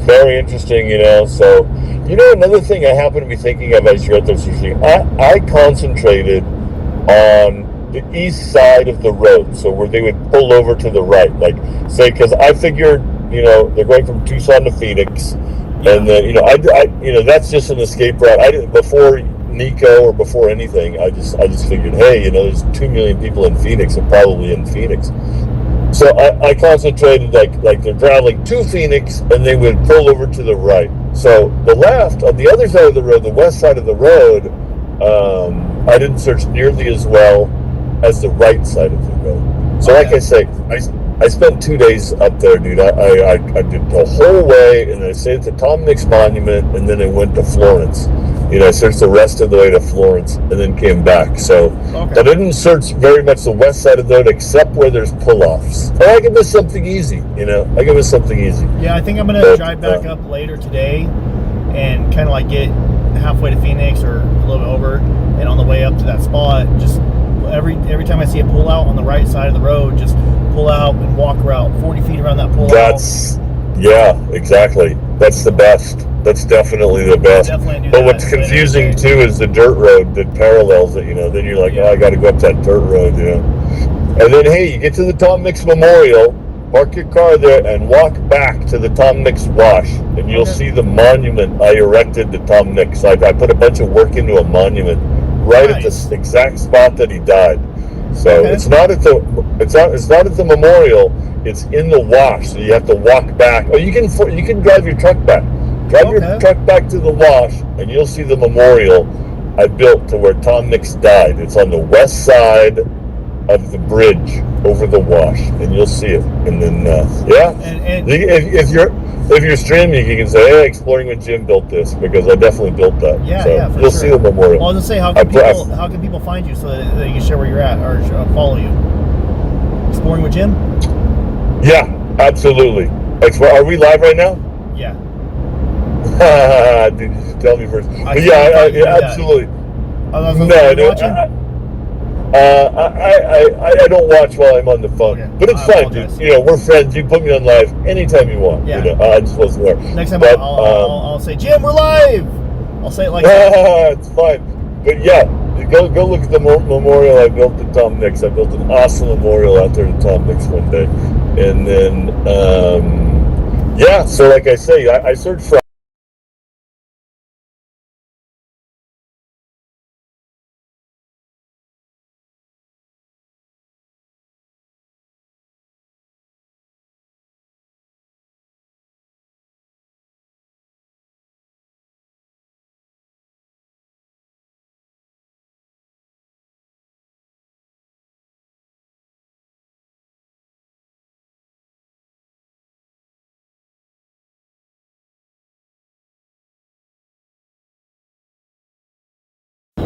very interesting, So another thing I happen to be thinking of as you're at this shooting, I concentrated on the east side of the road, so where they would pull over to the right, like say, because I figured they're going from Tucson to Phoenix, and then I that's just an escape route. I didn't before Nico or before anything. I just figured, hey, there's 2 million people in Phoenix and probably in Phoenix. So I concentrated like they're traveling to Phoenix and they would pull over to the right. So the left on the other side of the road, the west side of the road, I didn't search nearly as well as the right side of the road. So like I say, I spent 2 days up there, dude. I did the whole way, and I stayed at the Tom Mix Monument, and then I went to Florence. I searched the rest of the way to Florence, and then came back. So I didn't search very much the west side of the road, except where there's pull-offs. But I can miss something easy, I can miss something easy. Yeah, I think I'm going to drive back up later today, and kind of like get halfway to Phoenix, or a little bit over, and on the way up to that spot, just every time I see a pull out on the right side of the road, just pull out and walk around 40 feet around that pull out. Exactly. That's the best. That's definitely the best. But what's confusing too is the dirt road that parallels it, Then you're like, I got to go up that dirt road, And then, hey, you get to the Tom Mix Memorial, park your car there, and walk back to the Tom Mix Wash, and you'll see the monument I erected to Tom Mix. I put a bunch of work into a monument right at the exact spot that he died. So it's not at the memorial. It's in the wash. So you have to walk back. Oh, you can drive your truck back. Drive your truck back to the wash, and you'll see the memorial I built to where Tom Mix died. It's on the west side of the bridge over the wash, and you'll see it. And then if you're streaming, you can say, "Hey, Exploring with Jim built this," because I definitely built that. You'll see the memorial. Well, I was gonna say, how can people find you so that they can share where you're at or follow you? Exploring with Jim? Yeah, absolutely. Are we live right now? Yeah. Dude, you should tell me first. But absolutely. I don't watch while I'm on the phone, but it's fine, dude. We're friends. You put me on live anytime you want. I just wasn't there. Next time I'll say, Jim, we're live. I'll say it like that. It's fine. But go look at the memorial I built to Tom Mix. I built an awesome memorial out there to Tom Mix one day, and then so like I say, I searched for.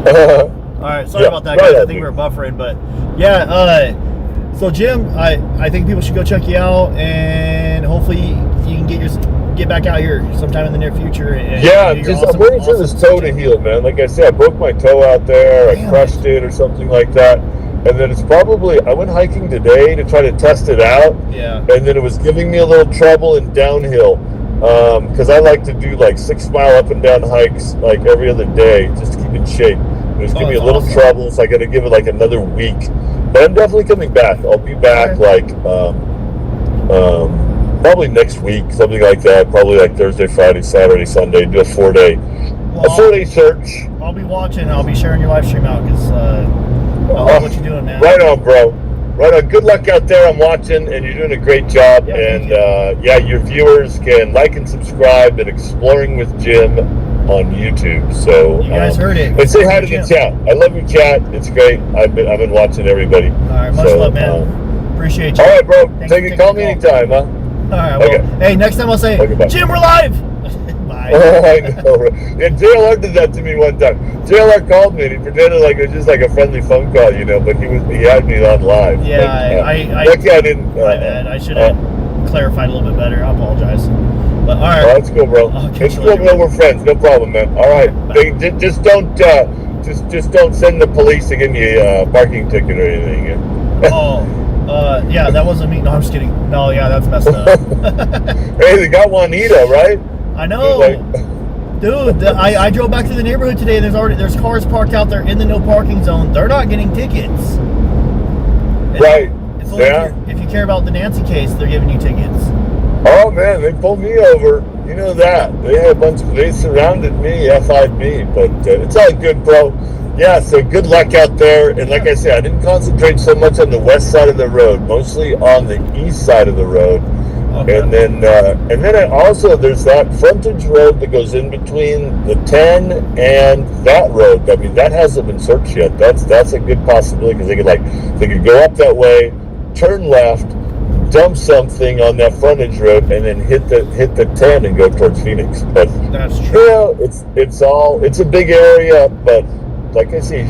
Alright, sorry about that, guys. I think we were buffering, but so Jim, I think people should go check you out, and hopefully you can get back out here sometime in the near future. Because I'm waiting for this toe to heal, man. Like I said, I broke my toe out there. I crushed it or something like that. And then it's probably, I went hiking today to try to test it out. And then it was giving me a little trouble in downhill. Because I like to do like 6 mile up and down hikes like every other day just to keep in shape. It was giving me a little trouble, so I got to give it like another week. But I'm definitely coming back. I'll be back like probably next week, something like that. Probably like Thursday, Friday, Saturday, Sunday. Do a 4-day search. I'll be watching. I'll be sharing your live stream out because I love what you're doing, man. Right on, bro. Right on. Good luck out there. I'm watching, and you're doing a great job. Yeah, and thank your viewers can like and subscribe at Exploring with Jim on YouTube. So You guys heard it. And say hi to Jim. the chat. I love your chat. It's great. I've been watching everybody. All right, much love, man. Appreciate you. All right, bro. Thanks Call me anytime, huh? All right. Well, Okay. hey, next time I'll say, Okay, bye. Jim, we're live. Bye. Oh, I know. Right? Yeah, JLR did that to me one time. JLR called me and he pretended like it was just like a friendly phone call, but he had me on live. Yeah, but, I lucky I didn't. my bad. I should have clarified a little bit better. I apologize. But all right. Oh, that's cool, bro. I'll catch It's you cool, later. bro. We're friends. No problem, man. All right. Just don't send the police to give me a parking ticket or anything. Yeah, that wasn't me. No, I'm just kidding. No, yeah, that's messed up. Hey, they got Juanita, right? I know. Dude, I drove back to the neighborhood today and there's cars parked out there in the no parking zone. They're not getting tickets. Right. It's only if you care about the Nancy case, they're giving you tickets. Oh man, they pulled me over. You know that. They had they surrounded me, FI'd me, but it's all good, bro. Yeah, so good luck out there. And like I said, I didn't concentrate so much on the west side of the road, mostly on the east side of the road. Okay. And then there's that frontage road that goes in between the 10 and that road. I mean, that hasn't been searched yet. That's a good possibility because they could go up that way, turn left, dump something on that frontage road, and then hit the 10 and go towards Phoenix. But that's true. It's a big area, but like I say, I'm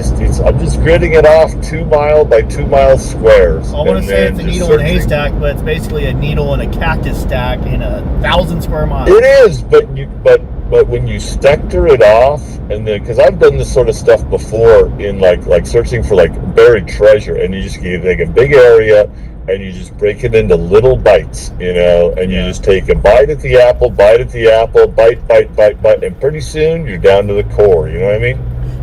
just gridding it off 2 mile by 2 mile squares. I want to say it's a needle in a haystack, but it's basically a needle in a cactus stack in 1,000 square miles. It is, but when you sector it off, and then because I've done this sort of stuff before in like searching for like buried treasure, and you take a big area and you just break it into little bites, and you just take a bite at the apple, bite, and pretty soon you're down to the core. You know what I mean?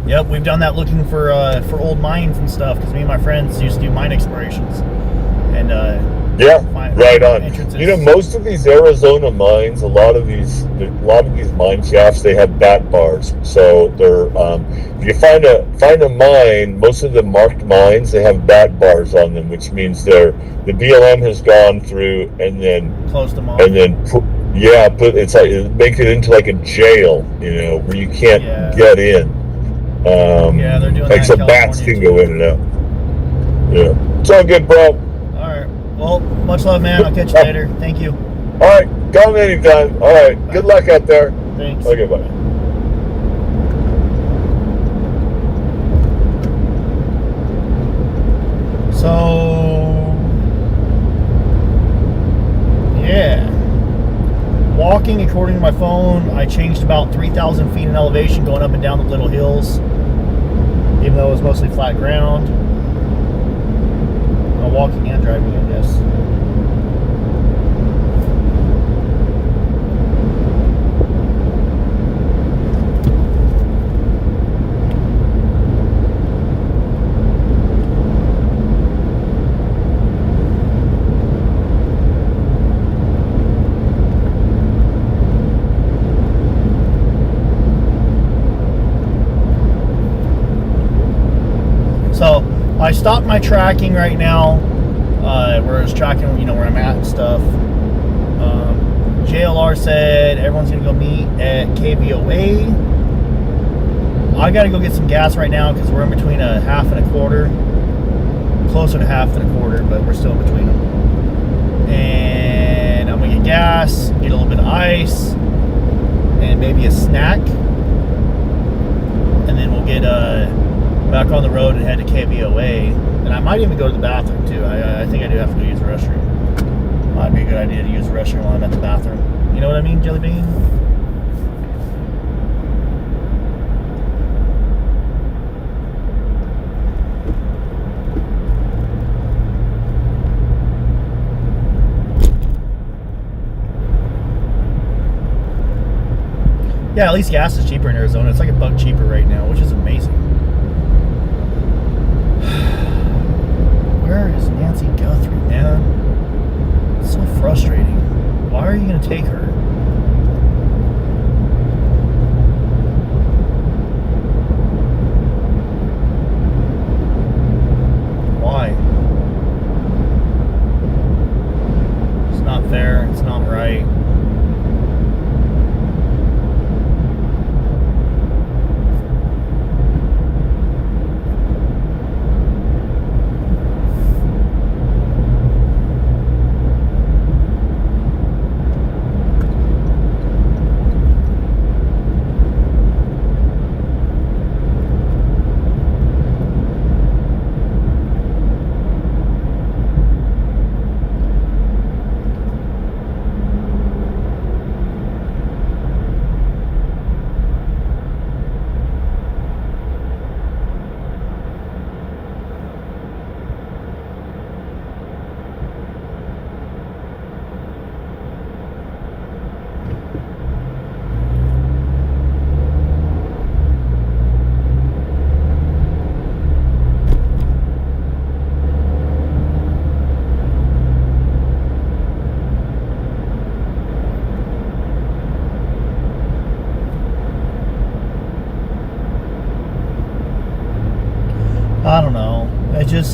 Yep, we've done that looking for old mines and stuff because me and my friends used to do mine explorations, and right on. Entrances. Most of these Arizona mines, a lot of these mine shafts, they have bat bars. So they're if you find a mine, most of the marked mines, they have bat bars on them, which means the BLM has gone through and then closed them off, and then make it into like a jail, where you can't get in. They're doing like that some bats can go in and out. Yeah, it's all good, bro. All right. Well, much love, man. I'll catch you later. Thank you. All right, call me anytime. All right, bye. Good luck out there. Thanks. Okay, bye. So, yeah. Walking, according to my phone, I changed about 3,000 feet in elevation going up and down the little hills, even though it was mostly flat ground. Well, walking and driving, I guess. So I stopped my tracking right now, where I was tracking, where I'm at and stuff. JLR said everyone's gonna go meet at KVOA. I gotta go get some gas right now because we're in between a half and a quarter, closer to half than a quarter, but we're still in between them. And I'm gonna get gas, get a little bit of ice, and maybe a snack, and then we'll get back on the road and head to KVOA. And I might even go to the bathroom too. I think I do have to go use the restroom. Might be a good idea to use the restroom while I'm at the bathroom. You know what I mean, Jelly Bean? Yeah, at least gas is cheaper in Arizona. It's like $1 cheaper right now, which is amazing. Where is Nancy Guthrie, man? It's so frustrating. Why are you going to take her? Why?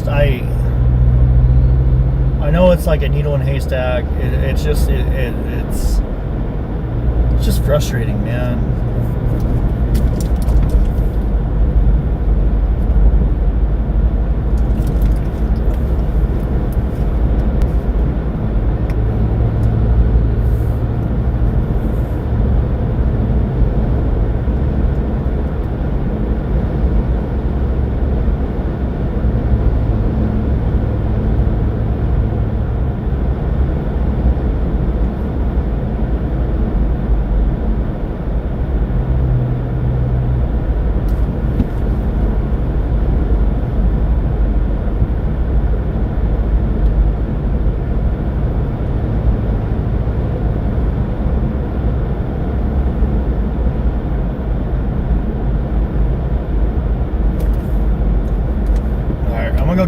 I know it's like a needle in a haystack. It's just frustrating, man.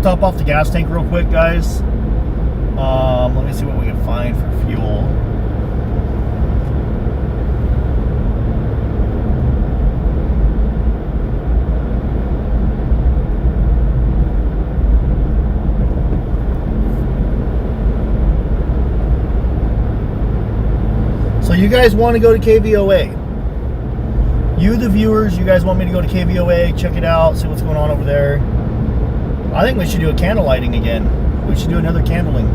Top off the gas tank real quick, guys. Let me see what we can find for fuel. So you guys want to go to KVOA? You, the viewers, you guys want me to go to KVOA, check it out, see what's going on over there? I think we should do a candle lighting again. We should do another candling.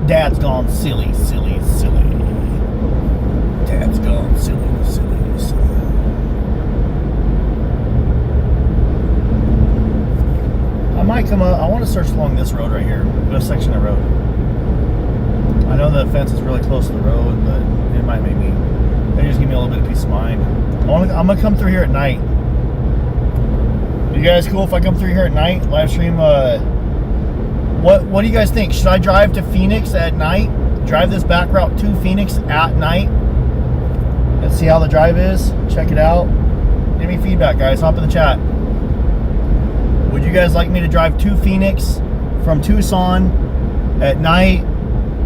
Dad's gone silly, silly, silly. Dad's gone silly, silly, silly. I might come up, I want to search along this road right here, this section of road. I know the fence is really close to the road, but it might make me, they just give me a little bit of peace of mind. I'm gonna come through here at night. You guys cool if I come through here at night, live stream? What do you guys think? Should I drive to Phoenix at night? Drive this back route to Phoenix at night? Let's see how the drive is. Check it out. Give me feedback, guys. Hop in the chat. Would you guys like me to drive to Phoenix from Tucson at night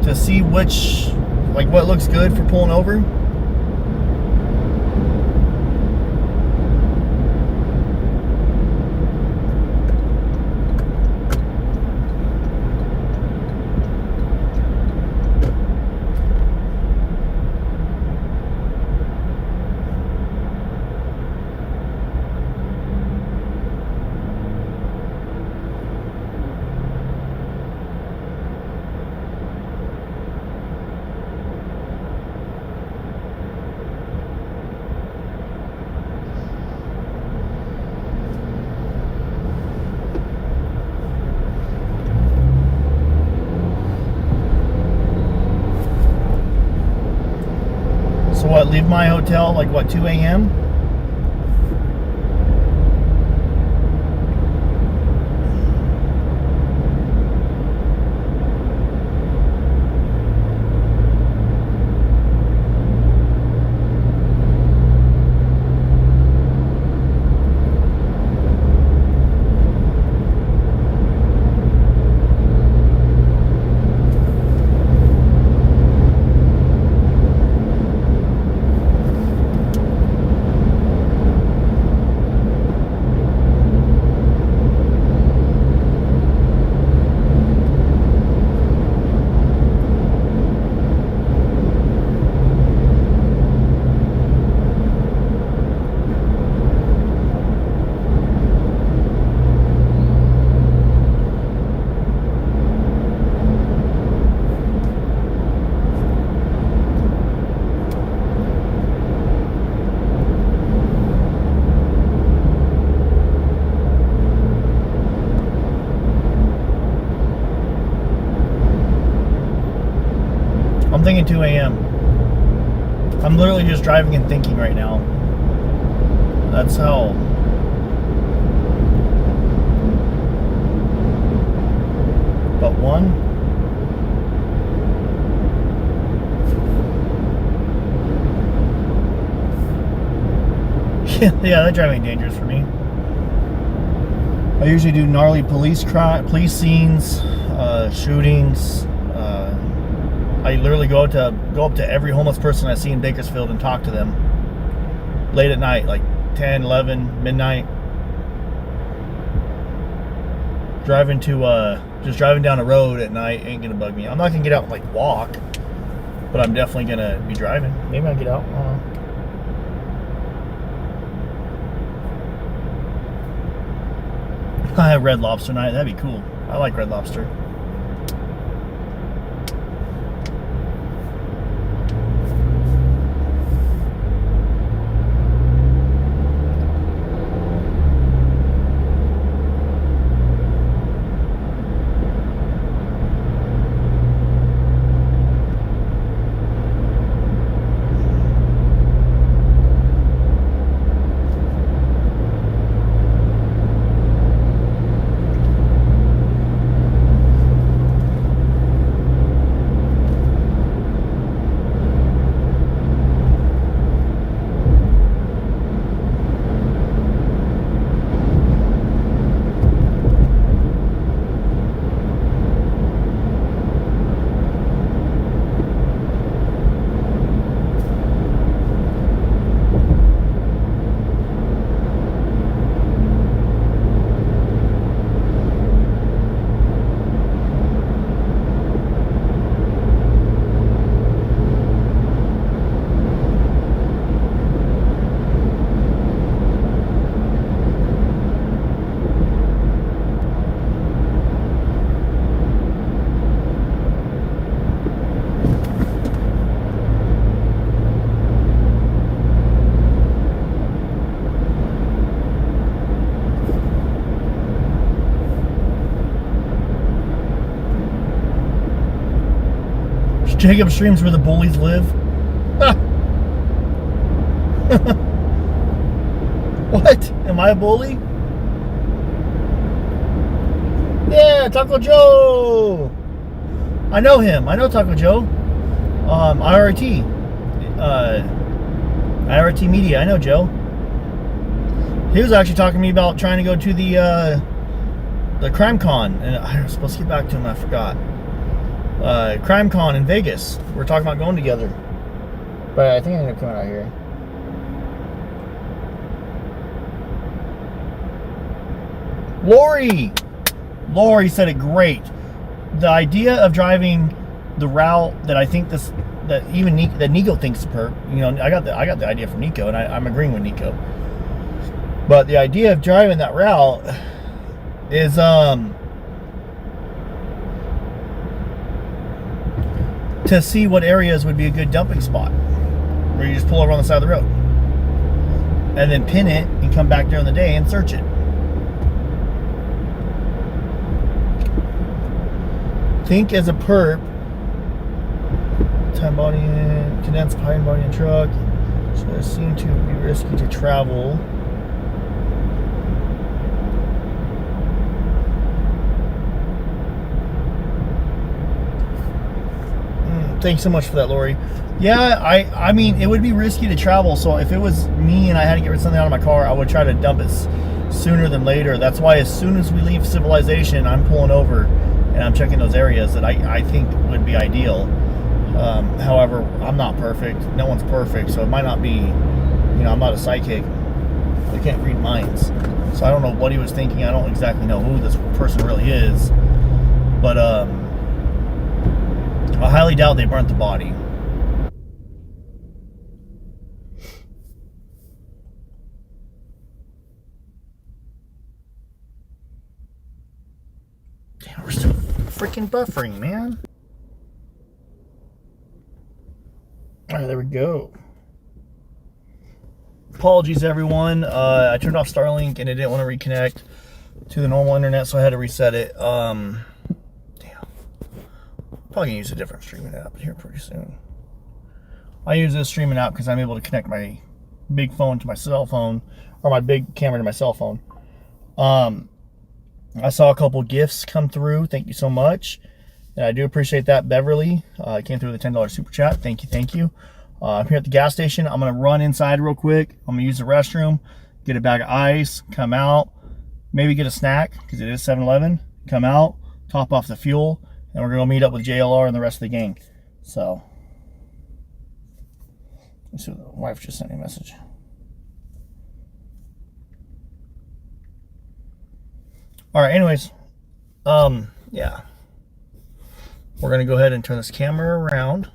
to see which, like, what looks good for pulling over? So what, leave my hotel like what, 2 a.m.? I'm thinking 2 a.m. I'm literally just driving and thinking right now. That's how. But one. Yeah, that driving dangerous for me. I usually do gnarly police scenes, shootings. I literally go up to every homeless person I see in Bakersfield and talk to them late at night, like 10, 11, midnight. Just driving down a road at night ain't gonna bug me. I'm not gonna get out and like walk, but I'm definitely gonna be driving. Maybe I'll get out. I don't know. I have Red Lobster night. That'd be cool. I like Red Lobster. Jacob streams where the bullies live. What? Am I a bully? Yeah, Taco Joe. I know him. I know Taco Joe. IRT. IRT Media. I know Joe. He was actually talking to me about trying to go to the Crime Con, and I was supposed to get back to him. I forgot. Crime Con in Vegas. We're talking about going together, but I think I'm gonna come out here. Lori said it great. The idea of driving the route that I think that Nico thinks is perp. You know, I got the idea from Nico, and I'm agreeing with Nico. But the idea of driving that route is to see what areas would be a good dumping spot, where you just pull over on the side of the road and then pin it and come back during the day and search it. Think as a perp, time body in, condensed pine body and truck, so it seemed to be risky to travel. Thanks so much for that, Lori. Yeah, I mean, it would be risky to travel, so if it was me and I had to get something out of my car, I would try to dump it sooner than later. That's why as soon as we leave civilization, I'm pulling over and I'm checking those areas that I think would be ideal. However, I'm not perfect. No one's perfect, so it might not be, you know, I'm not a psychic. I can't read minds. So I don't know what he was thinking. I don't exactly know who this person really is. But I highly doubt they burnt the body. Damn, we're still freaking buffering, man. Alright, there we go. Apologies, everyone. I turned off Starlink and it didn't want to reconnect to the normal internet, so I had to reset it. Damn. Probably gonna use a different streaming app here pretty soon. I use this streaming app because I'm able to connect my big phone to my cell phone, or my big camera to my cell phone. I saw a couple gifts come through. Thank you so much. And I do appreciate that, Beverly. It came through with a $10 super chat. Thank you, thank you. I'm here at the gas station. I'm gonna run inside real quick. I'm gonna use the restroom, get a bag of ice, come out, maybe get a snack, because it is 7-Eleven. Come out, top off the fuel, and we're gonna meet up with JLR and the rest of the gang. So, let's see, the wife just sent me a message. All right, anyways, yeah. We're gonna go ahead and turn this camera around.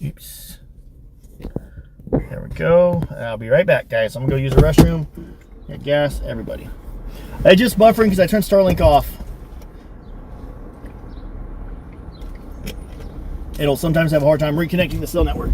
Oops. There we go. I'll be right back, guys. I'm gonna go use the restroom, get gas, everybody. I just buffering because I turned Starlink off. It'll sometimes have a hard time reconnecting the cell network.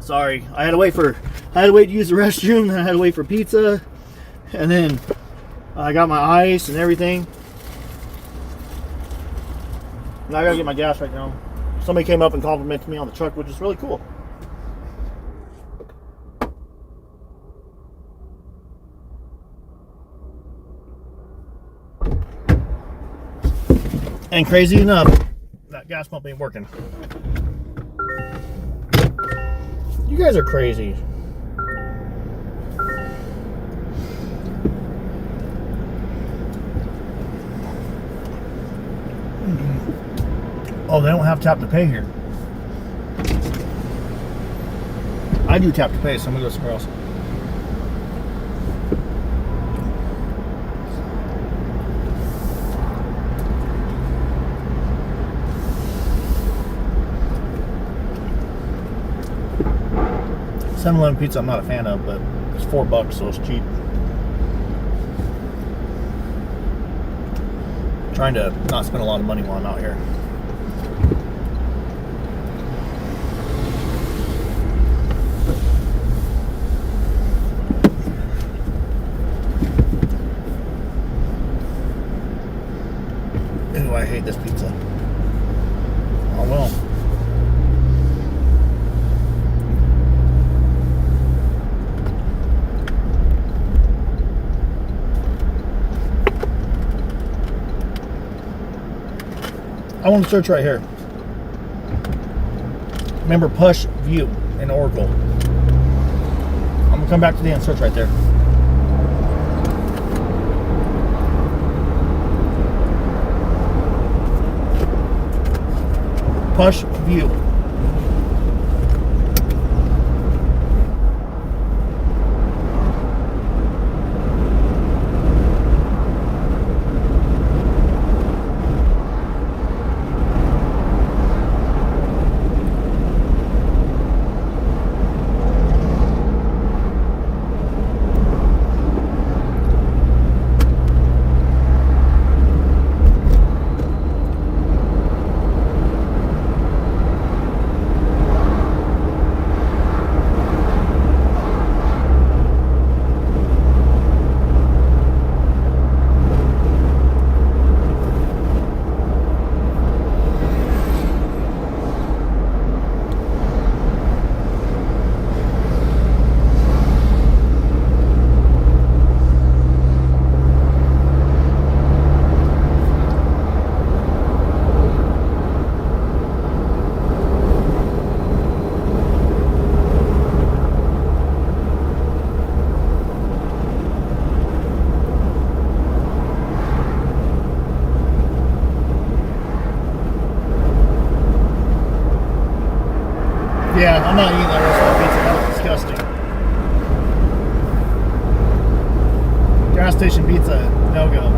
Sorry, I had to wait to use the restroom, then I had to wait for pizza, and then I got my ice and everything. Now I gotta get my gas right now. Somebody came up and complimented me on the truck, which is really cool. And crazy enough, that gas pump ain't working. You guys are crazy. Oh, they don't have tap to pay here. I do tap to pay, so I'm gonna go somewhere else. $7-Eleven pizza I'm not a fan of, but it's $4, so it's cheap. Trying to not spend a lot of money while I'm out here. Ew, I hate this pizza. Oh well. I want to search right here. Remember push view in Oracle. I'm gonna come back to the end, search right there. Push view. I'm not eating that restaurant pizza. That was disgusting. Gas station pizza, no go.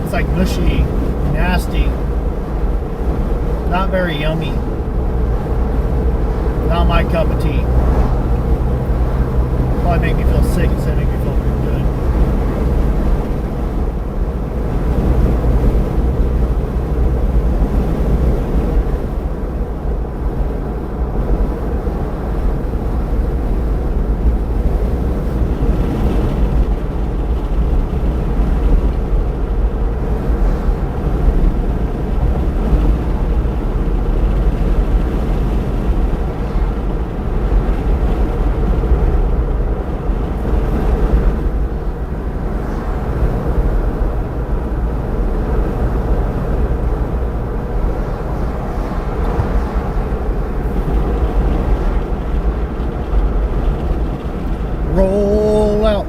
It's like mushy, nasty, not very yummy. Not my cup of tea. Probably make me feel sick instead of make me feel good. Roll out.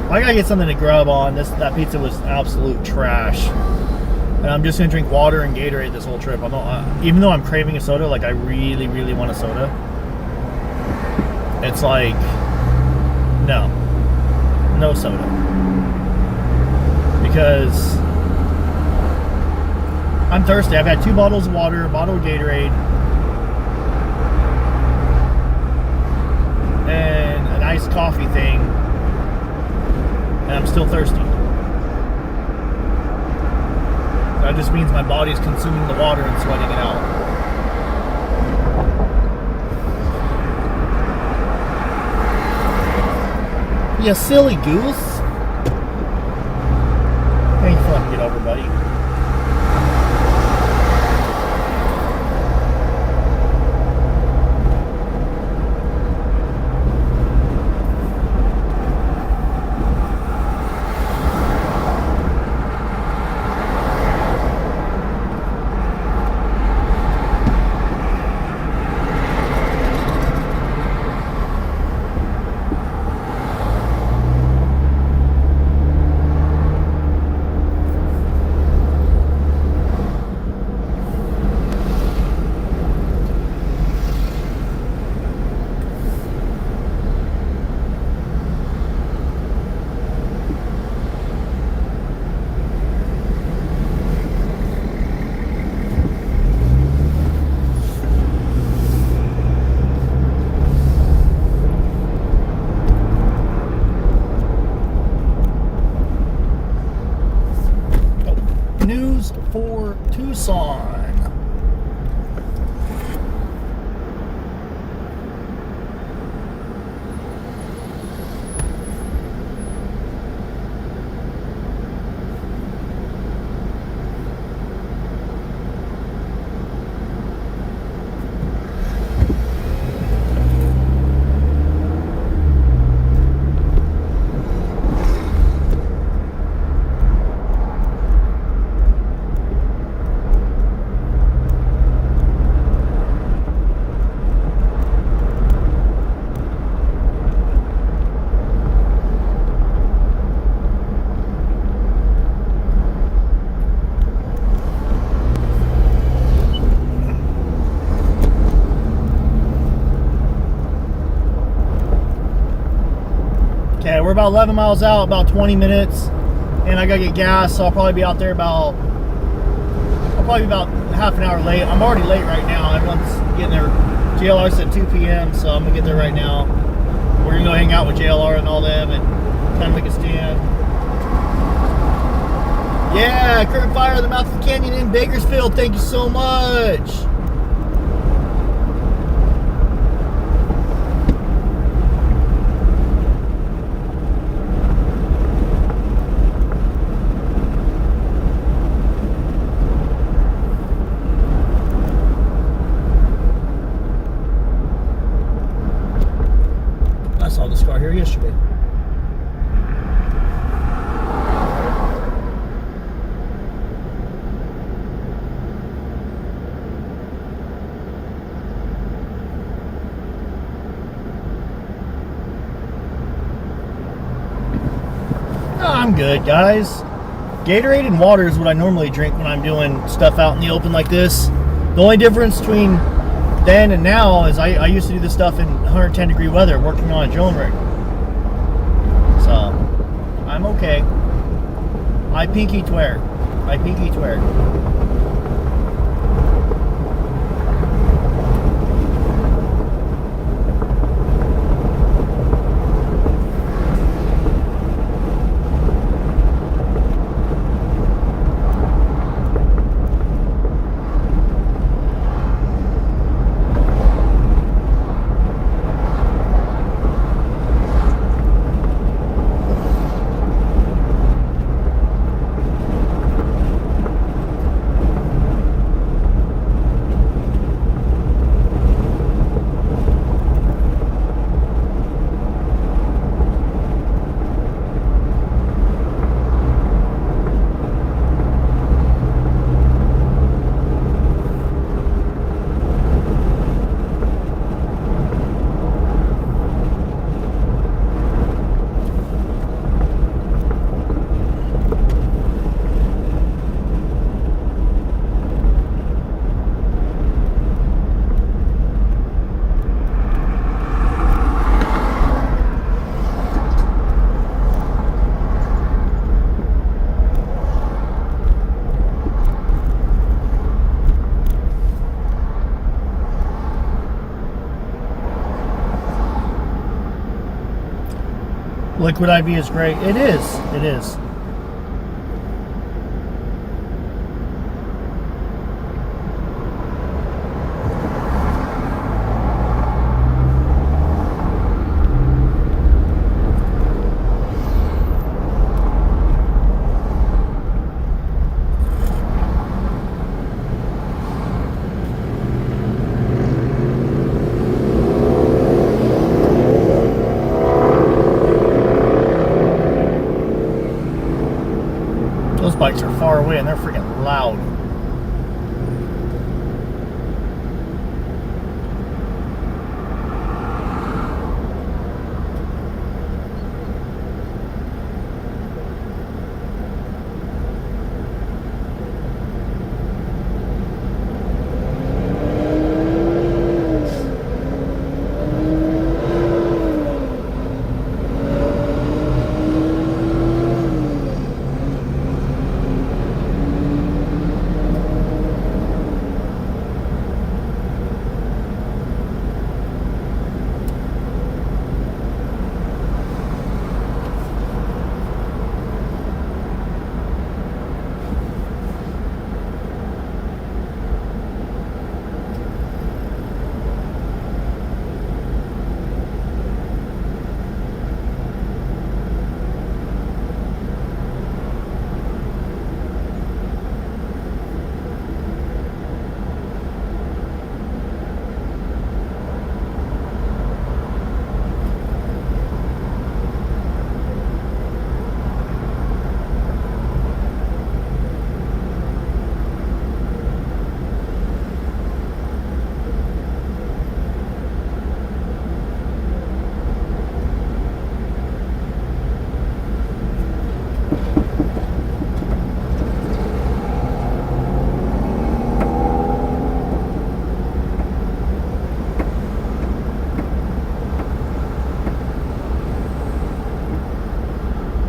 I gotta get something to grub on. That pizza was absolute trash, and I'm just gonna drink water and Gatorade this whole trip. Even though I'm craving a soda, like I really, really want a soda. It's like no soda, because I'm thirsty. I've had 2 bottles of water, a bottle of Gatorade, and an iced coffee thing. And I'm still thirsty. That just means my body's consuming the water and sweating it out. You silly goose. Ain't fun to get over, buddy. Tucson. Okay, we're about 11 miles out, about 20 minutes, and I gotta get gas, so I'll probably be out there about half an hour late. I'm already late right now. Everyone's getting there. JLR said 2 p.m., so I'm gonna get there right now. We're gonna go hang out with JLR and all them and kind of make a stand. Yeah, Kern Fire, the mouth of the canyon in Bakersfield. Thank you so much. I saw this car here yesterday. I'm good, guys. Gatorade and water is what I normally drink when I'm doing stuff out in the open like this. The only difference between then and now is I used to do this stuff in 110 degree weather working on a drone rig. So, I'm okay. I pinky swear. I pinky swear. Liquid IV is great. It is. It is. Bikes are far away and they're freaking loud.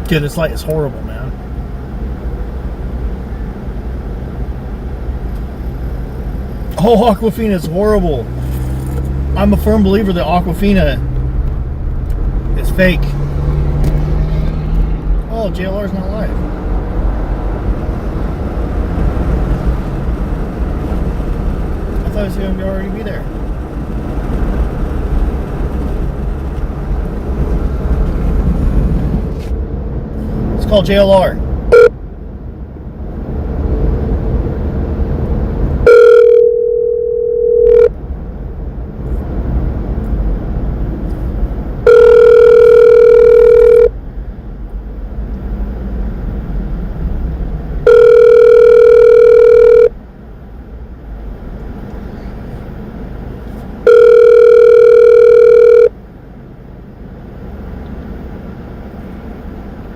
Dude, this light is horrible, man. Oh, Aquafina is horrible. I'm a firm believer that Aquafina is fake. Oh, JLR's not live. I thought it was going to already be there. It's called JLR.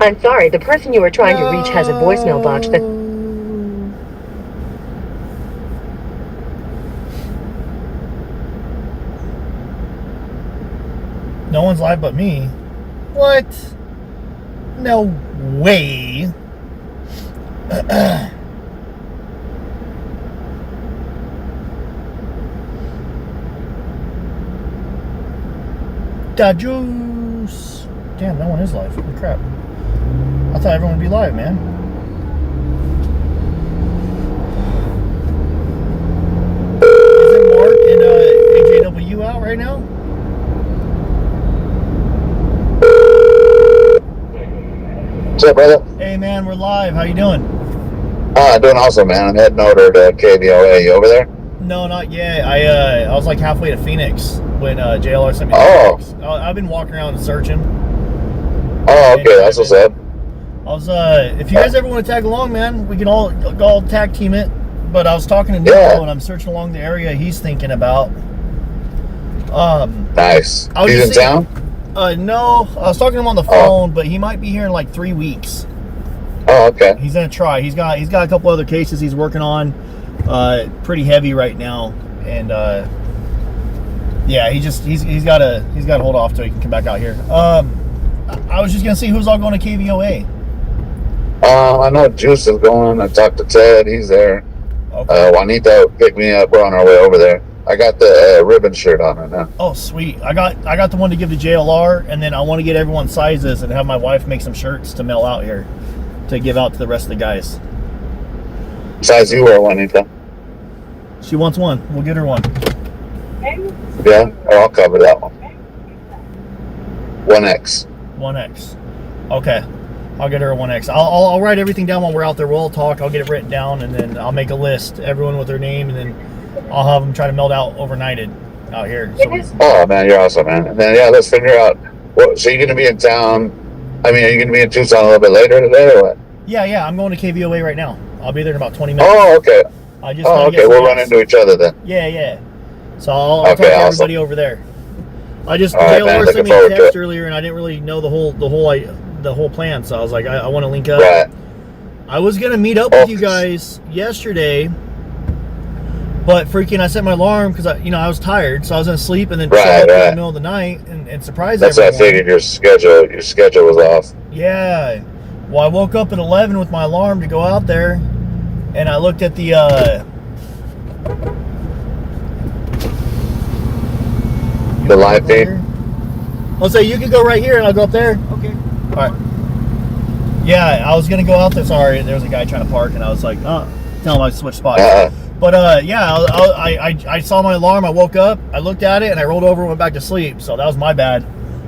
I'm sorry, the person you are trying to reach has a voicemail box that... No one's live but me. What? No way. Da juice. Damn, no one is live. Holy crap. I thought everyone would be live, man. Isn't Mark and AJW out right now? What's up, brother? Hey, man, we're live. How you doing? Doing awesome, man. I'm heading over to KVOA. You over there? No, not yet. I was like halfway to Phoenix when JLR sent me the text. I've been walking around and searching. Oh, okay. That's what's up. I was, if you guys ever want to tag along, man, we can all tag team it. But I was talking to Nico and I'm searching along the area he's thinking about. Nice. He's in town? No, I was talking to him on the phone, but he might be here in like 3 weeks. Oh, okay. He's gonna try. He's got a couple other cases he's working on, pretty heavy right now, and yeah, he's got to hold off till he can come back out here. I was just gonna see who's all going to KVOA. I know Juice is going. I talked to Ted. He's there. Okay. Juanita picked me up. We're on our way over there. I got the ribbon shirt on right now. Oh, sweet. I got the one to give to JLR, and then I want to get everyone's sizes and have my wife make some shirts to mail out here to give out to the rest of the guys. Size you wear, Juanita? She wants one. We'll get her one. Yeah? Oh, I'll cover that one. 1X. 1X. Okay. I'll get her a 1X. I'll write everything down while we're out there. We'll all talk. I'll get it written down, and then I'll make a list, everyone with their name, and then I'll have them try to mail out overnighted out here. So oh, man, you're awesome, man. And then, yeah, let's figure out. So you're going to be in town. I mean, are you going to be in Tucson a little bit later today or what? Yeah. I'm going to KVOA right now. I'll be there in about 20 minutes. Oh, okay. We'll run into each other then. Yeah. So I'll talk to everybody over there. JLR sent me a text earlier, and I didn't really know the whole plan. So I was like, I want to link up. Right. I was gonna meet up with you guys yesterday, but freaking I set my alarm because I was tired, so I was gonna sleep and then show up in the middle of the night and surprise everyone. That's what I figured. Your schedule was off. Yeah. Well, I woke up at 11 with my alarm to go out there, and I looked at the live feed. I'll say you can go right here, and I'll go up there. Okay. All right. Yeah, I was gonna go out there. Sorry, there was a guy trying to park, and I was like, tell him I switched spots. But yeah, I saw my alarm. I woke up, I looked at it, and I rolled over and went back to sleep. So that was my bad.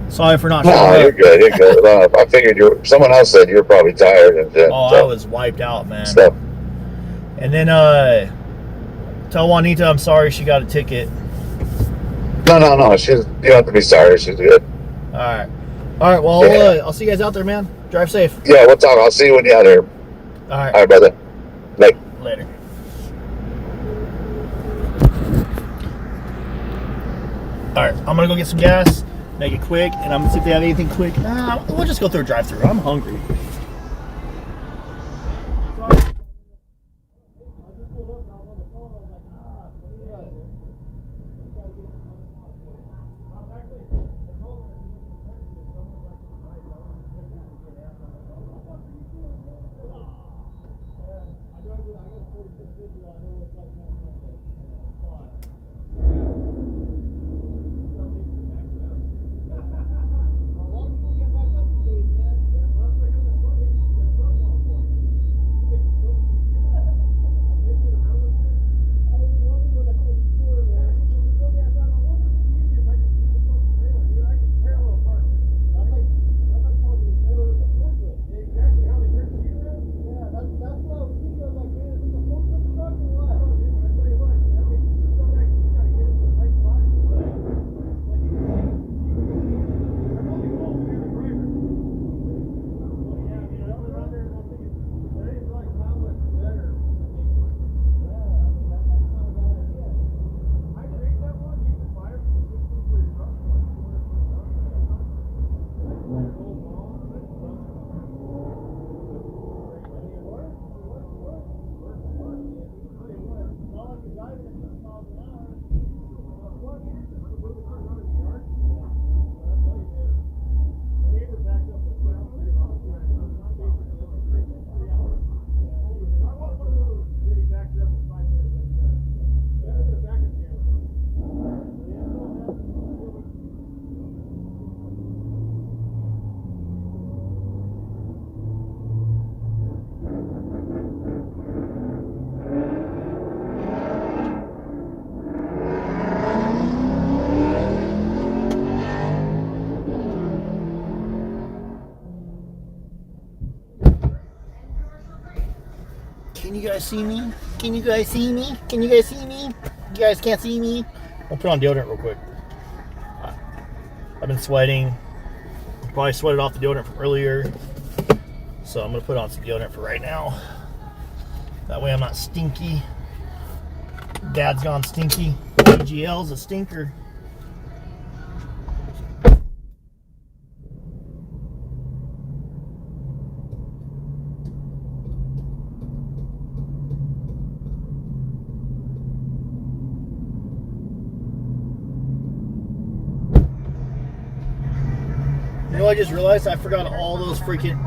Sorry for not showing up. You're good. You're good. I figured someone else said you were probably tired. I was wiped out, man. Stuff. And then tell Juanita I'm sorry she got a ticket. No. You don't have to be sorry. She's good. All right. Well, I'll see you guys out there, man. Drive safe. Yeah, we'll talk. I'll see you when you're out there. All right. All right, brother. Later. All right, I'm gonna go get some gas, make it quick, and I'm gonna see if they have anything quick. We'll just go through a drive-through. I'm hungry. guys see me? Can you guys see me? Can you guys see me? You guys can't see me? I'll put on deodorant real quick. I've been sweating. Probably sweated off the deodorant from earlier. So I'm going to put on some deodorant for right now. That way I'm not stinky. Dad's gone stinky. EGL's a stinker. You know, I just realized I forgot all those freaking...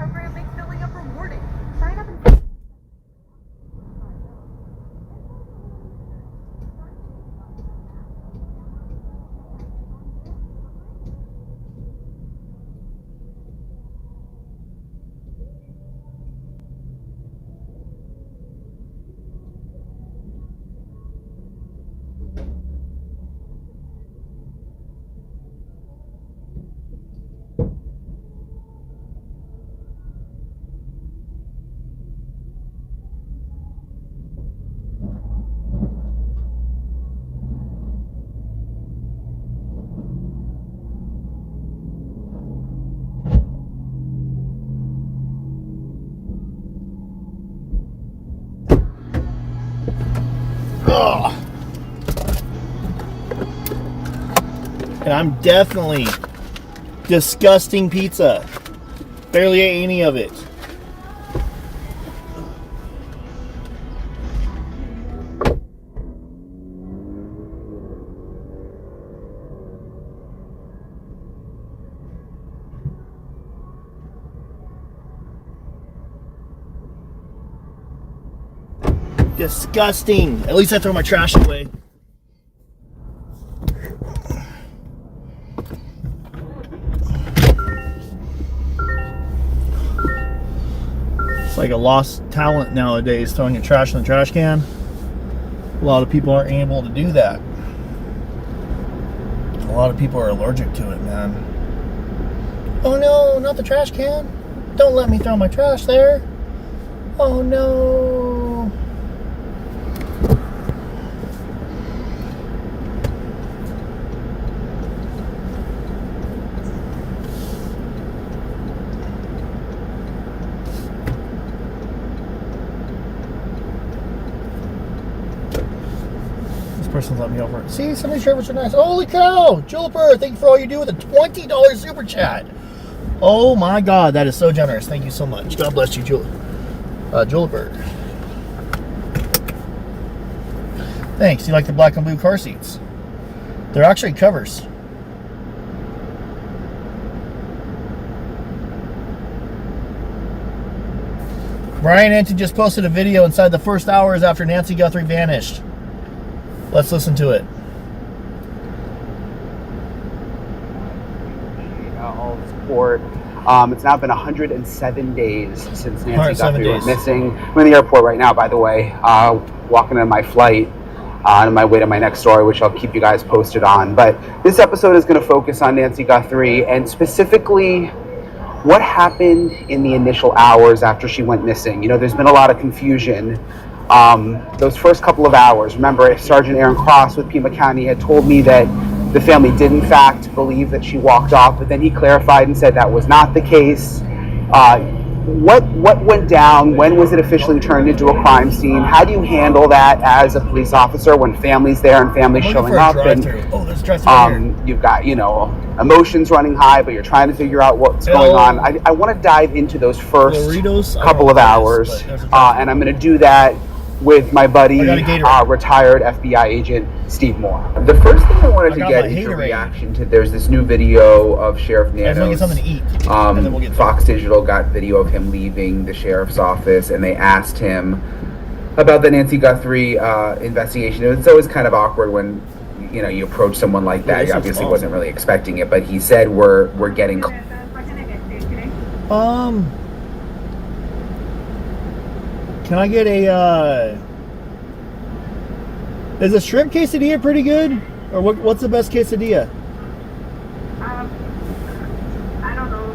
And I'm definitely disgusting pizza. Barely ate any of it. Disgusting. At least I throw my trash away. It's like a lost talent nowadays, throwing your trash in the trash can. A lot of people aren't able to do that. A lot of people are allergic to it, man. Oh no, not the trash can. Don't let me throw my trash there. Oh no. Person's let me over. See, some of these drivers are nice. Holy cow! Juliper, thank you for all you do with a $20 super chat. Oh my god, that is so generous. Thank you so much. God bless you, Juliper. Thanks. You like the black and blue car seats? They're actually covers. Brian Anton just posted a video inside the first hours after Nancy Guthrie vanished. Let's listen to it. All support. It's now been 107 days since Nancy Guthrie went missing. I'm in the airport right now, by the way, walking on my flight on my way to my next story, which I'll keep you guys posted on. But this episode is going to focus on Nancy Guthrie and specifically what happened in the initial hours after she went missing. You know, there's been a lot of confusion. Those first couple of hours, remember, Sergeant Aaron Cross with Pima County had told me that the family did in fact believe that she walked off, but then he clarified and said that was not the case. What went down? When was it officially turned into a crime scene? How do you handle that as a police officer when family's there and family's showing up and you've got, you know, emotions running high, but you're trying to figure out what's going on? I want to dive into those first couple of hours, and I'm going to do that with my buddy, retired FBI agent Steve Moore. The first thing I wanted to get is your reaction to, there's this new video of Sheriff Nanos. Fox Digital got video of him leaving the sheriff's office, and they asked him about the Nancy Guthrie investigation. It's always kind of awkward when, you know, you approach someone like that. He obviously wasn't really expecting it, but he said we're getting. Can I get a, is a shrimp quesadilla pretty good? Or what's the best quesadilla? I don't know.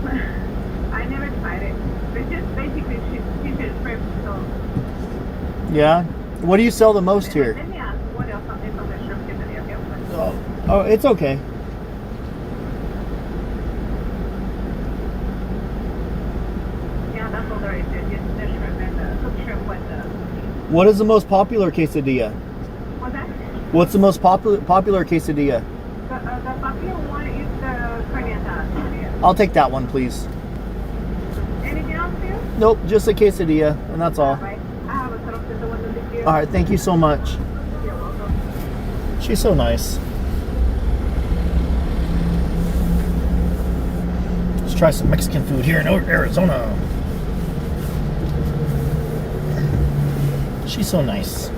I never tried it. It's just basically fish and shrimp, so. Yeah. What do you sell the most here? Oh, it's okay. What is the most popular quesadilla? What's that? What's the most popular quesadilla? The popular one is the carnitas. I'll take that one, please. Anything else for you? Nope, just a quesadilla, and that's all. Right. I have a sort of the one with you. All right, thank you so much. You're welcome. She's so nice. Let's try some Mexican food here in Arizona. She's so nice.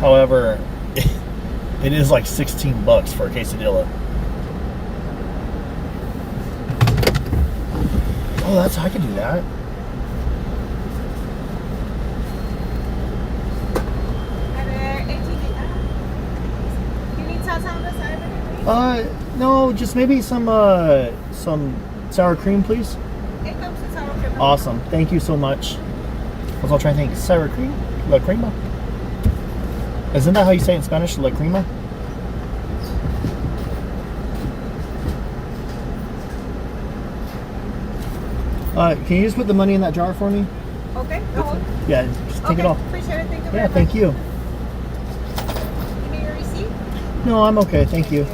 However, it is like $16 for a quesadilla. Oh, I could do that. You need salsa on the side? No, just maybe some sour cream, please. It comes with sour cream. Awesome. Thank you so much. I was all trying to think. Sour cream? La crema? Isn't that how you say it in Spanish? La crema? Can you just put the money in that jar for me? Okay, go hold. Yeah, just take it off. Appreciate it. Thank you very Yeah, much. thank you. Give me your receipt. No, I'm okay. Thank you.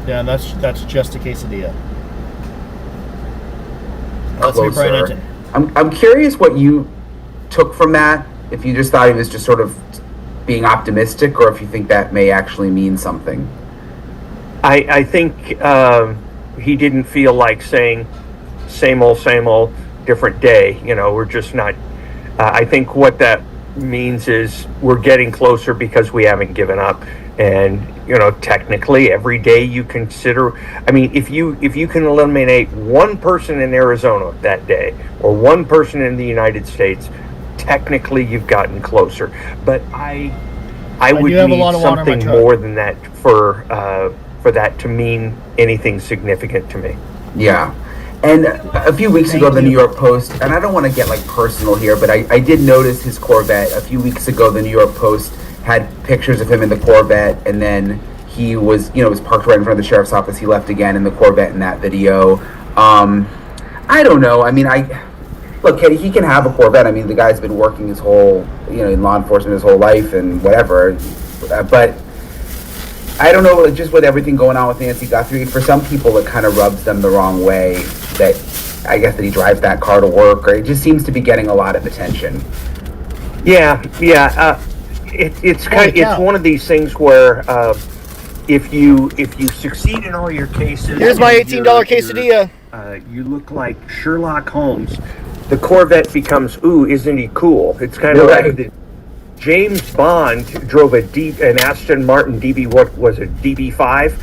Yeah, that's just a quesadilla. That's me, Brian Enton. I'm curious what you took from that. If you just thought he was just sort of being optimistic, or if you think that may actually mean something. I think he didn't feel like saying same old, different day. You know, we're just not. I think what that means is we're getting closer because we haven't given up. And you know, technically, every day you consider. I mean, if you can eliminate one person in Arizona that day, or one person in the United States, technically you've gotten closer. But I would need something more than that for that to mean anything significant to me. Yeah. And a few weeks ago, the New York Post, and I don't want to get like personal here, but I did notice his Corvette. A few weeks ago, the New York Post had pictures of him in the Corvette, and then he was, you know, was parked right in front of the sheriff's office. He left again in the Corvette in that video. I don't know. I mean, look, he can have a Corvette. I mean, the guy's been working his whole, you know, in law enforcement his whole life and whatever. But I don't know, like, just with everything going on with Nancy Guthrie, for some people it kind of rubs them the wrong way that I guess that he drives that car to work, or it just seems to be getting a lot of attention. Yeah. It's one of these things where if you succeed in all your cases, here's my $18 quesadilla. You look like Sherlock Holmes. The Corvette becomes, ooh, isn't he cool? It's kind of like the James Bond drove an Aston Martin DB5,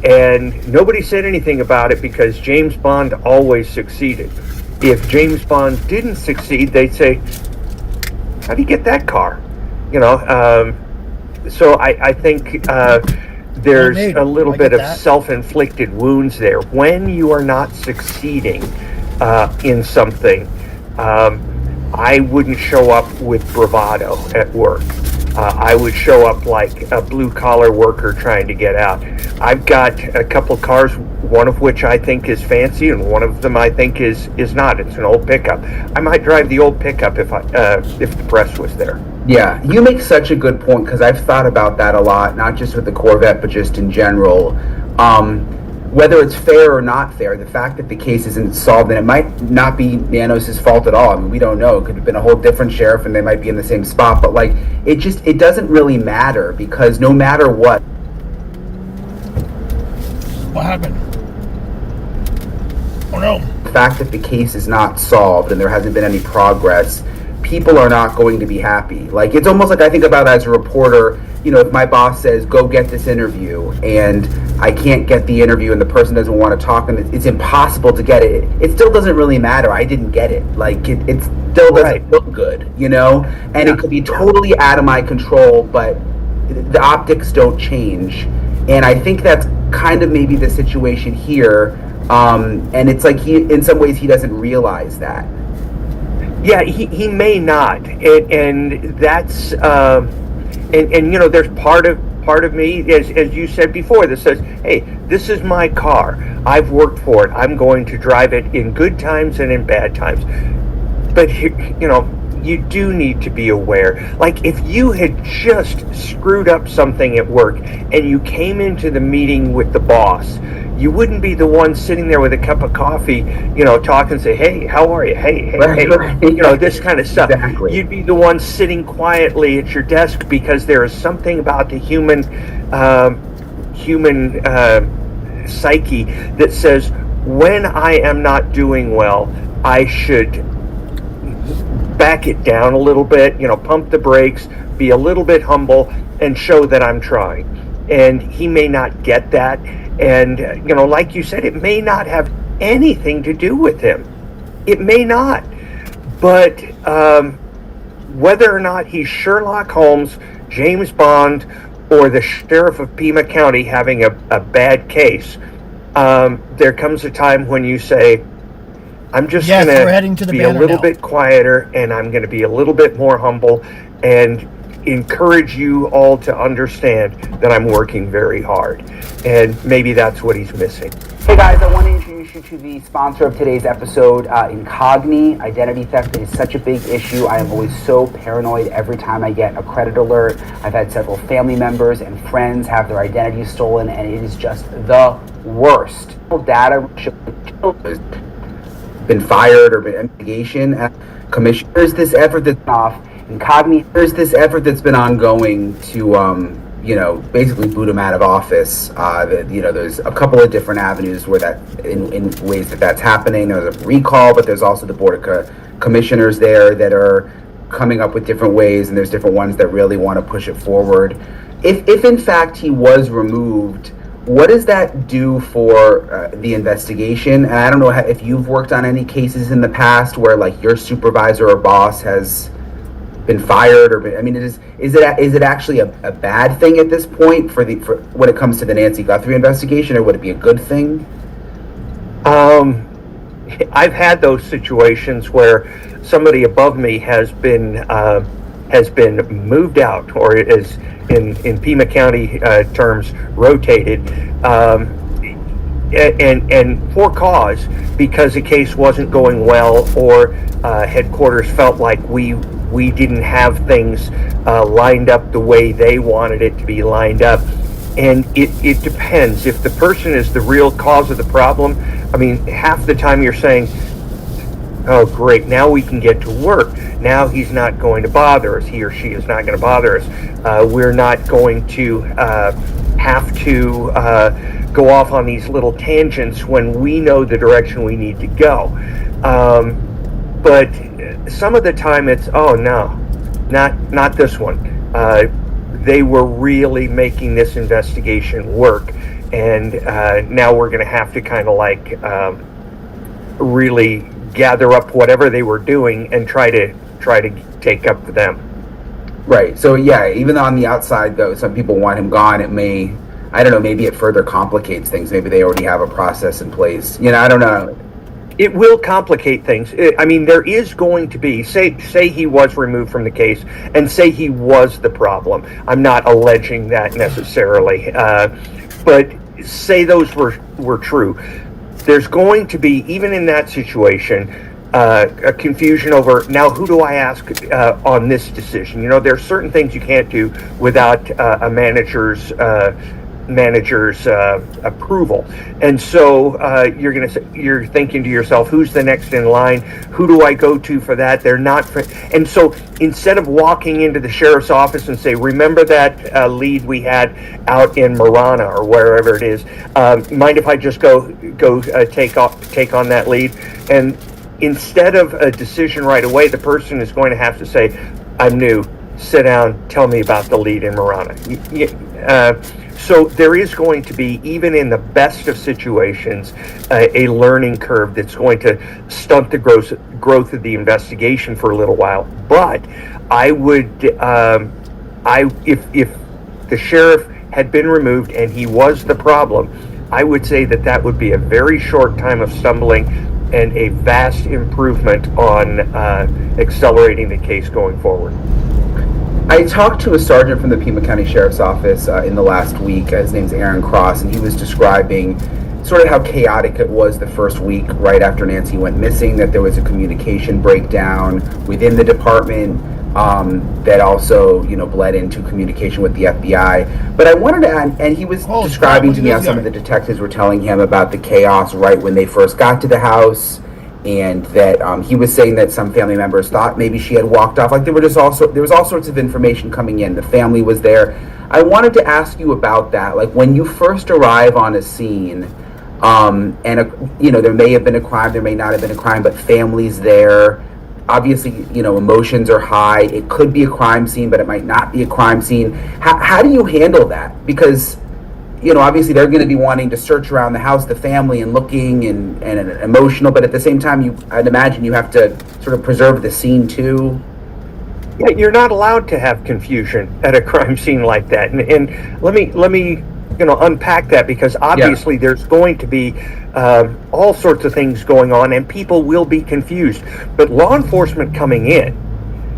and nobody said anything about it because James Bond always succeeded. If James Bond didn't succeed, they'd say, how do you get that car? You know, so I think there's a little bit of self-inflicted wounds there. When you are not succeeding in something, I wouldn't show up with bravado at work. I would show up like a blue-collar worker trying to get out. I've got a couple of cars, one of which I think is fancy, and one of them I think is not. It's an old pickup. I might drive the old pickup if the press was there. Yeah, you make such a good point, because I've thought about that a lot, not just with the Corvette, but just in general. Whether it's fair or not fair, the fact that the case isn't solved, and it might not be Nanos' fault at all. I mean, we don't know. It could have been a whole different sheriff, and they might be in the same spot. But like, it doesn't really matter, because no matter what. What happened? Oh no! The fact that the case is not solved and there hasn't been any progress, people are not going to be happy. Like, it's almost like I think about it as a reporter. You know, if my boss says, go get this interview, and I can't get the interview and the person doesn't want to talk and it's impossible to get it. It still doesn't really matter. I didn't get it. Like it still doesn't look good, you know? And it could be totally out of my control, but the optics don't change. And I think that's kind of maybe the situation here. And it's like in some ways he doesn't realize that. Yeah, he may not, and that's and you know, there's part of me, as you said before, that says, hey, this is my car. I've worked for it. I'm going to drive it in good times and in bad times. But you know, you do need to be aware. Like if you had just screwed up something at work and you came into the meeting with the boss, you wouldn't be the one sitting there with a cup of coffee, you know, talking, say, hey, how are you? Hey, you know, this kind of stuff. Exactly. You'd be the one sitting quietly at your desk because there is something about the human psyche that says, when I am not doing well, I should back it down a little bit, you know, pump the brakes, be a little bit humble, and show that I'm trying. And he may not get that. And, you know, like you said, it may not have anything to do with him. It may not. But whether or not he's Sherlock Holmes, James Bond, or the sheriff of Pima County having a bad case, there comes a time when you say, I'm just going to be a little bit quieter, and I'm going to be a little bit more humble, and encourage you all to understand that I'm working very hard. And maybe that's what he's missing. Hey guys, I want to introduce you to the sponsor of today's episode, Incogni. Identity theft is such a big issue. I am always so paranoid every time I get a credit alert. I've had several family members and friends have their identities stolen, and it is just the worst. Data been fired or been investigation. Commissioners, this effort that's off. Incogni, there's this effort that's been ongoing to, you know, basically boot him out of office. You know, there's a couple of different avenues where that, in ways that that's happening. There's a recall, but there's also the board of commissioners there that are coming up with different ways, and there's different ones that really want to push it forward. If in fact he was removed, what does that do for the investigation? And I don't know if you've worked on any cases in the past where like your supervisor or boss has been fired, or I mean, is it actually a bad thing at this point for when it comes to the Nancy Guthrie investigation, or would it be a good thing? I've had those situations where somebody above me has been moved out, or is in Pima County terms rotated, and for cause, because the case wasn't going well, or headquarters felt like we didn't have things lined up the way they wanted it to be lined up. And it depends. If the person is the real cause of the problem, I mean, half the time you're saying, oh great, now we can get to work. Now he's not going to bother us. He or she is not going to bother us. We're not going to have to go off on these little tangents when we know the direction we need to go. But some of the time it's, oh no, not this one. They were really making this investigation work, and now we're going to have to kind of like really gather up whatever they were doing and try to take up for them. Right. So yeah, even on the outside though, some people want him gone. It may, I don't know, maybe it further complicates things. Maybe they already have a process in place. You know, I don't know. It will complicate things. I mean, there is going to be, say he was removed from the case, and say he was the problem. I'm not alleging that necessarily, but say those were true. There's going to be, even in that situation, a confusion over, now who do I ask on this decision? You know, there are certain things you can't do without a manager's approval, and so you're thinking to yourself, who's the next in line? Who do I go to for that? They're not, and so instead of walking into the sheriff's office and say, remember that lead we had out in Marana or wherever it is, mind if I just go take on that lead? And instead of a decision right away, the person is going to have to say, I'm new, sit down, tell me about the lead in Marana. So there is going to be, even in the best of situations, a learning curve that's going to stunt the growth of the investigation for a little while. But I would, if the sheriff had been removed and he was the problem, I would say that would be a very short time of stumbling and a vast improvement on accelerating the case going forward. I talked to a sergeant from the Pima County Sheriff's Office in the last week. His name's Aaron Cross, and he was describing sort of how chaotic it was the first week right after Nancy went missing, that there was a communication breakdown within the department that also, bled into communication with the FBI. But I wanted to, and he was describing to me how some of the detectives were telling him about the chaos right when they first got to the house, and that he was saying that some family members thought maybe she had walked off. Like there was all sorts of information coming in. The family was there. I wanted to ask you about that. Like when you first arrive on a scene, there may have been a crime, there may not have been a crime, but family's there. Obviously, emotions are high. It could be a crime scene, but it might not be a crime scene. How do you handle that? Because obviously they're going to be wanting to search around the house, the family, and looking and emotional, but at the same time, I'd imagine you have to sort of preserve the scene too. Yeah, you're not allowed to have confusion at a crime scene like that. And let me unpack that, because obviously there's going to be all sorts of things going on and people will be confused. But law enforcement coming in,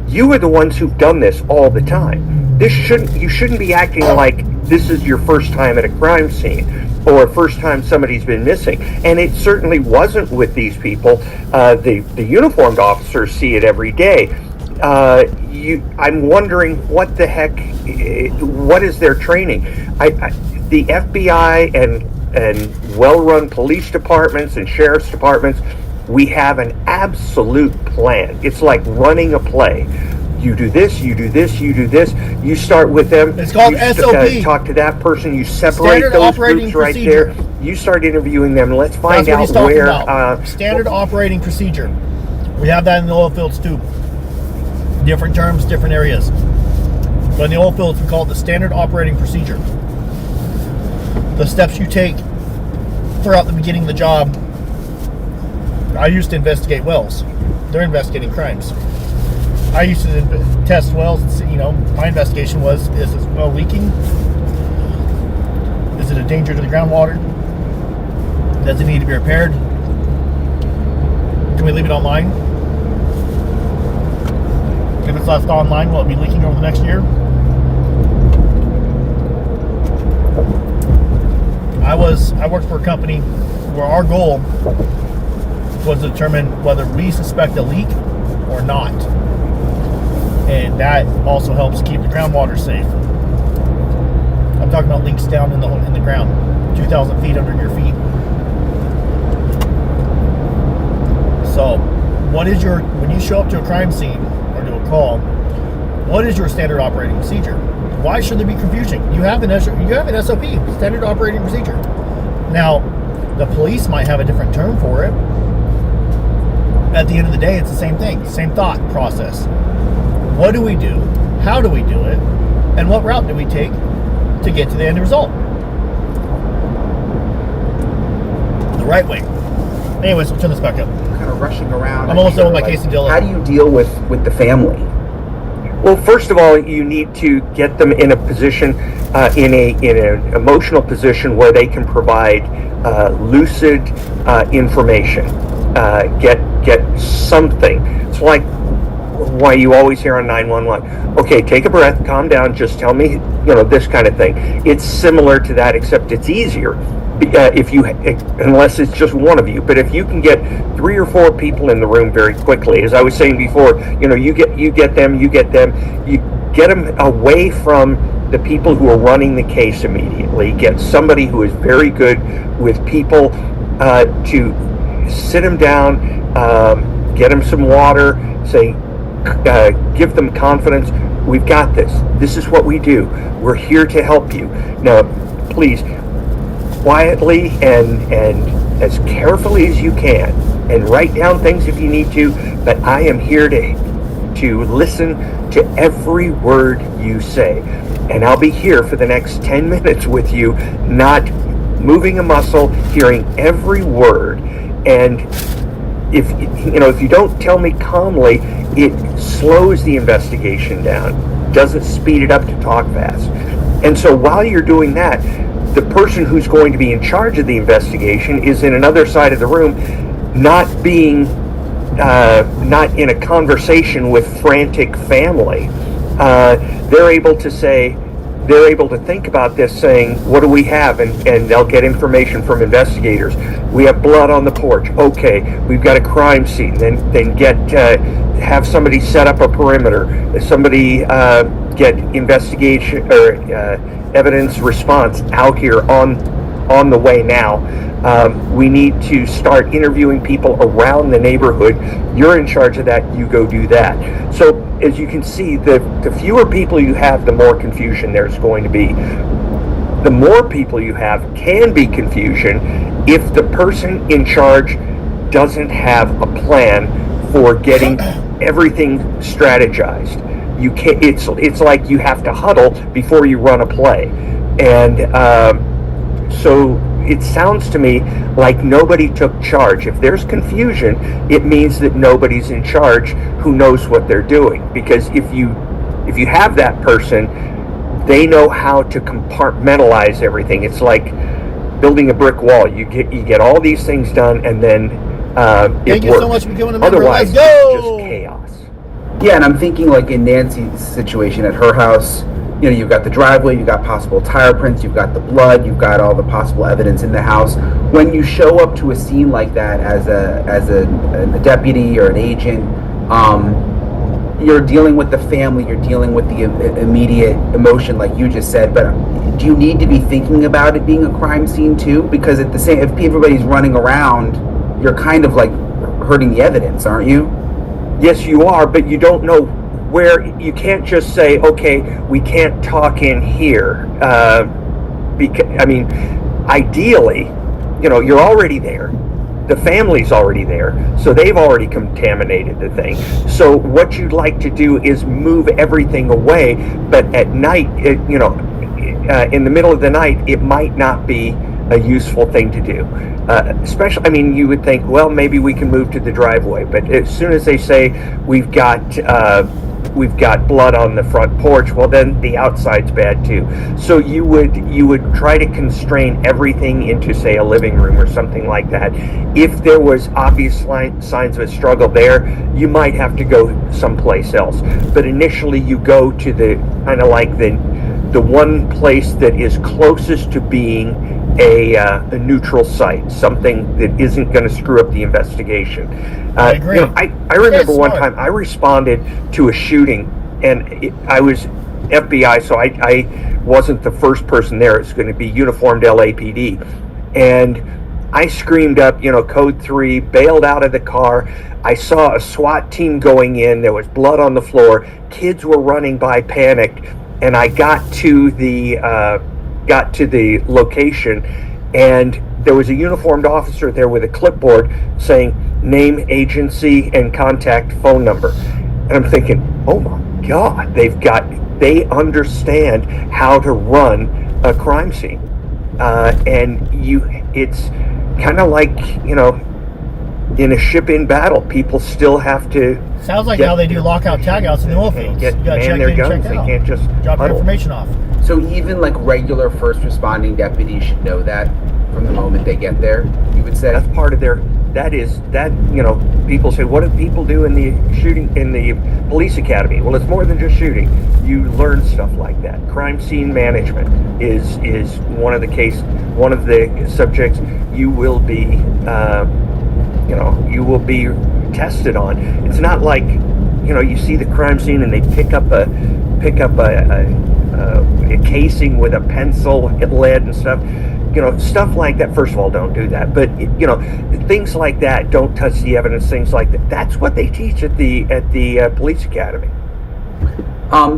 you are the ones who've done this all the time. You shouldn't be acting like this is your first time at a crime scene or first time somebody's been missing. And it certainly wasn't with these people. The uniformed officers see it every day. I'm wondering what the heck, what is their training? The FBI and well-run police departments and sheriff's departments, we have an absolute plan. It's like running a play. You do this, you do this, you do this. You start with them. It's called SOP. Talk to that person. You separate Standard those operating groups right procedure. there. You start interviewing them. Let's find That's what out he's talking where. about. Standard operating procedure. We have that in the oil fields too. Different terms, different areas. But in the oil fields, we call it the standard operating procedure. The steps you take throughout the beginning of the job. I used to investigate wells. They're investigating crimes. I used to test wells and see, my investigation was, is this well leaking? Is it a danger to the groundwater? Does it need to be repaired? Can we leave it online? If it's left online, will it be leaking over the next year? I worked for a company where our goal was to determine whether we suspect a leak or not. And that also helps keep the groundwater safe. I'm talking about leaks down in the ground, 2,000 feet under your feet. So, when you show up to a crime scene or to a call, what is your standard operating procedure? Why should there be confusion? You have an SOP, standard operating procedure. Now, the police might have a different term for it. At the end of the day, it's the same thing, same thought process. What do we do? How do we do it? And what route do we take to get to the end result? The right way. Anyways, we'll turn this back up. Kind of rushing around. I'm almost done with my case in Dillon. How do you deal with the family? Well, first of all, you need to get them in a position, in an emotional position where they can provide lucid information. Get something. It's like why you always hear on 911. Okay, take a breath, calm down, just tell me, this kind of thing. It's similar to that, except it's easier unless it's just one of you. But if you can get 3 or 4 people in the room very quickly, as I was saying before, you get them away from the people who are running the case immediately. Get somebody who is very good with people to sit them down, get them some water, say, give them confidence. We've got this. This is what we do. We're here to help you. Now, please, quietly and as carefully as you can, and write down things if you need to, but I am here to to listen to every word you say. And I'll be here for the next 10 minutes with you, not moving a muscle, hearing every word. And if you don't tell me calmly, it slows the investigation down, doesn't speed it up to talk fast. And so while you're doing that, the person who's going to be in charge of the investigation is in another side of the room, not in a conversation with frantic family. They're able to think about this, saying, what do we have? And they'll get information from investigators. We have blood on the porch. Okay, we've got a crime scene. Then have somebody set up a perimeter. Somebody get investigation or evidence response out here on the way now. We need to start interviewing people around the neighborhood. You're in charge of that. You go do that. So as you can see, the fewer people you have, the more confusion there's going to be. The more people you have can be confusion if the person in charge doesn't have a plan for getting everything strategized. You can't. It's like you have to huddle before you run a play, and so it sounds to me like nobody took charge. If there's confusion, it means that nobody's in charge who knows what they're doing. Because if you have that person, they know how to compartmentalize everything. It's like building a brick wall. You get all these things done, and then Thank you so much for becoming a member. Otherwise, Let's go! it's just chaos. Yeah, and I'm thinking like in Nancy's situation at her house, you've got the driveway, you've got possible tire prints, you've got the blood, you've got all the possible evidence in the house. When you show up to a scene like that as a deputy or an agent, you're dealing with the family, you're dealing with the immediate emotion, like you just said. But do you need to be thinking about it being a crime scene too? Because if everybody's running around, you're kind of like hurting the evidence, aren't you? Yes, you are, but you don't know where. You can't just say, okay, we can't talk in here. Ideally, you're already there. The family's already there, so they've already contaminated the thing. So what you'd like to do is move everything away, but at night, in the middle of the night, it might not be a useful thing to do. Especially, you would think, well, maybe we can move to the driveway, but as soon as they say we've got blood on the front porch, well, then the outside's bad too. So you would try to constrain everything into, say, a living room or something like that. If there was obvious signs of a struggle there, you might have to go someplace else. But initially, you go to the kind of like the one place that is closest to being a neutral site, something that isn't going to screw up the investigation. I agree. I remember one time I responded to a shooting, and I was FBI, so I wasn't the first person there. It's going to be uniformed LAPD, and I screamed up, code 3, bailed out of the car. I saw a SWAT team going in. There was blood on the floor. Kids were running by, panicked, and I got to the location, and there was a uniformed officer there with a clipboard saying name, agency, and contact phone number. And I'm thinking, oh my God, they understand how to run a crime scene. It's kind of like, in a ship in battle, people still have to. Sounds like how they do lockout tagouts in the oil fields. Man their guns. They can't just drop your information off. So even like regular first responding deputies should know that from the moment they get there, you would say? That's part of people say, what do people do in the police academy? Well, it's more than just shooting. You learn stuff like that. Crime scene management is one of the subjects you will be tested on. It's not like, you see the crime scene and they pick up a casing with a pencil, lead and stuff. Stuff like that. First of all, don't do that. But things like that, don't touch the evidence. Things like that. That's what they teach at the police academy.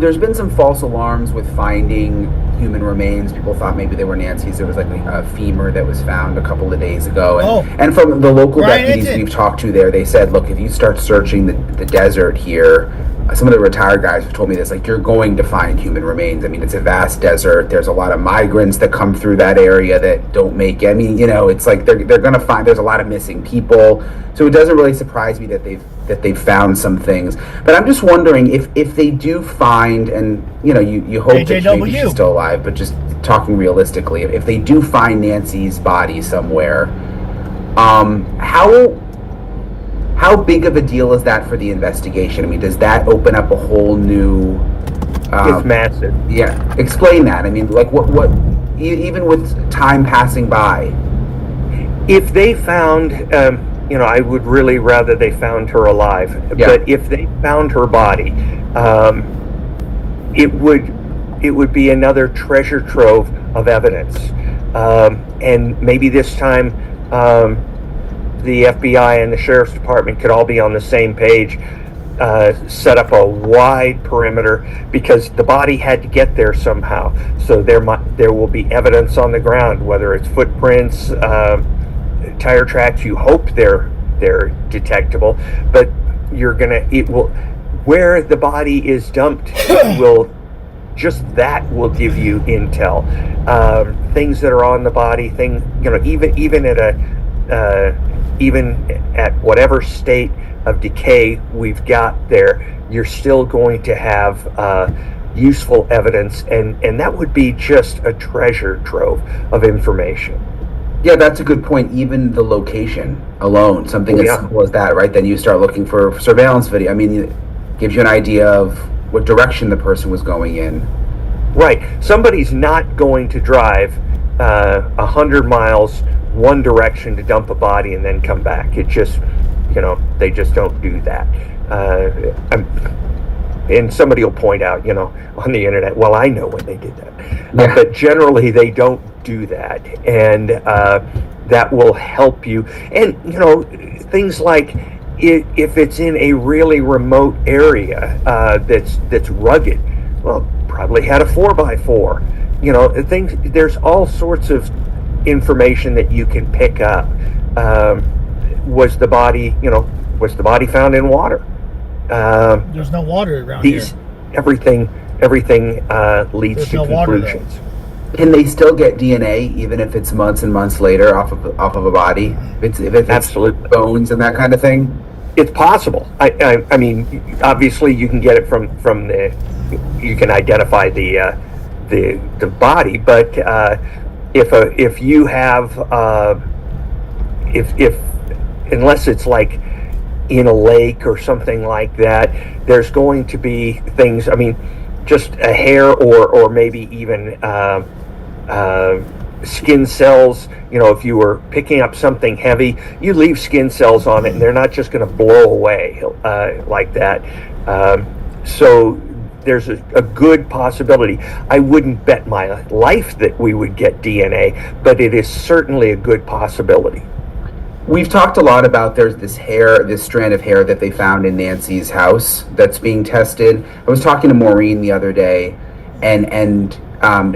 There's been some false alarms with finding human remains. People thought maybe they were Nancy's. There was like a femur that was found a couple of days ago. And from the local deputies we've talked to there, they said, look, if you start searching the desert here, some of the retired guys have told me this, like, you're going to find human remains. I mean, it's a vast desert. There's a lot of migrants that come through that area that don't make it. I mean, you know, it's like they're going to find, there's a lot of missing people. So it doesn't really surprise me that they've found some things. But I'm just wondering if they do find, and, you know, you hope that maybe she's still alive, but just talking realistically, if they do find Nancy's body somewhere, how big of a deal is that for the investigation? I mean, does that open up a whole new... it's massive. Yeah, explain that. I mean, like, what even with time passing by? If they found, you know, I would really rather they found her alive. Yeah. But if they found her body, it would be another treasure trove of evidence. And maybe this time, the FBI and the Sheriff's Department could all be on the same page, set up a wide perimeter, because the body had to get there somehow. So there will be evidence on the ground, whether it's footprints, tire tracks. You hope they're detectable, but where the body is dumped will give you intel. Things that are on the body, even at whatever state of decay we've got there, you're still going to have useful evidence, and that would be just a treasure trove of information. Yeah, that's a good point. Even the location alone, something as simple as that, right? Then you start looking for surveillance video. I mean, it gives you an idea of what direction the person was going in. Right. Somebody's not going to drive 100 miles one direction to dump a body and then come back. It just, you know, they just don't do that. And somebody will point out, you know, on the internet, well, I know when they did that. But generally they don't do that. And that will help you. And, you know, things like if it's in a really remote area that's rugged, well, probably had a 4x4. You know, there's all sorts of information that you can pick up. Was the body found in water? There's no water around here. Everything leads to conclusions. Can they still get DNA even if it's months and months later off of a body? If it's absolute bones and that kind of thing? It's possible. I mean, obviously you can get it from you can identify the body, but if you have unless it's like in a lake or something like that, there's going to be things. I mean, just a hair or maybe even skin cells. You know, if you were picking up something heavy, you leave skin cells on it, and they're not just going to blow away like that. So there's a good possibility. I wouldn't bet my life that we would get DNA, but it is certainly a good possibility. We've talked a lot about there's this strand of hair that they found in Nancy's house that's being tested. I was talking to Maureen the other day, and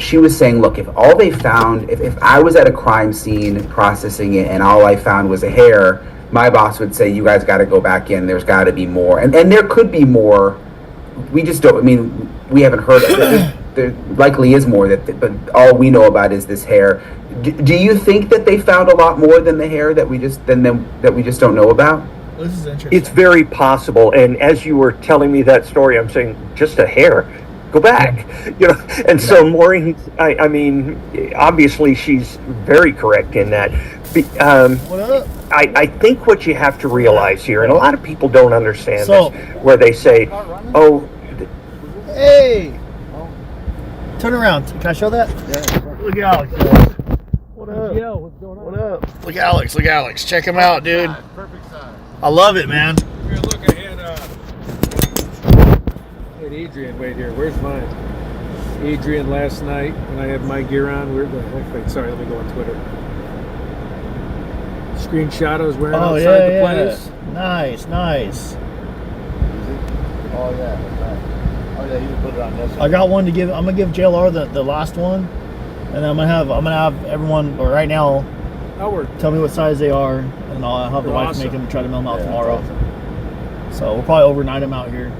she was saying, look, if all they found, if I was at a crime scene processing it and all I found was a hair, my boss would say, you guys got to go back in. There's got to be more. And there could be more. We just don't, I mean, we haven't heard of it. There likely is more, but all we know about is this hair. Do you think that they found a lot more than the hair that we just don't know about? This is interesting. It's very possible, and as you were telling me that story, I'm saying, just a hair, go back, you know. And so Maureen, I mean, obviously she's very correct in that. What up? I think what you have to realize here, and a lot of people don't understand this, where they say, "Oh, hey, turn around. Can I show that? Yeah. Look at Alex. What up? Yo, what's going on? What up? Look at Alex. Check him out, dude. Perfect size. I love it, man. Here, look, I had Adrian wait here. Where's mine? Adrian last night when I had my gear on. Wait, sorry, let me go on Twitter. Screenshot I was wearing outside the place. Nice. Oh yeah, oh yeah, you can put it on this. I got one to give. I'm gonna give JLR the last one, and I'm gonna have everyone. Or right now, tell me what size they are, and I'll have the wife make them, try to mail them out tomorrow. Awesome. So we'll probably overnight them out here.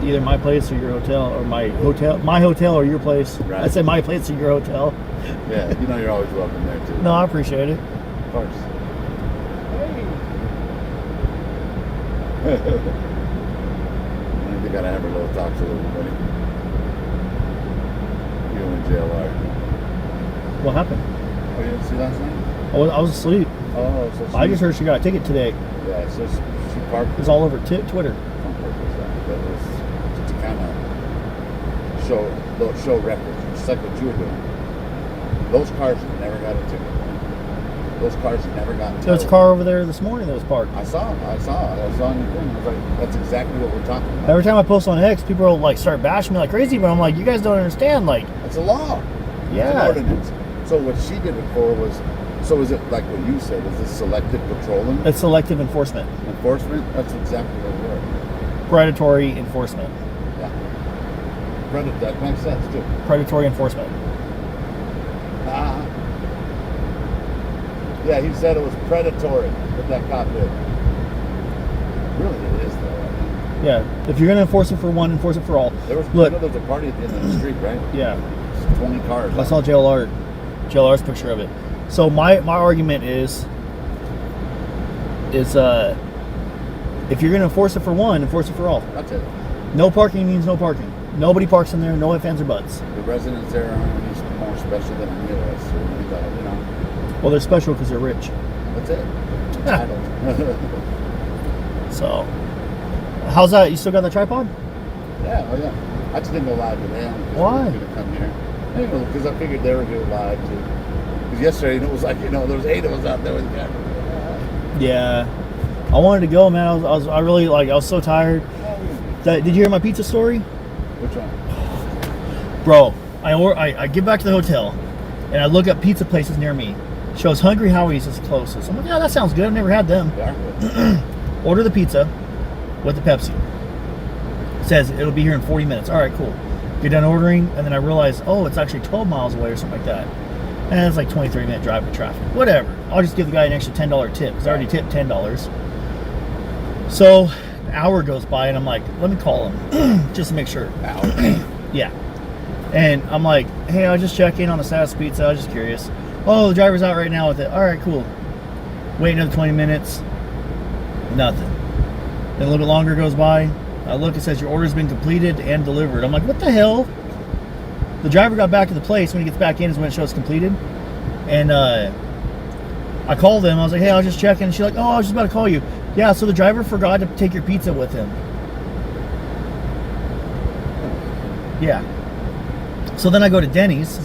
either my place or your hotel, or my hotel or your place. Right. I said my place or your hotel. Yeah, you know you're always welcome there too. No, I appreciate it. Of course. I think they gotta have a little talk to everybody. You and JLR. What happened? Oh, you didn't see last night? I was asleep. Oh, so I just heard she got a ticket today. Yeah, so she parked. It's all over Twitter. On purpose, that was to kind of show records, just like what you were doing. Those cars never got a ticket. Those cars never got towed. There's a car over there this morning that was parked. I saw it. I was on your thing. I was like, that's exactly what we're talking about. Every time I post on X, people will like start bashing me like crazy, but I'm like, you guys don't understand. Like, it's a law. Yeah. It's an ordinance. So what she did it for was, so is it like what you said? Is this selective patrolling? It's selective enforcement. Enforcement? That's exactly what it was. Predatory enforcement. Yeah. That makes sense too. Predatory enforcement. Yeah, he said it was predatory, what that cop did. Really, it is though. Yeah, if you're gonna enforce it for one, enforce it for all. Look, you know, there's a party at the end of the street, right? Yeah. It's 20 cars. I saw JLR's picture of it. So my argument is if you're gonna enforce it for one, enforce it for all. That's it. No parking means no parking. Nobody parks in there. No ifs, ands, or buts. The residents there aren't any more special than any of us, you know. Well, they're special because they're rich. That's it. Entitled. So, how's that? You still got the tripod? Yeah, oh yeah. I just didn't go live today. Why? Going to come here. Because I figured they were going live too. Because yesterday, it was like, there was 8 of us out there with the camera. Yeah. I wanted to go, man. I was so tired. Did you hear my pizza story? Which one? Bro, I get back to the hotel and I look up pizza places near me. Shows Hungry Howie's is closest. I'm like, yeah, that sounds good. I've never had them. Yeah. Order the pizza with the Pepsi. Says it'll be here in 40 minutes. All right, cool. Get done ordering, and then I realize, oh, it's actually 12 miles away or something like that. And it's like 23-minute drive with traffic. Whatever. I'll just give the guy an extra $10 tip because I already tipped $10. So an hour goes by, and I'm like, let me call him just to make sure. Yeah. And I'm like, hey, I'll just check in on the status of pizza. I was just curious. Oh, the driver's out right now with it. All right, cool. Wait another 20 minutes. Nothing. Then a little bit longer goes by. I look, it says your order's been completed and delivered. I'm like, what the hell? The driver got back to the place. When he gets back in is when it shows completed. And I called him. I was like, hey, I was just checking. And she's like, oh, I was just about to call you. Yeah, so the driver forgot to take your pizza with him. Yeah. So then I go to Denny's.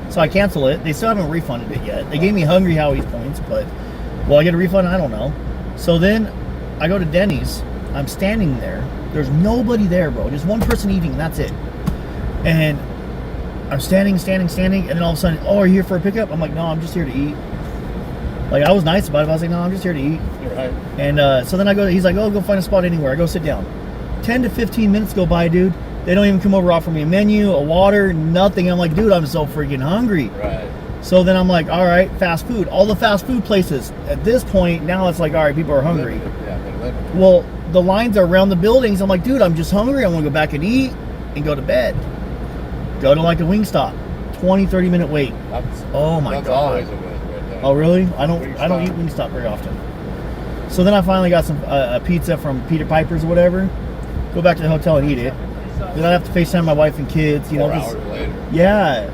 So I cancel it. They still haven't refunded it yet. They gave me Hungry Howie's points, but will I get a refund? I don't know. So then I go to Denny's. I'm standing there. There's nobody there, bro. Just one person eating, and that's it. And I'm standing, and then all of a sudden, oh, are you here for a pickup? I'm like, no, I'm just here to eat. Like, I was nice about it, but I was like, no, I'm just here to eat. Right. And so then I go, he's like, oh, go find a spot anywhere. I go sit down. 10 to 15 minutes go by, dude. They don't even come over, offer me a menu, a water, nothing. I'm like, dude, I'm so freaking hungry. Right. So then I'm like, all right, fast food. All the fast food places. At this point, now it's like, all right, people are hungry. Well, the lines are around the buildings. I'm like, dude, I'm just hungry. I want to go back and eat and go to bed. Go to like a Wingstop. 20, 30-minute wait. Oh my God. Oh really? I don't eat Wingstop very often. So then I finally got some a pizza from Peter Piper's or whatever. Go back to the hotel and eat it. Then I have to FaceTime my wife and kids. 4 hours later. Yeah.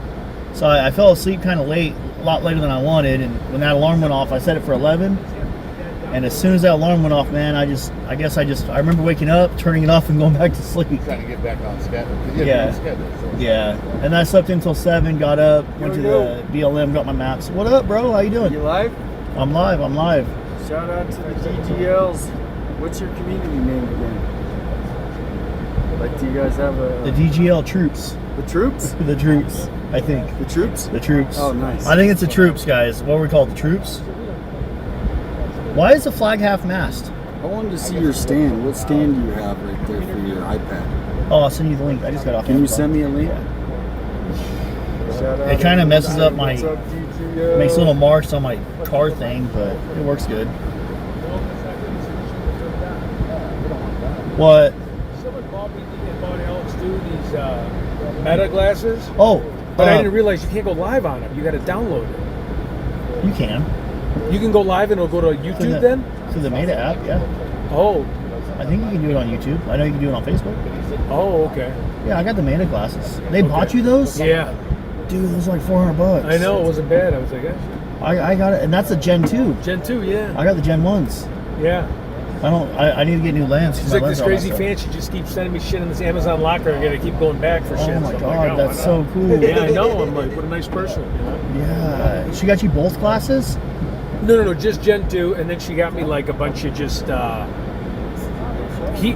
So I fell asleep kind of late, a lot later than I wanted. And when that alarm went off, I set it for 11. And as soon as that alarm went off, man, I remember waking up, turning it off, and going back to sleep. Trying to get back on schedule. Yeah. And I slept until 7, got up, went to the BLM, got my maps. What up, bro? How you doing? You live? I'm live. Shout out to the DGLs. What's your community name again? Like, do you guys have a... The DGL troops. The troops? The troops, I think. The troops? The troops. Oh, nice. I think it's the troops, guys. What were we called? The troops? Why is the flag half-mast? I wanted to see your stand. What stand do you have right there for your iPad? Oh, I'll send you the link. I just got off. Can you send me a link? It kind of messes up my... Makes little marks on my car thing, but it works good. What? Meta glasses. Oh, but I didn't realize you can't go live on them. You got to download it. You can. You can go live and it'll go to YouTube then? Through the Meta app, yeah. Oh. I think you can do it on YouTube. I know you can do it on Facebook. Oh, okay. Yeah, I got the Meta glasses. They bought you those? Yeah. Dude, those are like $400. I know, it wasn't bad. I was like, I got it, and that's a Gen 2. Gen 2, yeah. I got the Gen 1s. Yeah. I need to get new lens. She's like this crazy fan. She just keeps sending me shit in this Amazon locker. I gotta keep going back for shit. Oh my so god, like, that's so cool. Yeah, I know. I'm like, what a nice person. You know? Yeah. She got you both glasses? No, just Gen 2, and then she got me like a bunch of just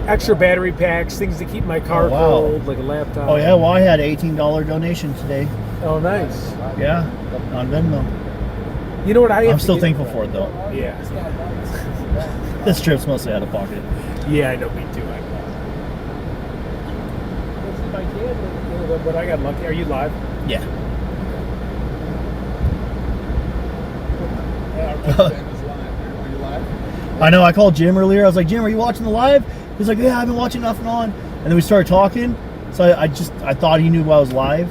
extra battery packs, things to keep my car cold, like a laptop. Oh yeah, well I had an $18 donation today. Oh nice. Yeah, on Venmo. You know what I'm still thankful for it though. Yeah. This trip's mostly out of pocket. Yeah, I know, me too. But I got lucky. Are you live? Yeah. I know, I called Jim earlier. I was like, Jim, are you watching the live? He's like, yeah, I've been watching off and on. And then we started talking. So I thought he knew I was live.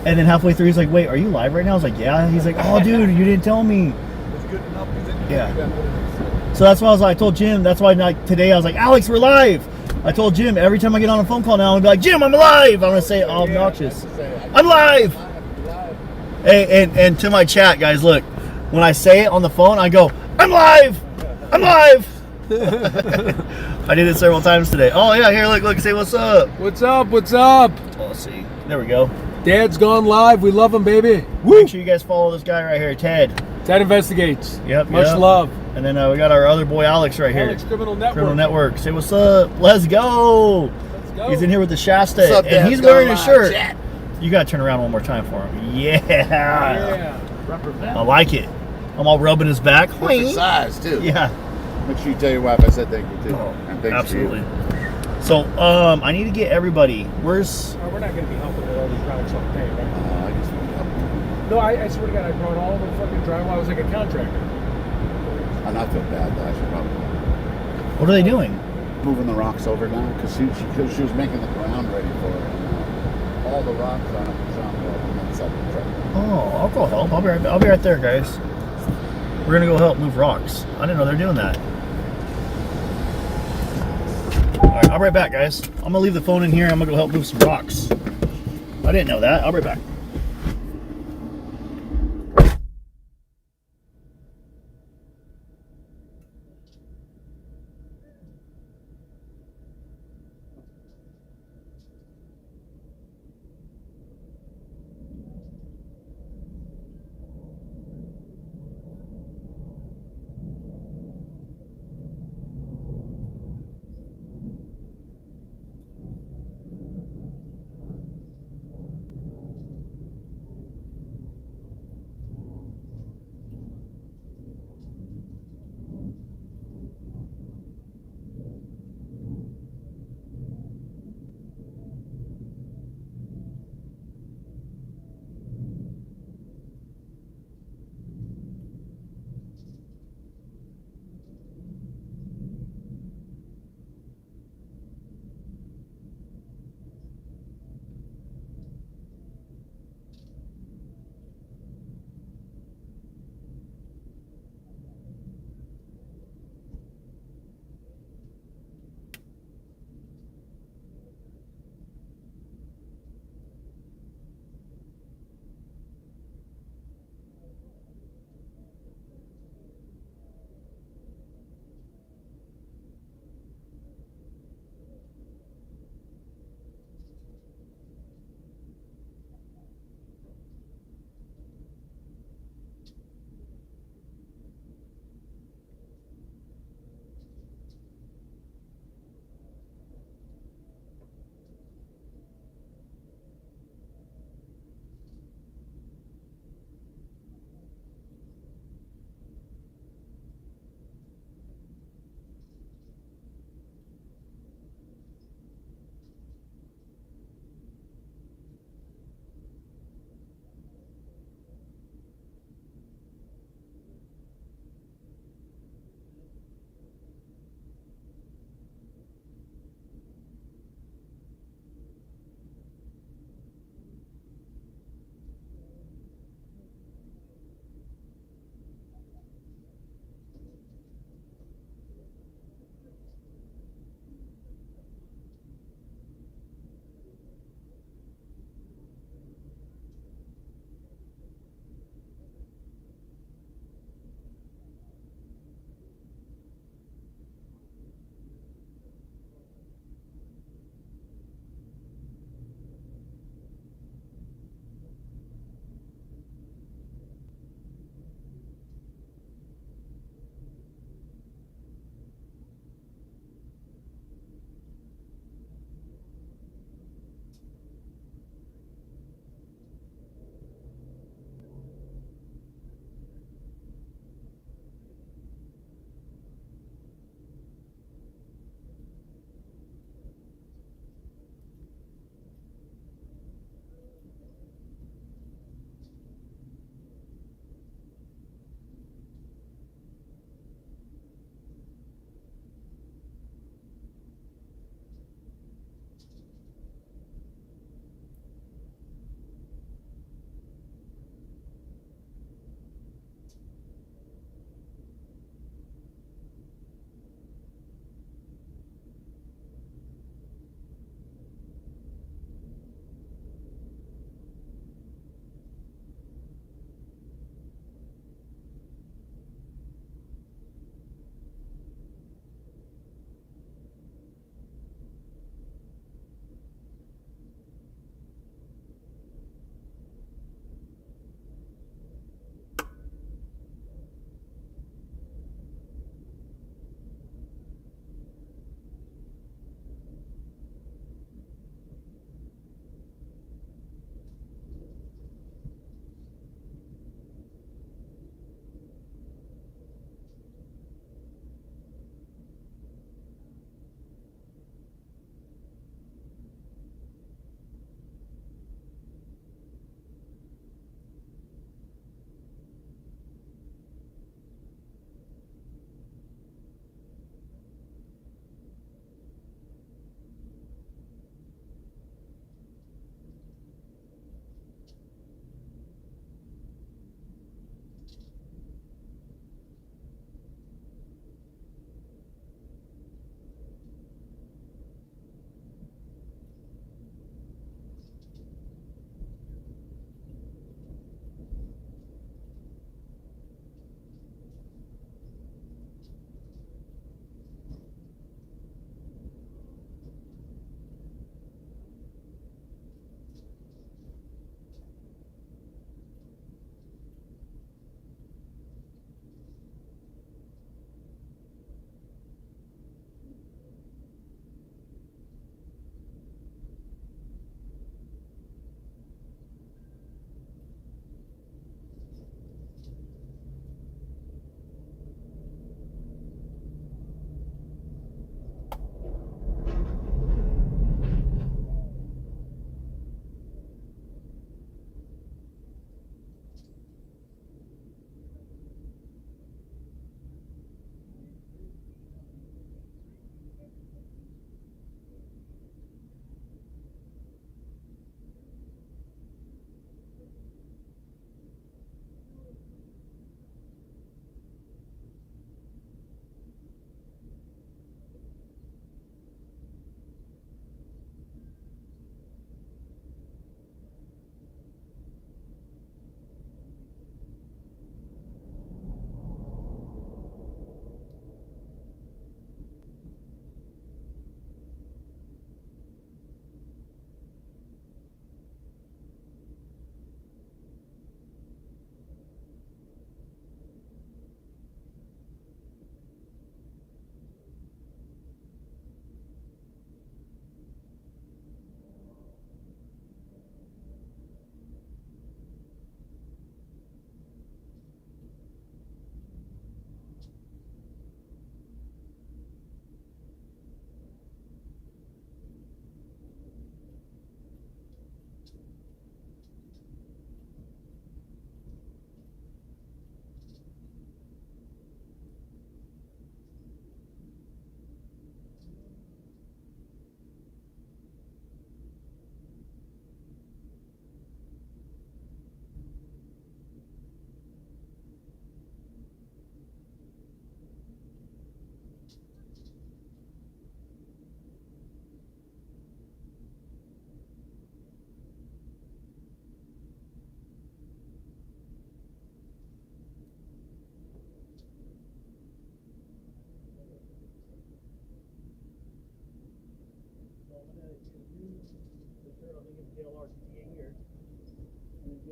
And then halfway through, he's like, wait, are you live right now? I was like, yeah. He's like, oh, dude, you didn't tell me. Yeah. So that's why I told Jim, that's why today I was like, Alex, we're live. I told Jim, every time I get on a phone call now, I'm going to be like, Jim, I'm live. I'm going to say obnoxious. I'm live. Hey, and to my chat, guys, look. When I say it on the phone, I go, I'm live. I'm live. I did it several times today. Oh, yeah, here, look, say what's up. What's up? What's up? Oh, let's see. There we go. Dad's gone live. We love him, baby. Make sure you guys follow this guy right here, Ted. Ted Investigates. Yep. Much love. And then we got our other boy, Alex, right here. Alex Criminal Network. Criminal Network. Say what's up. Let's go. Let's go. He's in here with the Shasta. What's up, and he's Dad's wearing going a shirt. live, chat. You got to turn around one more time for him. Yeah. Yeah. I like it. I'm all rubbing his back. Perfect size, too. Yeah. Make sure you tell your wife I said thank you, too. Oh, and thanks absolutely. To you. So, I need to get everybody. Where's... We're not going to be helping with all these products on pay, right? I just want to help you. No, I swear to God, I brought all the fucking drywall. I was like a contractor. I not feel bad, though. I should probably... What are they doing? Moving the rocks over now, because she was making the ground ready for it. And, all the rocks on it on that side of the truck. Oh, I'll go help. I'll be right there, guys. We're gonna go help move rocks. I didn't know they're doing that. All right, I'll be right back, guys. I'm gonna leave the phone in here. I'm gonna go help move some rocks. I didn't know that. I'll be right back.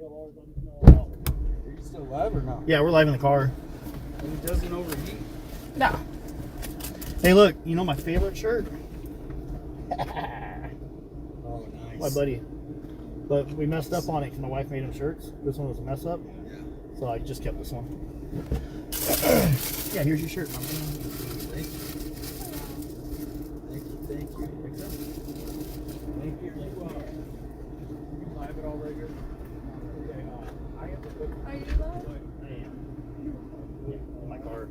Are you still live or no? Yeah, we're live in the car. And it doesn't overheat? No. Hey, look, you know my favorite shirt? Oh, nice. My buddy. But we messed up on it because my wife made him shirts. This one was a mess up. Yeah. So I just kept this one. Yeah, here's your shirt. Thank you. Thank you. Thank you. You live it all right here? Okay, I have to put... Are you live? I am. In my car.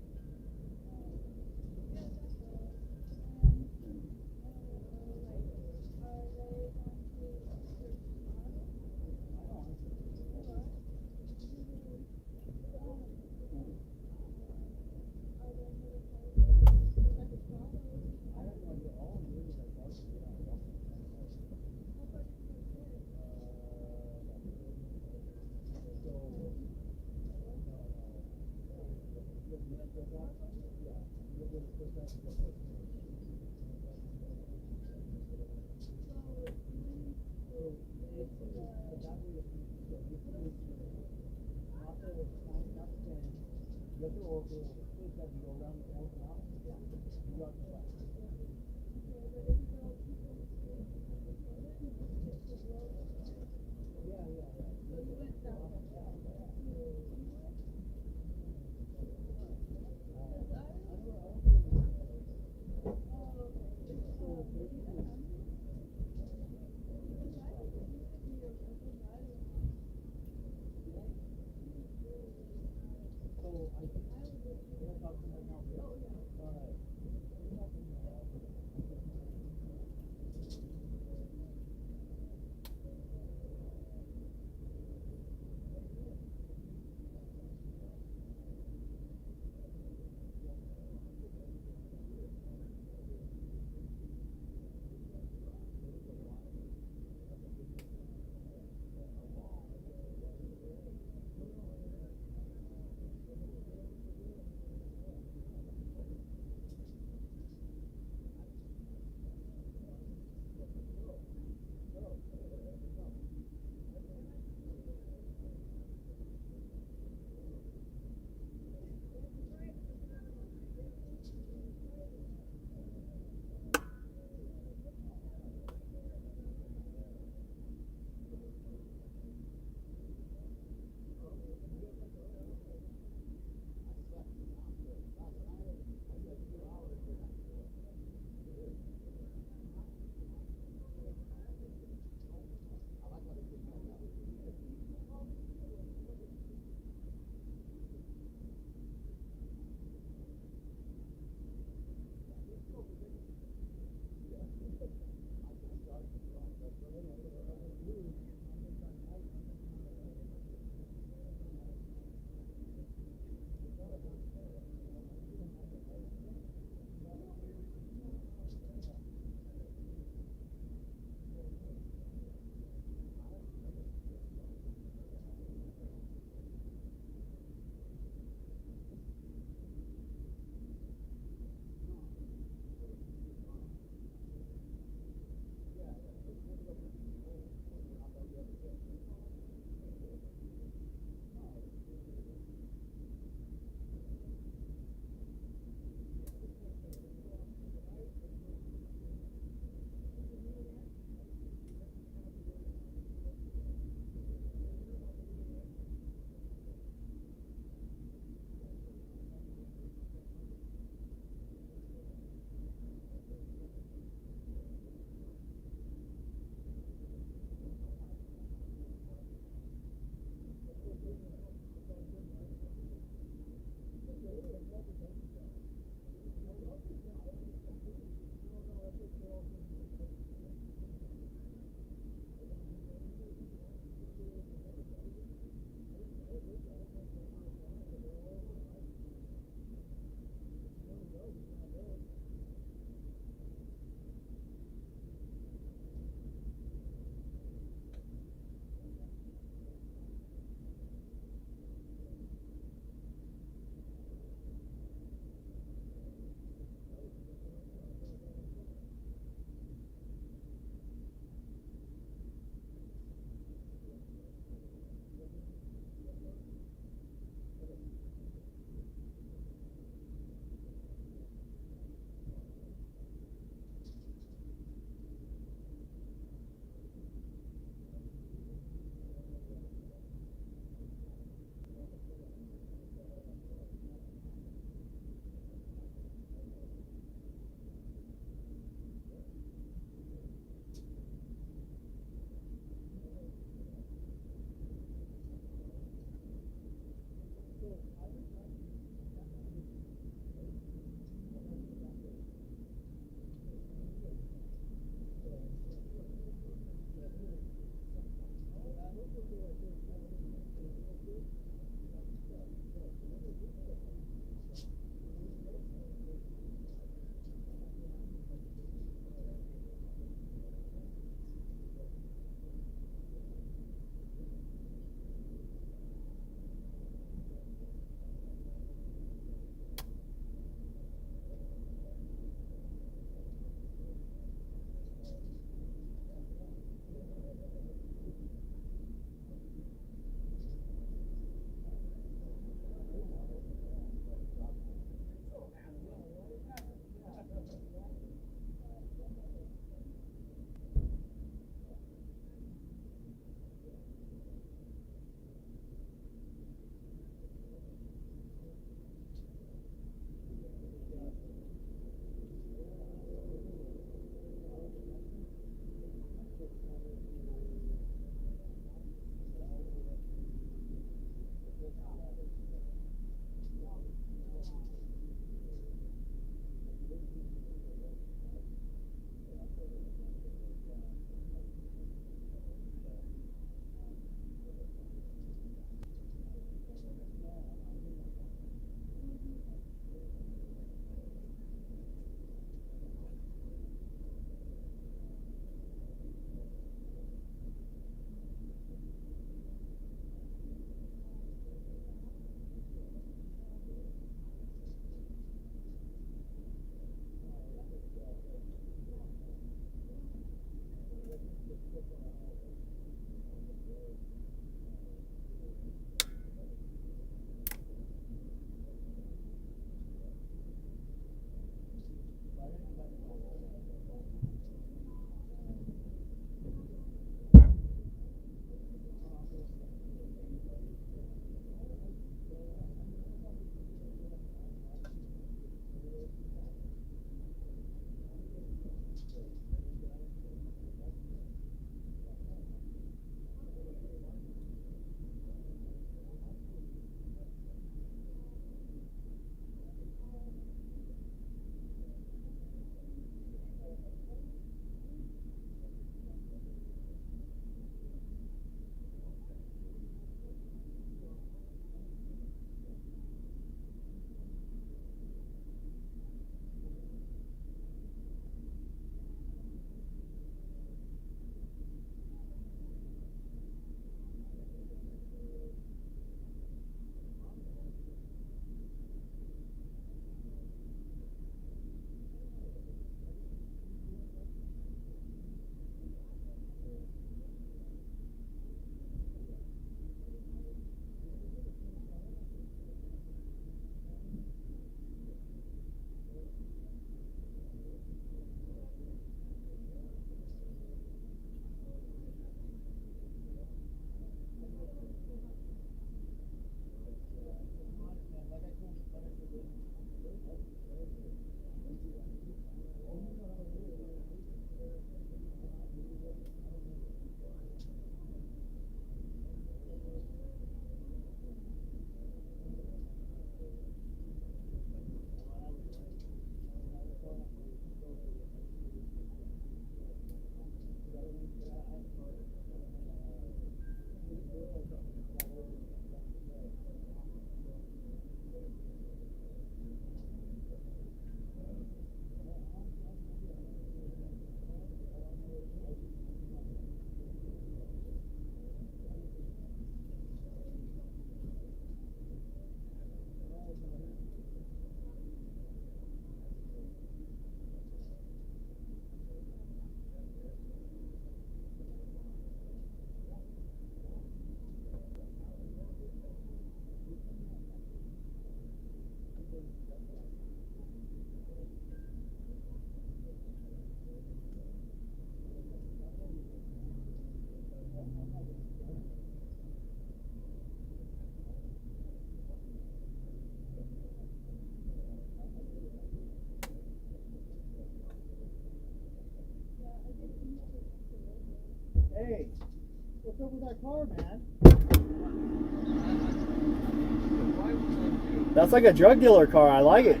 That's like a drug dealer car. I like it.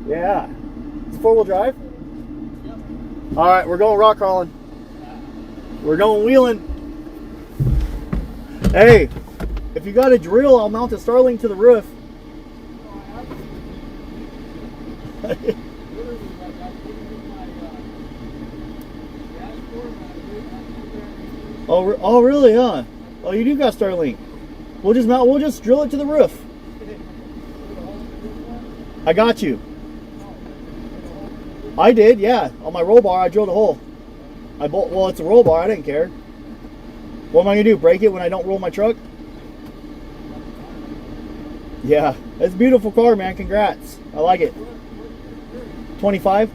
Yeah. It's 4-wheel drive? All right, we're going rock crawling. We're going wheeling. Hey, if you got a drill, I'll mount a Starlink to the roof. Oh, really, huh? Oh, you do got Starlink. We'll just drill it to the roof. I got you. I did, yeah. On my roll bar, I drilled a hole. Well, it's a roll bar. I didn't care. What am I gonna do? Break it when I don't roll my truck? Yeah, it's a beautiful car, man. Congrats. I like it. 25.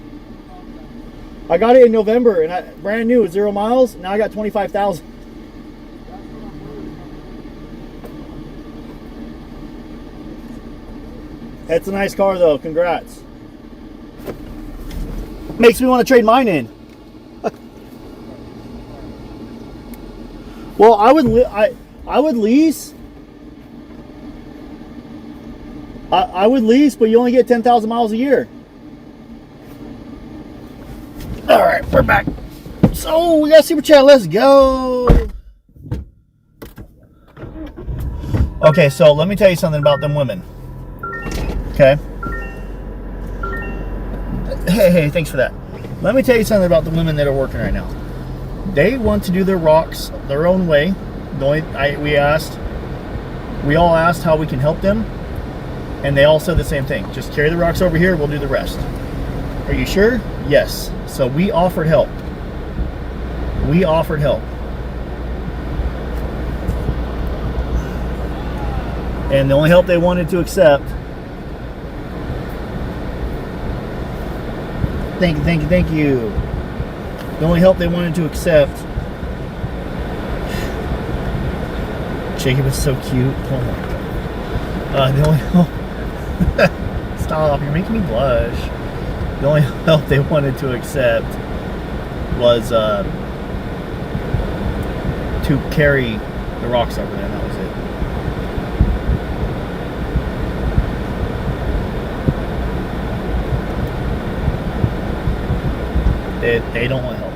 I got it in November, and brand new, 0 miles. Now I got 25,000. It's a nice car, though. Congrats. Makes me want to trade mine in. Well, I would lease. I would lease, but you only get 10,000 miles a year. All right, we're back. So we got super chat. Let's go. Okay, so let me tell you something about them women. Okay. Hey, thanks for that. Let me tell you something about the women that are working right now. They want to do their rocks their own way. We all asked how we can help them, and they all said the same thing. Just carry the rocks over here, we'll do the rest. Are you sure? Yes. So we offered help. We offered help. And the only help they wanted to accept. Thank you. The only help they wanted to accept. Jacob is so cute. Oh my god. The only help. Stop, you're making me blush. The only help they wanted to accept was to carry the rocks over there, and that was it. They don't want help.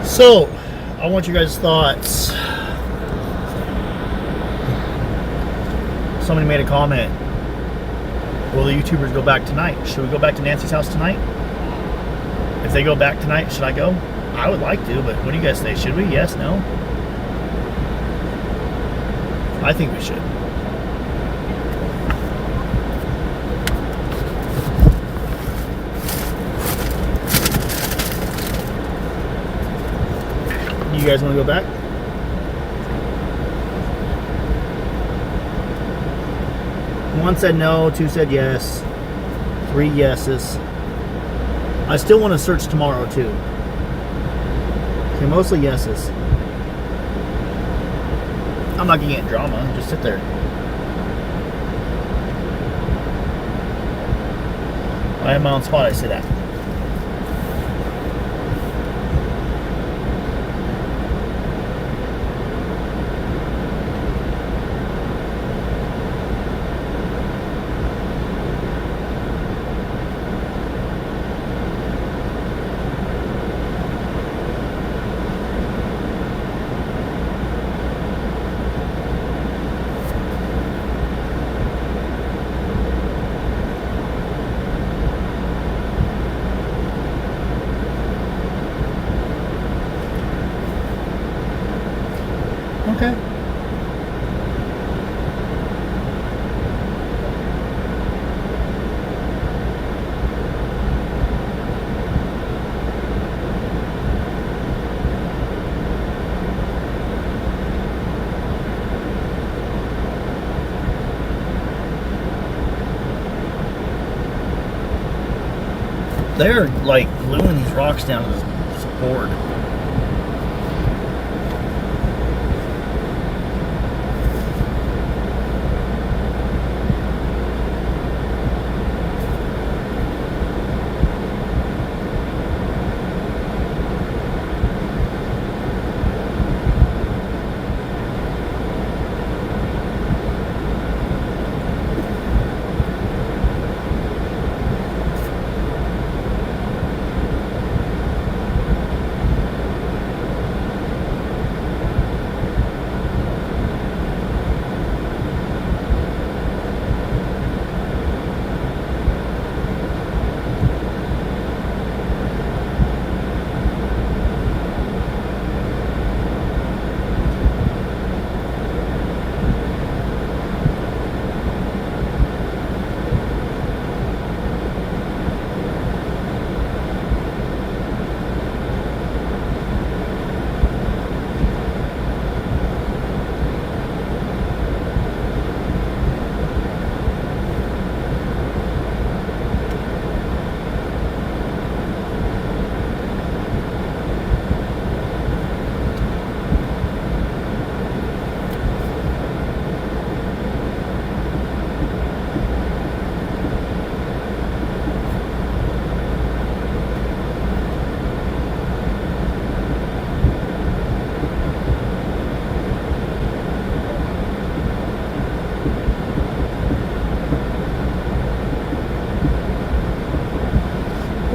So, I want you guys' thoughts. Somebody made a comment. Will the YouTubers go back tonight? Should we go back to Nancy's house tonight? If they go back tonight, should I go? I would like to, but what do you guys say? Should we? Yes, no? I think we should. You guys want to go back? One said no, 2 said yes, 3 yeses. I still want to search tomorrow too. Okay, mostly yeses. I'm not gonna get in drama, just sit there. I have my own spot I sit at. They're like gluing these rocks down to this board.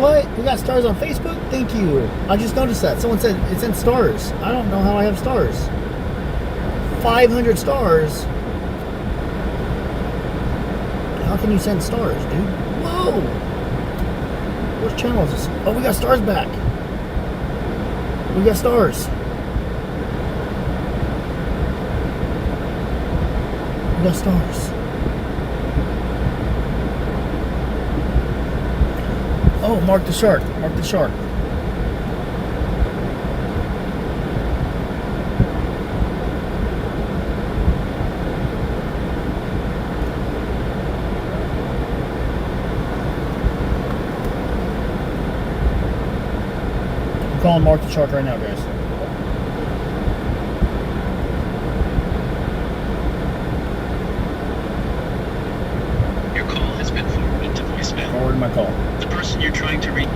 What? We got stars on Facebook? Thank you. I just noticed that. Someone said it sent stars. I don't know how I have stars. 500 stars? How can you send stars, dude? Whoa! Which channel is this? Oh, we got stars back. We got stars. We got stars. Oh, mark the shark. Mark the shark. I'm calling Mark the shark right now, guys. Your call has been forwarded to voicemail. Forward my call. The person you're trying to reach.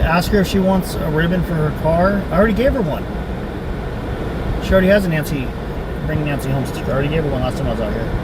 Ask her if she wants a ribbon for her car. I already gave her one. She already has a Nancy, bring Nancy home sticker. I already gave her one last time I was out here.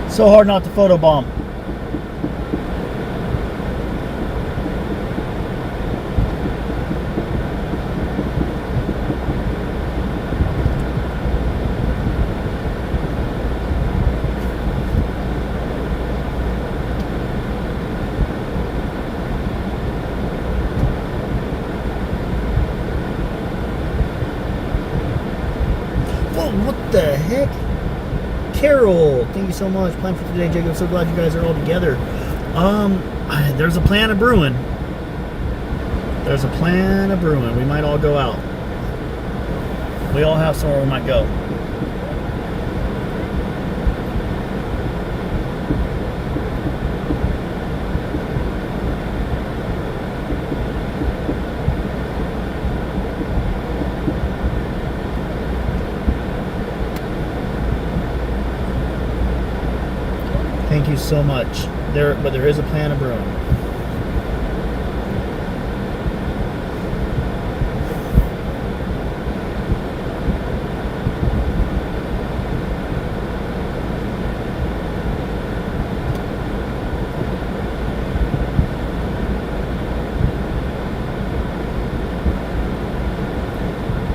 So hard not to photobomb. Carol, thank you so much. Plan for today, Jacob. So glad you guys are all together. There's a plan of brewing. There's a plan of brewing. We might all go out. We all have somewhere we might go. Thank you so much. But there is a plan of brewing.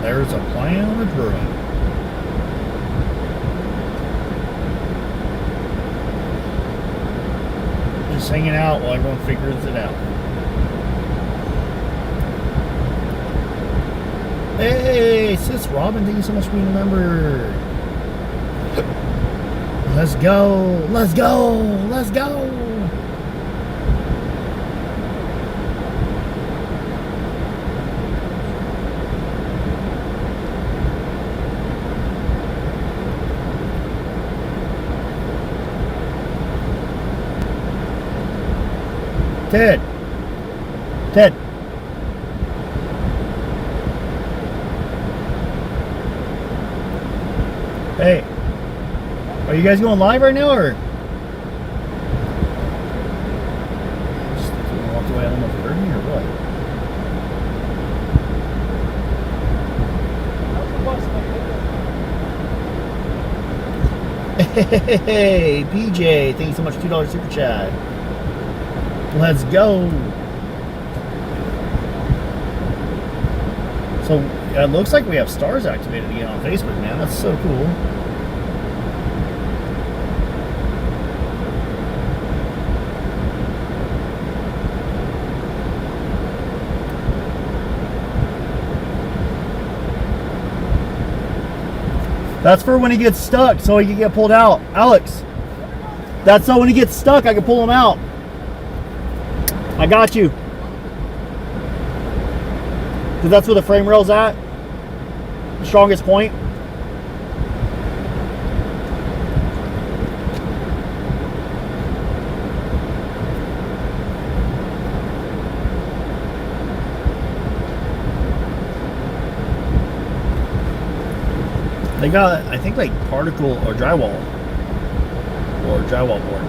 There's a plan of brewing. Just hanging out while everyone figures it out. Hey, sis Robin, thank you so much for being a member. Let's go, let's go, let's go. Ted. Hey. Are you guys going live right now, or? Just walked away. I don't know if you heard me or what. Hey, BJ. Thank you so much for $2 super chat. Let's go. So it looks like we have stars activated again on Facebook, man. That's so cool. That's for when he gets stuck, so he can get pulled out. Alex, that's so when he gets stuck, I can pull him out. I got you. Because that's where the frame rail's at. The strongest point. They got, I think, like particle or drywall board.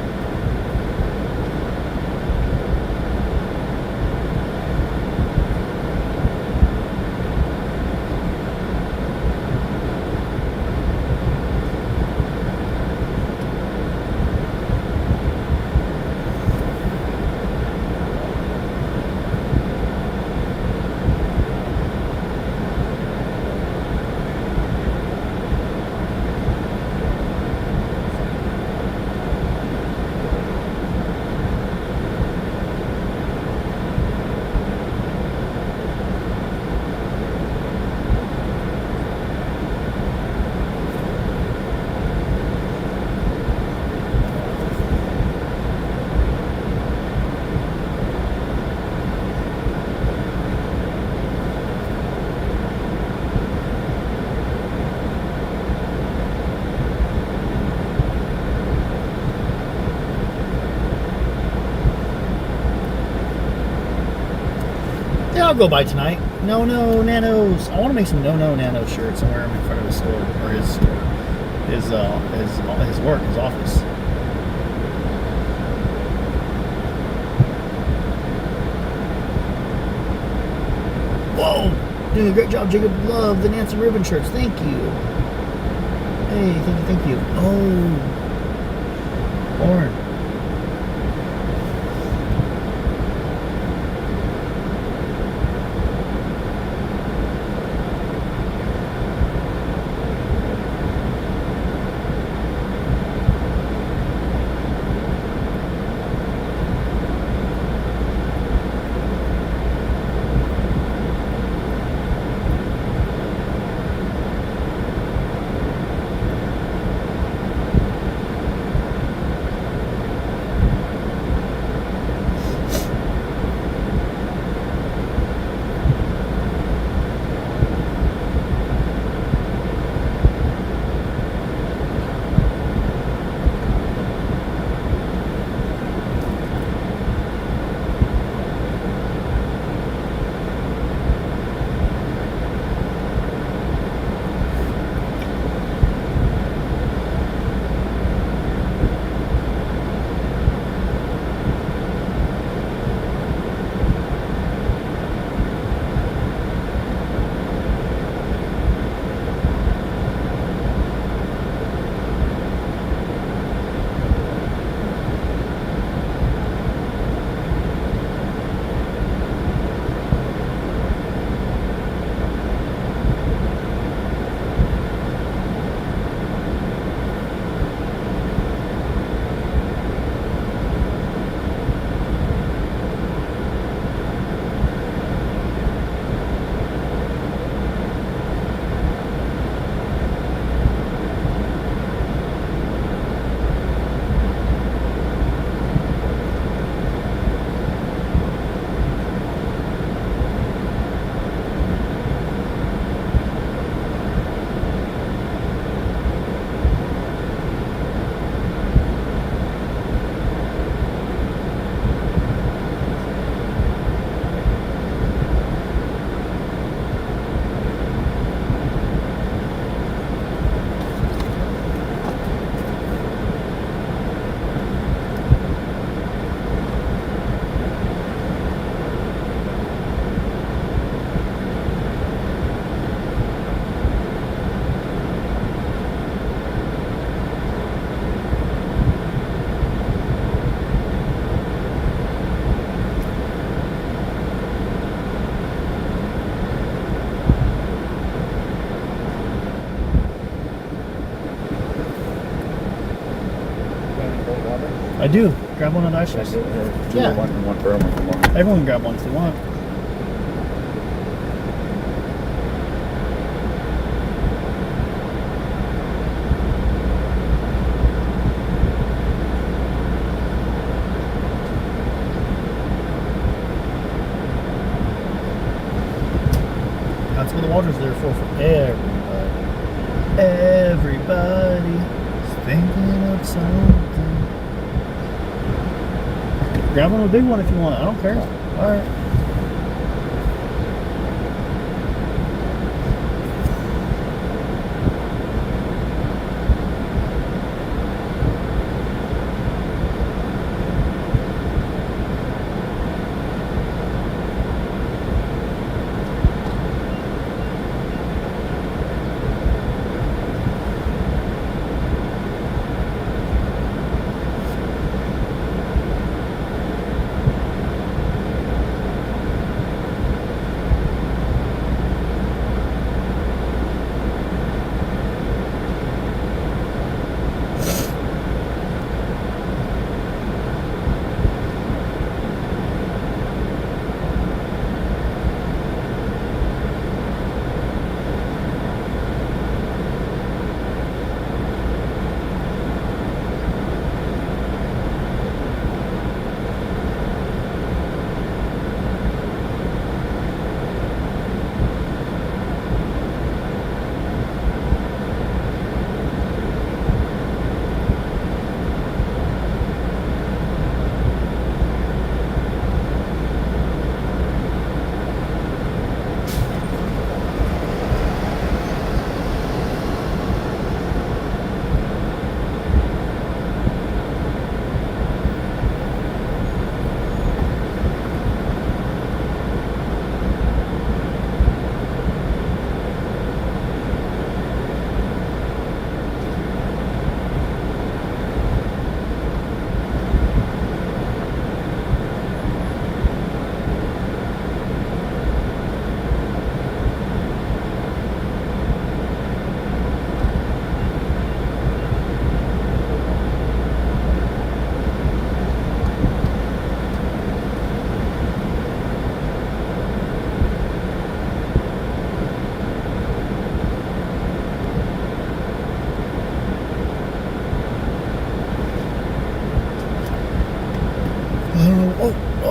I'll go by tonight. No nanos. I want to make some no nano shirts and wear them in front of his store, or his store, his work, his office. Whoa! Doing a great job, Jacob. Love the Nancy Ribbon shirts. Thank you. Hey, thank you. Oh, Lauren. I do. Grab one of the ice chest. Yeah. One for everyone. Everyone can grab one if they want. That's what the water's there for everybody. Everybody's thinking of something. Grab one, a big one if you want. I don't care. All right.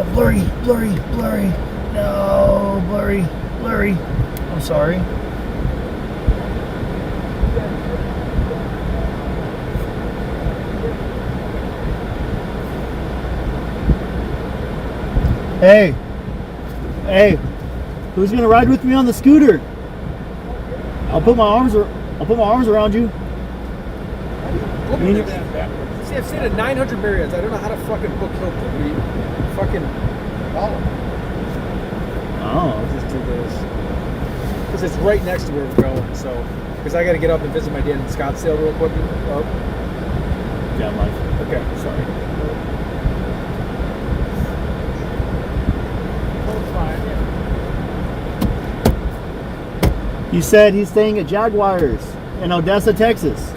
Oh, blurry. No, blurry. I'm sorry. Hey, who's gonna ride with me on the scooter? I'll put my arms around you. See, I've stayed at 900 Marriotts. I don't know how to fucking book Hilton. We fucking... Oh, let's just do this. Because it's right next to where we're going, so... Because I got to get up and visit my dad in Scottsdale real quick. Oh. Yeah, Mike. Okay, sorry. He said he's staying at Jaguars in Odessa, Texas.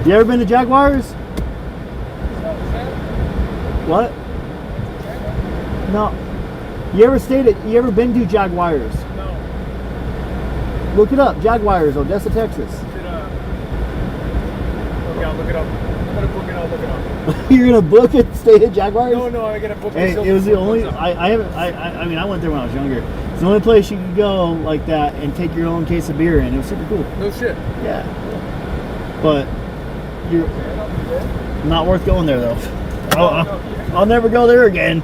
You ever been to Jaguars? What? No. You ever been to Jaguars? No. Look it up. Jaguars, Odessa, Texas. Okay, I'll look it up. I'm gonna book it. I'll look it up. You're gonna book it? Stay at Jaguars? No, I gotta book it. It was the only. I mean, I went there when I was younger. It's the only place you could go like that and take your own case of beer in. It was super cool. No shit. Yeah. But you're not worth going there though. I'll never go there again.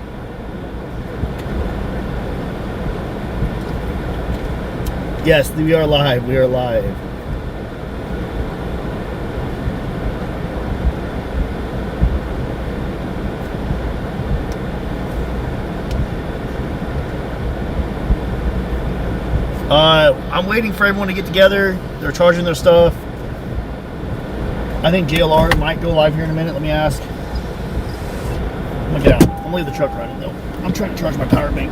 Yes, we are live. We are live. I'm waiting for everyone to get together. They're charging their stuff. I think JLR might go live here in a minute. Let me ask. I'm gonna get out. I'm gonna leave the truck running though. I'm trying to charge my power bank.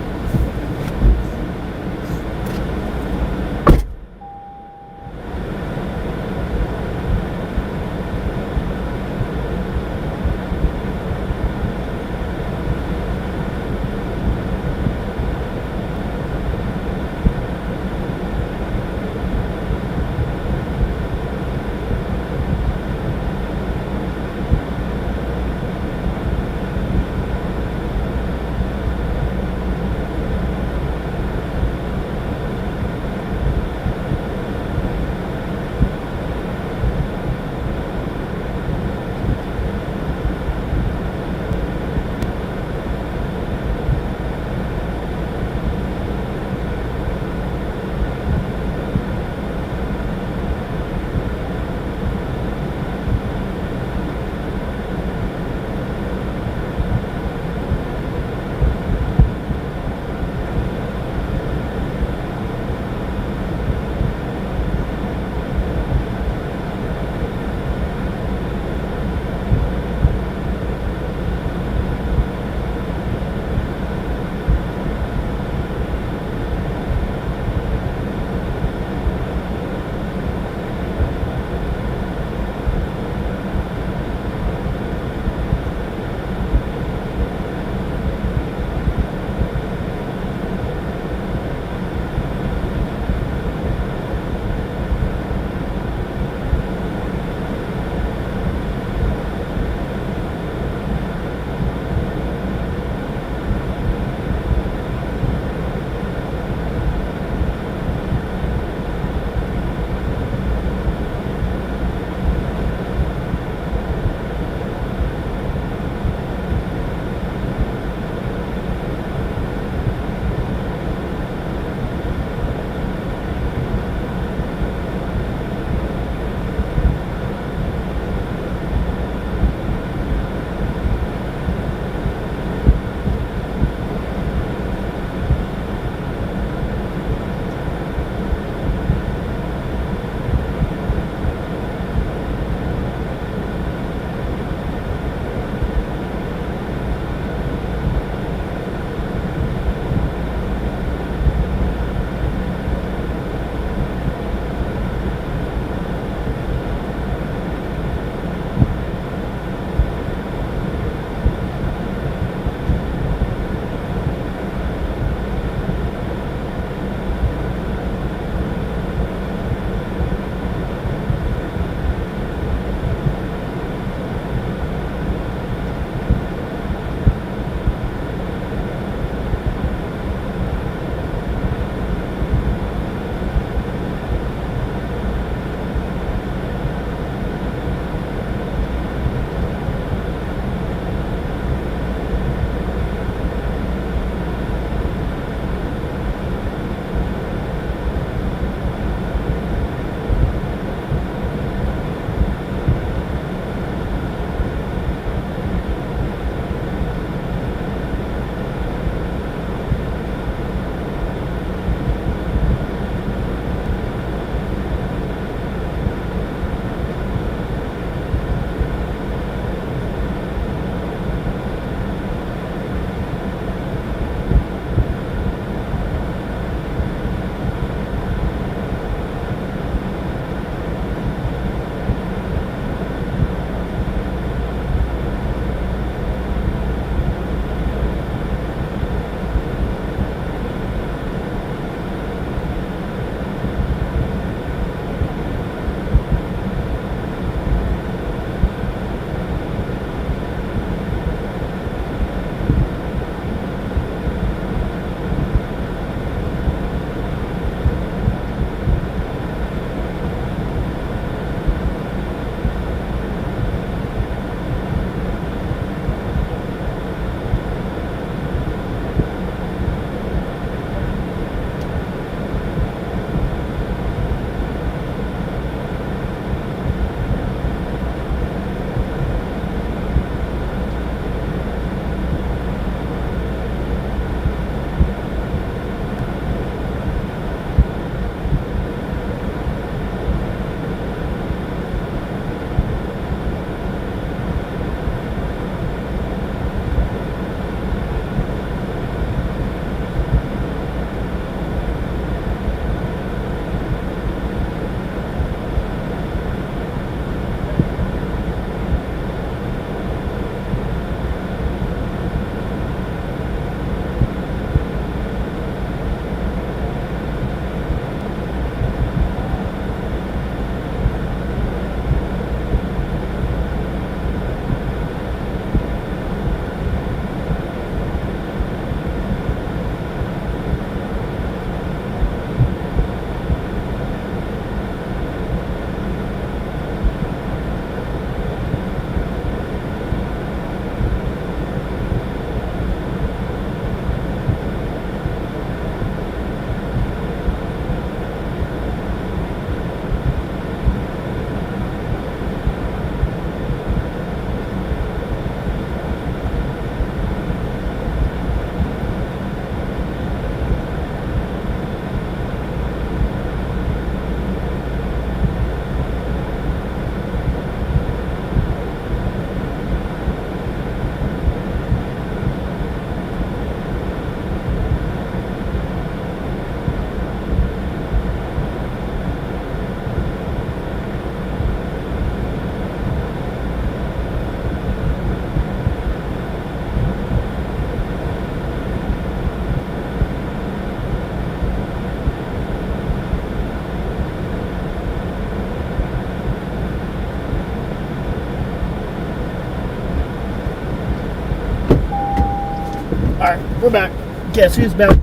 we're back. Guess who's back?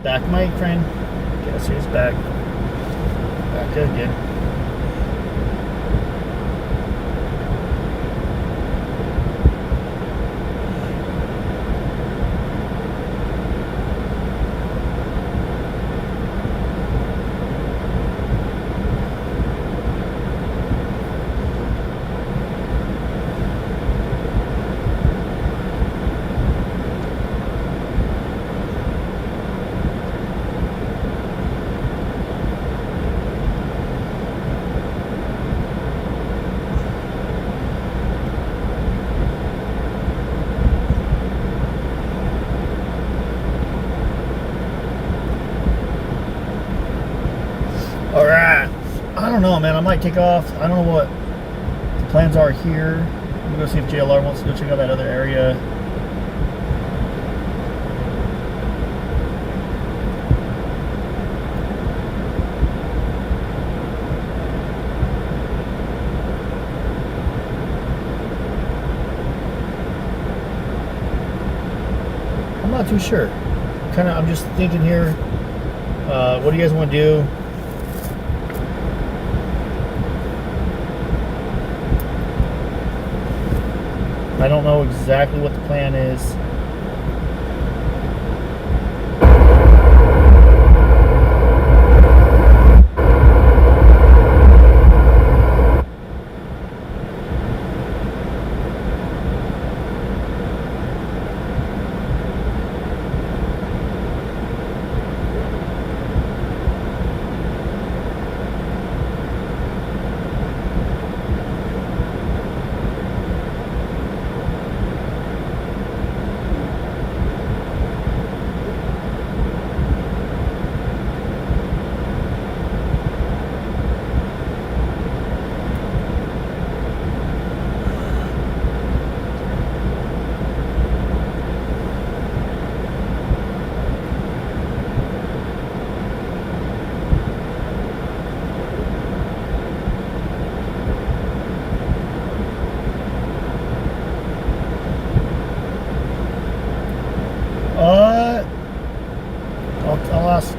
Back, my friend. Guess who's back? Back again. I don't know, man. I might take off. I don't know what the plans are here. I'm gonna go see if JLR wants to go check out that other area. I'm not too sure. I'm just thinking here. What do you guys want to do? I don't know exactly what the plan is. I'll ask.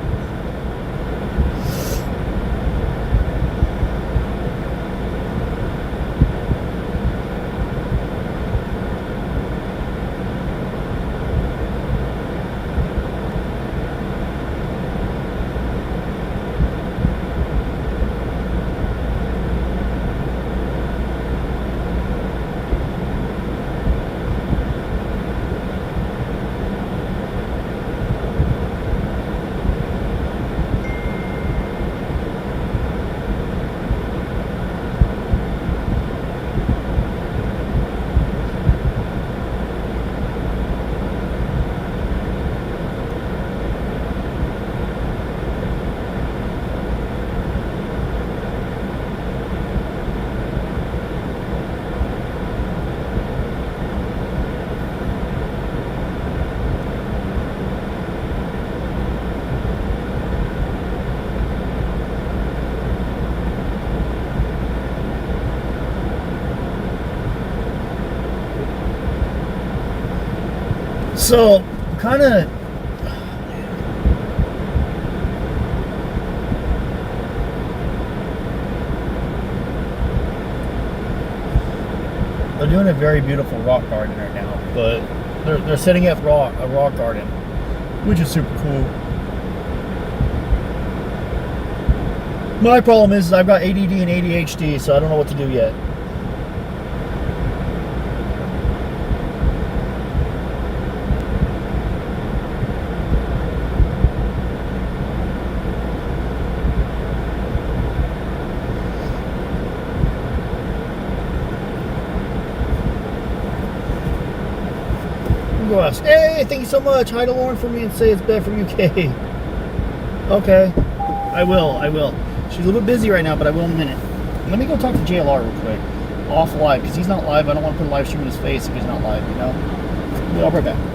So, kind of, they're doing a very beautiful rock garden right now, but they're setting up a rock garden, which is super cool. My problem is I've got ADD and ADHD, so I don't know what to do yet. Go ask, hey, thank you so much. Hi to Lauren for me and say it's Beth from UK. Okay, I will. She's a little bit busy right now, but I will in a minute. Let me go talk to JLR real quick, off live, because he's not live. I don't want to put a live stream in his face if he's not live, you know? I'll be right back.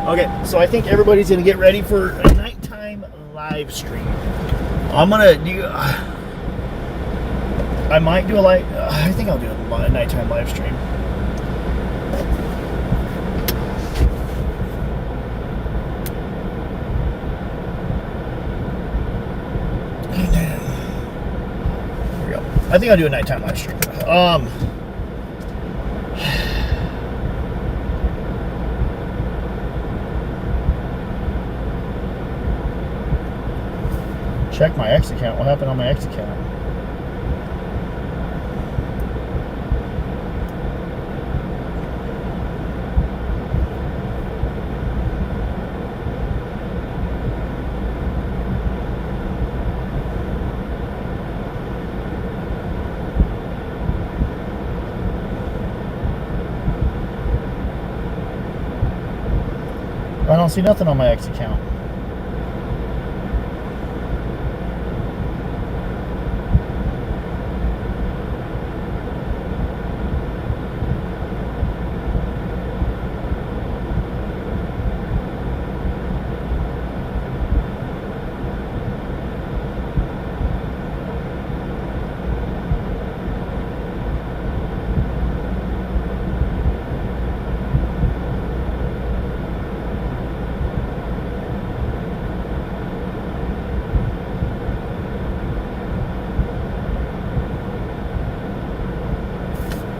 Okay, so I think everybody's gonna get ready for a nighttime live stream. I'm gonna do. I might do a live. I think I'll do a nighttime live stream. There we go. I think I'll do a nighttime live stream. Check my X account. What happened on my X account? I don't see nothing on my X account.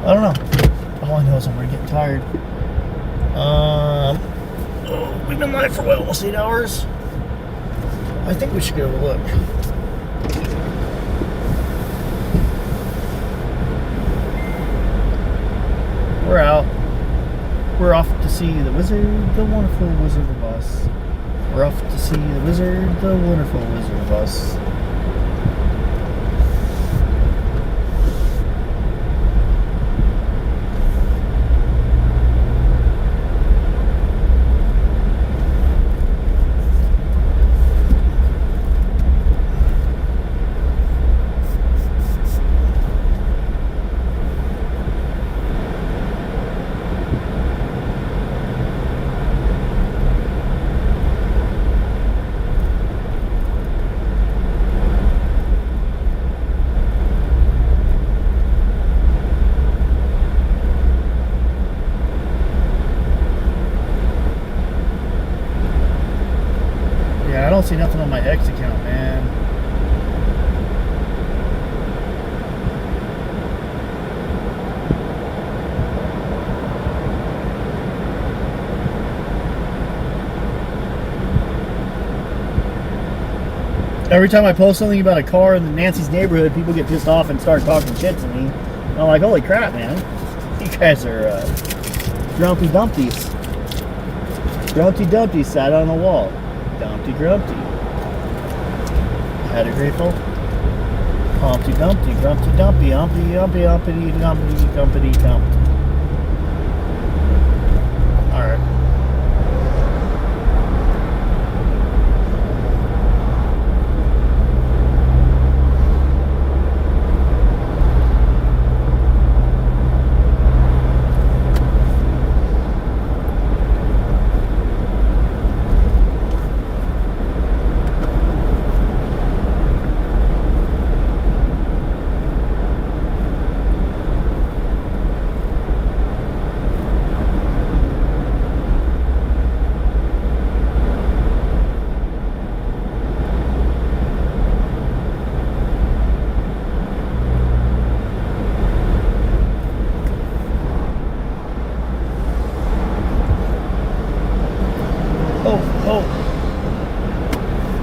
I don't know. All I know is I'm gonna get tired. We've been live for what, almost 8 hours? I think we should go look. We're out. We're off to see the wizard, the wonderful Wizard of Us. We're off to see the wizard, the wonderful Wizard of Us. I don't see nothing on my X account, man. Every time I post something about a car in Nancy's neighborhood, people get pissed off and start talking shit to me. And I'm like, holy crap, man. You guys are grumpy dumpties. Grumpy dumpties sat on the wall. Dumpty Grumpty. Had a grateful. Humpty Dumpty, Grumpty Dumpy, Humpty Humpty Humpty Dumpty Dumpty Dump. Alright.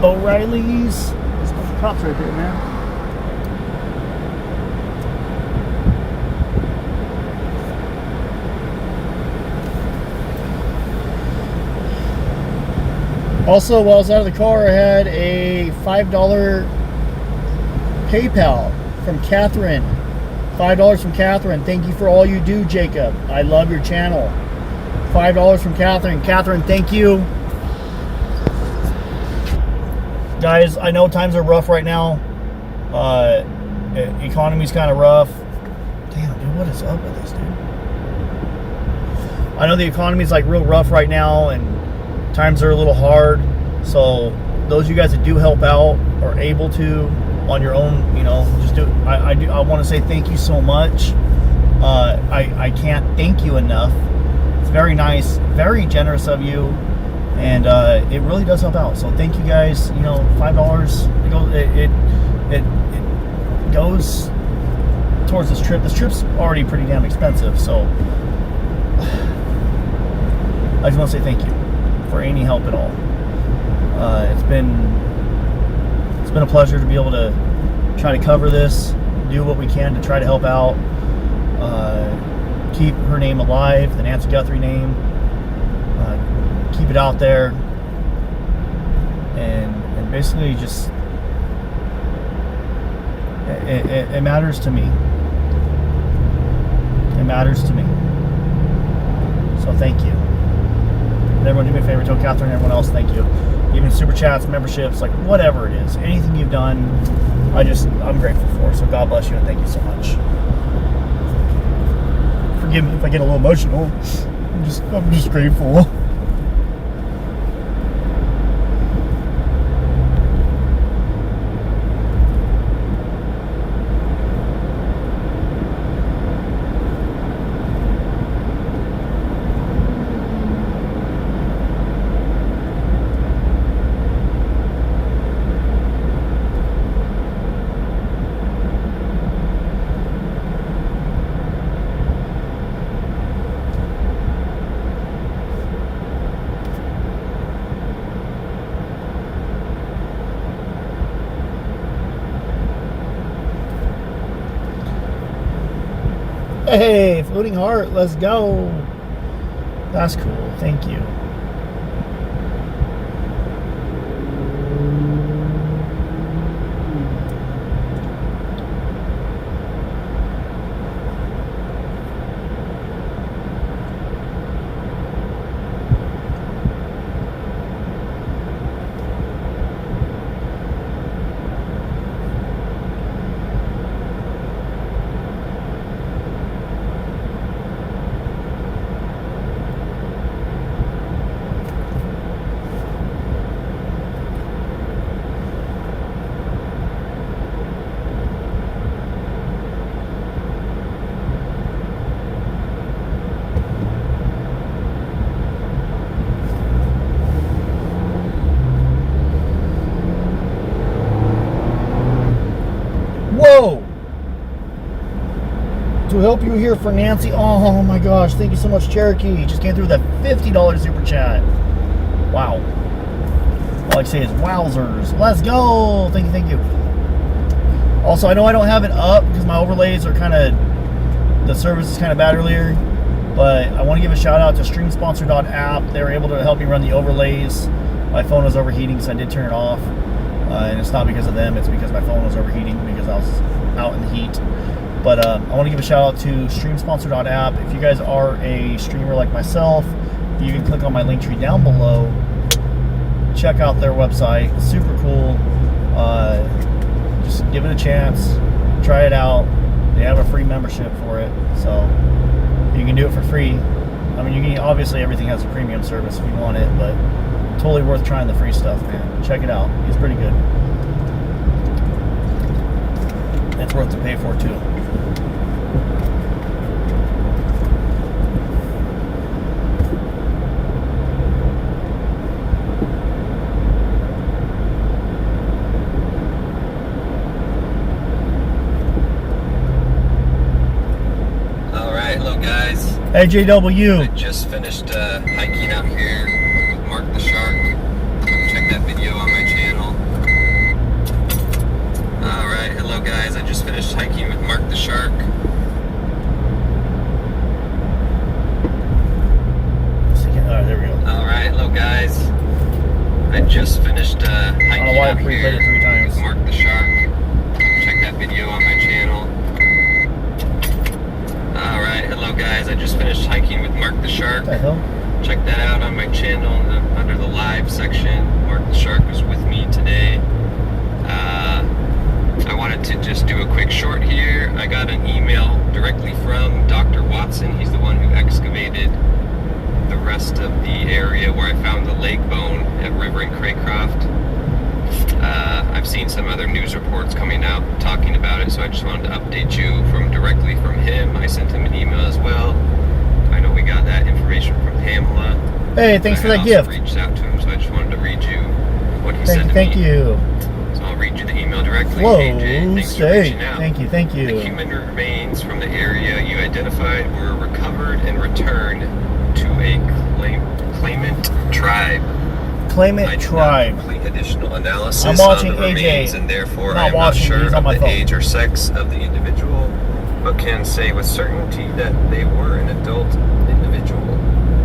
O'Reilly's. There's a bunch of cops right there, man. Also, while I was out of the car, I had a $5 PayPal from Catherine. $5 from Catherine. Thank you for all you do, Jacob. I love your channel. $5 from Catherine. Catherine, thank you. Guys, I know times are rough right now. Economy's kind of rough. Damn, dude, what is up with this, dude? I know the economy's like real rough right now, and times are a little hard. So those of you guys that do help out or able to on your own, you know, just do it. I want to say thank you so much. I can't thank you enough. It's very nice, very generous of you, and it really does help out. So thank you guys. You know, $5 it goes towards this trip. This trip's already pretty damn expensive, so I just want to say thank you for any help at all. It's been a pleasure to be able to try to cover this, do what we can to try to help out, keep her name alive, the Nancy Guthrie name, keep it out there, and basically just it matters to me. It matters to me. So thank you. And everyone do me a favor, tell Catherine and everyone else thank you. Even super chats, memberships, like whatever it is, anything you've done, I'm grateful for. So God bless you and thank you so much. Forgive me if I get a little emotional. I'm just grateful. Hey, floating heart, let's go. That's cool, thank you. Whoa! To help you here for Nancy. Oh my gosh, thank you so much, Cherokee. Just came through with that $50 super chat. Wow. All I can say is wowzers. Let's go! Thank you, thank you. Also, I know I don't have it up because my overlays are kind of, the service is kind of bad earlier, but I want to give a shout out to streamsponsor.app. They were able to help me run the overlays. My phone was overheating, so I did turn it off. And it's not because of them, it's because my phone was overheating because I was out in the heat. But I want to give a shout out to streamsponsor.app. If you guys are a streamer like myself, you can click on my link tree down below. Check out their website, it's super cool. Just give it a chance, try it out. They have a free membership for it, so you can do it for free. I mean, you can, obviously everything has a premium service if you want it, but totally worth trying the free stuff, man. Check it out. It's pretty good. It's worth to pay for too. All right, hello guys. Hey JW. I just finished hiking out here with Mark the Shark. Check that video on my channel. Alright, hello guys. I just finished hiking with Mark the Shark. Alright, there we go. Alright, hello guys. I just finished hiking out here with Mark the Shark. Check that video on my channel. Alright, hello guys. I just finished hiking with Mark the Shark. What the hell? Check that out on my channel under the live section. Mark the Shark was with me today. I wanted to just do a quick short here. I got an email directly from Dr. Watson. He's the one who excavated the rest of the area where I found the lake seen some other news reports coming out talking about it, so I just wanted to update you directly from him. I sent him an email as well. I know we got that information from Pamela. Hey, thanks for that gift. I reached out to him, so I just wanted to read you what he said to me. Thank you. So I'll read you the email directly. Whoa, AJ, thanks for reaching out. Thank you. The human remains from the area you identified were recovered and returned to a claimant tribe. Claimant tribe. Complete additional analysis I'm watching on the remains, AJ. and therefore I'm not sure of the age or sex of the individual, but can say with certainty that they were an adult individual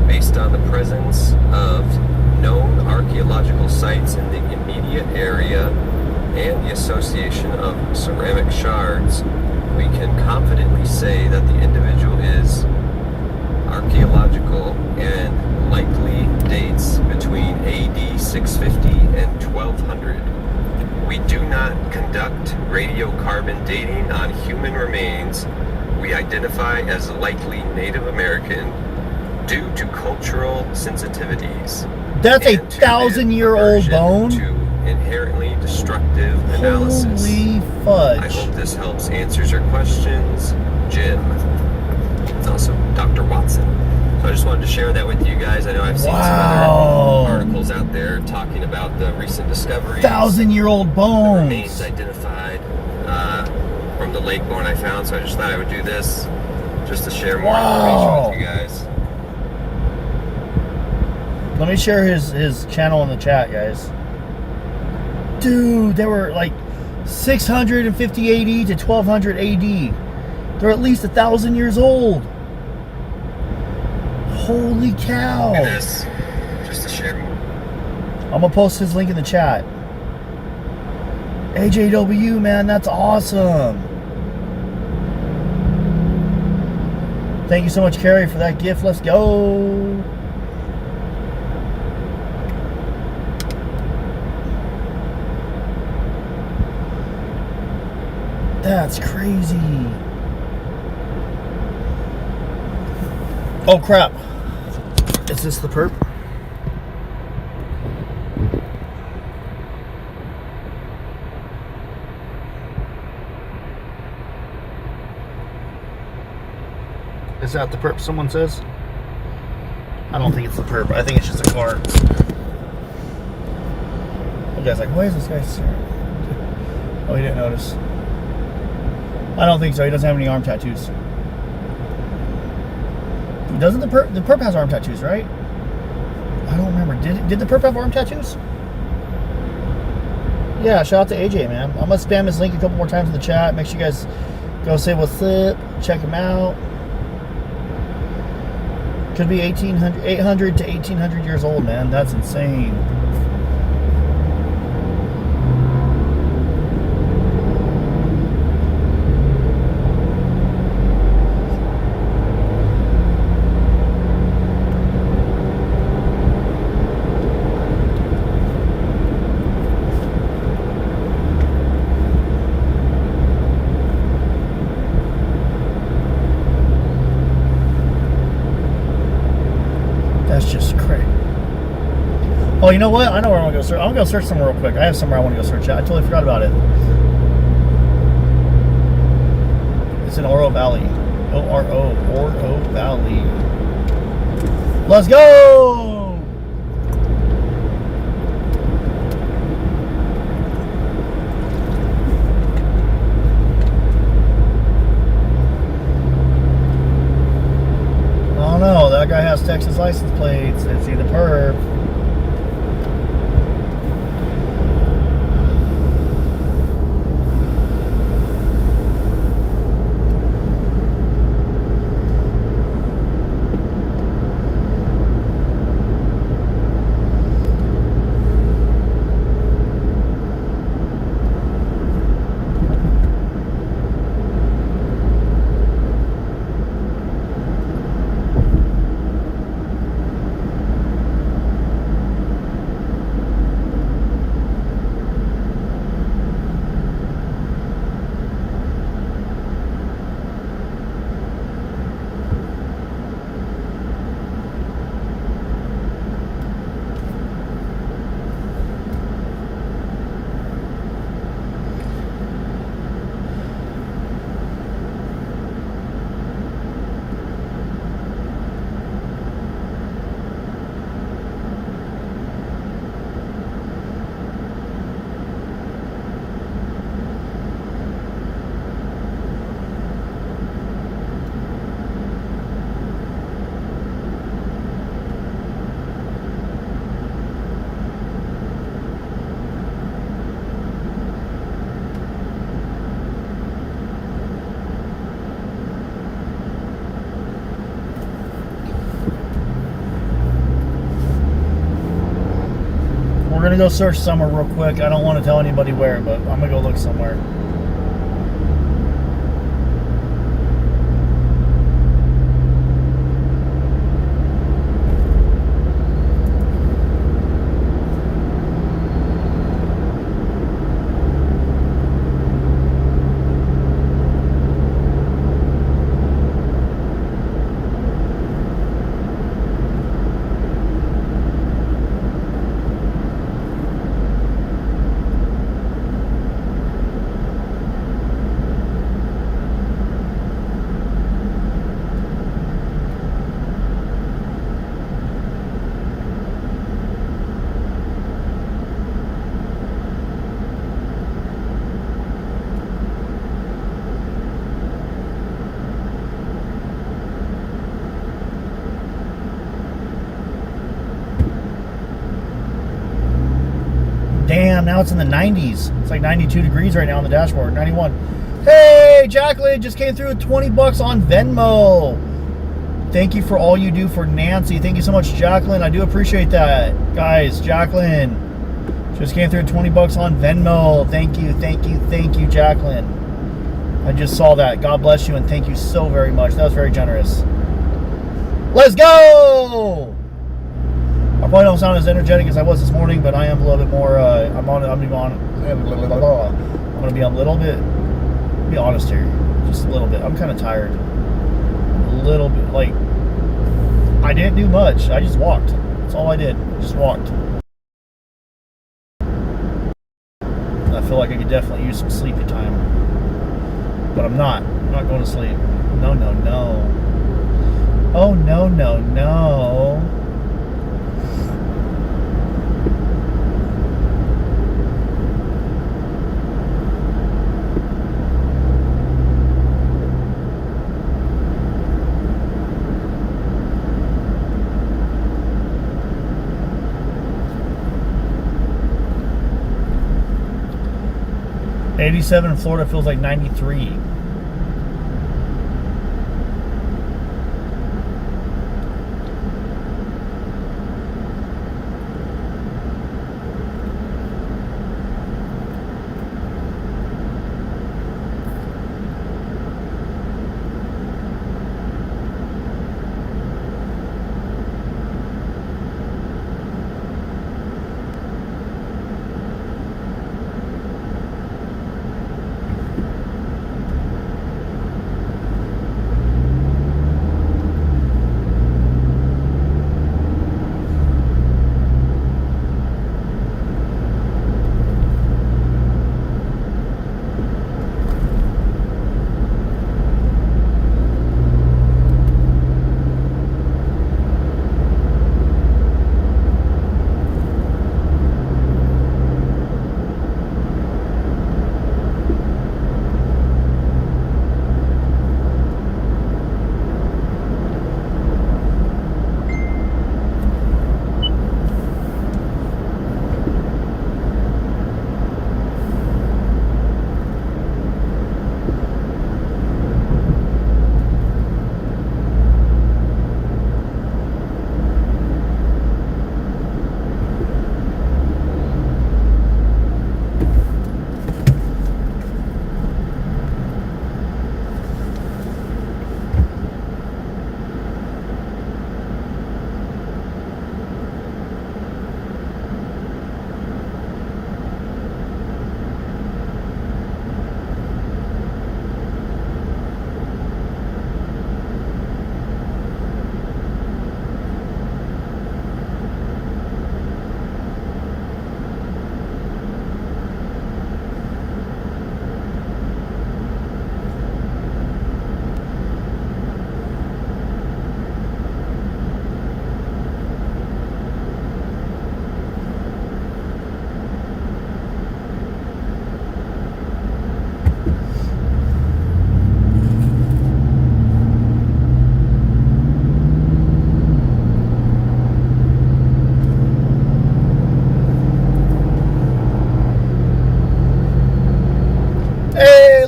based on the presence of known archaeological sites in the immediate area and the association of ceramic shards. We can confidently say that the individual is archaeological and likely dates between AD 650 and 1200. We do not conduct radiocarbon dating on human remains we identify as likely Native American due to cultural sensitivities. That's a 1,000-year-old bone? To inherently destructive analysis. Holy fudge. I hope this helps answers your questions, Jim. It's also Dr. Watson. So I just wanted to share that with you guys. I know I've seen some other articles out there talking about the recent discoveries. 1,000-year-old bones. Remains identified from the lake bone I found. So I just thought I would do this just to share more information with you guys. Let me share his channel in the chat, guys. Dude, they were like 650 AD to 1200 AD. They're at least 1,000 years old. Holy cow. Look at this. Just to share more. I'm gonna post his link in the chat. AJW, man, that's awesome. Thank you so much, Carrie, for that gift. Let's go. That's crazy. Oh crap. Is this the perp? Is that the perp someone says? I don't think it's the perp. I think it's just a car. The guy's like, why is this guy staring? Oh, he didn't notice. I don't think so. He doesn't have any arm tattoos. Doesn't the perp has arm tattoos, right? I don't remember. Did the perp have arm tattoos? Yeah, shout out to AJ, man. I'm gonna spam his link a couple more times in the chat. Make sure you guys go say what's up, check him out. Could be 800 to 1,800 years old, man. That's insane. That's just crazy. Oh, you know what? I know where I'm gonna go search. I'm gonna go search somewhere real quick. I have somewhere I want to go search at. I totally forgot about it. It's in Oro Valley. Oro Valley. Let's go! Oh no, that guy has Texas license plates. It's either perp. gonna go search somewhere real quick. I don't want to tell anybody where, but I'm gonna go look somewhere. Damn, now it's in the 90s. It's like 92 degrees right now on the dashboard. 91. Hey, Jacqueline just came through with 20 bucks on Venmo. Thank you for all you do for Nancy. Thank you so much, Jacqueline. I do appreciate that. Guys, Jacqueline just came through with 20 bucks on Venmo. Thank you, thank you, thank you, Jacqueline. I just saw that. God bless you and thank you so very much. That was very generous. Let's go! I probably don't sound as energetic as I was this morning, but I am a little bit more. I'm gonna be a little bit. Be honest here, just a little bit. I'm kind of tired. A little bit. Like I didn't do much. I just walked. That's all I did. Just walked. I feel like I could definitely use some sleepy time, but I'm not. I'm not going to sleep. No, no, no. Oh no, no, no. 87 in Florida feels like 93.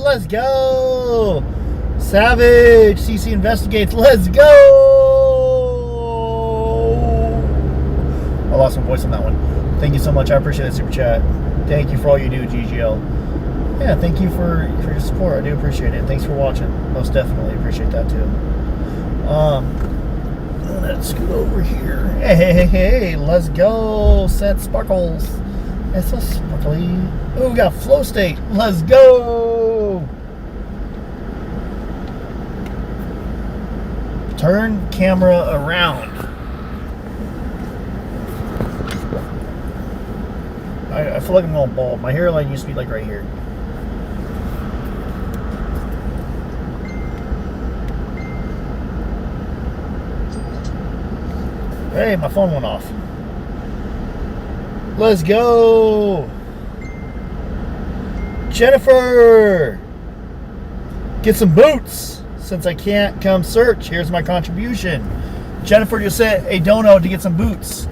Let's go! Savage! CC investigates. Let's go! I lost my voice on that one. Thank you so much. I appreciate that super chat. Thank you for all you do, GGL. Yeah, thank you for your support. I do appreciate it. Thanks for watching. Most definitely appreciate that too. I'm gonna scoot over here. Hey, let's go. Set sparkles. It's so sparkly. Oh, we got flow state. Let's go. Turn camera around. I feel like I'm all bald. My hairline used to be like right here. Hey, my phone went off. Let's go. Jennifer, get some boots. Since I can't come search, here's my contribution. Jennifer just sent a dono to get some boots.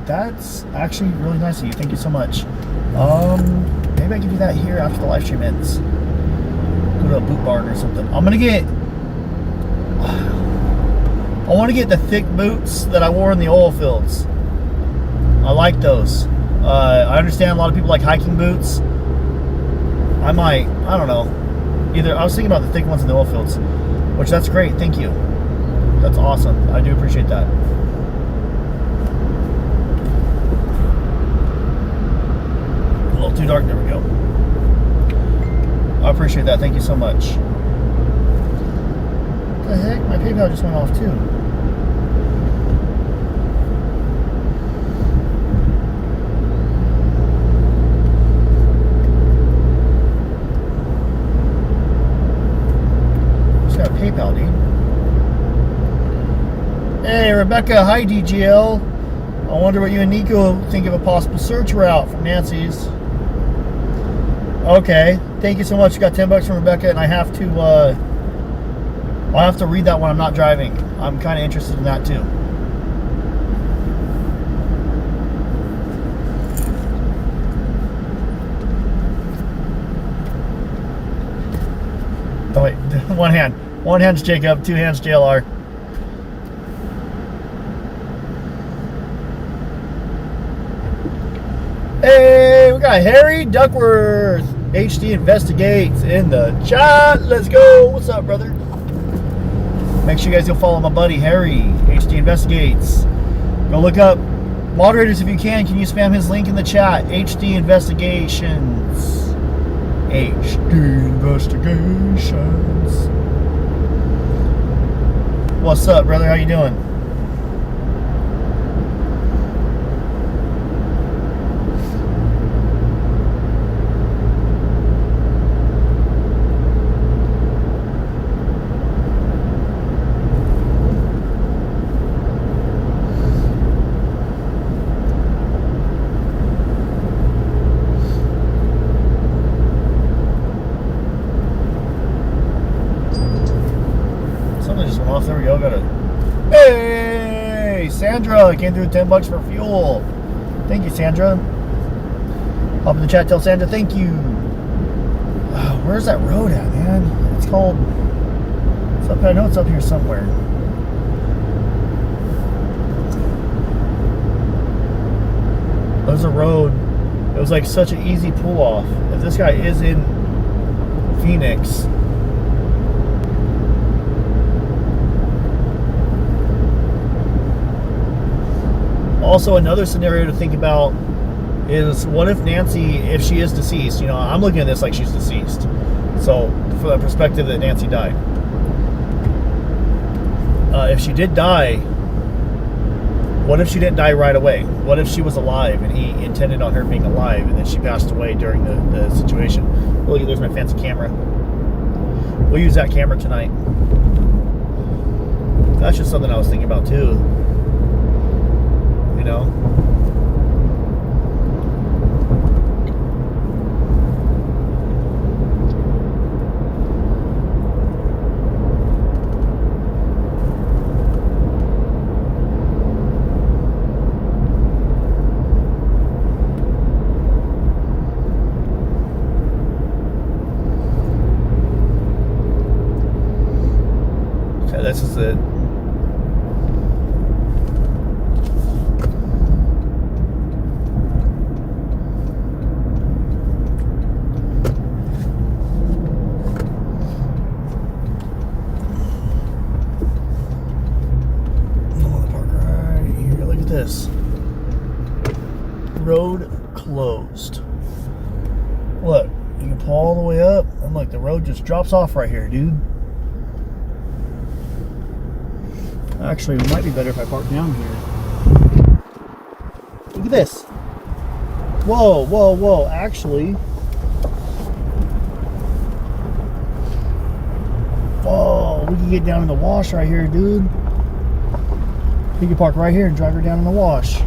That's actually really nice of you. Thank you so much. Maybe I can do that here after the live stream ends. Go to a boot barn or something. I want to get the thick boots that I wore in the oil fields. I like those. I understand a lot of people like hiking boots. I don't know. I was thinking about the thick ones in the oil fields, which that's great. Thank you. That's awesome. I do appreciate that. A little too dark. There we go. I appreciate that. Thank you so much. What the heck? My PayPal just went off too. PayPal, dude. Hey, Rebecca. Hi, DGL. I wonder what you and Nico think of a possible search route from Nancy's. Okay. Thank you so much. You got $10 from Rebecca, and I have to, I'll have to read that when I'm not driving. I'm kind of interested in that, too. Oh, wait. One hand. One hand's Jacob, two hands JLR. Hey, we got Harry Duckworth. HD Investigates in the chat. Let's go. What's up, brother? Make sure you guys go follow my buddy Harry. HD Investigates. Go look up moderators if you can. Can you spam his link in the chat? HD Investigations. HD Investigations. What's up, brother? How you doing? There we go. Got it. Hey, Sandra came through with $10 for fuel. Thank you, Sandra. Hop in the chat. Tell Sandra thank you. Where's that road at, man? It's called. It's up. I know it's up here somewhere. There's a road. It was like such an easy pull off. If this guy is in Phoenix. Also, another scenario to think about is what if Nancy, if she is deceased, you know, I'm looking at this like she's deceased. So, from the perspective that Nancy died. If she did die, what if she didn't die right away? What if she was alive and he intended on her being alive and then she passed away during the situation? Look, there's my fancy camera. We'll use that camera tonight. That's just something I was thinking about too. You know? Okay, this is it. this. Road closed. Look, you can pull all the way up, and look, the road just drops off right here, dude. Actually, it might be better if I park down here. Look at this. Whoa, whoa, whoa. Actually, whoa, we can get down in the wash right here, dude. We can park right here and drive her down in the wash.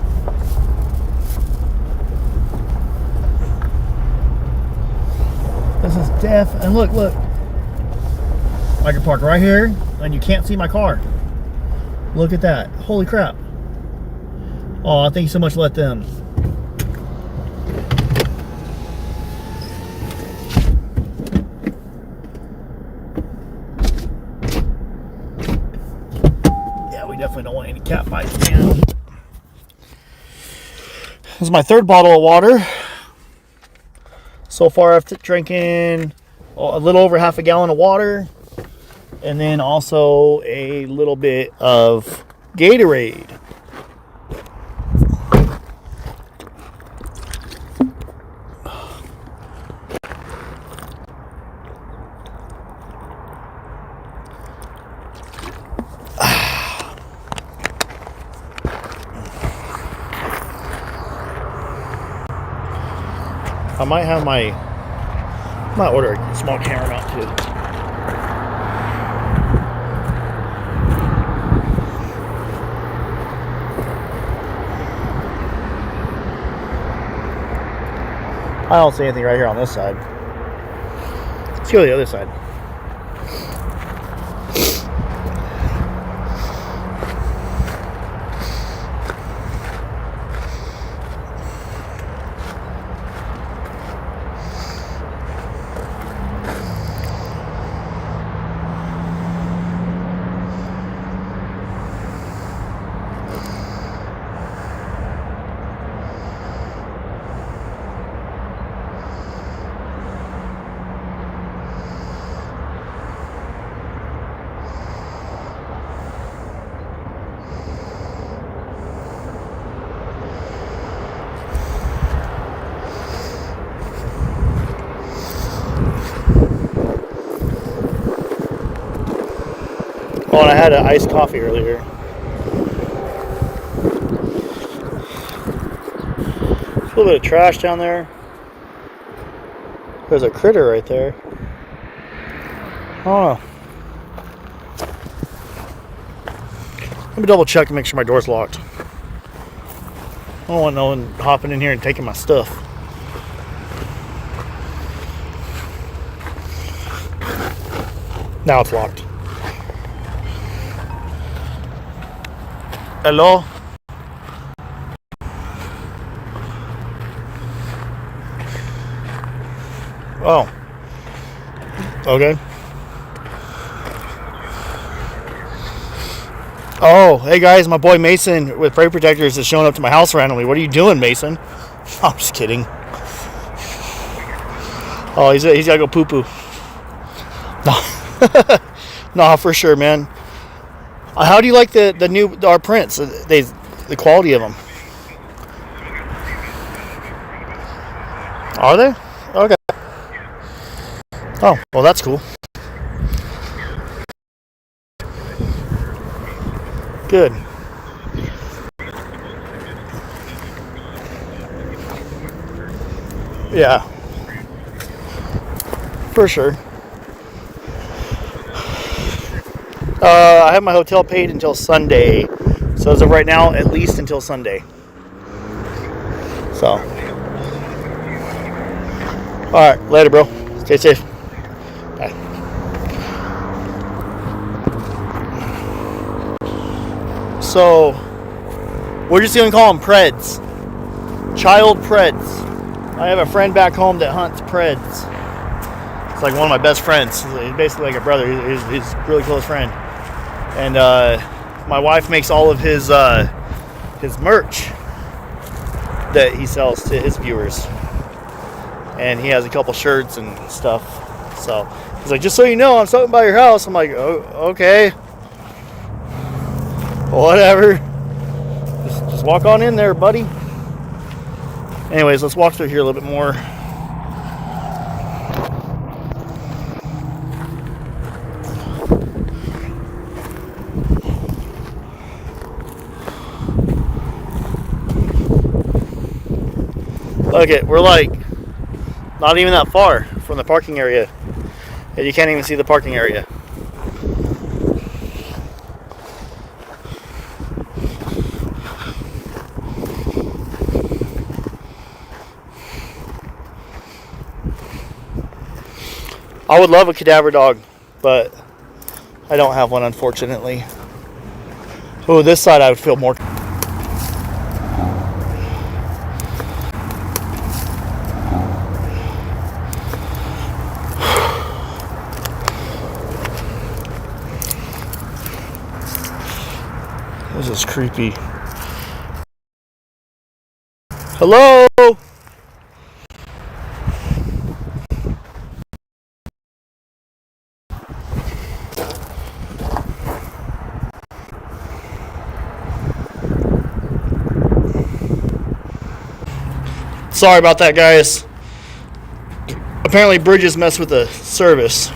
This is deaf. And look, look. I can park right here, and you can't see my car. Look at that. Holy crap. Oh, thank you so much. Let them. Yeah, we definitely don't want any cat bites, man. This is my third bottle of water. So far, I've drinking a little over half a gallon of water. And then also a little bit of Gatorade. I might have might order a small camera mount too. I don't see anything right here on this side. Let's go to the other side. Oh, and I had an iced coffee earlier. A little bit of trash down there. There's a critter right there. Oh. Let me double check and make sure my door's locked. I don't want no one hopping in here and taking my stuff. Now it's locked. Hello? Oh. Okay. Oh, hey guys, my boy Mason with Prey Protectors is showing up to my house randomly. What are you doing, Mason? I'm just kidding. Oh, he's gotta go poo-poo. No. No, for sure, man. How do you like our prints? The quality of them. Are they? Okay. Oh, well, that's cool. Good. Yeah. For sure. I have my hotel paid until Sunday. So as of right now, at least until Sunday. So. Alright, later, bro. Stay safe. Bye. So, we're just going to call them Preds. Child Preds. I have a friend back home that hunts Preds. It's like one of my best friends. He's basically like a brother. He's a really close friend. And my wife makes all of his merch that he sells to his viewers. And he has a couple shirts and stuff. So he's like, just so you know, I'm stopping by your house. I'm like, oh, okay. Whatever. Just walk on in there, buddy. Anyways, let's walk through here a little bit more. Look it, we're like not even that far from the parking area, and you can't even see the parking area. I would love a cadaver dog, but I don't have one, unfortunately. Oh, this side I would feel more. This is creepy. Hello? Sorry about that, guys. Apparently bridges mess with the service.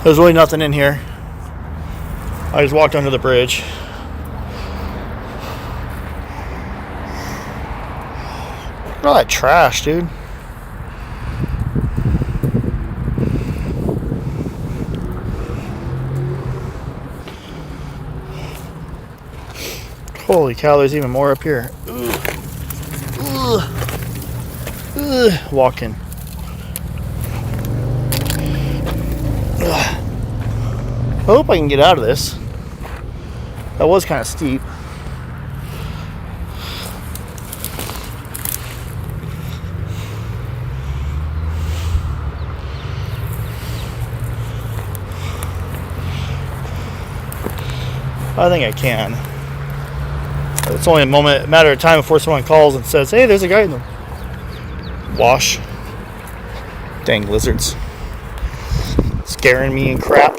There's really nothing in here. I just walked under the bridge. Look at all that trash, dude. Holy cow, there's even more up here. Walking. I hope I can get out of this. That was kind of steep. I think I can. It's only a matter of time before someone calls and says, hey, there's a guy in the wash. Dang lizards. Scaring me and crap.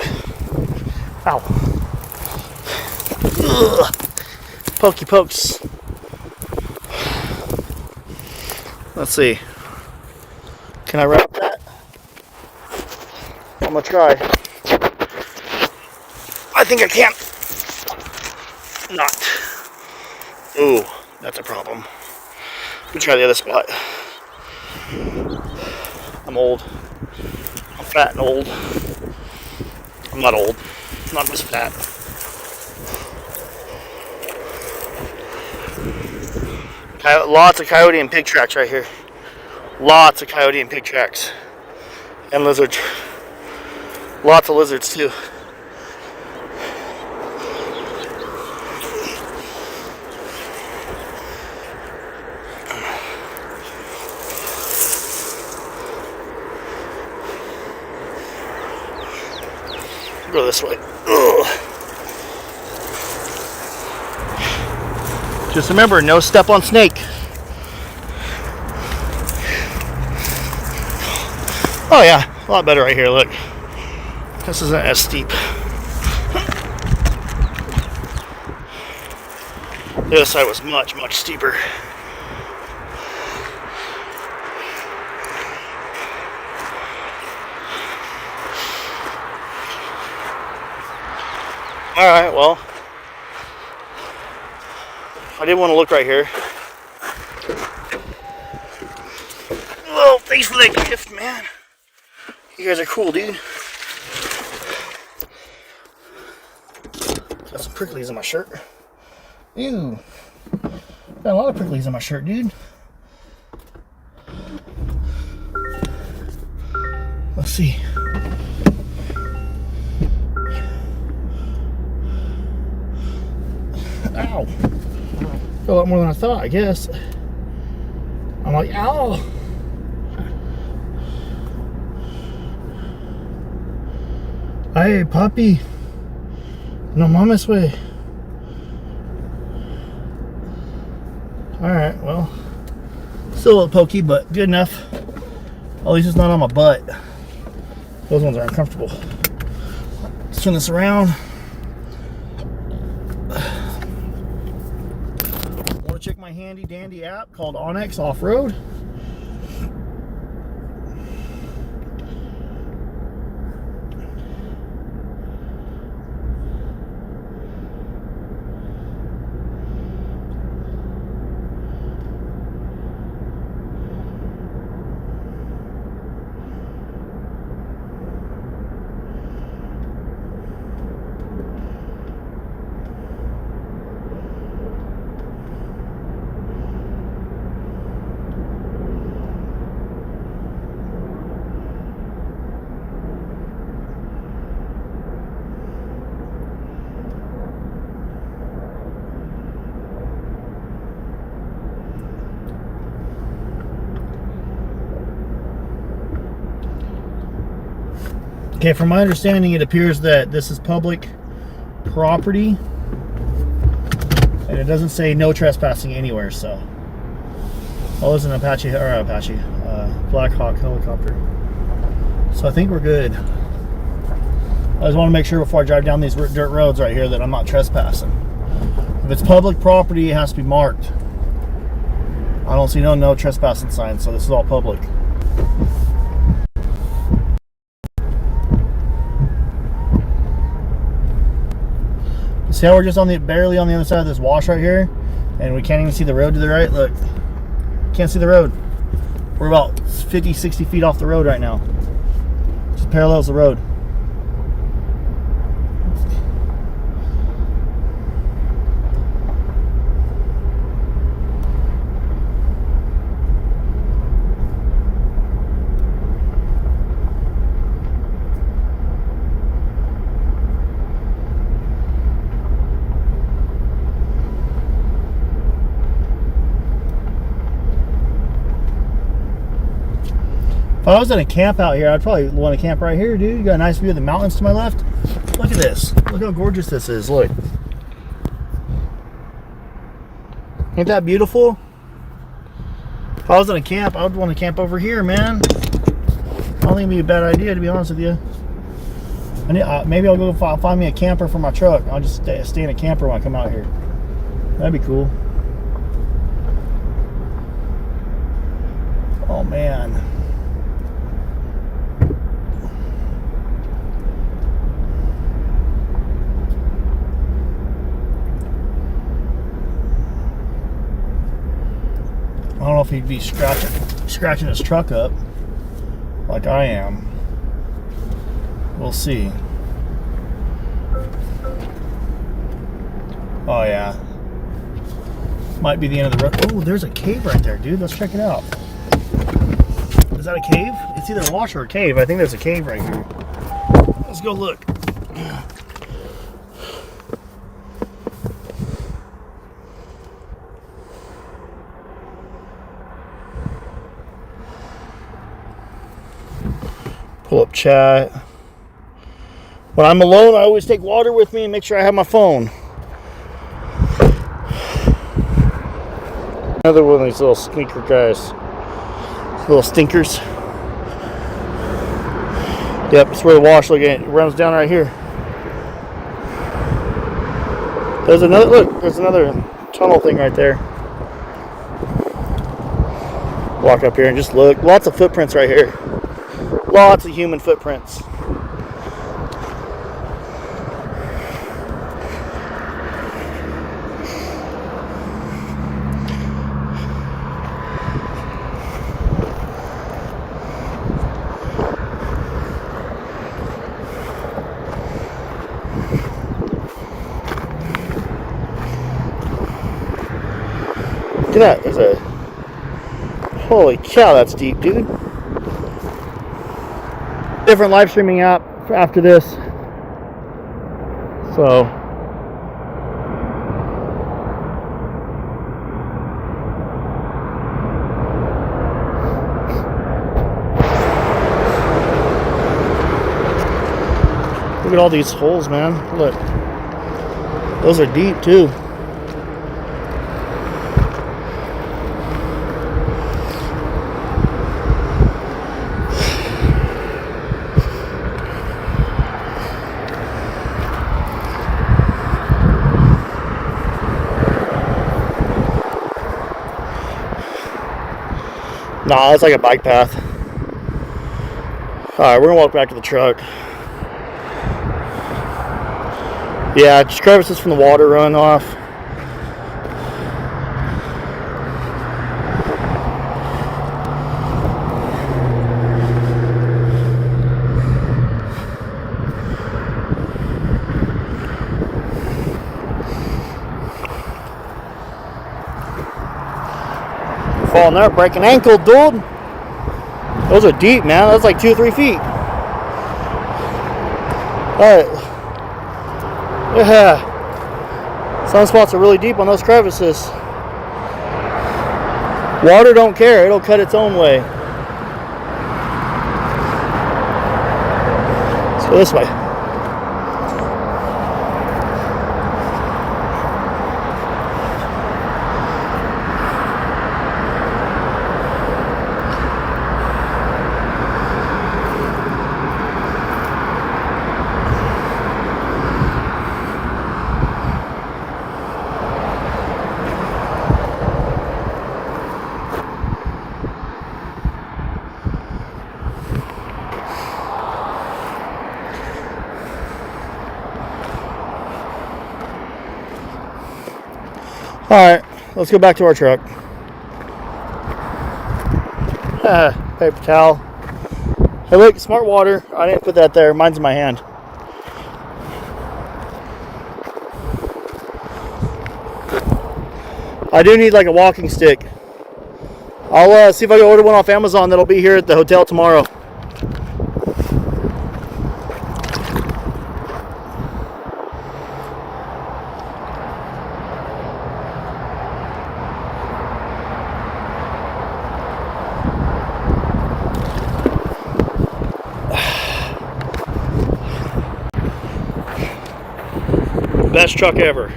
Ow. Ugh. Pokey pokes. Let's see. Can I wrap that? I'm gonna try. I think I can. Not. Ooh, that's a problem. We'll try the other spot. I'm old. I'm fat and old. I'm not old. I'm just fat. Lots of coyote and pig tracks right here. Lots of coyote and pig tracks. And lizards. Lots of lizards too. Go this way. Ugh. Just remember, no step on snake. Oh yeah, a lot better right here, look. This isn't as steep. The other side was much, much steeper. Alright, well, I did want to look right here. Well, thanks for that gift, man. You guys are cool, dude. Got some pricklies in my shirt. Ew. Got a lot of pricklies in my shirt, dude. Let's see. Ow. A lot more than I thought, I guess. I'm like, ow. Hey, puppy. No mama's way. Alright, well. Still a little pokey, but good enough. At least it's not on my butt. Those ones are uncomfortable. Let's turn this around. handy dandy app called Onyx Off-Road. Okay, from my understanding, it appears that this is public property, and it doesn't say no trespassing anywhere. So, oh, there's an Black Hawk helicopter. So I think we're good. I just want to make sure before I drive down these dirt roads right here that I'm not trespassing. If it's public property, it has to be marked. I don't see no trespassing signs, so this is all public. See how we're just barely on the other side of this wash right here, and we can't even see the road to the right? Look, can't see the road. We're about 50, 60 feet off the road right now. Just parallels the road. If I was in a camp out here, I'd probably want to camp right here, dude. You got a nice view of the mountains to my left. Look at this. Look how gorgeous this is. Look. Ain't that beautiful? If I was in a camp, I would want to camp over here, man. I don't think it'd be a bad idea, to be honest with you. Maybe I'll go find me a camper for my truck. I'll just stay in a camper when I come out here. That'd be cool. Oh, man. I don't know if he'd be scratching his truck up like I am. We'll see. Oh yeah. Might be the end of the road. Oh, there's a cave right there, dude. Let's check it out. Is that a cave? It's either a wash or a cave. I think there's a cave right here. Let's go look. Pull up chat. When I'm alone, I always take water with me and make sure I have my phone. Another one of these little sneaker guys. Little stinkers. Yep, it's where the wash, look at it, runs down right here. There's another, look, there's another tunnel thing right there. Walk up here and just look. Lots of footprints right here. Lots of human footprints. Look at that. There's a... Holy cow, that's deep, dude. Different live streaming app after this. So look at all these holes, man. Look. Those are deep too. Nah, it's like a bike path. Alright, we're gonna walk back to the truck. Yeah, just crevices from the water runoff. Falling there, break an ankle, dude. Those are deep, man. That's like 2 or 3 feet. Alright. Yeah. Some spots are really deep on those crevices. Water don't care. It'll cut its own way. Let's go this way. Alright, let's go back to our truck. Paper towel. Hey look, smart water. I didn't put that there. Mine's in my hand. I do need like a walking stick. I'll see if I can order one off Amazon that'll be here at the hotel tomorrow. Best truck ever.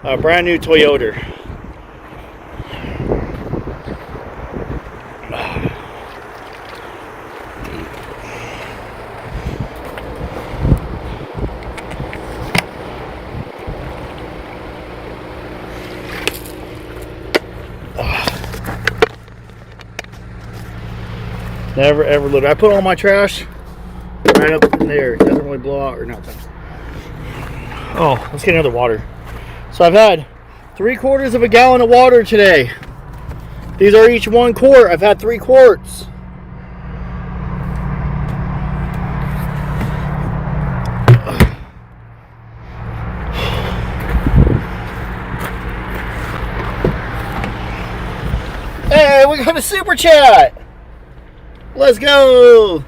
A brand new Toyota. Never ever look. I put all my trash right up in there. It doesn't really blow out or nothing. Oh, let's get another water. So I've had 3/4 of a gallon of water today. These are each 1 quart. I've had 3 quarts. Hey, we got a super chat. Let's go.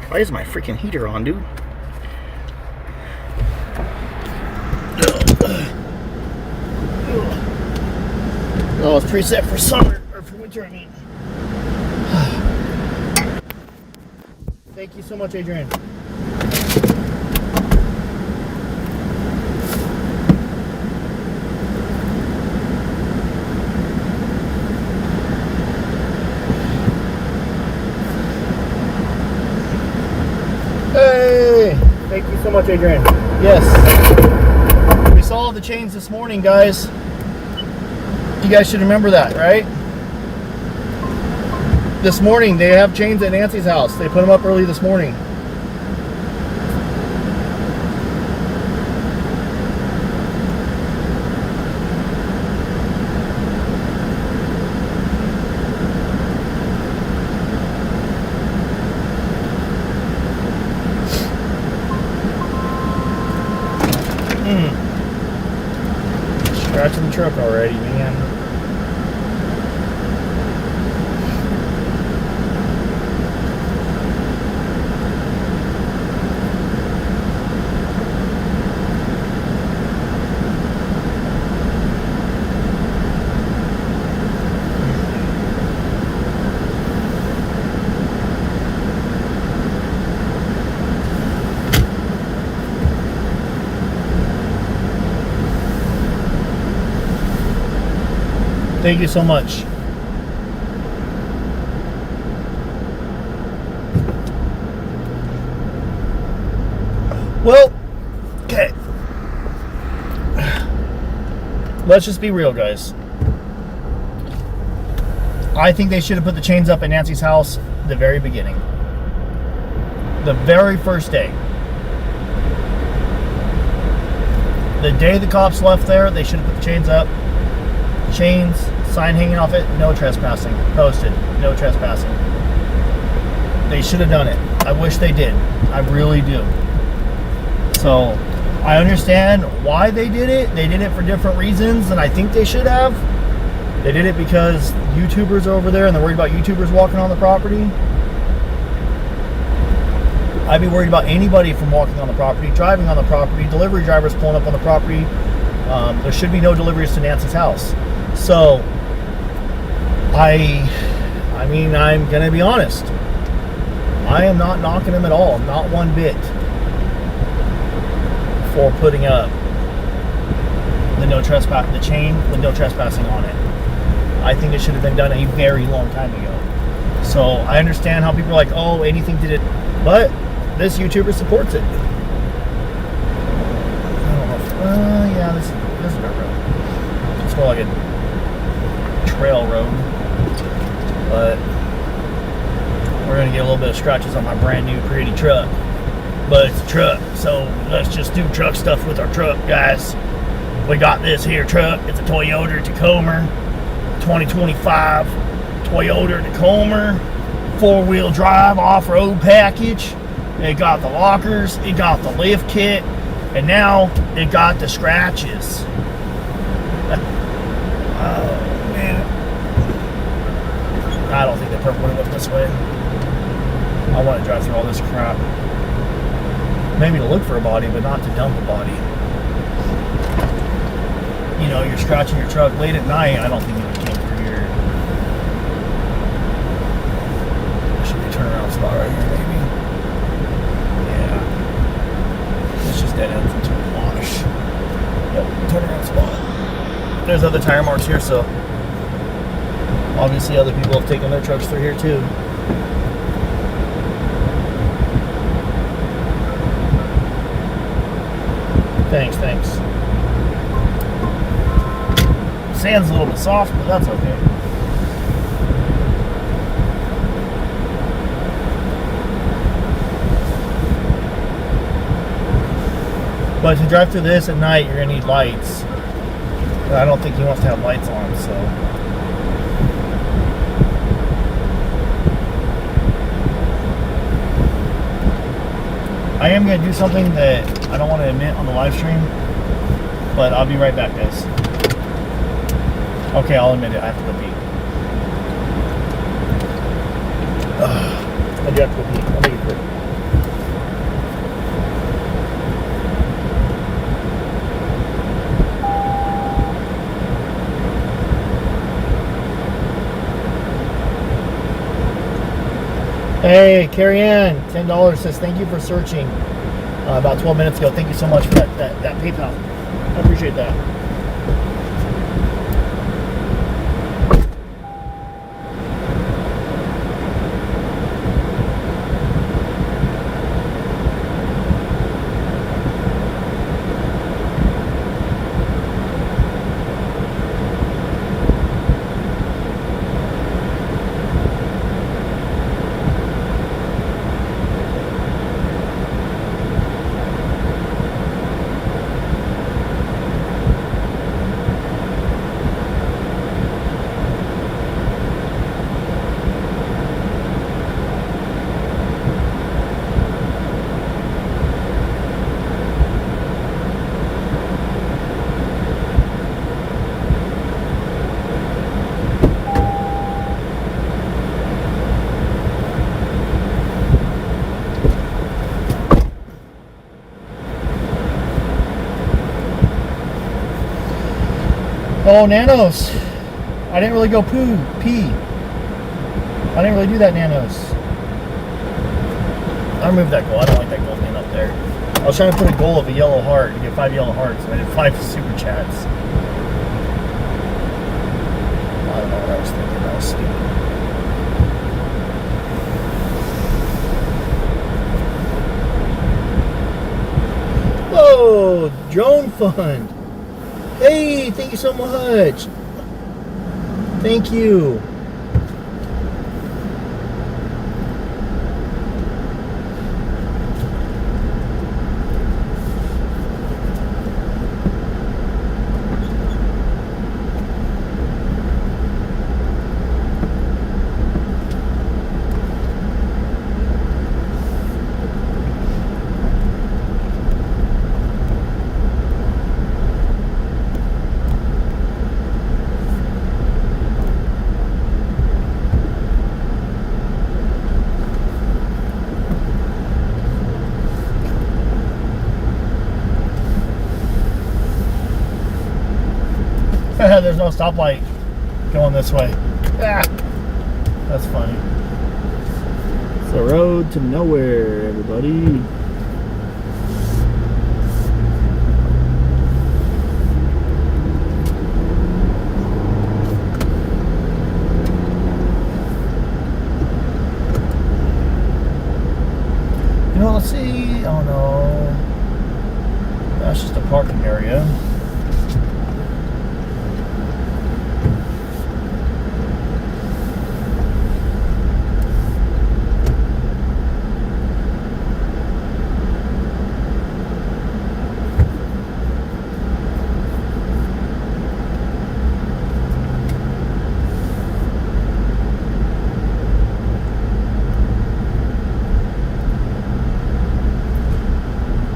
Why is my freaking heater on, dude? Oh, it's preset for summer, or for winter, I mean. Thank you so much, Adrian. Hey! Thank you so much, Adrian. Yes. We saw the chains this morning, guys. You guys should remember that, right? This morning, they have chains at Nancy's house. They put them up early this morning. Scratching the truck already, man. Thank you so much. Well, okay. Let's just be real, guys. I think they should have put the chains up at Nancy's house the very beginning. The very first day. The day the cops left there, they should have put the chains up. Chains, sign hanging off it, no trespassing. Posted, no trespassing. They should have done it. I wish they did. I really do. So, I understand why they did it. They did it for different reasons than I think they should have. They did it because YouTubers are over there and they're worried about YouTubers walking on the property. I'd be worried about anybody from walking on the property, driving on the property, delivery drivers pulling up on the property. There should be no deliveries to Nancy's house. So, I mean, I'm going to be honest. I am not knocking them at all, not one bit, for putting up the chain with no trespassing on it. I think it should have been done a very long time ago. So I understand how people are like, oh, anything did it, but this YouTuber supports it. I don't know if, yeah, this is a dirt road. It's more like a trail road, but we're gonna get a little bit of scratches on my brand new pretty truck. But it's a truck, so let's just do truck stuff with our truck, guys. We got this here truck. It's a Toyota Tacoma, 2025 Toyota Tacoma, 4-wheel drive off-road package. It got the lockers, it got the lift kit, and now it got the scratches. Oh man, I don't think the purple would have went this way. I want to drive through all this crap. Maybe to look for a body, but not to dump a body. You know, you're scratching your truck late at night. I don't think it came through here. There should be a turnaround spot right here, maybe. Yeah. It's just dead ends into a wash. Yep, turnaround spot. There's other tire marks here, so obviously other people have taken their trucks through here too. Thanks. Sand's a little bit soft, but that's okay. But to drive through this at night, you're gonna need lights. But I don't think he wants to have lights on, so. I am gonna do something that I don't want to admit on the live stream, but I'll be right back, guys. Okay, I'll admit it. I have to go pee. I do have to go pee. I'll make it quick. Hey, Carrie Ann, $10 says thank you for searching about 12 minutes ago. Thank you so much for that PayPal. I appreciate that. Oh, Nanos. I didn't really go pee. I didn't really do that, Nanos. I removed that goal. I don't like that goal being up there. I was trying to put a goal of a yellow heart to get 5 yellow hearts, and I did 5 super chats. I don't know what I was thinking. That was stupid. Whoa, drone fund. Hey, thank you so much. Thank you. there's no stoplight going this way. Ah, that's funny. It's the road to nowhere, everybody. Let's see. Oh no, that's just a parking area.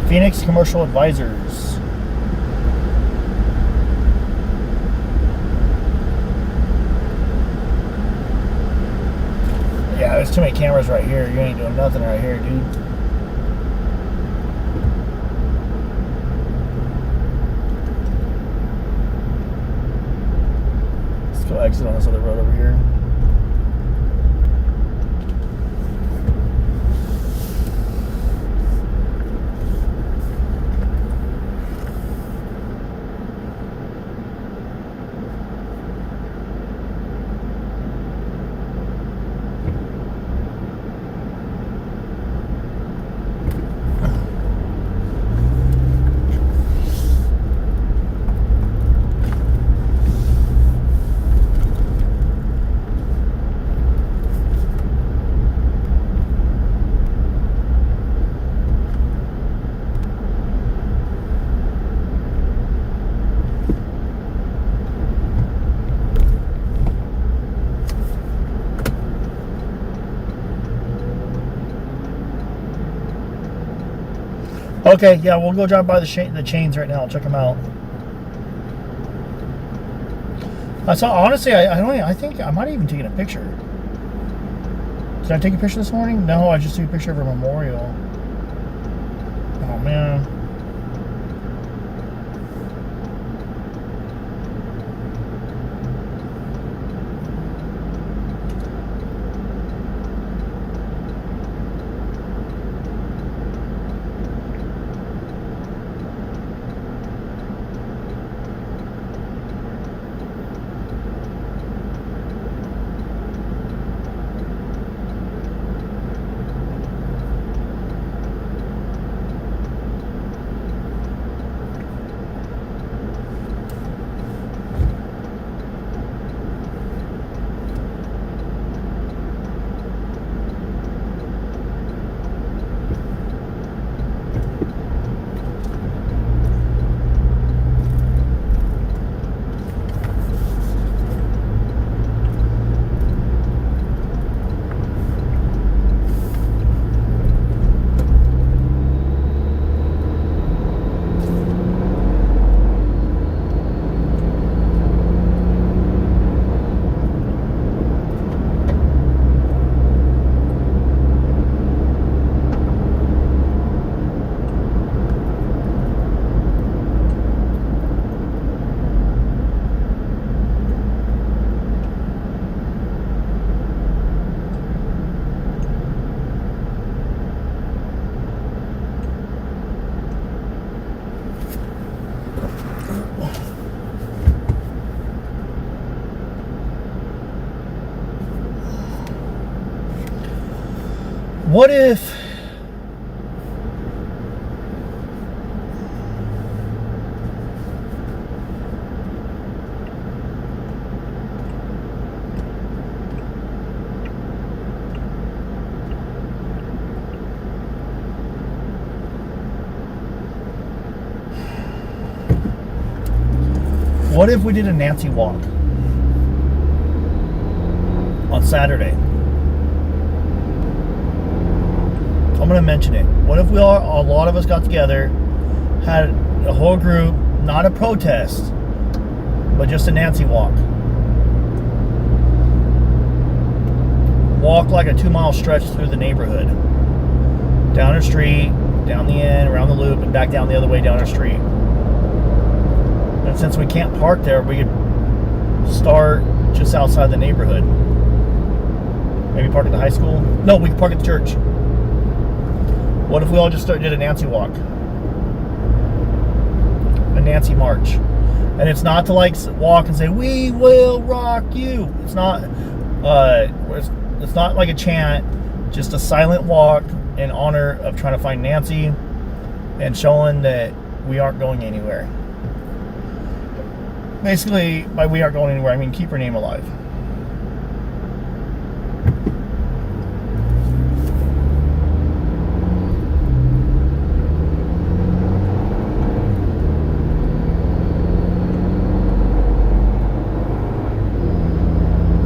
Phoenix Commercial Advisors. Yeah, there's too many cameras right here. You ain't doing nothing right here, dude. Let's go exit on this other road over here. Okay, yeah, we'll go drive by the chains right now. I'll check them out. I saw. Honestly, I think I might have even taken a picture. Did I take a picture this morning? No, I just took a picture of a memorial. Oh man. What if we did a Nancy walk on Saturday? I'm going to mention it. What if a lot of us got together, had a whole group, not a protest, but just a Nancy walk? Walk like a 2-mile stretch through the neighborhood. Down a street, down the end, around the loop, and back down the other way down our street. And since we can't park there, we could start just outside the neighborhood. Maybe park at the high school? No, we can park at the church. What if we all just did a Nancy walk? A Nancy march. And it's not to like walk and say, "We will rock you." It's not like a chant, just a silent walk in honor of trying to find Nancy and showing that we aren't going anywhere. Basically, by we aren't going anywhere, I mean keep her name alive.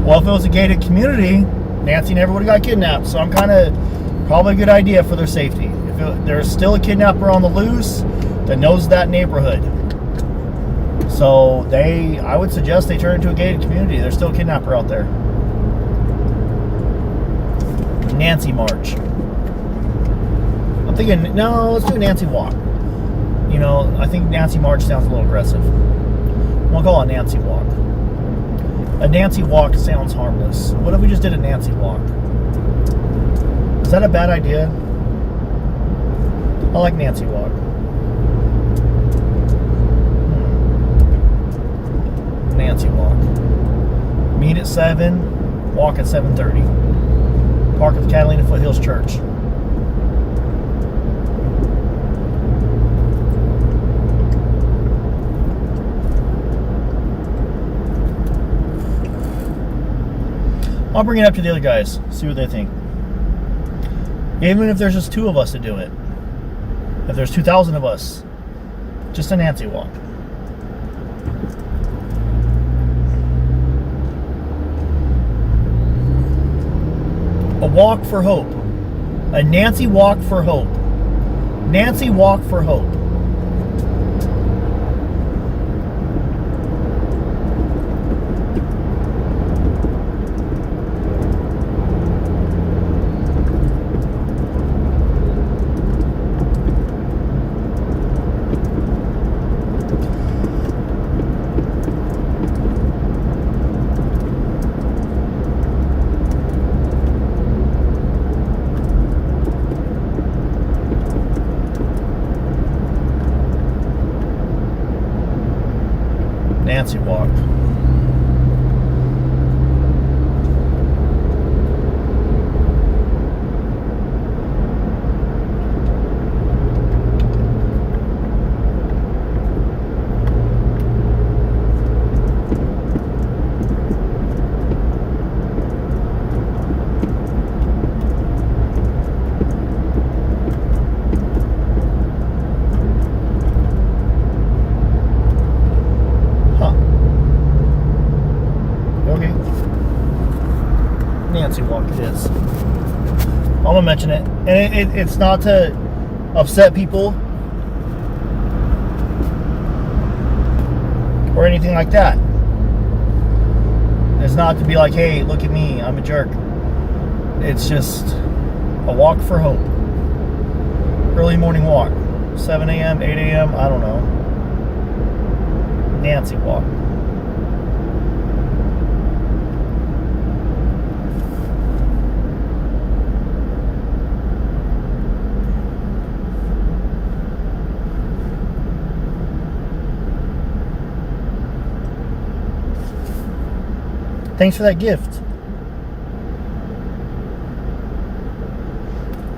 Well, if it was a gated community, Nancy never would have got kidnapped. So I'm kind of probably a good idea for their safety. If there's still a kidnapper on the loose that knows that neighborhood, so I would suggest they turn into a gated community. There's still a kidnapper out there. Nancy march. I'm thinking, no, let's do a Nancy walk. You know, I think Nancy march sounds a little aggressive. We'll call it a Nancy walk. A Nancy walk sounds harmless. What if we just did a Nancy walk? Is that a bad idea? I like Nancy walk. Nancy walk. Meet at 7, walk at 7:30. Park at the Catalina Foothills Church. I'll bring it up to the other guys, see what they think. Even if there's just 2 of us to do it. If there's 2,000 of us, just a Nancy walk. A walk for hope. A Nancy walk for hope. Nancy walk for hope. Nancy walk. Nancy walk it is. I'm gonna mention it, and it's not to upset people or anything like that. It's not to be like, hey, look at me, I'm a jerk. It's just a walk for hope. Early morning walk, 7 a.m., 8 a.m., I don't know. Nancy walk. Thanks for that gift.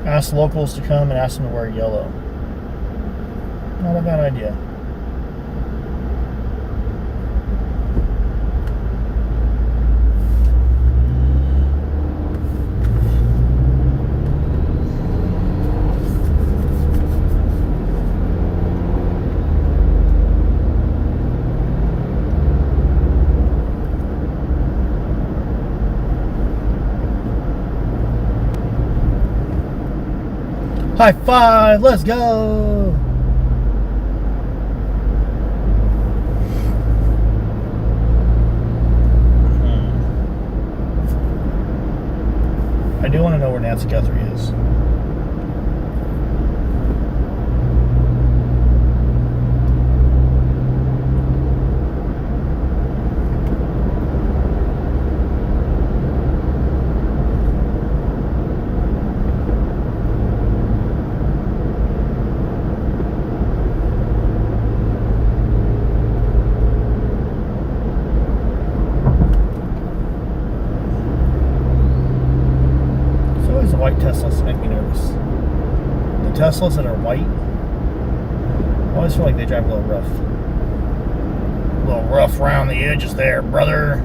Ask locals to come and ask them to wear yellow. Not a bad idea. High five, let's go. I do want to know where Nancy Guthrie is. Teslas that are white. I always feel like they drive a little rough. A little rough around the edges there, brother.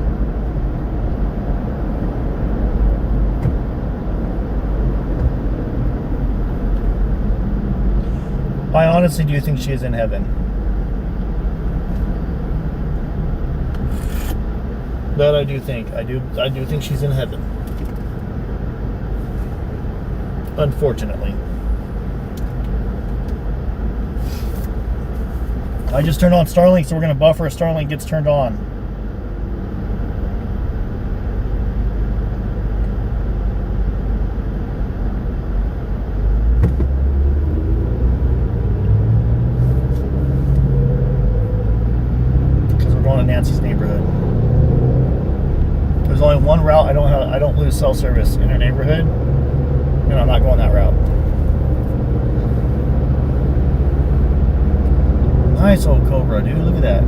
I honestly do think she is in heaven. That I do think. I do think she's in heaven. Unfortunately. I just turned on Starlink, so we're going to buffer if Starlink gets turned on. Because we're going to Nancy's neighborhood. There's only one route I don't lose cell service in her neighborhood, and I'm not going that route. Nice old Cobra, dude. Look at that.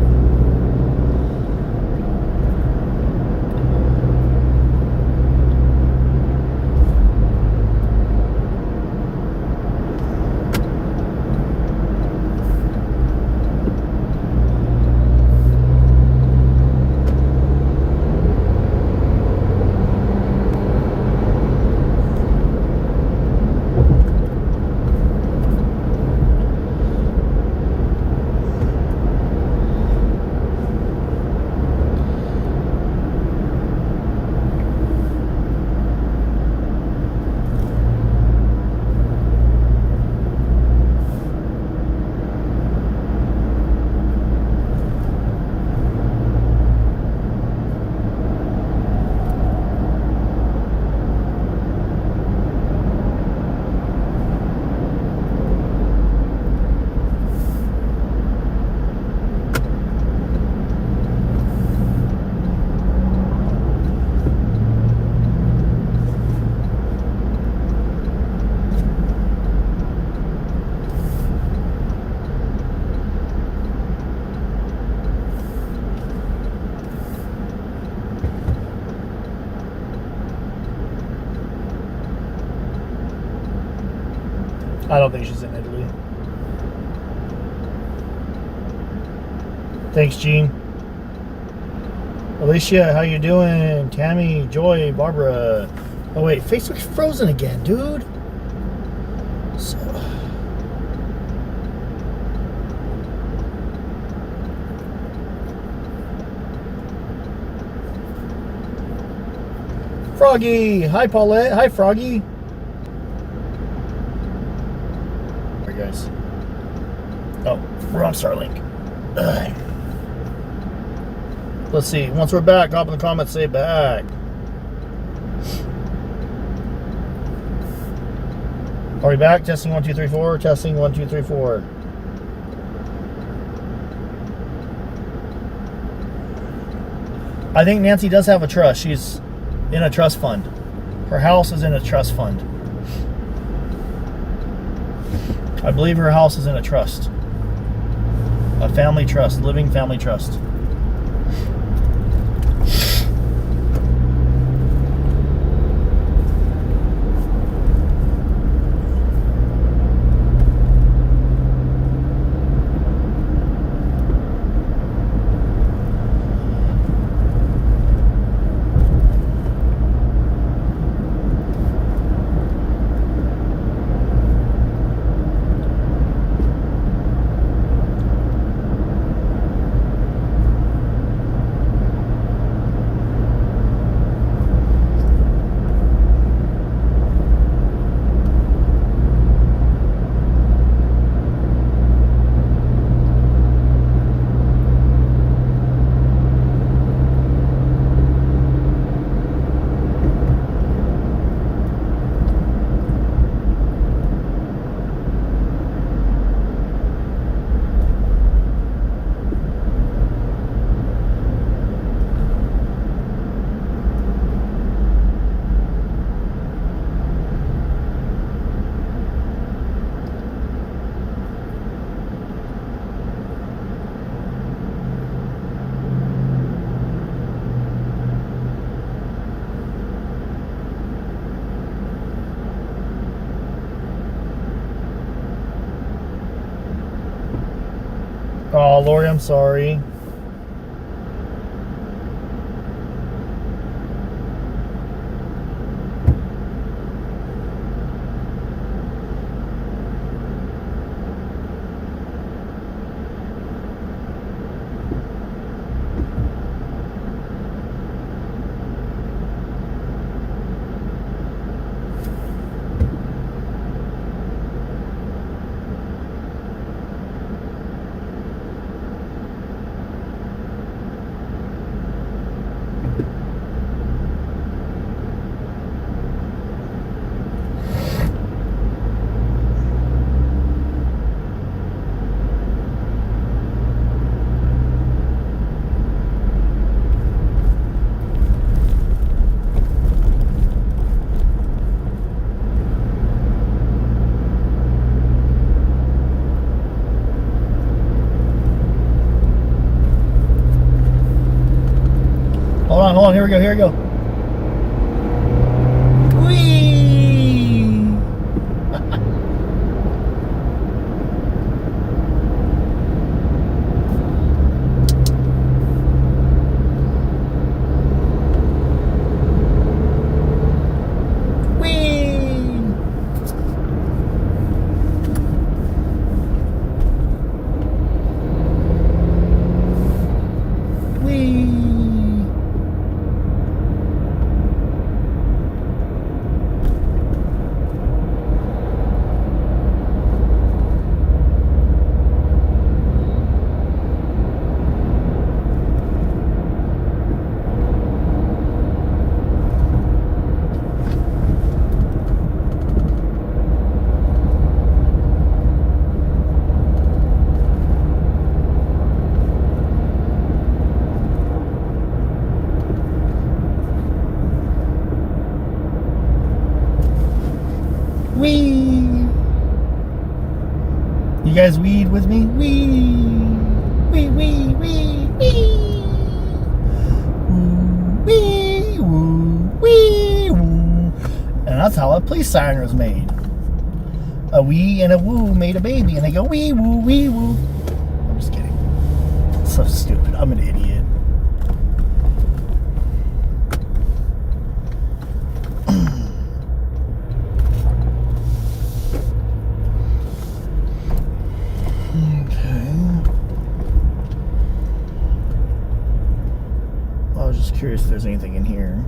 I don't think she's in Italy. Thanks, Gene. Alicia, how you doing? Tammy, Joy, Barbara. Oh wait, Facebook's frozen again, dude. So Froggy! Hi, Paulette. Hi, Froggy. Guys. Oh, we're on Starlink. Ugh. Let's see. Once we're back, hop in the comments, say back. Are we back? Testing 1 2 3 4. Testing 1 2 3 4. I think Nancy does have a trust. She's in a trust fund. Her house is in a trust fund. I believe her house is in a trust. A family trust, living family trust. Oh, Lori, I'm sorry. Hold on, here we go. Whee! Wee! You guys weed with me? Wee! Wee, wee, wee, wee! Wee, woo, wee, woo. And that's how a police siren was made. A wee and a woo made a baby, and they go wee, woo, wee, woo. I'm just kidding. So stupid. I'm an idiot. Curious if there's anything in here.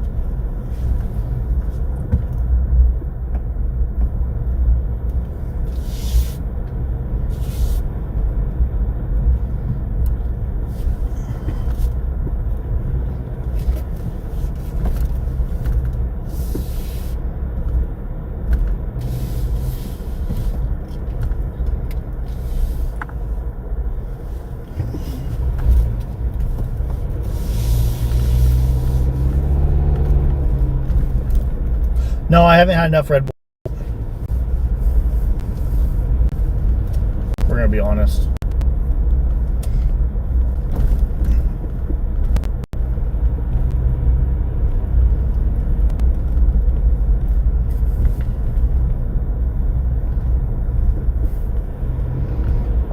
No, I haven't had enough Red Bull. We're gonna be honest.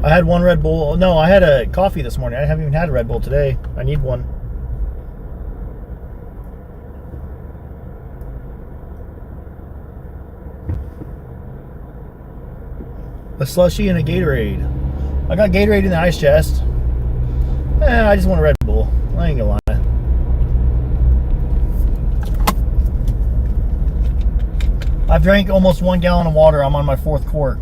I had one Red Bull. No, I had a coffee this morning. I haven't even had a Red Bull today. I need one. A slushie and a Gatorade. I got Gatorade in the ice chest. I just want a Red Bull. I ain't gonna lie. I've drank almost 1 gallon of water. I'm on my 4th quart.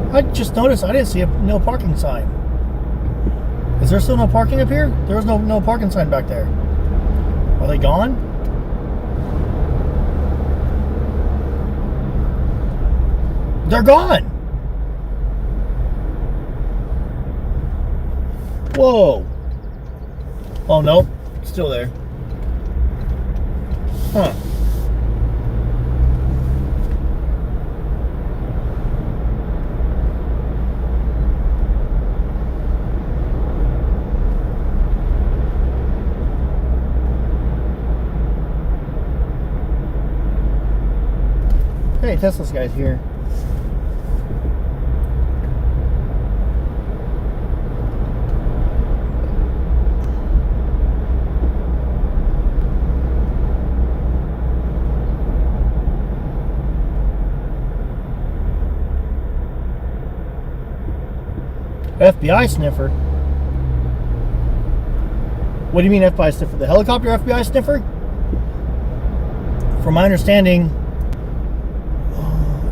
I just noticed I didn't see a no parking sign. Is there still no parking up here? There was no parking sign back there. Are they gone? They're gone. Whoa. Oh, nope. Still there. Huh. Hey, Tesla's guy's here. FBI sniffer? What do you mean FBI sniffer? The helicopter FBI sniffer? From my understanding,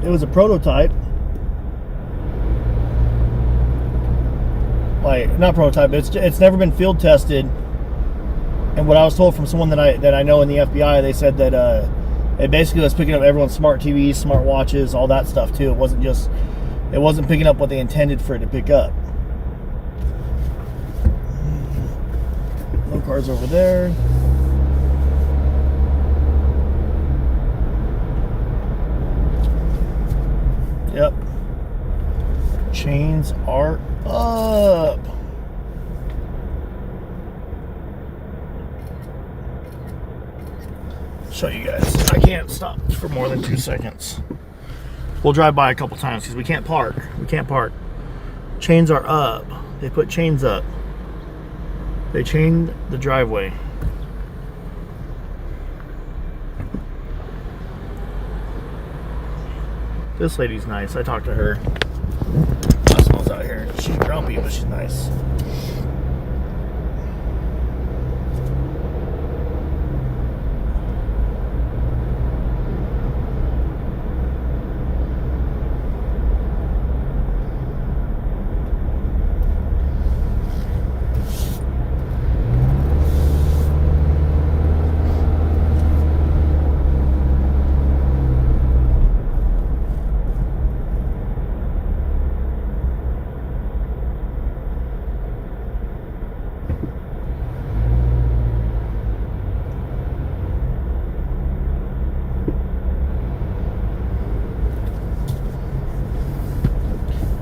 it was a prototype. Like, not prototype, it's never been field tested. And what I was told from someone that I know in the FBI, they said that it basically was picking up everyone's smart TVs, smart watches, all that stuff too. It wasn't picking up what they intended for it to pick up. No cars over there. Yep. Chains are up. Show you guys. I can't stop for more than 2 seconds. We'll drive by a couple times because we can't park. We can't park. Chains are up. They put chains up. They chained the driveway. This lady's nice. I talked to her last time I was out here. She's grumpy, but she's nice.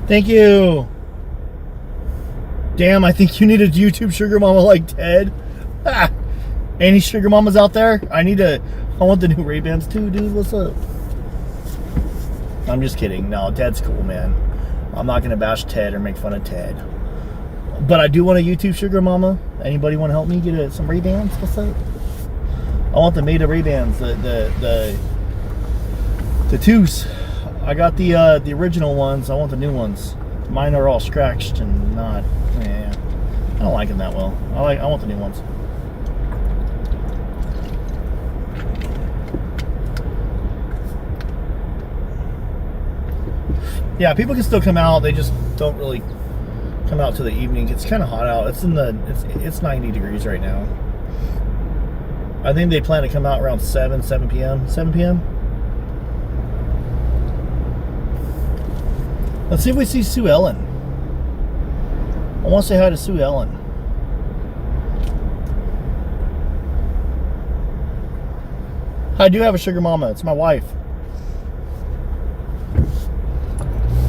Thank you. Damn, I think you need a YouTube sugar mama like Ted. Ah, any sugar mamas out there? I want the new Ray-Bans too, dude. What's up? I'm just kidding. No, Ted's cool, man. I'm not gonna bash Ted or make fun of Ted. But I do want a YouTube sugar mama. Anybody want to help me get some Ray-Bans? What's up? I want the Meta Ray-Bans, the twos. I got the original ones. I want the new ones. Mine are all scratched and not. Yeah, I don't like them that well. I want the new ones. Yeah, people can still come out. They just don't really come out to the evening. It's kind of hot out. It's 90 degrees right now. I think they plan to come out around 7 p.m. 7 p.m. Let's see if we see Sue Ellen. I want to say hi to Sue Ellen. I do have a sugar mama. It's my wife.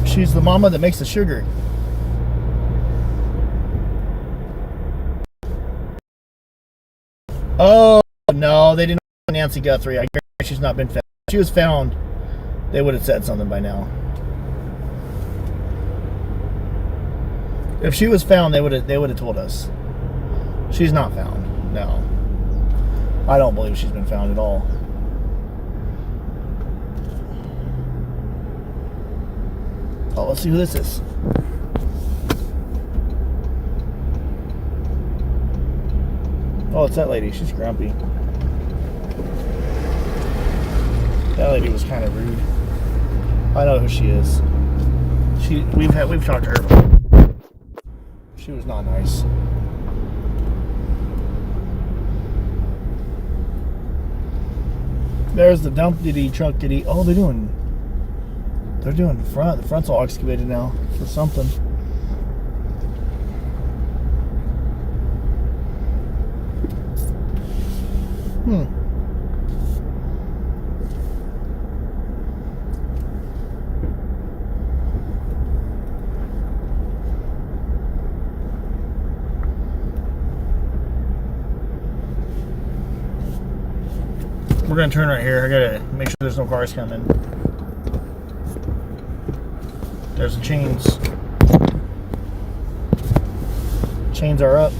She's the mama that makes the sugar. Oh, no, they didn't know Nancy Guthrie. I guarantee she's not been found. If she was found, they would have said something by now. If she was found, they would have told us. She's not found. No. I don't believe she's been found at all. Oh, let's see who this is. Oh, it's that lady. She's grumpy. That lady was kind of rude. I know who she is. We've talked to her before. She was not nice. There's the dumpity truckity. Oh, they're doing They're doing the front. The front's all excavated now for something. We're gonna turn right here. I gotta make sure there's no cars coming. There's the chains. Chains are up.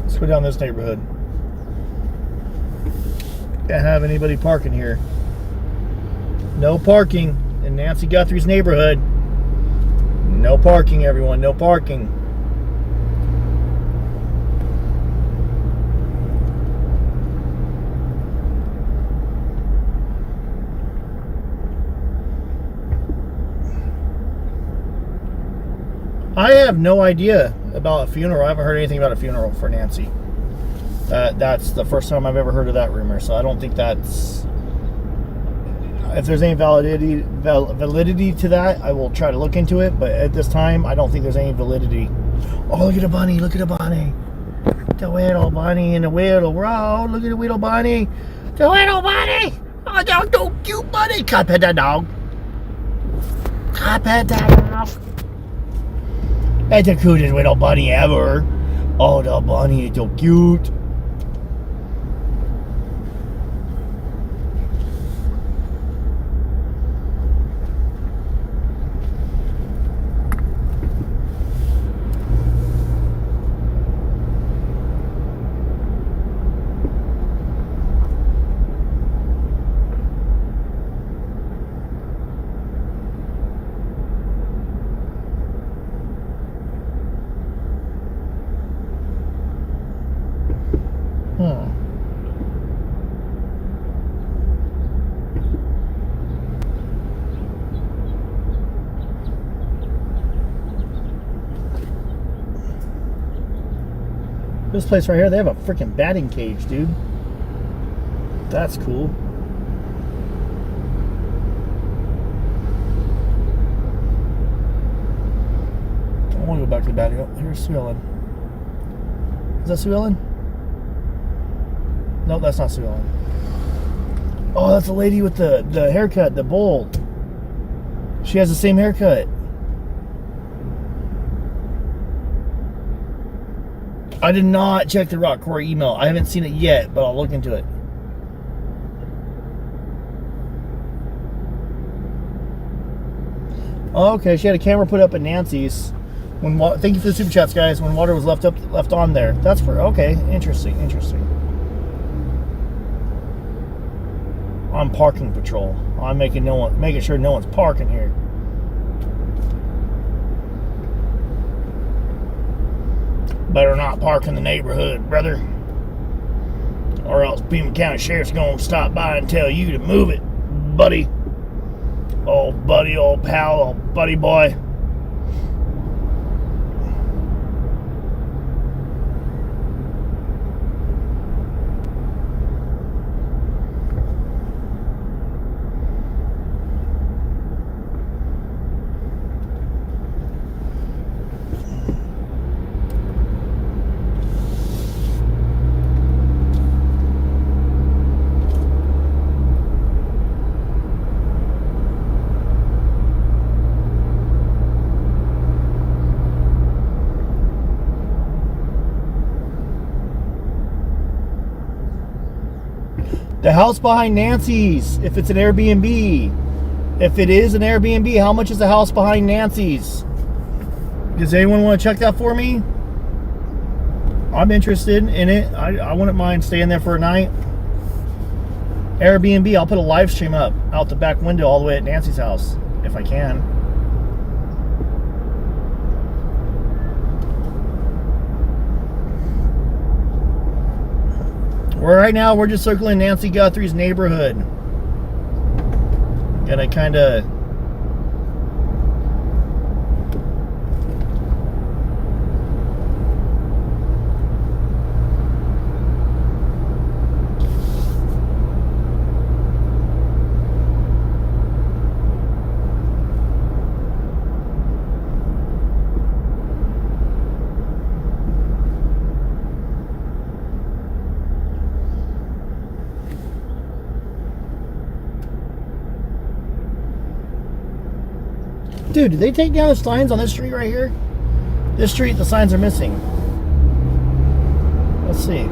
Let's go down this neighborhood. Can't have anybody parking here. No parking in Nancy Guthrie's neighborhood. No parking, everyone. No parking. I have no idea about a funeral. I haven't heard anything about a funeral for Nancy. That's the first time I've ever heard of that rumor, so I don't think that's... If there's any validity to that, I will try to look into it, but at this time, I don't think there's any validity. Oh, look at a bunny, look at a bunny. The little bunny in the little road. Look at the little bunny. The little bunny. Oh, that's so cute bunny. Can I pet that dog? Can I pet that dog? That's the cutest little bunny ever. Oh, the bunny is so cute. This place right here, they have a freaking batting cage, dude. That's cool. I want to go back to the batting. Oh, here's Sue Ellen. Is that Sue Ellen? No, that's not Sue Ellen. Oh, that's the lady with the haircut, the bowl. She has the same haircut. I did not check the Rock Quarry email. I haven't seen it yet, but I'll look into it. Oh, okay, she had a camera put up at Nancy's. When thank you for the super chats, guys. When water was left on there. That's for okay. Interesting. I'm parking patrol. I'm making sure no one's parking here. Better not park in the neighborhood, brother. Or else Pima County Sheriff's gonna stop by and tell you to move it, buddy. Old buddy, old pal, old buddy boy. The house behind Nancy's, if it's an Airbnb. If it is an Airbnb, how much is the house behind Nancy's? Does anyone want to check that for me? I'm interested in it. I wouldn't mind staying there for a night. Airbnb, I'll put a live stream up out the back window all the way at Nancy's house, if I can. Right now, we're just circling Nancy Guthrie's neighborhood. Gotta kind of Dude, did they take down the signs on this street right here? This street, the signs are missing. Let's see.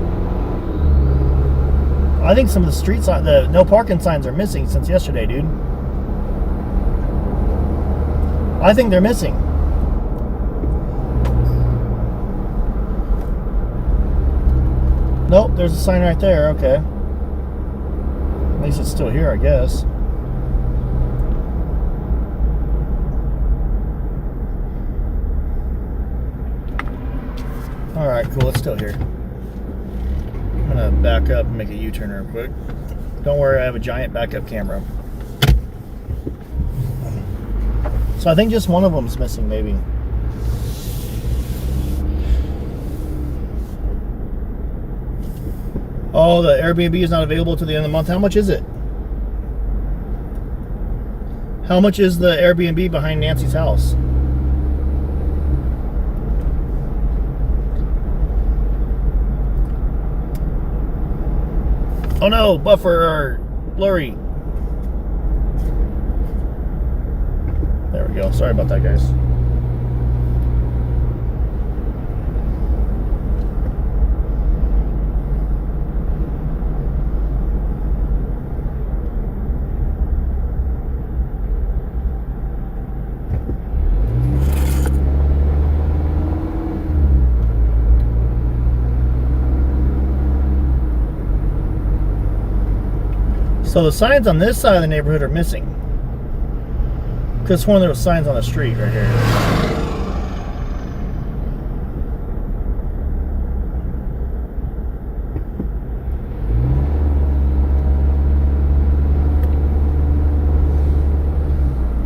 I think some of the street signs, the no parking signs are missing since yesterday, dude. I think they're missing. Nope, there's a sign right there, okay. At least it's still here, I guess. Alright, cool, it's still here. I'm gonna back up and make a U-turn real quick. Don't worry, I have a giant backup camera. So I think just one of them's missing, maybe. Oh, the Airbnb is not available to the end of the month. How much is it? How much is the Airbnb behind Nancy's house? Oh no, buffer or blurry. There we go. Sorry about that, guys. So the signs on this side of the neighborhood are missing. Because one of those signs on the street right here.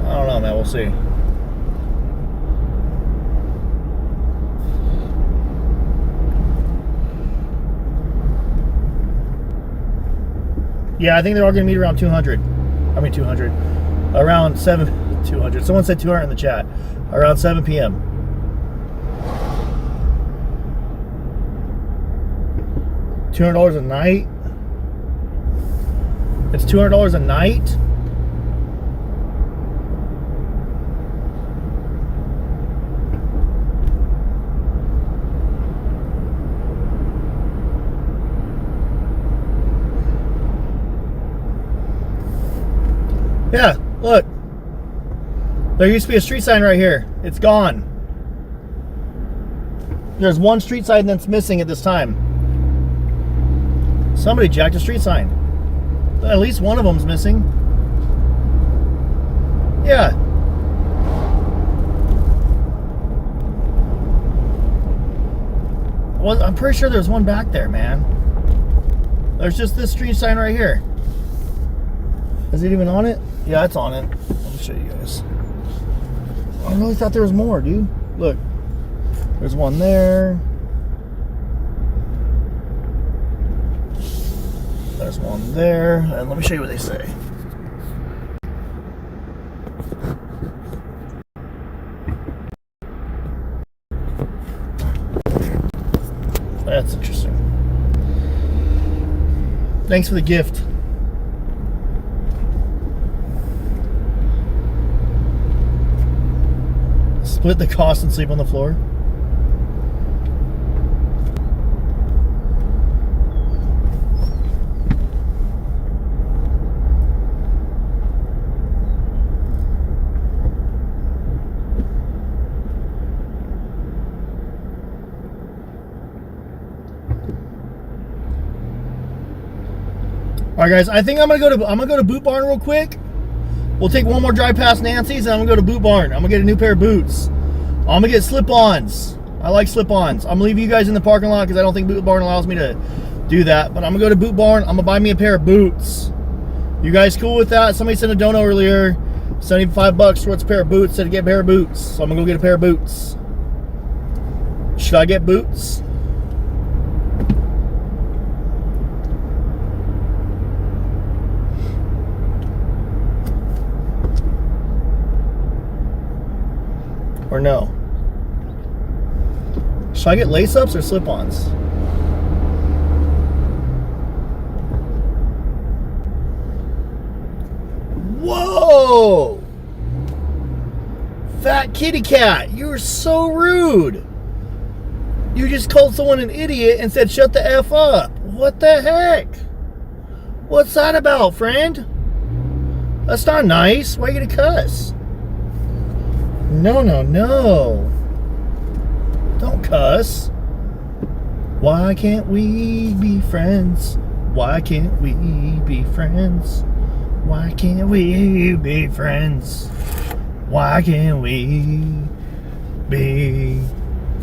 I don't know, man. We'll see. Yeah, I think they're all going to meet around 200. I mean 200. Around 200. Someone said 200 in the chat. Around 7 p.m. $200 a night? It's $200 a night? Yeah, look. There used to be a street sign right here. It's gone. There's one street sign that's missing at this time. Somebody jacked a street sign. At least one of them's missing. Yeah. Well, I'm pretty sure there's one back there, man. There's just this street sign right here. Is it even on it? Yeah, it's on it. Let me show you guys. I really thought there was more, dude. Look. There's one there. There's one there. And let me show you what they say. That's interesting. Thanks for the gift. Split the cost and sleep on the floor. All right, guys. I think I'm gonna go to Boot Barn real quick. We'll take one more drive past Nancy's, and I'm gonna go to Boot Barn. I'm gonna get a new pair of boots. I'm gonna get slip-ons. I like slip-ons. I'm gonna leave you guys in the parking lot because I don't think Boot Barn allows me to do that. But I'm gonna go to Boot Barn. I'm gonna buy me a pair of boots. You guys cool with that? Somebody sent a dono earlier. $75 towards a pair of boots. Said to get a pair of boots. So I'm gonna go get a pair of boots. Should I get boots? Or no? Should I get lace-ups or slip-ons? Whoa! fat kitty cat. You were so rude. You just called someone an idiot and said, shut the F up. What the heck? What's that about, friend? That's not nice. Why are you gonna cuss? No, no, no. Don't cuss. Why can't we be friends? Why can't we be friends? Why can't we be friends? Why can't we be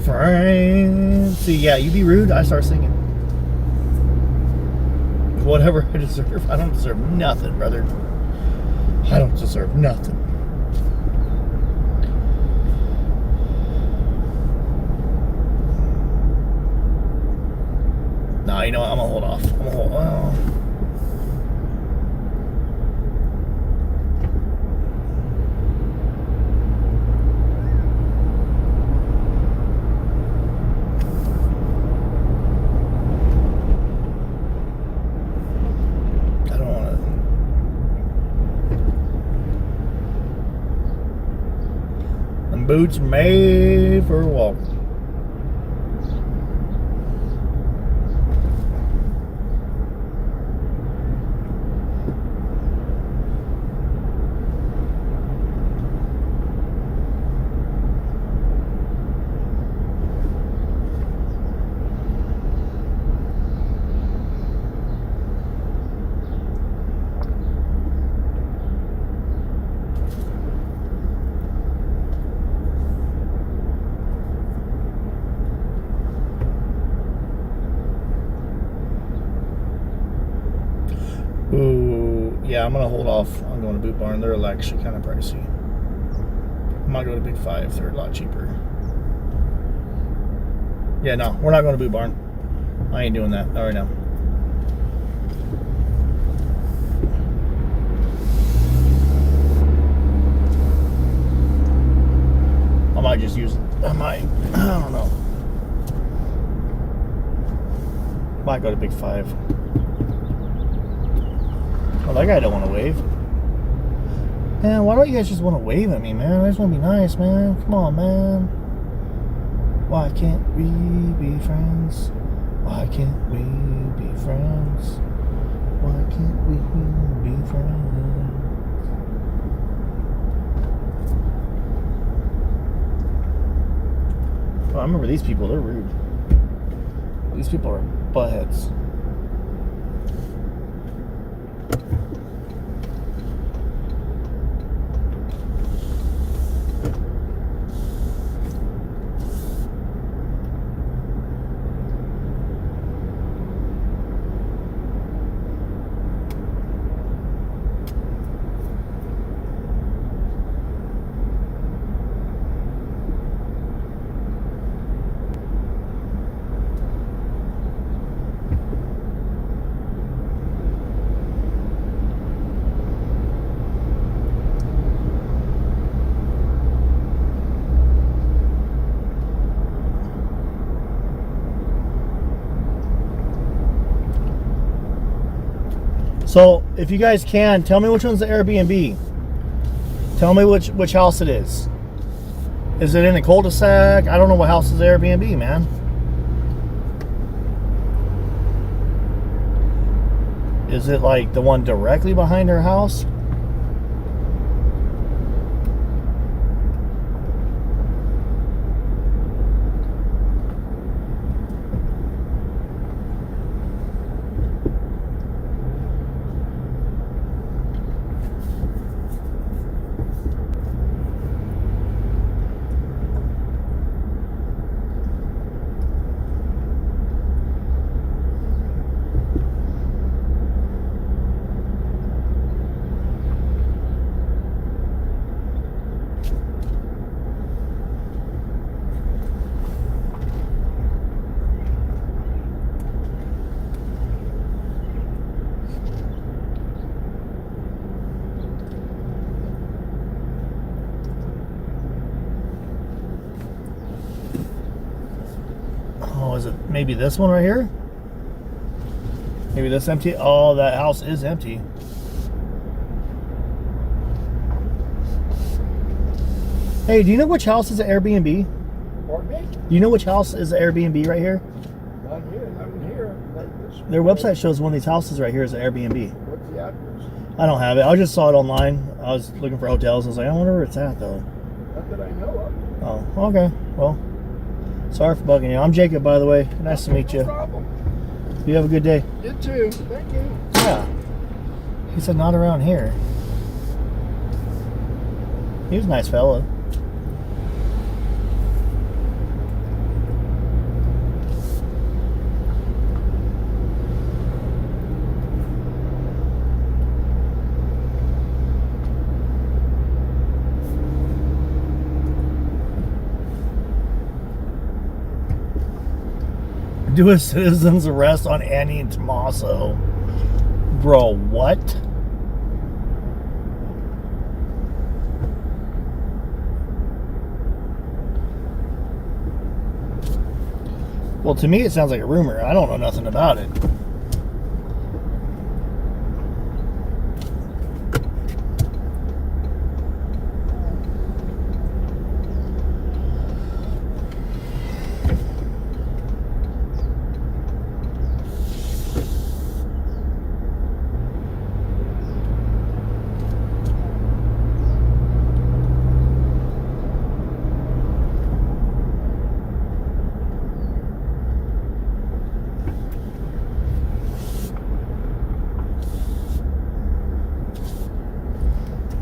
friends? See, yeah, you be rude, I start singing. Whatever I deserve. I don't deserve nothing, brother. I don't deserve nothing. Nah, you know what? I'm gonna hold off. I'm gonna hold on. I don't want to. Them boots made for walking. Ooh, yeah, I'm gonna hold off on going to Boot Barn. They're actually kind of pricey. I might go to Big Five. They're a lot cheaper. Yeah, no, we're not going to Boot Barn. I ain't doing that. All right now. I might just use it. I don't know. Might go to Big Five. Oh, that guy don't want to wave. Man, why don't you guys just want to wave at me, man? I just want to be nice, man. Come on, man. Why can't we be friends? Why can't we be friends? Why can't we be friends? Oh, I remember these people. They're rude. These people are buttheads. So, if you guys can, tell me which one's the Airbnb. Tell me which house it is. Is it in a cul-de-sac? I don't know what house is the Airbnb, man. Is it like the one directly behind her house? Oh, is it maybe this one right here? Maybe this empty? Oh, that house is empty. Hey, do you know which house is an Airbnb? Pardon me? Do you know which house is an Airbnb right here? Not here, not in here. Not this one. Their website shows one of these houses right here is an Airbnb. What's the address? I don't have it. I just saw it online. I was looking for hotels. I was like, I wonder where it's at, though. Not that I know of. Oh, okay. Well, sorry for bugging you. I'm Jacob, by the way. Nice to meet you. No problem. You have a good day. You too. Thank you. Yeah. He said not around here. He was a nice fellow. Do a citizen's arrest on Annie and Tommaso. Bro, what? Well, to me it sounds like a rumor. I don't know nothing about it.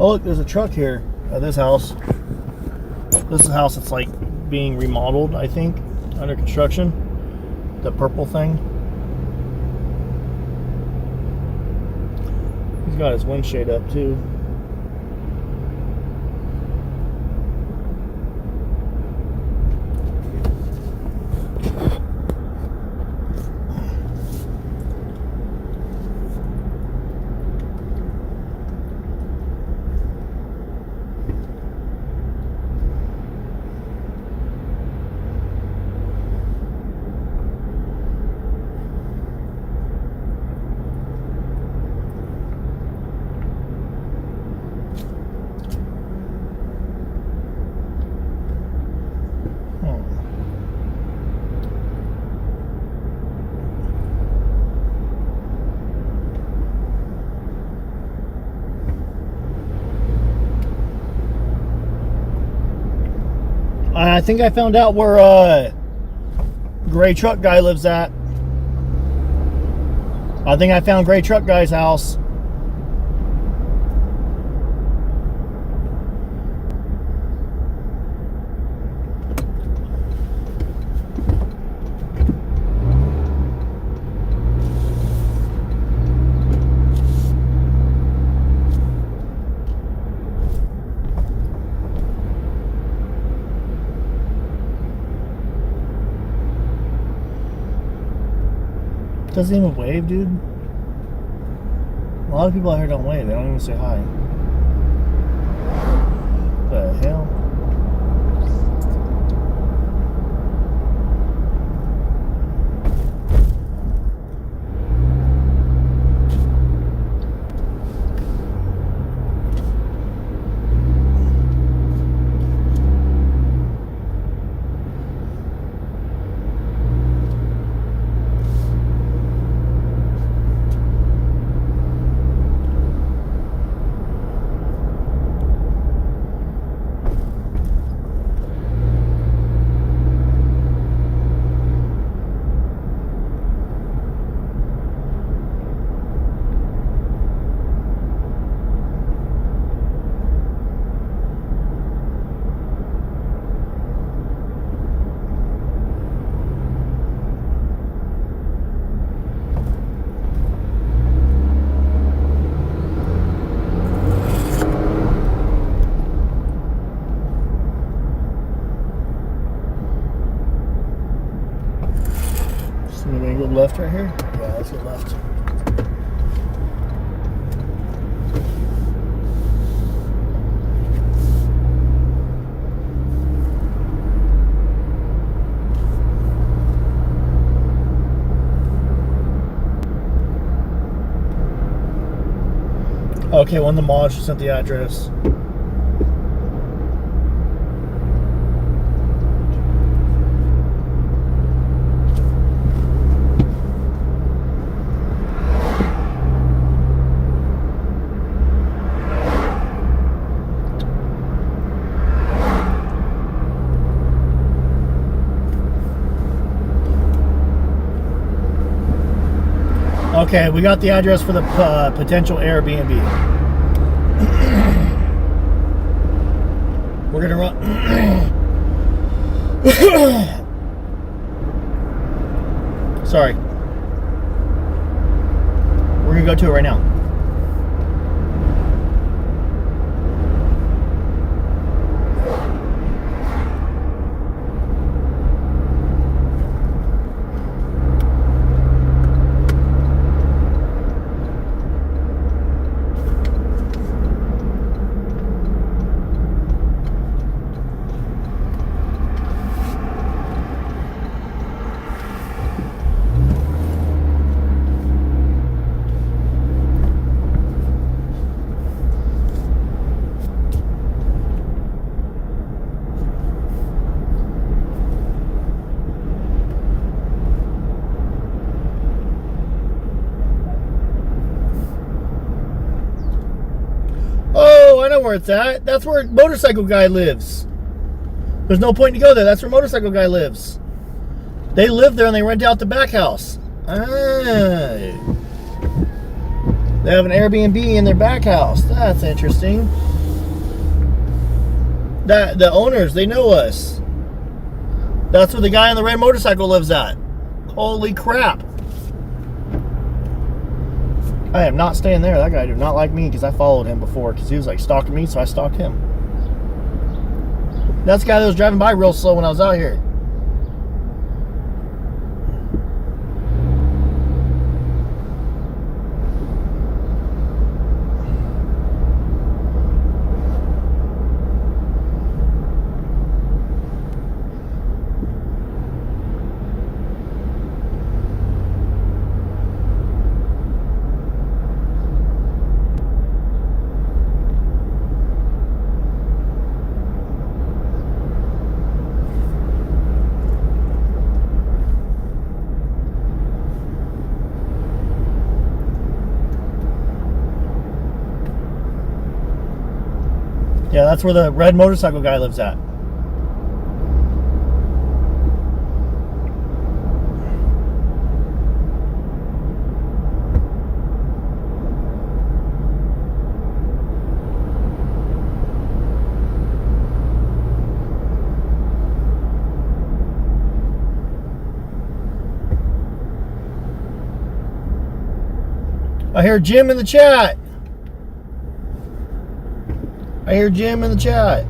Oh, look, there's a truck here at this house. This is a house that's like being remodeled, I think, under construction. The purple thing. He's got his windshade up too. I think I found out where Gray Truck Guy lives at. I think I found Gray Truck Guy's house. Doesn't even wave, dude. A lot of people out here don't wave. They don't even say hi. The hell? Left right here? Yeah, let's go left. Okay, one of the mods just sent the address. Okay, we got the address for the potential Airbnb. We're gonna run. Sorry. We're gonna go to it right now. Oh, I know where it's at. That's where Motorcycle Guy lives. There's no point to go there. That's where Motorcycle Guy lives. They live there and they rent out the back house. Ah. They have an Airbnb in their back house. That's interesting. The owners, they know us. That's where the guy on the red motorcycle lives at. Holy crap. I am not staying there. That guy did not like me because I followed him before because he was like stalking me, so I stalked him. That's the guy that was driving by real slow when I was out here. Yeah, that's where the red motorcycle guy lives at. I hear Jim in the chat. I hear Jim in the chat.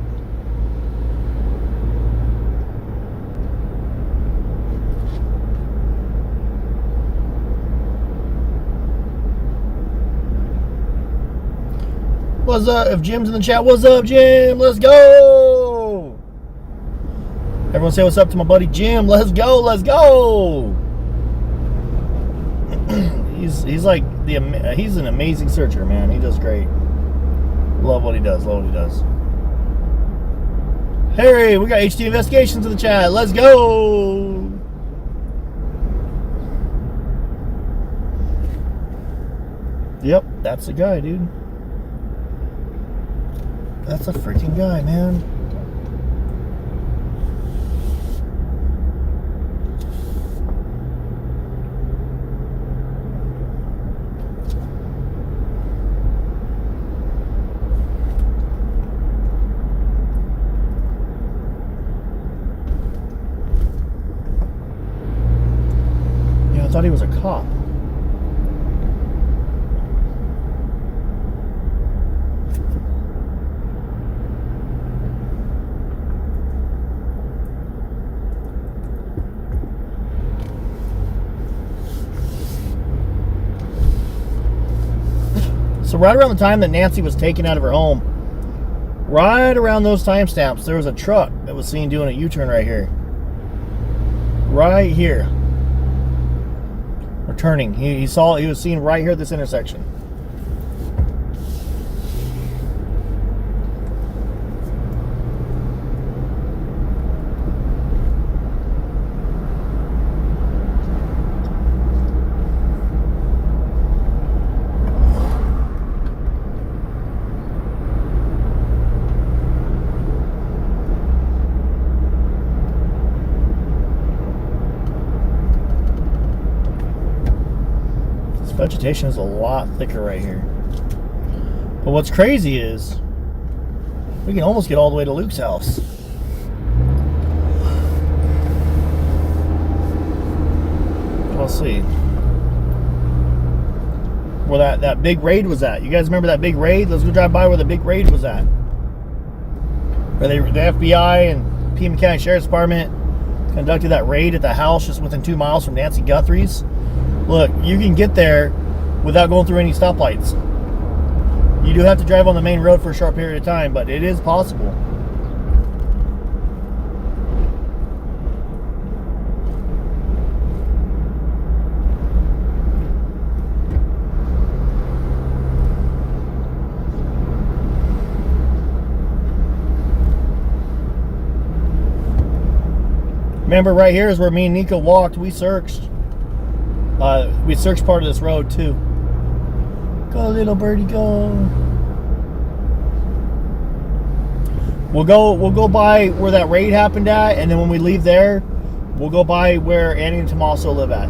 What's up? If Jim's in the chat, what's up, Jim? Let's go. Everyone say what's up to my buddy Jim. Let's go. Let's go. He's like he's an amazing searcher, man. He does great. Love what he does. Love what he does. Harry, we got HD Investigations in the chat. Let's go. Yep, that's the guy, dude. That's a freaking guy, man. I thought he was a cop. So right around the time that Nancy was taken out of her home, right around those timestamps, there was a truck that was seen doing a U-turn right here. Right here. Turning. He was seen right here at this intersection. Vegetation is a lot thicker right here. But what's crazy is we can almost get all the way to Luke's house. Let's see where that big raid was at. You guys remember that big raid? Let's go drive by where the big raid was at. Where the FBI and Pima County Sheriff's Department conducted that raid at the house just within 2 miles from Nancy Guthrie's. Look, you can get there without going through any stoplights. You do have to drive on the main road for a short period of time, but it is possible. Remember, right here is where me and Nico walked. We searched. We searched part of this road too. Go, little birdie, go. We'll go by where that raid happened at, and then when we leave there, we'll go by where Annie and Tommaso live at,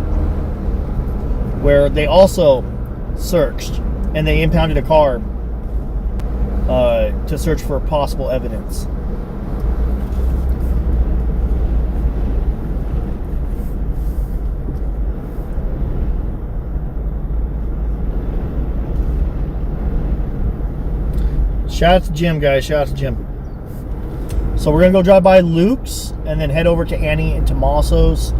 where they also searched and they impounded a car to search for possible evidence. Shout out to Jim, guys. Shout out to Jim. So we're going to go drive by Luke's and then head over to Annie and Tommaso's.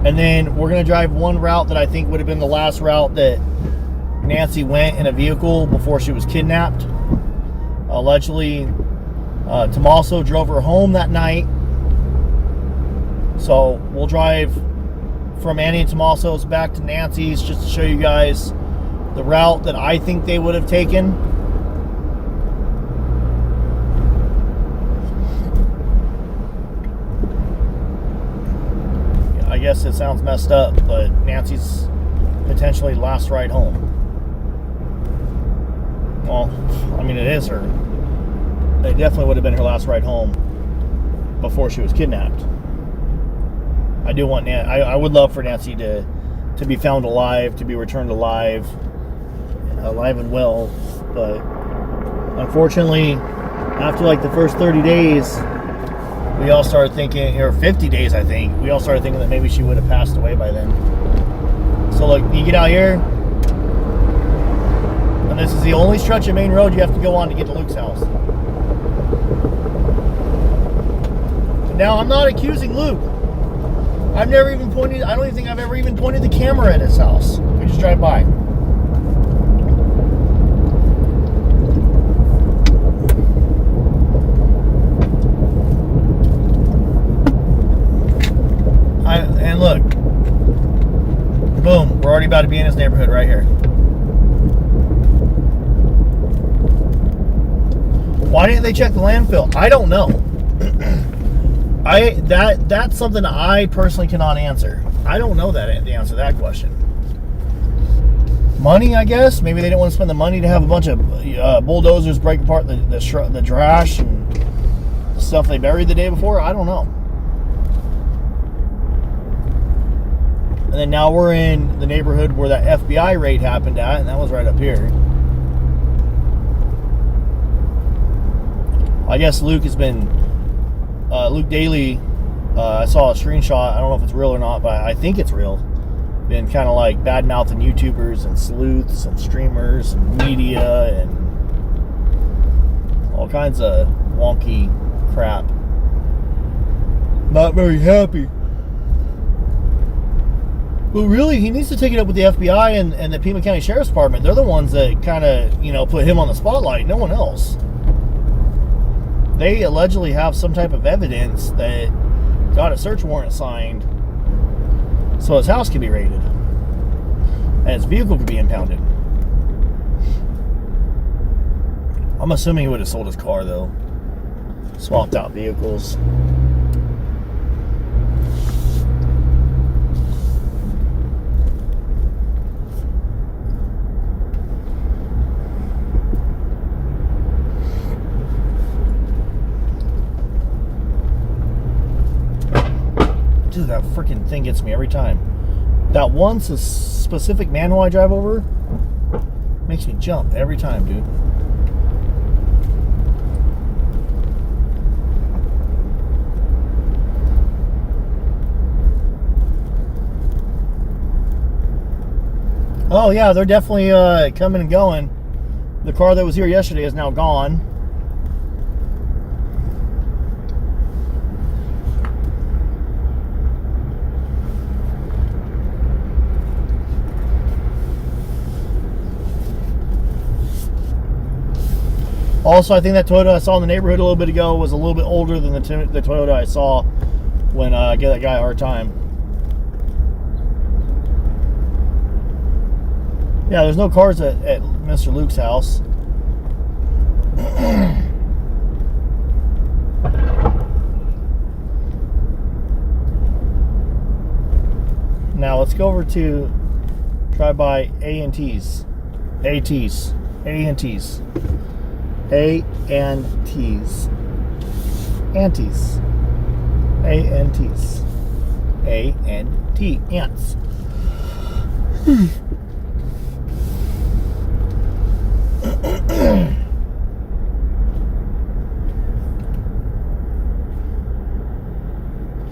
And then we're going to drive one route that I think would have been the last route that Nancy went in a vehicle before she was kidnapped. Allegedly, Tommaso drove her home that night. So we'll drive from Annie and Tommaso's back to Nancy's just to show you guys the route that I think they would have taken. I guess it sounds messed up, but Nancy's potentially last ride home. Well, I mean, it is her. It definitely would have been her last ride home before she was kidnapped. I do want I would love for Nancy to be found alive, to be returned alive and well, but unfortunately, after like the first 30 days, we all started thinking, or 50 days I think, we all started thinking that maybe she would have passed away by then. So look, you get out here, and this is the only stretch of main road you have to go on to get to Luke's house. Now, I'm not accusing Luke. I've never even pointed, I don't even think I've ever even pointed the camera at his house. We just drive by. And look, boom, we're already about to be in his neighborhood right here. Why didn't they check the landfill? I don't know. That's something I personally cannot answer. I don't know the answer to that question. Money, I guess. Maybe they didn't want to spend the money to have a bunch of bulldozers break apart the trash and the stuff they buried the day before. I don't know. And then now we're in the neighborhood where that FBI raid happened at, and that was right up here. I guess Luke has been, Luke Daly, I saw a screenshot, I don't know if it's real or not, but I think it's real. Been kind of like bad-mouthing YouTubers and sleuths and streamers and media and all kinds of wonky crap. Not very happy. But really, he needs to take it up with the FBI and the Pima County Sheriff's Department. They're the ones that kind of, put him on the spotlight. No one else. They allegedly have some type of evidence that got a search warrant signed so his house could be raided. And his vehicle could be impounded. I'm assuming he would have sold his car, though. Swapped out vehicles. Dude, that freaking thing gets me every time. That one specific manhole I drive over makes me jump every time, dude. Oh yeah, they're definitely coming and going. The car that was here yesterday is now gone. Also, I think that Toyota I saw in the neighborhood a little bit ago was a little bit older than the Toyota I saw when I gave that guy a hard time. Yeah, there's no cars at Mr. Luke's house. Now let's go over to drive by A&T's. A&T's. A&T's. A&T's. Antes. A&T's. A&T. Ants.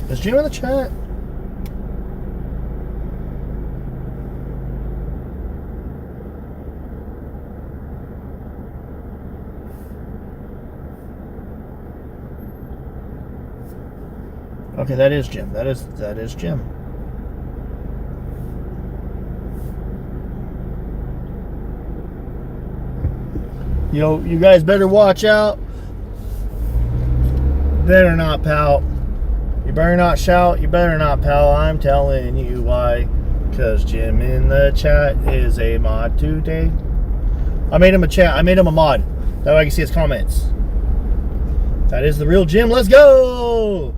Is Jim in the chat? Okay, that is Jim. That is Jim. Yo, you guys better watch out. Better not pout. You better not shout. You better not pout. I'm telling you why. Because Jim in the chat is a mod today. I made him a chat. I made him a mod. That way I can see his comments. That is the real Jim. Let's go!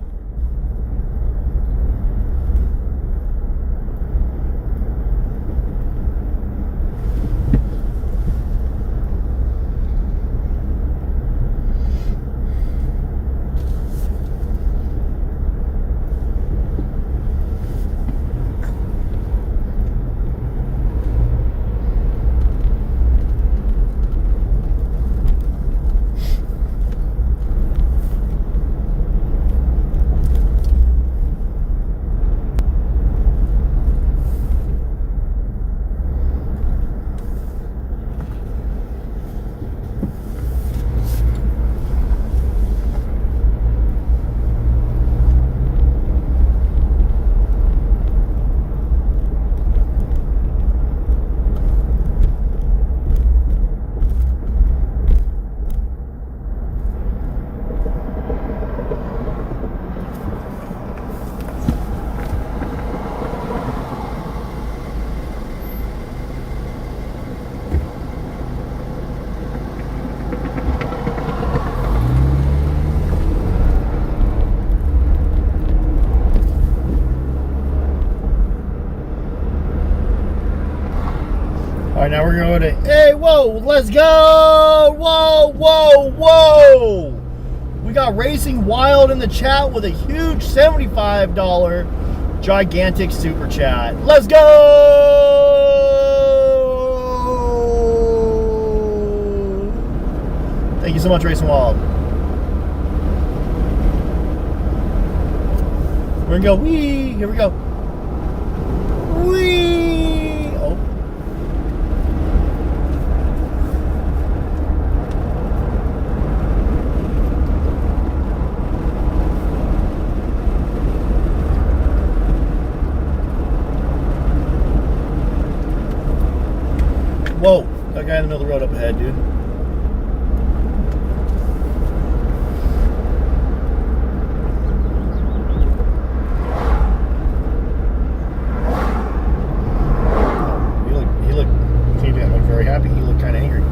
Now we're going to, hey, whoa, let's go. Whoa, whoa, whoa. We got Racing Wild in the chat with a huge $75 gigantic super chat. Let's go. Thank you so much, Racing Wild. We're going to go, wee. Here we go. Wee. Whoa, that guy in the middle of the road up ahead, dude. He didn't look very happy. He looked kind of angry.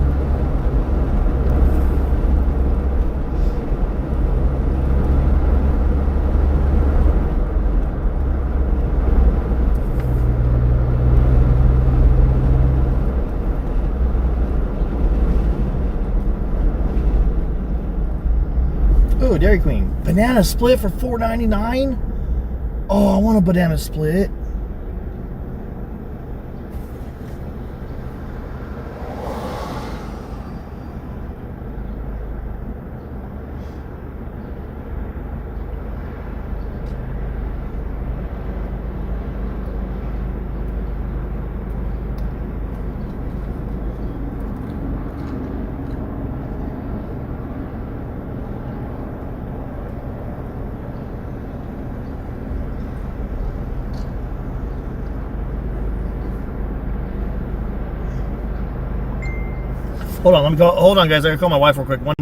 Ooh, Dairy Queen. Banana split for $4.99? Oh, I want a banana split. Hold on, let me call. Hold on, guys. I gotta call my wife real quick. One.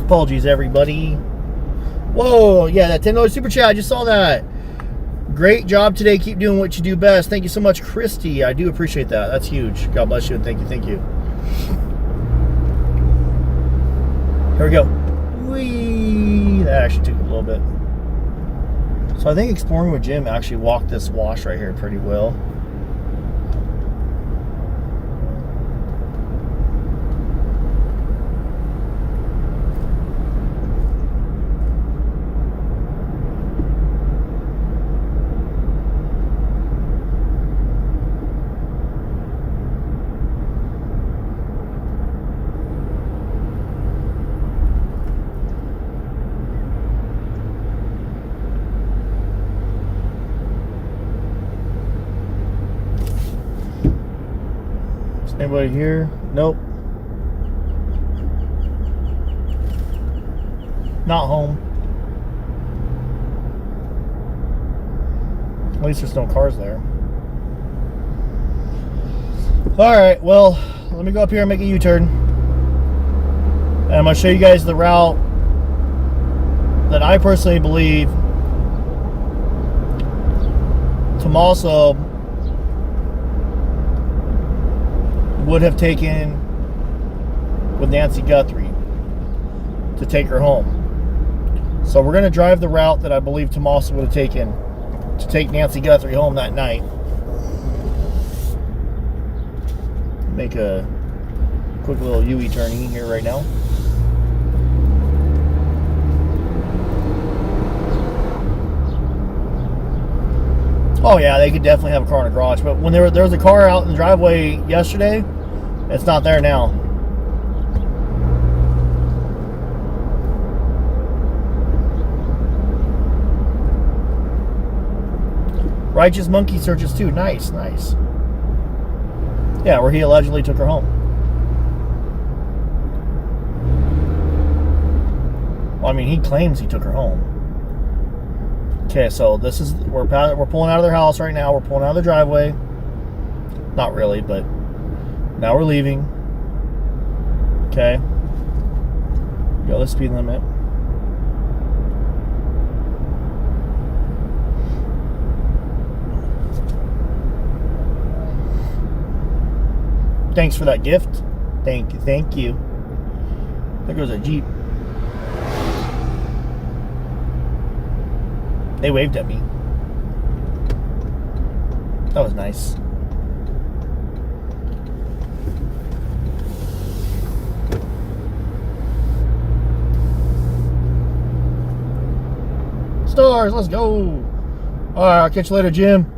Apologies, everybody. Whoa, yeah, that $10 super chat. I just saw that. Great job today. Keep doing what you do best. Thank you so much, Christy. I do appreciate that. That's huge. God bless you and thank you. Thank you. Here we go. Whee! That actually took a little bit. So I think Exploring with Jim actually walked this wash right here pretty well. Anybody here? Nope. Not home. At least there's no cars there. Alright, well, let me go up here and make a U-turn. And I'm going to show you guys the route that I personally believe Tommaso would have taken with Nancy Guthrie to take her home. So we're going to drive the route that I believe Tommaso would have taken to take Nancy Guthrie home that night. Make a quick little U-E turning here right now. Oh yeah, they could definitely have a car in the garage, but when there was a car out in the driveway yesterday, it's not there now. Righteous Monkey searches too. Nice, nice. Yeah, where he allegedly took her home. Well, I mean, he claims he took her home. Okay, so this is we're pulling out of their house right now. We're pulling out of the driveway. Not really, but now we're leaving. Okay. Go the speed limit. Thanks for that gift. Thank you, thank you. There goes a Jeep. They waved at me. That was nice. Stars, let's go. Alright, I'll catch you later, Jim.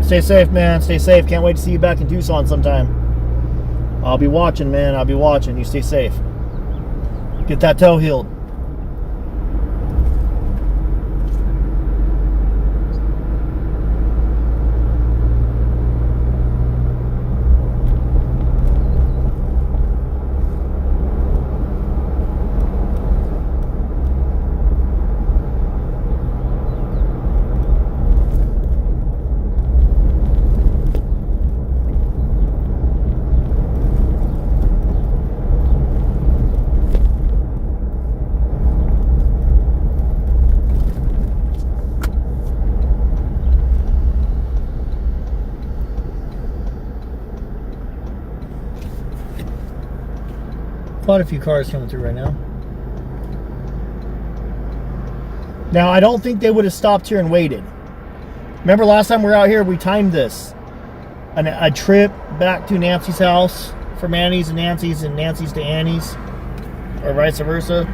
Stay safe, man. Stay safe. Can't wait to see you back in Tucson sometime. I'll be watching, man. I'll be watching. You stay safe. Get that toe healed. Quite a few cars coming through right now. Now, I don't think they would have stopped here and waited. Remember last time we were out here, we timed this. A trip back to Nancy's house from Annie's and Nancy's to Annie's, or vice versa.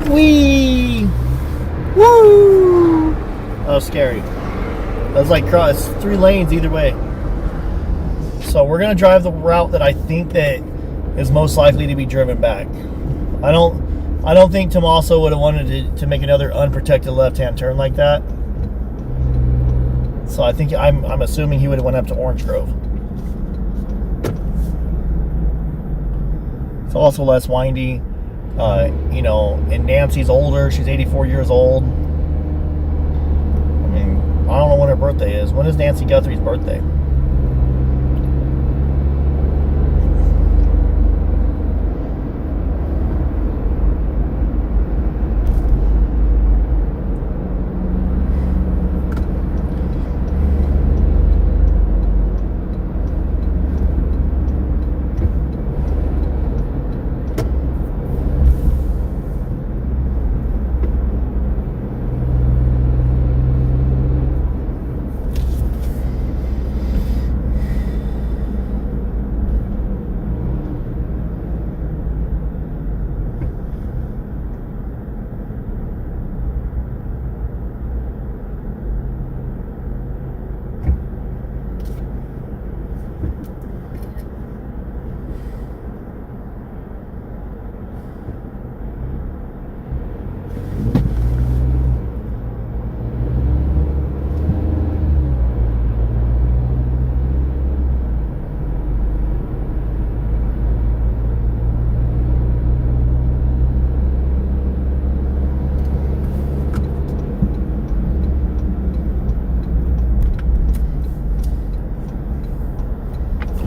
Whee! Woo! That was scary. That was like cross 3 lanes either way. So we're gonna drive the route that I think that is most likely to be driven back. I don't think Tommaso would have wanted to make another unprotected left-hand turn like that. So I think I'm assuming he would have went up to Orange Grove. It's also less windy. You know, and Nancy's older. She's 84 years old. I mean, I don't know when her birthday is. When is Nancy Guthrie's birthday?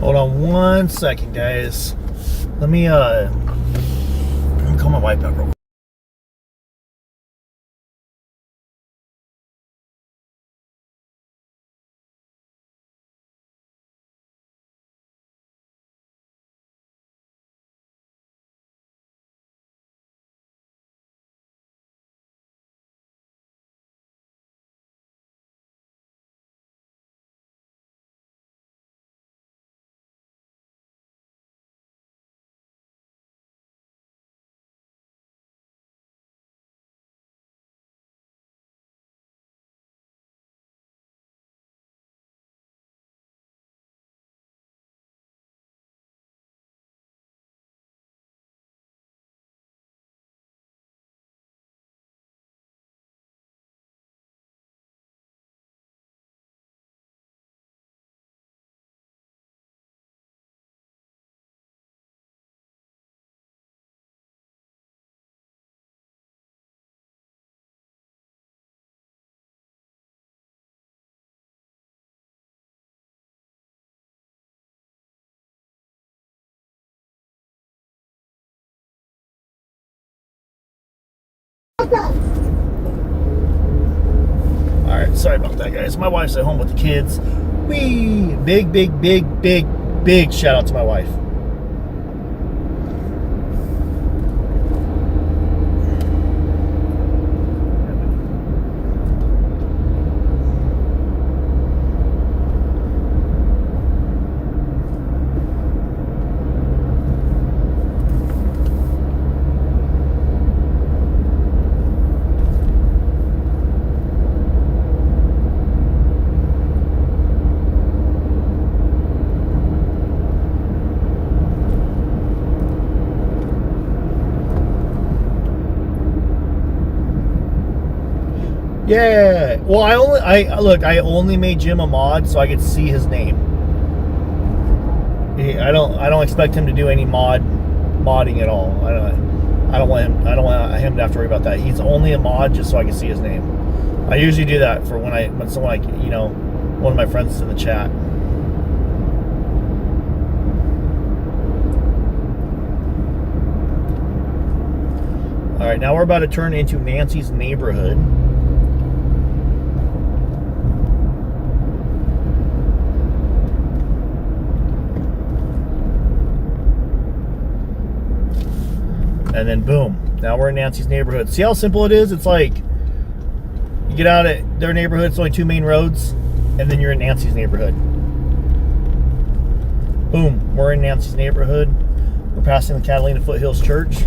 Hold on 1 second, guys. Let me call my wife back real quick. Alright, sorry about that, guys. My wife's at home with the kids. Whee! Big shout out to my wife. Yeah. Well, I only made Jim a mod so I could see his name. I don't expect him to do any modding at all. I don't want him to have to worry about that. He's only a mod just so I can see his name. I usually do that for when someone one of my friends is in the chat. All right, now we're about to turn into Nancy's neighborhood. And then boom, now we're in Nancy's neighborhood. See how simple it is? It's like you get out at their neighborhood, it's only 2 main roads, and then you're in Nancy's neighborhood. Boom, we're in Nancy's neighborhood. We're passing the Catalina Foothills Church.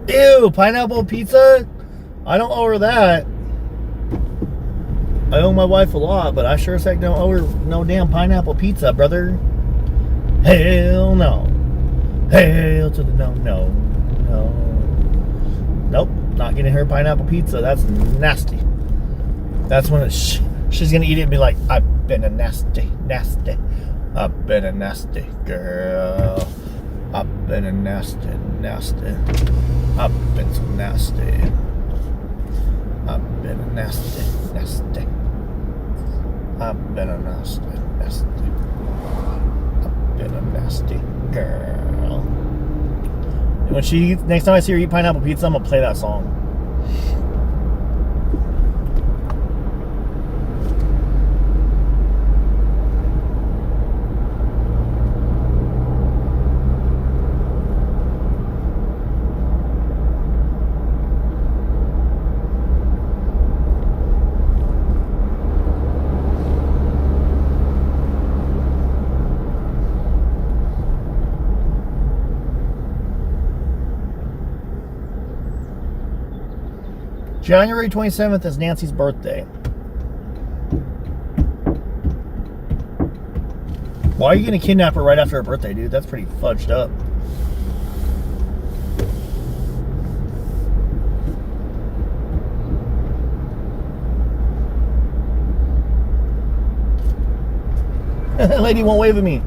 Ew, pineapple pizza? I don't owe her that. I owe my wife a lot, but I sure as heck don't owe her no damn pineapple pizza, brother. Hell no. Hell to the no. Nope, not getting her pineapple pizza. That's nasty. That's when she's gonna eat it and be like, I've been a nasty. I've been a nasty girl. I've been a nasty. I've been so nasty. I've been a nasty. I've been a nasty. I've been a nasty girl. And when next time I see her eat pineapple pizza, I'm gonna play that song. January 27th is Nancy's birthday. Why are you going to kidnap her right after her birthday, dude? That's pretty fudged up. That lady won't wave at me.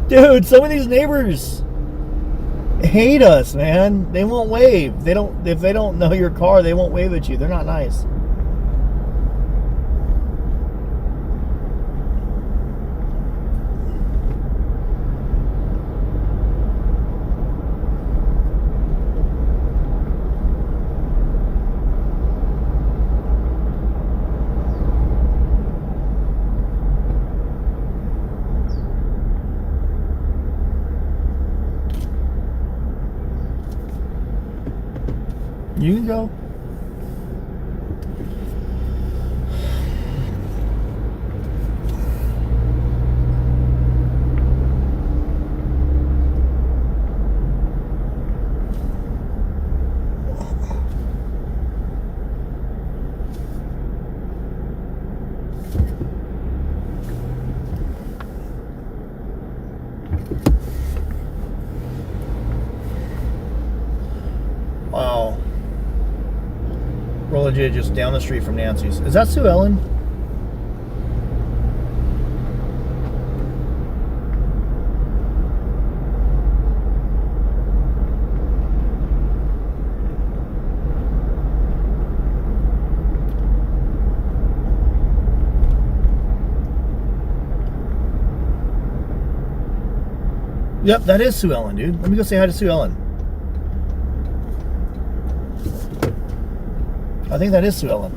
Dude, some of these neighbors hate us, man. They won't wave. If they don't know your car, they won't wave at you. They're not nice. You can go. Wow. We're legit just down the street from Nancy's. Is that Sue Ellen? Yep, that is Sue Ellen, dude. Let me go say hi to Sue Ellen. I think that is Sue Ellen.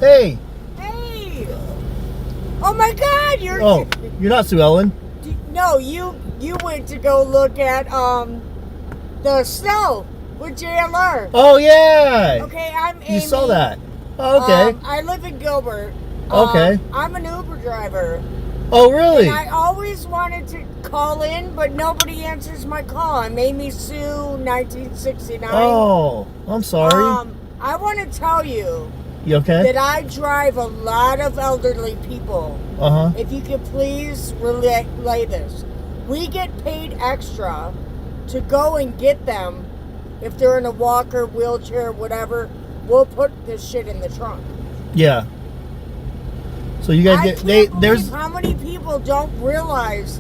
Hey! Hey! Oh my God, you're... Oh, you're not Sue Ellen. No, you went to go look at the snow with JLR. Oh yeah. Okay, I'm Amy. You saw that. Oh, okay. I live in Gilbert. Okay. I'm an Uber driver. Oh really? And I always wanted to call in, but nobody answers my call. I'm Amy Sue, 1969. Oh, I'm sorry. I want to tell you. You okay? That I drive a lot of elderly people. Uh-huh. If you could please relay this. We get paid extra to go and get them. If they're in a walker, wheelchair, whatever, we'll put this shit in the trunk. Yeah. So you guys there's how many people don't realize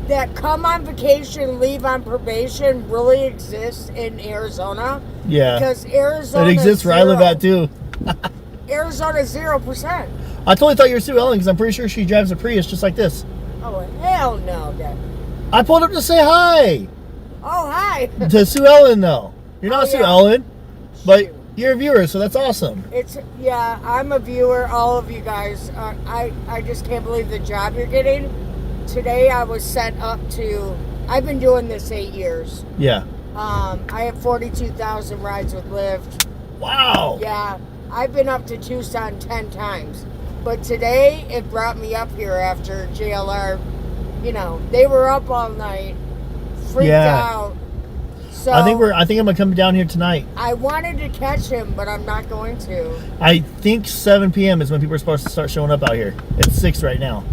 that come on vacation, leave on probation really exists in Arizona. Yeah. Because Arizona it exists where I live at too. Arizona 0%. I totally thought you were Sue Ellen because I'm pretty sure she drives a Prius just like this. Oh hell no, Dad. I pulled up to say hi. Oh hi. To Sue Ellen though. You're not Sue Ellen, but you're a viewer, so that's awesome. Yeah, I'm a viewer. All of you guys, I just can't believe the job you're getting. Today I was sent up to. I've been doing this 8 years. Yeah. I have 42,000 rides with Lyft. Wow. Yeah, I've been up to Tucson 10 times, but today it brought me up here after JLR. You know, they were up all night, freaked out. So I think I'm gonna come down here tonight. I wanted to catch him, but I'm not going to. I think 7 p.m. is when people are supposed to start showing up out here. It's 6 right now.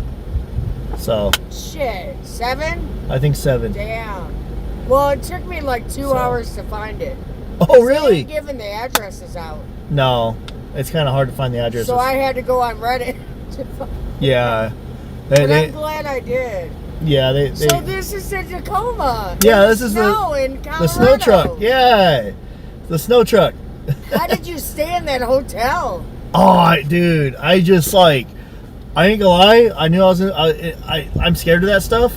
So. Shit, 7? I think 7. Damn. Well, it took me like 2 hours to find it. Oh, really? They ain't giving the addresses out. No, it's kind of hard to find the addresses. So I had to go on Reddit to find Yeah. But I'm glad I did. Yeah, So this is in Tacoma. Yeah, this is the snow truck. Yeah, the snow truck. How did you stay in that hotel? Oh, dude, I just like, I ain't gonna lie. I knew I'm scared of that stuff,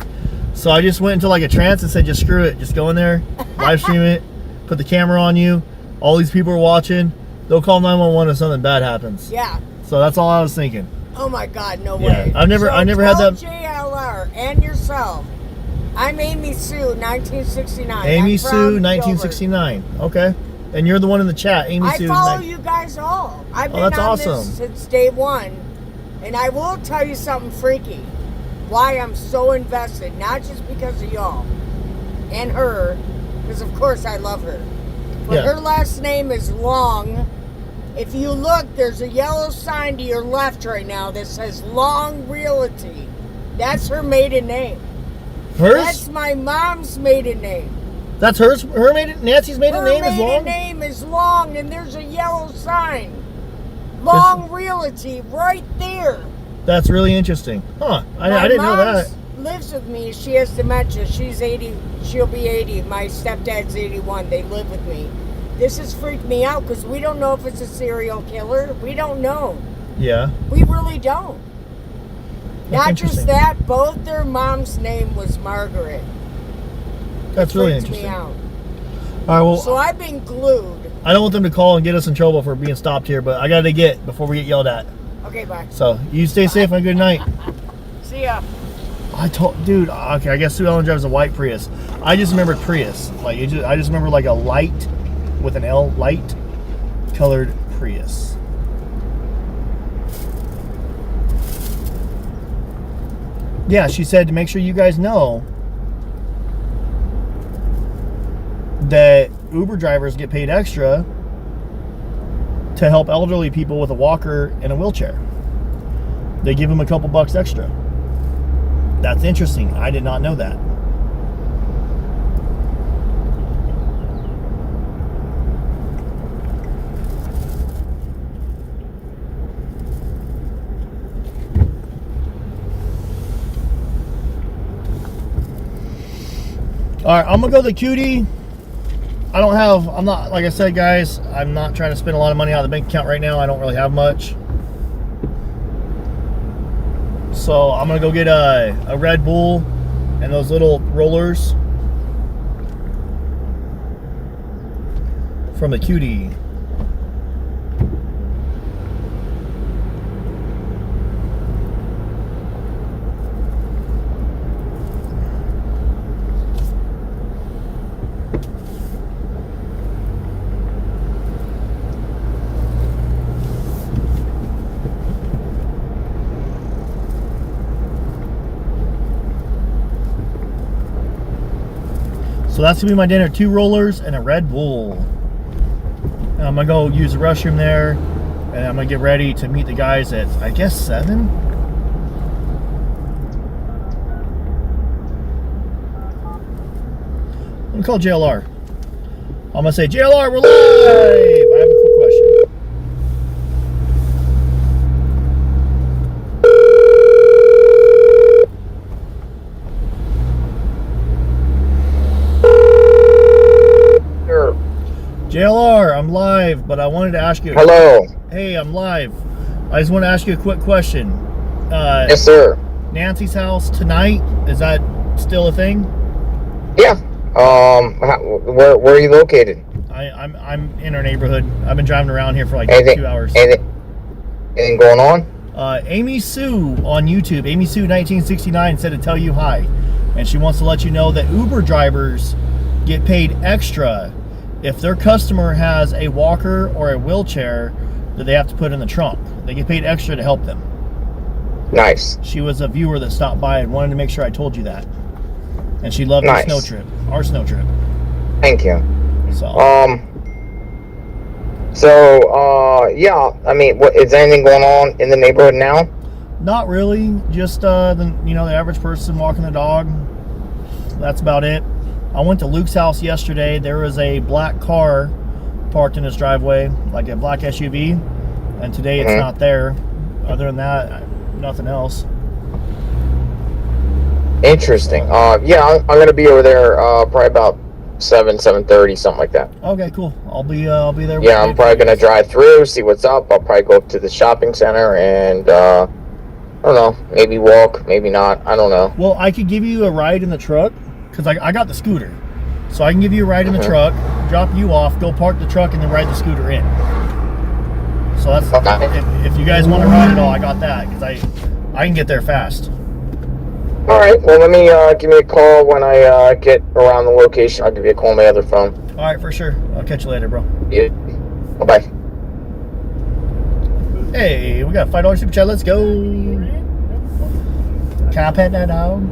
so I just went into like a trance and said, just screw it, just go in there, live stream it, put the camera on you. All these people are watching. They'll call 911 if something bad happens. Yeah. So that's all I was thinking. Oh my God, no way. I never had that. JLR and yourself. I'm Amy Sue, 1969. Amy Sue, 1969. Okay. And you're the one in the chat, Amy Sue. I follow you guys all. I've been on this since day one. And I will tell you something freaky. Why I'm so invested, not just because of y'all and her, because of course I love her. But her last name is Long. If you look, there's a yellow sign to your left right now that says Long Realty. That's her maiden name. Hers? That's my mom's maiden name. That's hers. Nancy's maiden name is Long. Her maiden name is Long, and there's a yellow sign, Long Realty, right there. That's really interesting, huh? I didn't know that. Lives with me. She has dementia. She's 80. She'll be 80. My stepdad's 81. They live with me. This has freaked me out because we don't know if it's a serial killer. We don't know. Yeah. We really don't. Not just that, both their mom's name was Margaret. That's really interesting. Me out. All right, well. So I've been glued. I don't want them to call and get us in trouble for being stopped here, but I got to get before we get yelled at. Okay, bye. So you stay safe and good night. See ya. Dude, okay, I guess Sue Ellen drives a white Prius. I just remembered Prius. Like, I just remember like a light with an L, light colored Prius. Yeah, she said to make sure you guys know that Uber drivers get paid extra to help elderly people with a walker and a wheelchair. They give them a couple bucks extra. That's interesting. I did not know that. All right, I'm gonna go to the cutie. I'm not, like I said, guys, I'm not trying to spend a lot of money out of the bank account right now. I don't really have much. So I'm gonna go get a Red Bull and those little rollers from the cutie. So that's gonna be my dinner, 2 rollers and a Red Bull. And I'm gonna go use the restroom there, and I'm gonna get ready to meet the guys at, I guess, 7? I'm gonna call JLR. I'm gonna say, JLR, we're live! I have a quick question. JLR, I'm live, but I wanted to ask you. Hello. Hey, I'm live. I just want to ask you a quick question. Yes, sir. Nancy's house tonight, is that still a thing? Yeah. Where are you located? I'm in her neighborhood. I've been driving around here for like 2 hours. Anything going on? Amy Sue on YouTube, Amy Sue 1969 said to tell you hi, and she wants to let you know that Uber drivers get paid extra if their customer has a walker or a wheelchair that they have to put in the trunk. They get paid extra to help them. Nice. She was a viewer that stopped by and wanted to make sure I told you that. And she loved our snow trip. Our snow trip. Thank you. So. Yeah. I mean, is anything going on in the neighborhood now? Not really. Just the average person walking the dog. That's about it. I went to Luke's house yesterday. There was a black car parked in his driveway, like a black SUV, and today it's not there. Other than that, nothing else. Interesting. Yeah, I'm gonna be over there probably about 7:30, something like that. Okay, cool. I'll be there. Yeah, I'm probably gonna drive through, see what's up. I'll probably go to the shopping center and I don't know, maybe walk, maybe not. I don't know. Well, I could give you a ride in the truck. Because I got the scooter. So I can give you a ride in the truck, drop you off, go park the truck, and then ride the scooter in. So that's, if you guys want to ride at all, I got that. Because I can get there fast. All right. Well, let me give me a call when I get around the location. I'll give you a call on my other phone. All right, for sure. I'll catch you later, bro. Yeah. Bye-bye. Hey, we got a $5 super chat. Let's go. Can I pet that dog?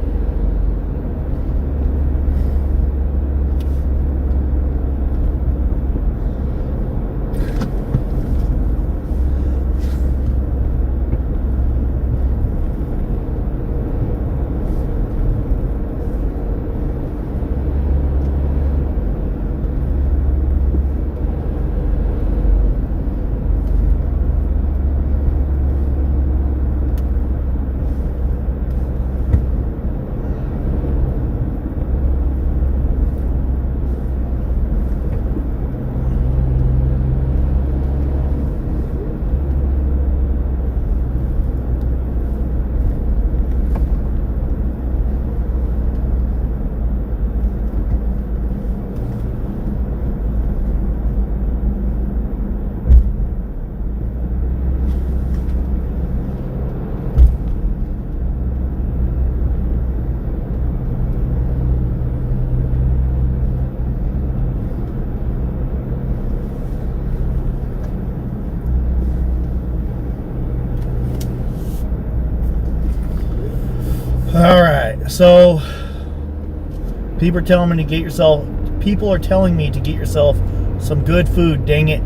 So people are telling me to get yourself some good food, dang it.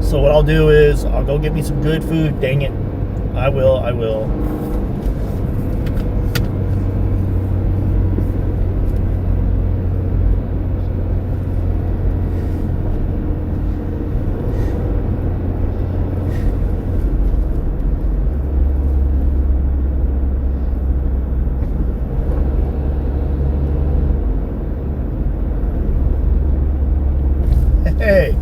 So what I'll do is I'll go get me some good food, dang it. I will. Hey,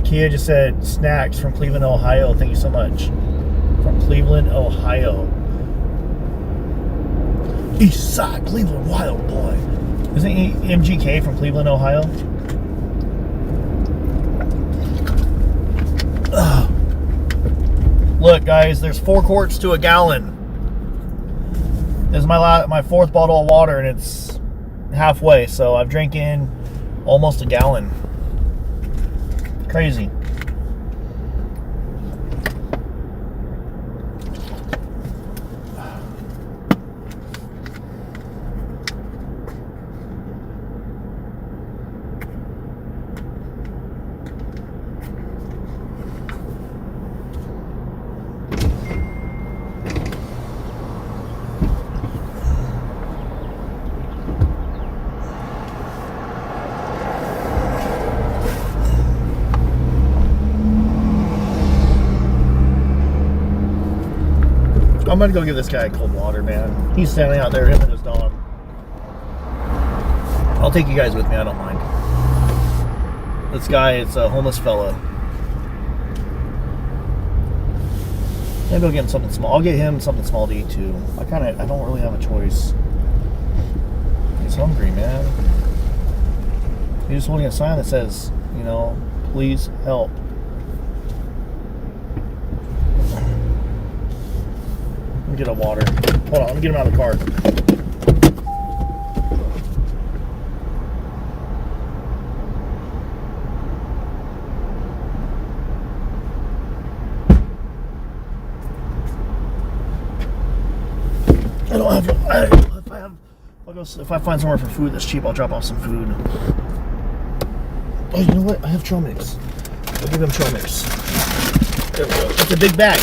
Kia just said snacks from Cleveland, Ohio. Thank you so much. From Cleveland, Ohio. East Side, Cleveland, Wild Boy. Isn't he MGK from Cleveland, Ohio? Ugh. Look, guys, there's 4 quarts to a gallon. This is my 4th bottle of water, and it's halfway, so I've drank in almost a gallon. Crazy. I'm gonna go give this guy cold water, man. He's standing out there, him and his dog. I'll take you guys with me, I don't mind. This guy, it's a homeless fella. Maybe I'll get him something small. I'll get him something small to eat too. I don't really have a choice. He's hungry, man. He's just holding a sign that says, you know, please help. Let me get a water. Hold on, let me get him out of the car. I don't have. If I find somewhere for food that's cheap, I'll drop off some food. Oh, you know what? I have trail mix. I'll give him trail mix. There we go. It's a big bag.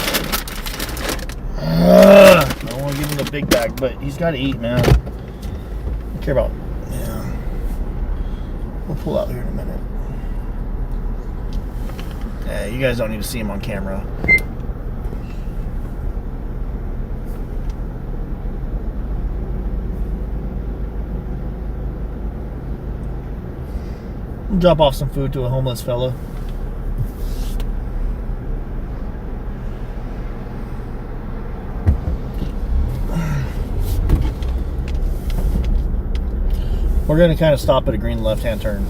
I don't want to give him the big bag, but he's got to eat, man. I don't care about. Yeah. We'll pull out here in a minute. Yeah, you guys don't need to see him on camera. Drop off some food to a homeless fella. We're going to kind of stop at a green left-hand turn.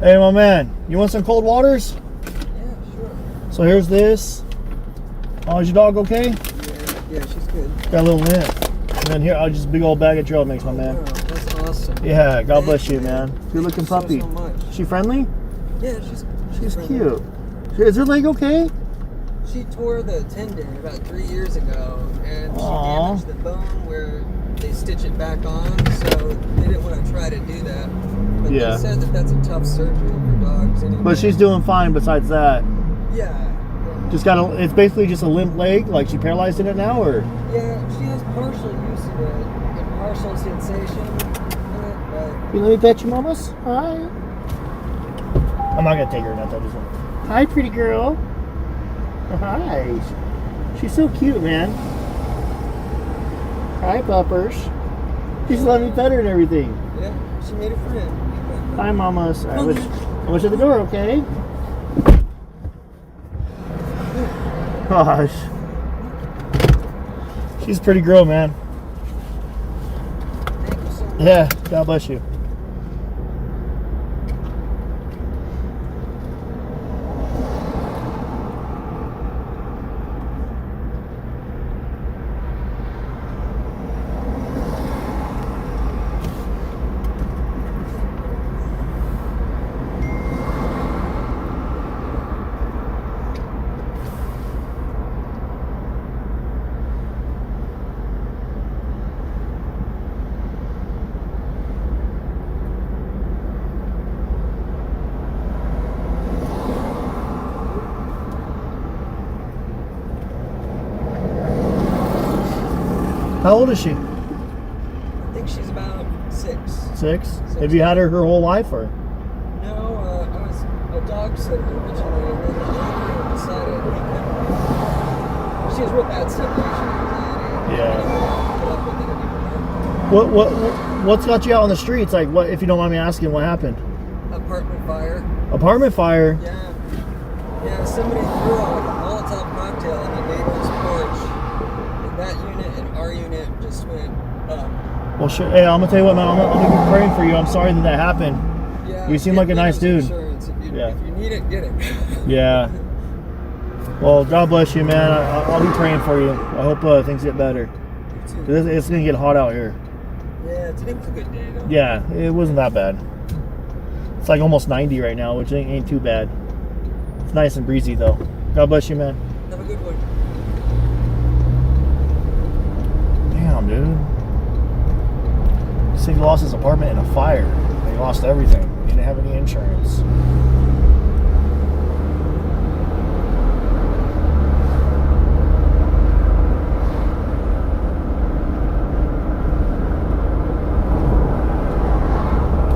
Hey, my man, you want some cold waters? Yeah, sure. So here's this. Oh, is your dog okay? Yeah, she's good. Got a little lint. And then here, I'll just big old bag of trail mix, my man. Wow, that's awesome. Yeah, God bless you, man. Good looking puppy. So much. She friendly? Yeah, she's cute. Is her leg okay? She tore the tendon about 3 years ago, and she Aww. damaged the bone where they stitch it back on, so they didn't want to try to do that. But Yeah. they said that that's a tough surgery for dogs anyway. But she's doing fine besides that. Yeah. Just got a, it's basically just a limp leg, like she paralyzed in it now, or? Yeah, she has partial use of it and partial sensation in it, but... You let me pet you, mamas? Hi. I'm not gonna take her or nothing. Just like, hi, pretty girl. Hi. She's so cute, man. Hi, puppers. She's letting me pet her and everything. Yeah, she made a friend. Hi, mamas. I wish at the door, okay? Gosh. She's a pretty girl, man. Thank you so much. Yeah, God bless you. How old is she? I think she's about 6. 6? Have you had her whole life, or? No, I was a dog sitter originally, and then the owner decided he couldn't. She has real bad separation anxiety. Yeah. Put up with it anymore. What's got you out on the streets? Like, what? If you don't mind me asking, what happened? Apartment fire. Apartment fire. Yeah. Yeah, somebody threw a Molotov cocktail on the neighbor's porch, and that Well, sure. Hey, I'm gonna tell you what, man. I'm gonna be praying for you. I'm sorry that happened. Yeah, You seem like a nice dude. Insurance. If you need it, get it. Yeah. Well, God bless you, man. I'll be praying for you. I hope things get better. It's gonna get hot out here. Yeah, today's a good day, though. Yeah, it wasn't that bad. It's like almost 90 right now, which ain't too bad. It's nice and breezy, though. God bless you, man. Have a good one. Damn, dude. He lost his apartment in a fire. He lost everything. He didn't have any insurance.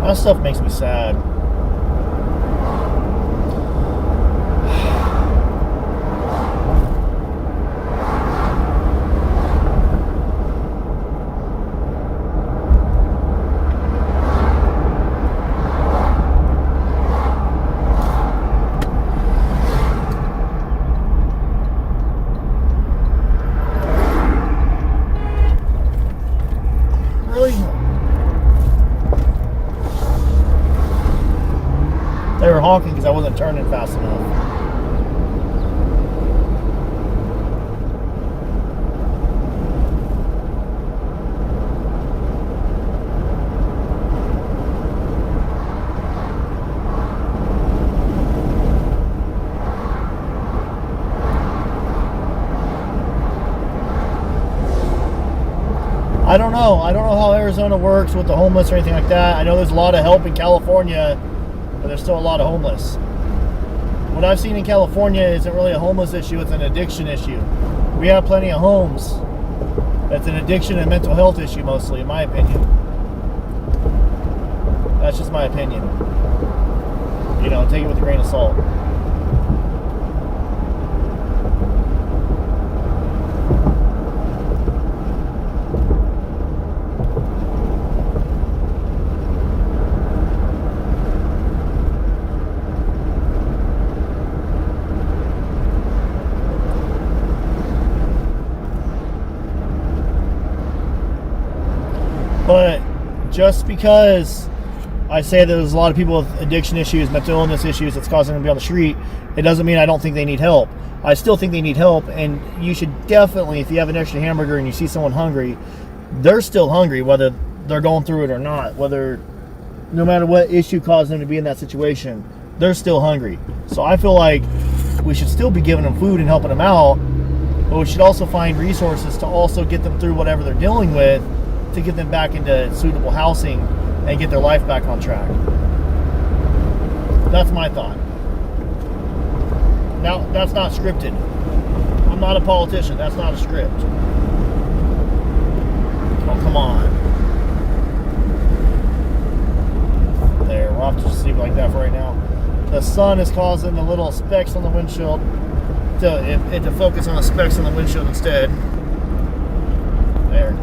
That stuff makes me sad. They were honking because I wasn't turning fast enough. I don't know. I don't know how Arizona works with the homeless or anything like that. I know there's a lot of help in California, but there's still a lot of homeless. What I've seen in California isn't really a homeless issue, it's an addiction issue. We have plenty of homes. That's an addiction and mental health issue mostly, in my opinion. That's just my opinion. You know, take it with a grain of salt. But just because I say that there's a lot of people with addiction issues, mental illness issues that's causing them to be on the street, it doesn't mean I don't think they need help. I still think they need help, and you should definitely, if you have an extra hamburger and you see someone hungry, they're still hungry, whether they're going through it or not, no matter what issue caused them to be in that situation, they're still hungry. So I feel like we should still be giving them food and helping them out, but we should also find resources to also get them through whatever they're dealing with, to get them back into suitable housing and get their life back on track. That's my thought. Now, that's not scripted. I'm not a politician. That's not a script. Oh, come on. There, we'll have to just leave it like that for right now. The sun is causing the little specks on the windshield to focus on the specks on the windshield instead. There.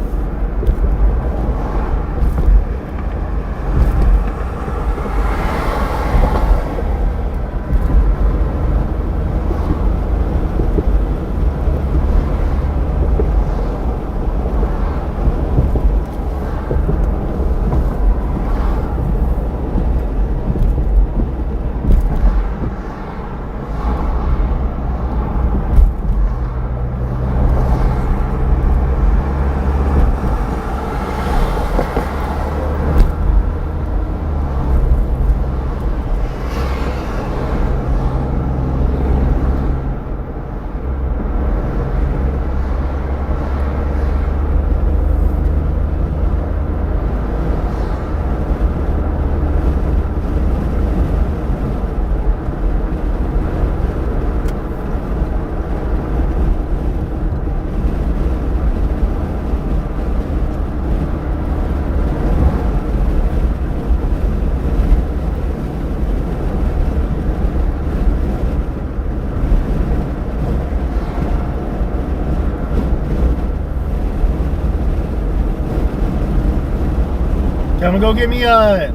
I'm gonna go get me a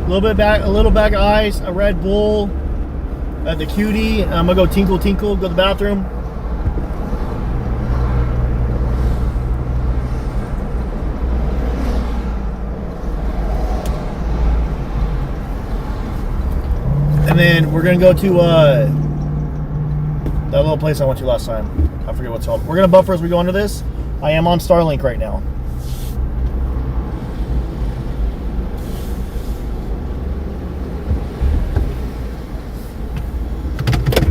little bag of ice, a Red Bull, at the Cutie, and I'm gonna go tinkle, go to the bathroom. then we're gonna go to that little place I went to last time. I forget what's called. We're gonna buffer as we go under this. I am on Starlink right now.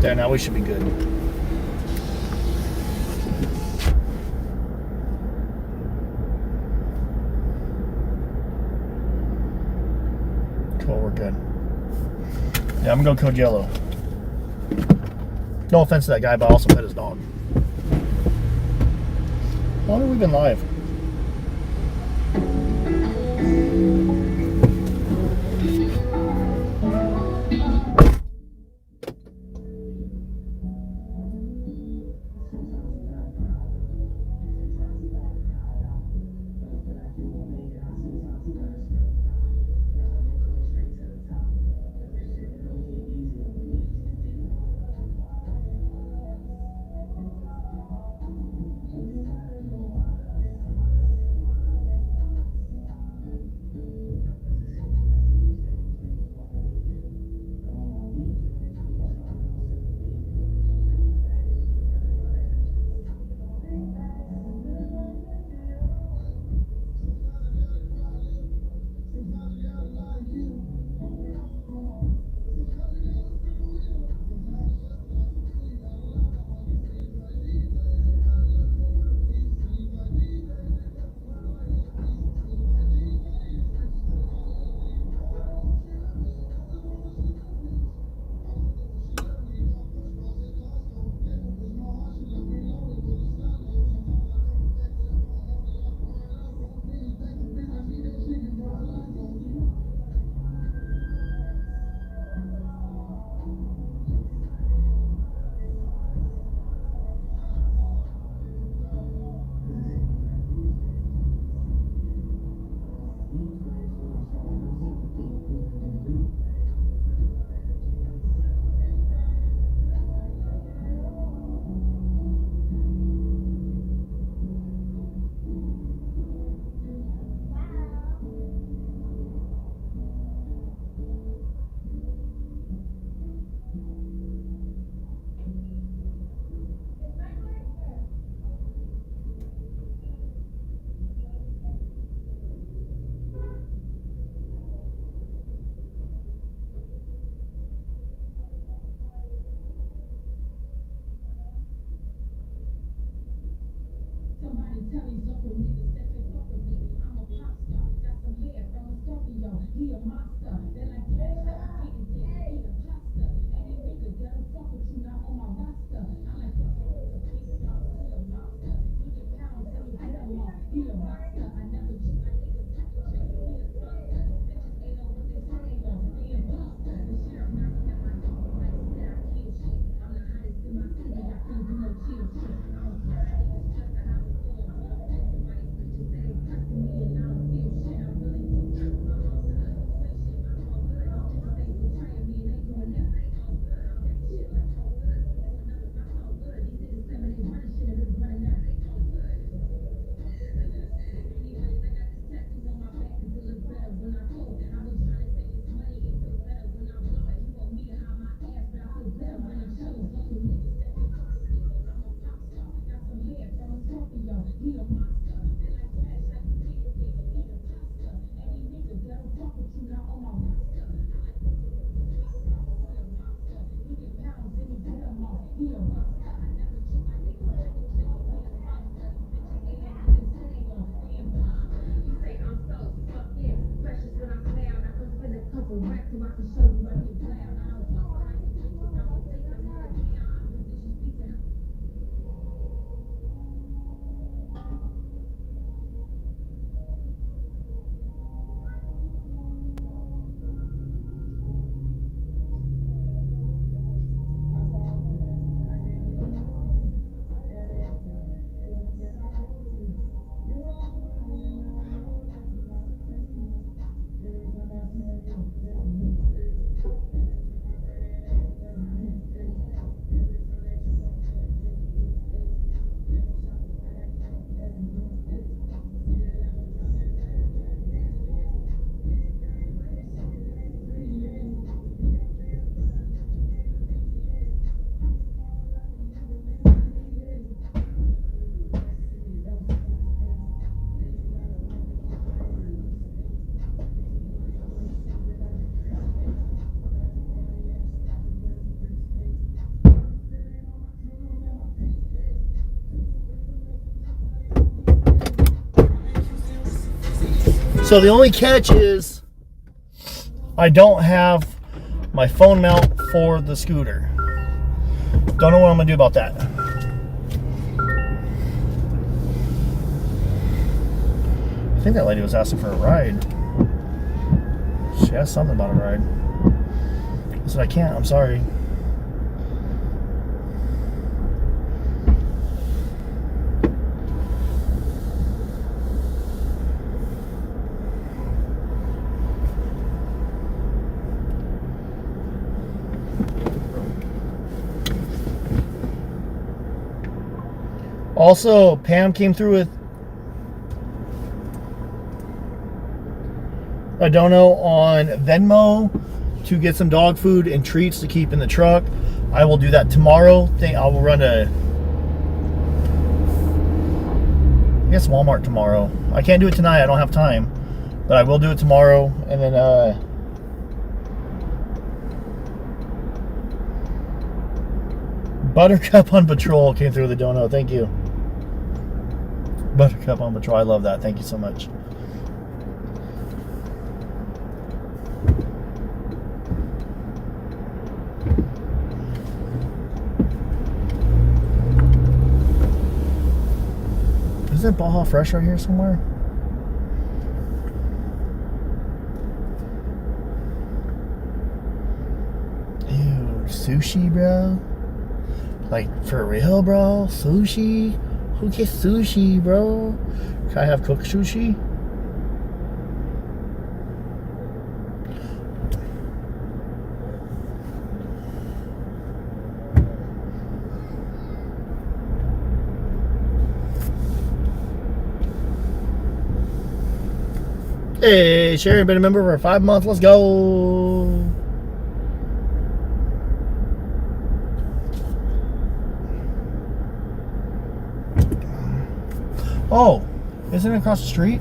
There, now we should be good. Cool, we're good. Yeah, I'm gonna go code yellow. No offense to that guy, but I also pet his dog. How long have we been live? So the only catch is I don't have my phone mount for the scooter. Don't know what I'm gonna do about that. I think that lady was asking for a ride. She asked something about a ride. I said I can't, I'm sorry. Also, Pam came through with a dono on Venmo to get some dog food and treats to keep in the truck. I will do that tomorrow. I will run I guess Walmart tomorrow. I can't do it tonight, I don't have time. But I will do it tomorrow. And then Buttercup on Patrol came through with a dono. Thank you. Buttercup on Patrol. I love that. Thank you so much. Is there Baja Fresh right here somewhere? Ew, sushi, bro? Like, for real, bro? Sushi? Who gets sushi, bro? Can I have cooked sushi? Hey, Sharon, been a member for 5 months. Let's go. Oh, isn't it across the street?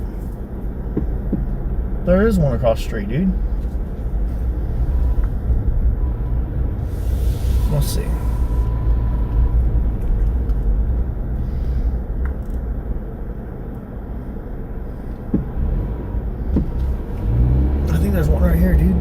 There is one across the street, dude. Let's see. I think there's one right here, dude.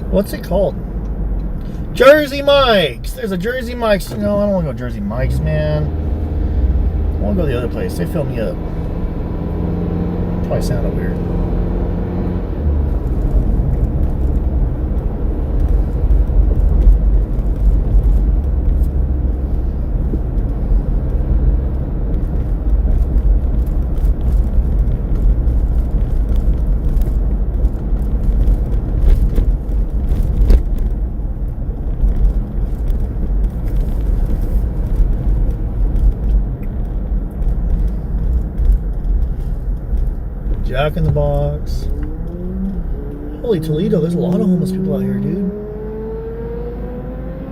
What's it called? Jersey Mike's. There's a Jersey Mike's. No, I don't want to go Jersey Mike's, man. I want to go the other place. They fill me up. Probably sounded weird. Jack in the Box. Holy Toledo, there's a lot of homeless people out here, dude.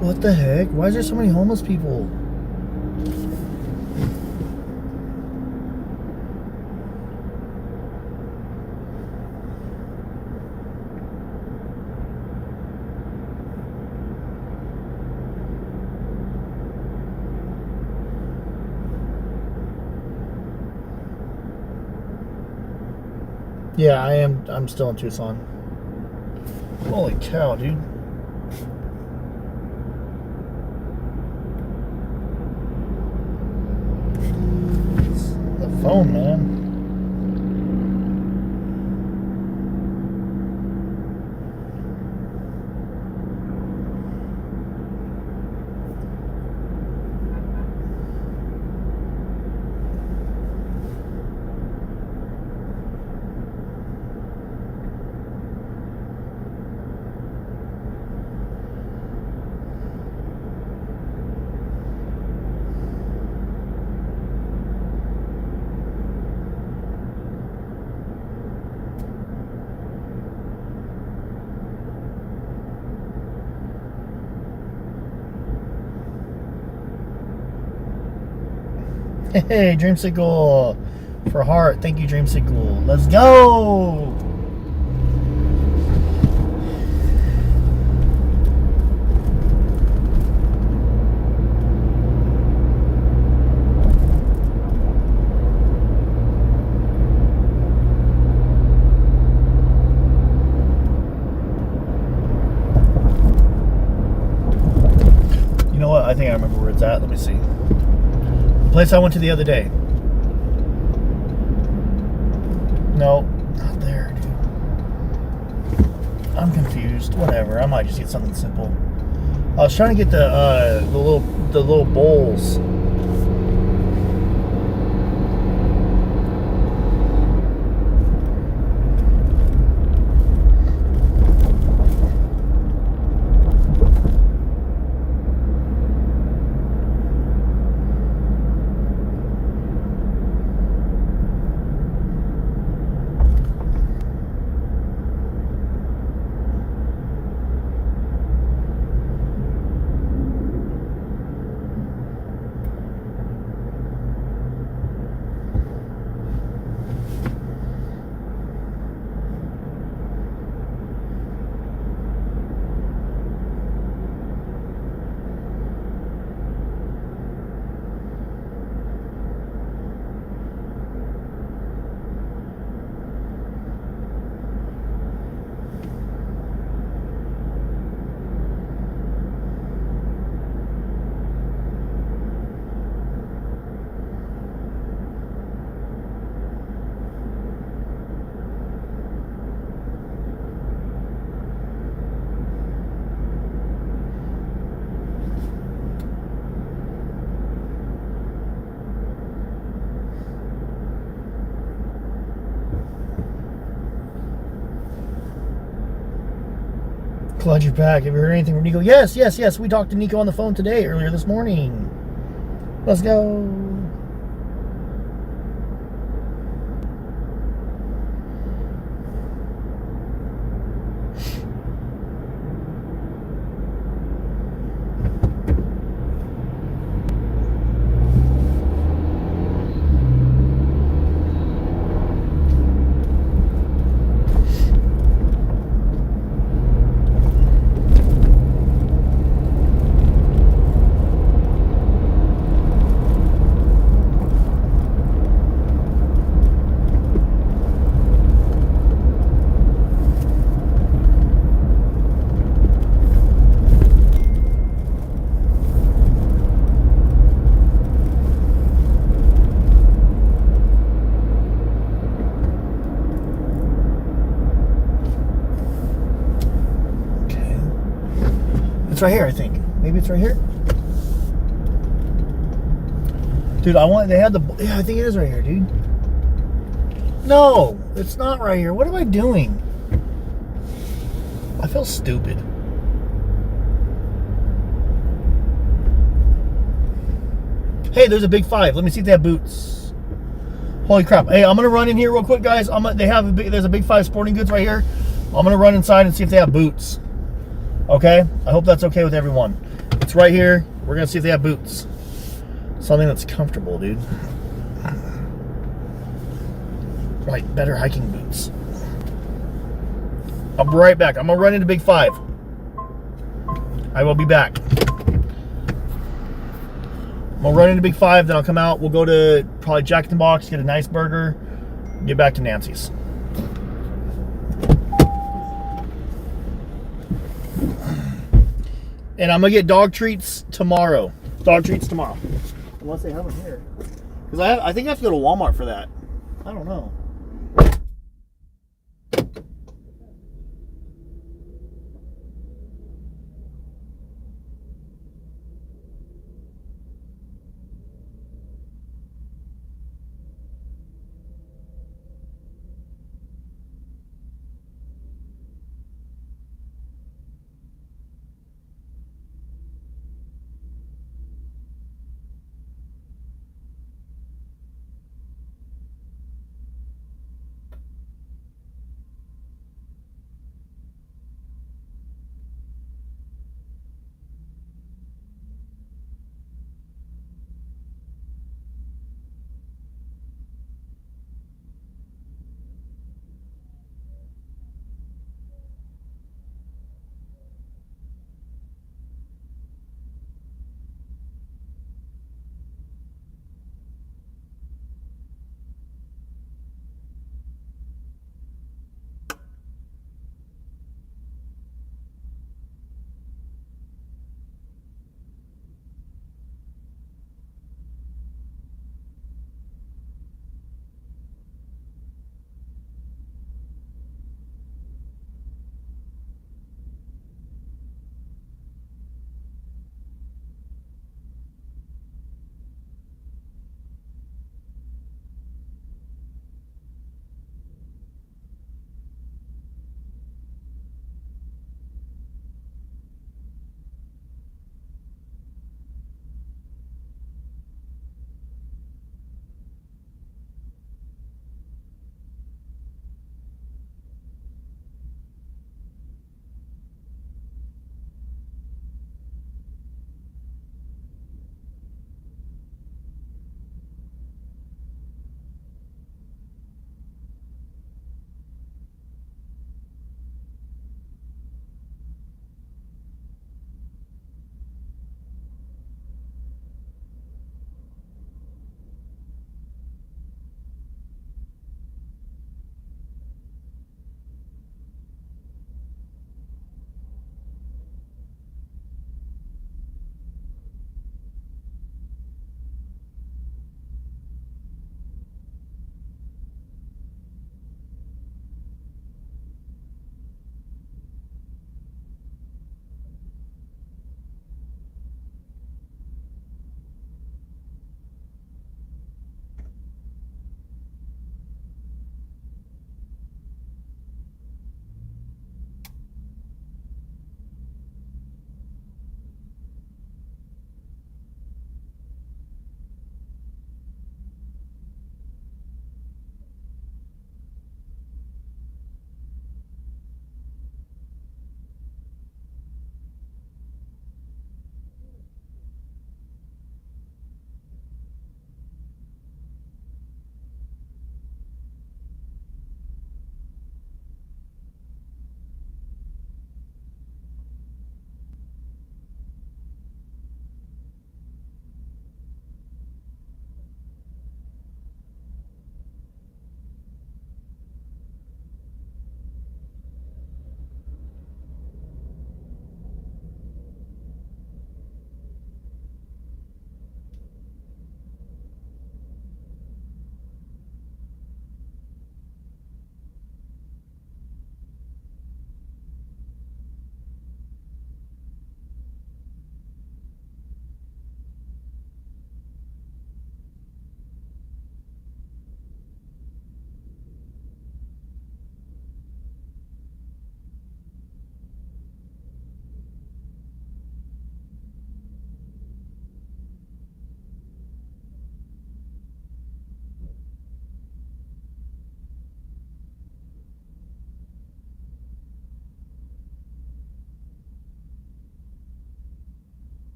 What the heck? Why is there so many homeless people? Yeah, I am. I'm still in Tucson. Holy cow, dude. The phone, man. Hey, Dreamsicle for heart. Thank you, Dreamsicle. Let's go. You know what? I think I remember where it's at. Let me see. The place I went to the other day. No, not there, dude. I'm confused. Whatever. I might just get something simple. I was trying to get the little bowls. Glad you're back. Have you heard anything from Nico? Yes. We talked to Nico on the phone today, earlier this morning. Let's go. It's right here, I think. Maybe it's right here. Dude, they had yeah, I think it is right here, dude. No, it's not right here. What am I doing? I feel stupid. Hey, there's a big 5. Let me see if they have boots. Holy crap. Hey, I'm gonna run in here real quick, guys. There's a big 5 sporting goods right here. I'm gonna run inside and see if they have boots. Okay? I hope that's okay with everyone. It's right here. We're gonna see if they have boots. Something that's comfortable, dude. Like better hiking boots. I'll be right back. I'm gonna run into Big 5. I will be back. I'm gonna run into Big 5, then I'll come out. We'll go to probably Jack in the Box, get a nice burger, get back to Nancy's. And I'm gonna get dog treats tomorrow. Dog treats tomorrow. Unless they have them here. Because I think I have to go to Walmart for that. I don't know.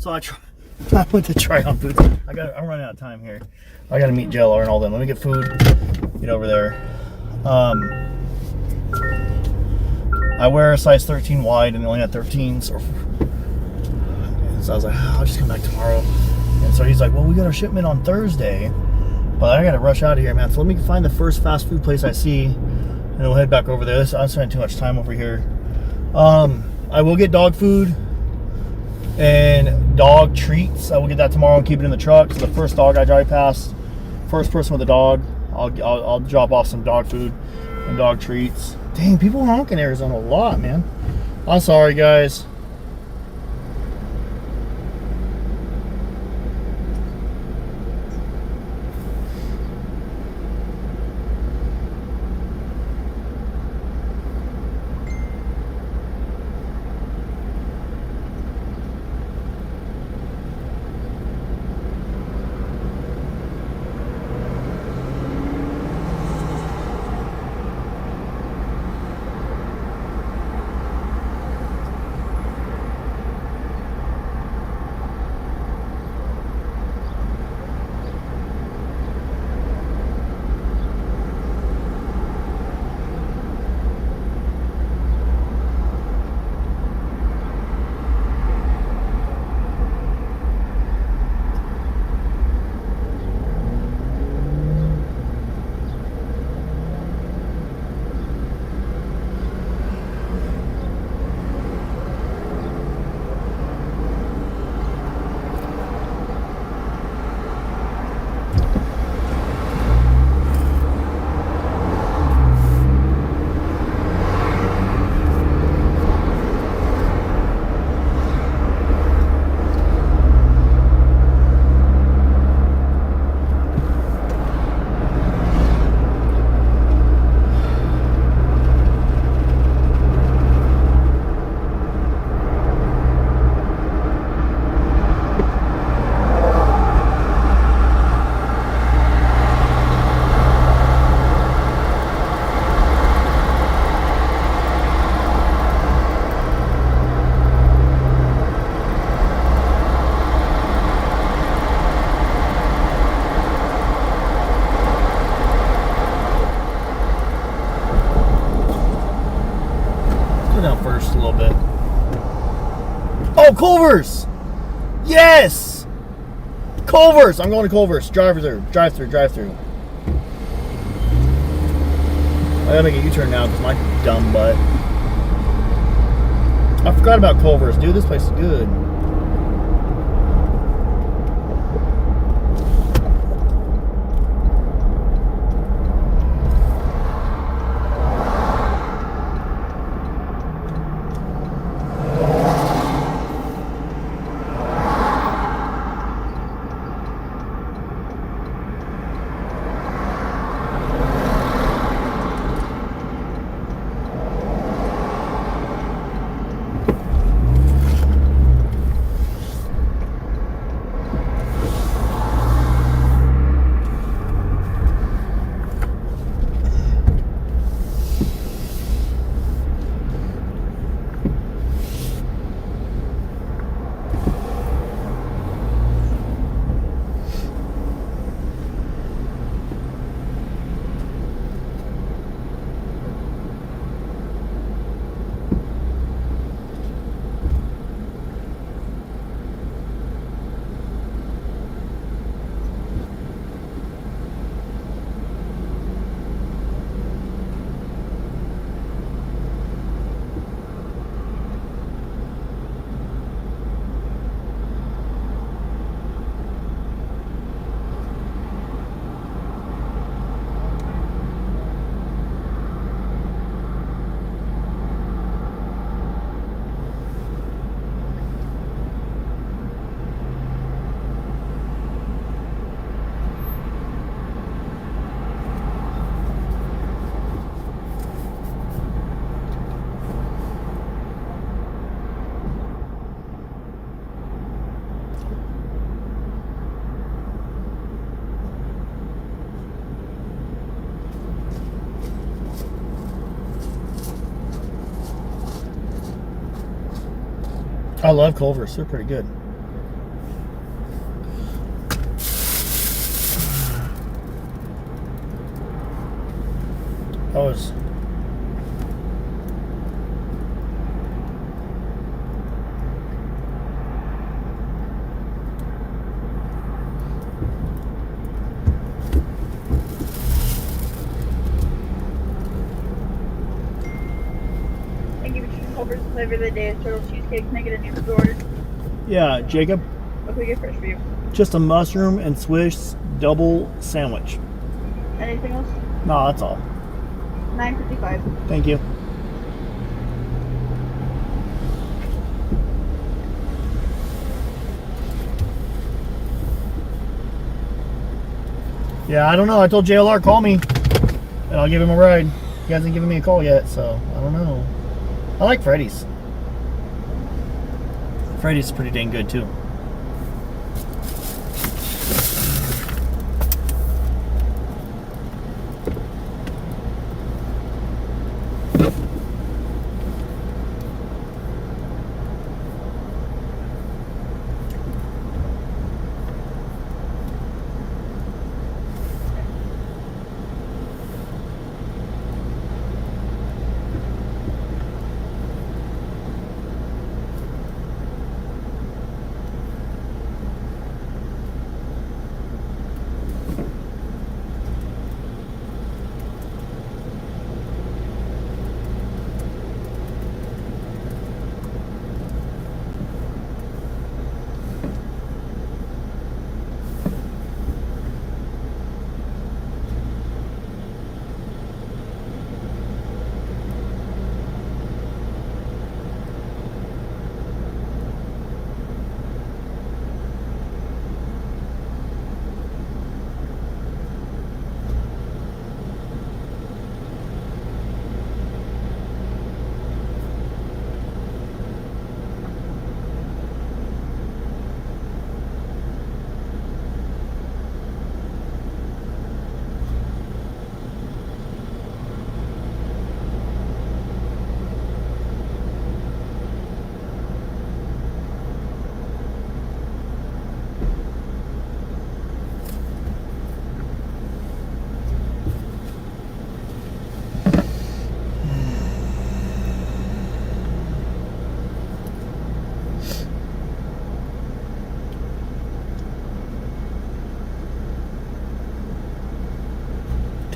So I went to try on boots. I'm running out of time here. I gotta meet Jello and all them. Let me get food. Get over there. I wear a size 13 wide and they only had 13s. And so I was like, I'll just come back tomorrow. And so he's like, well, we got our shipment on Thursday, but I gotta rush out of here, man. So let me find the first fast food place I see, and we'll head back over there. I'm spending too much time over here. I will get dog food and dog treats. I will get that tomorrow and keep it in the truck. So the first dog I drive past, first person with a dog, I'll drop off some dog food and dog treats. Dang, people honk in Arizona a lot, man. I'm sorry, guys. Culver's! Yes! Culver's! I'm going to Culver's. Drive through. I gotta make a U-turn now because my dumb butt. I forgot about Culver's. Dude, this place is good. I love Culver's. They're pretty good. Pose. Thank you for choosing Culver's flavor of the day. It's turtle cheesecake. Can I get a name for the order? Yeah, Jacob. What can we get first for you? Just a mushroom and Swiss double sandwich. Anything else? No, that's all. $9.55. Thank you. Yeah, I don't know. I told JLR call me, and I'll give him a ride. He hasn't given me a call yet, so I don't know. I like Freddy's. Freddy's is pretty dang good too.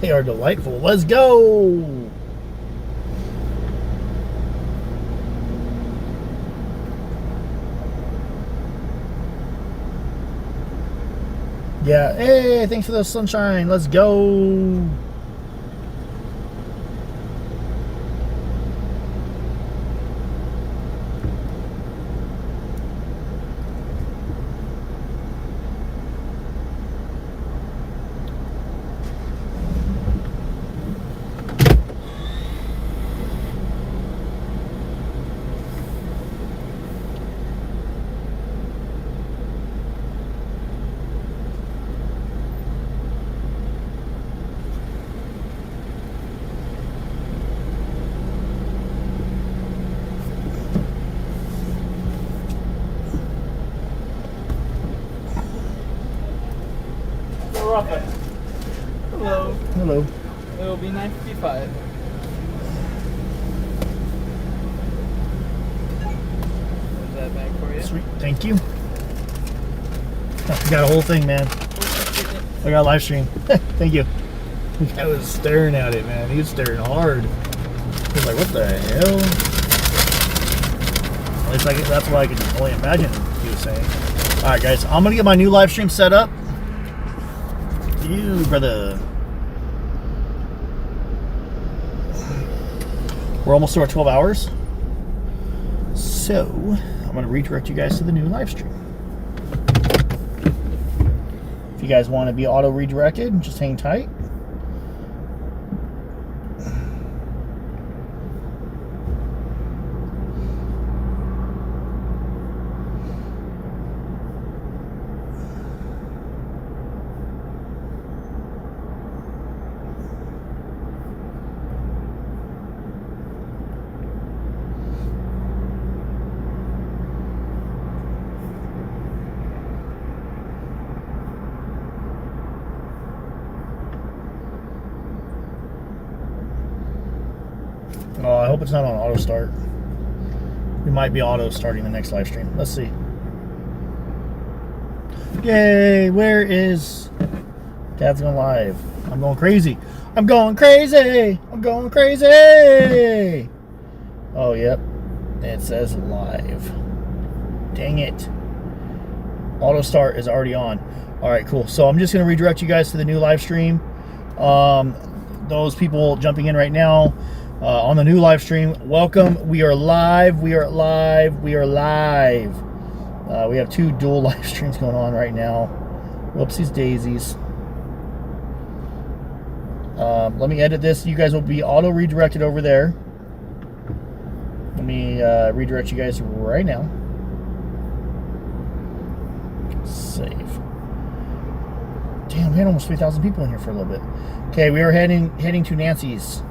They are delightful. Let's go! Yeah, hey, thanks for the sunshine. Let's go! Hello. Hello. It will be $9.55. There's that bag for you. Sweet, thank you. I got a whole thing, man. I got a live stream. Thank you. I was staring at it, man. He was staring hard. He was like, what the hell? At least that's what I could only imagine he was saying. Alright, guys. I'm going to get my new live stream set up. You, brother. We're almost to our 12 hours. So, I'm going to redirect you guys to the new live stream. If you guys want to be auto redirected, just hang tight. Oh, I hope it's not on auto start. We might be auto starting the next live stream. Let's see. Yay! Where is Dad's going live? I'm going crazy. I'm going crazy. I'm going crazy. Oh, yep. It says live. Dang it. Auto start is already on. All right, cool. So I'm just going to redirect you guys to the new live stream. Those people jumping in right now on the new live stream, welcome. We are live. We are live. We are live. We have 2 dual live streams going on right now. Whoopsies daisies. Let me edit this. You guys will be auto redirected over there. Let me redirect you guys right now. Save. Damn, we had almost 3,000 people in here for a little bit. Okay, we are heading to Nancy's.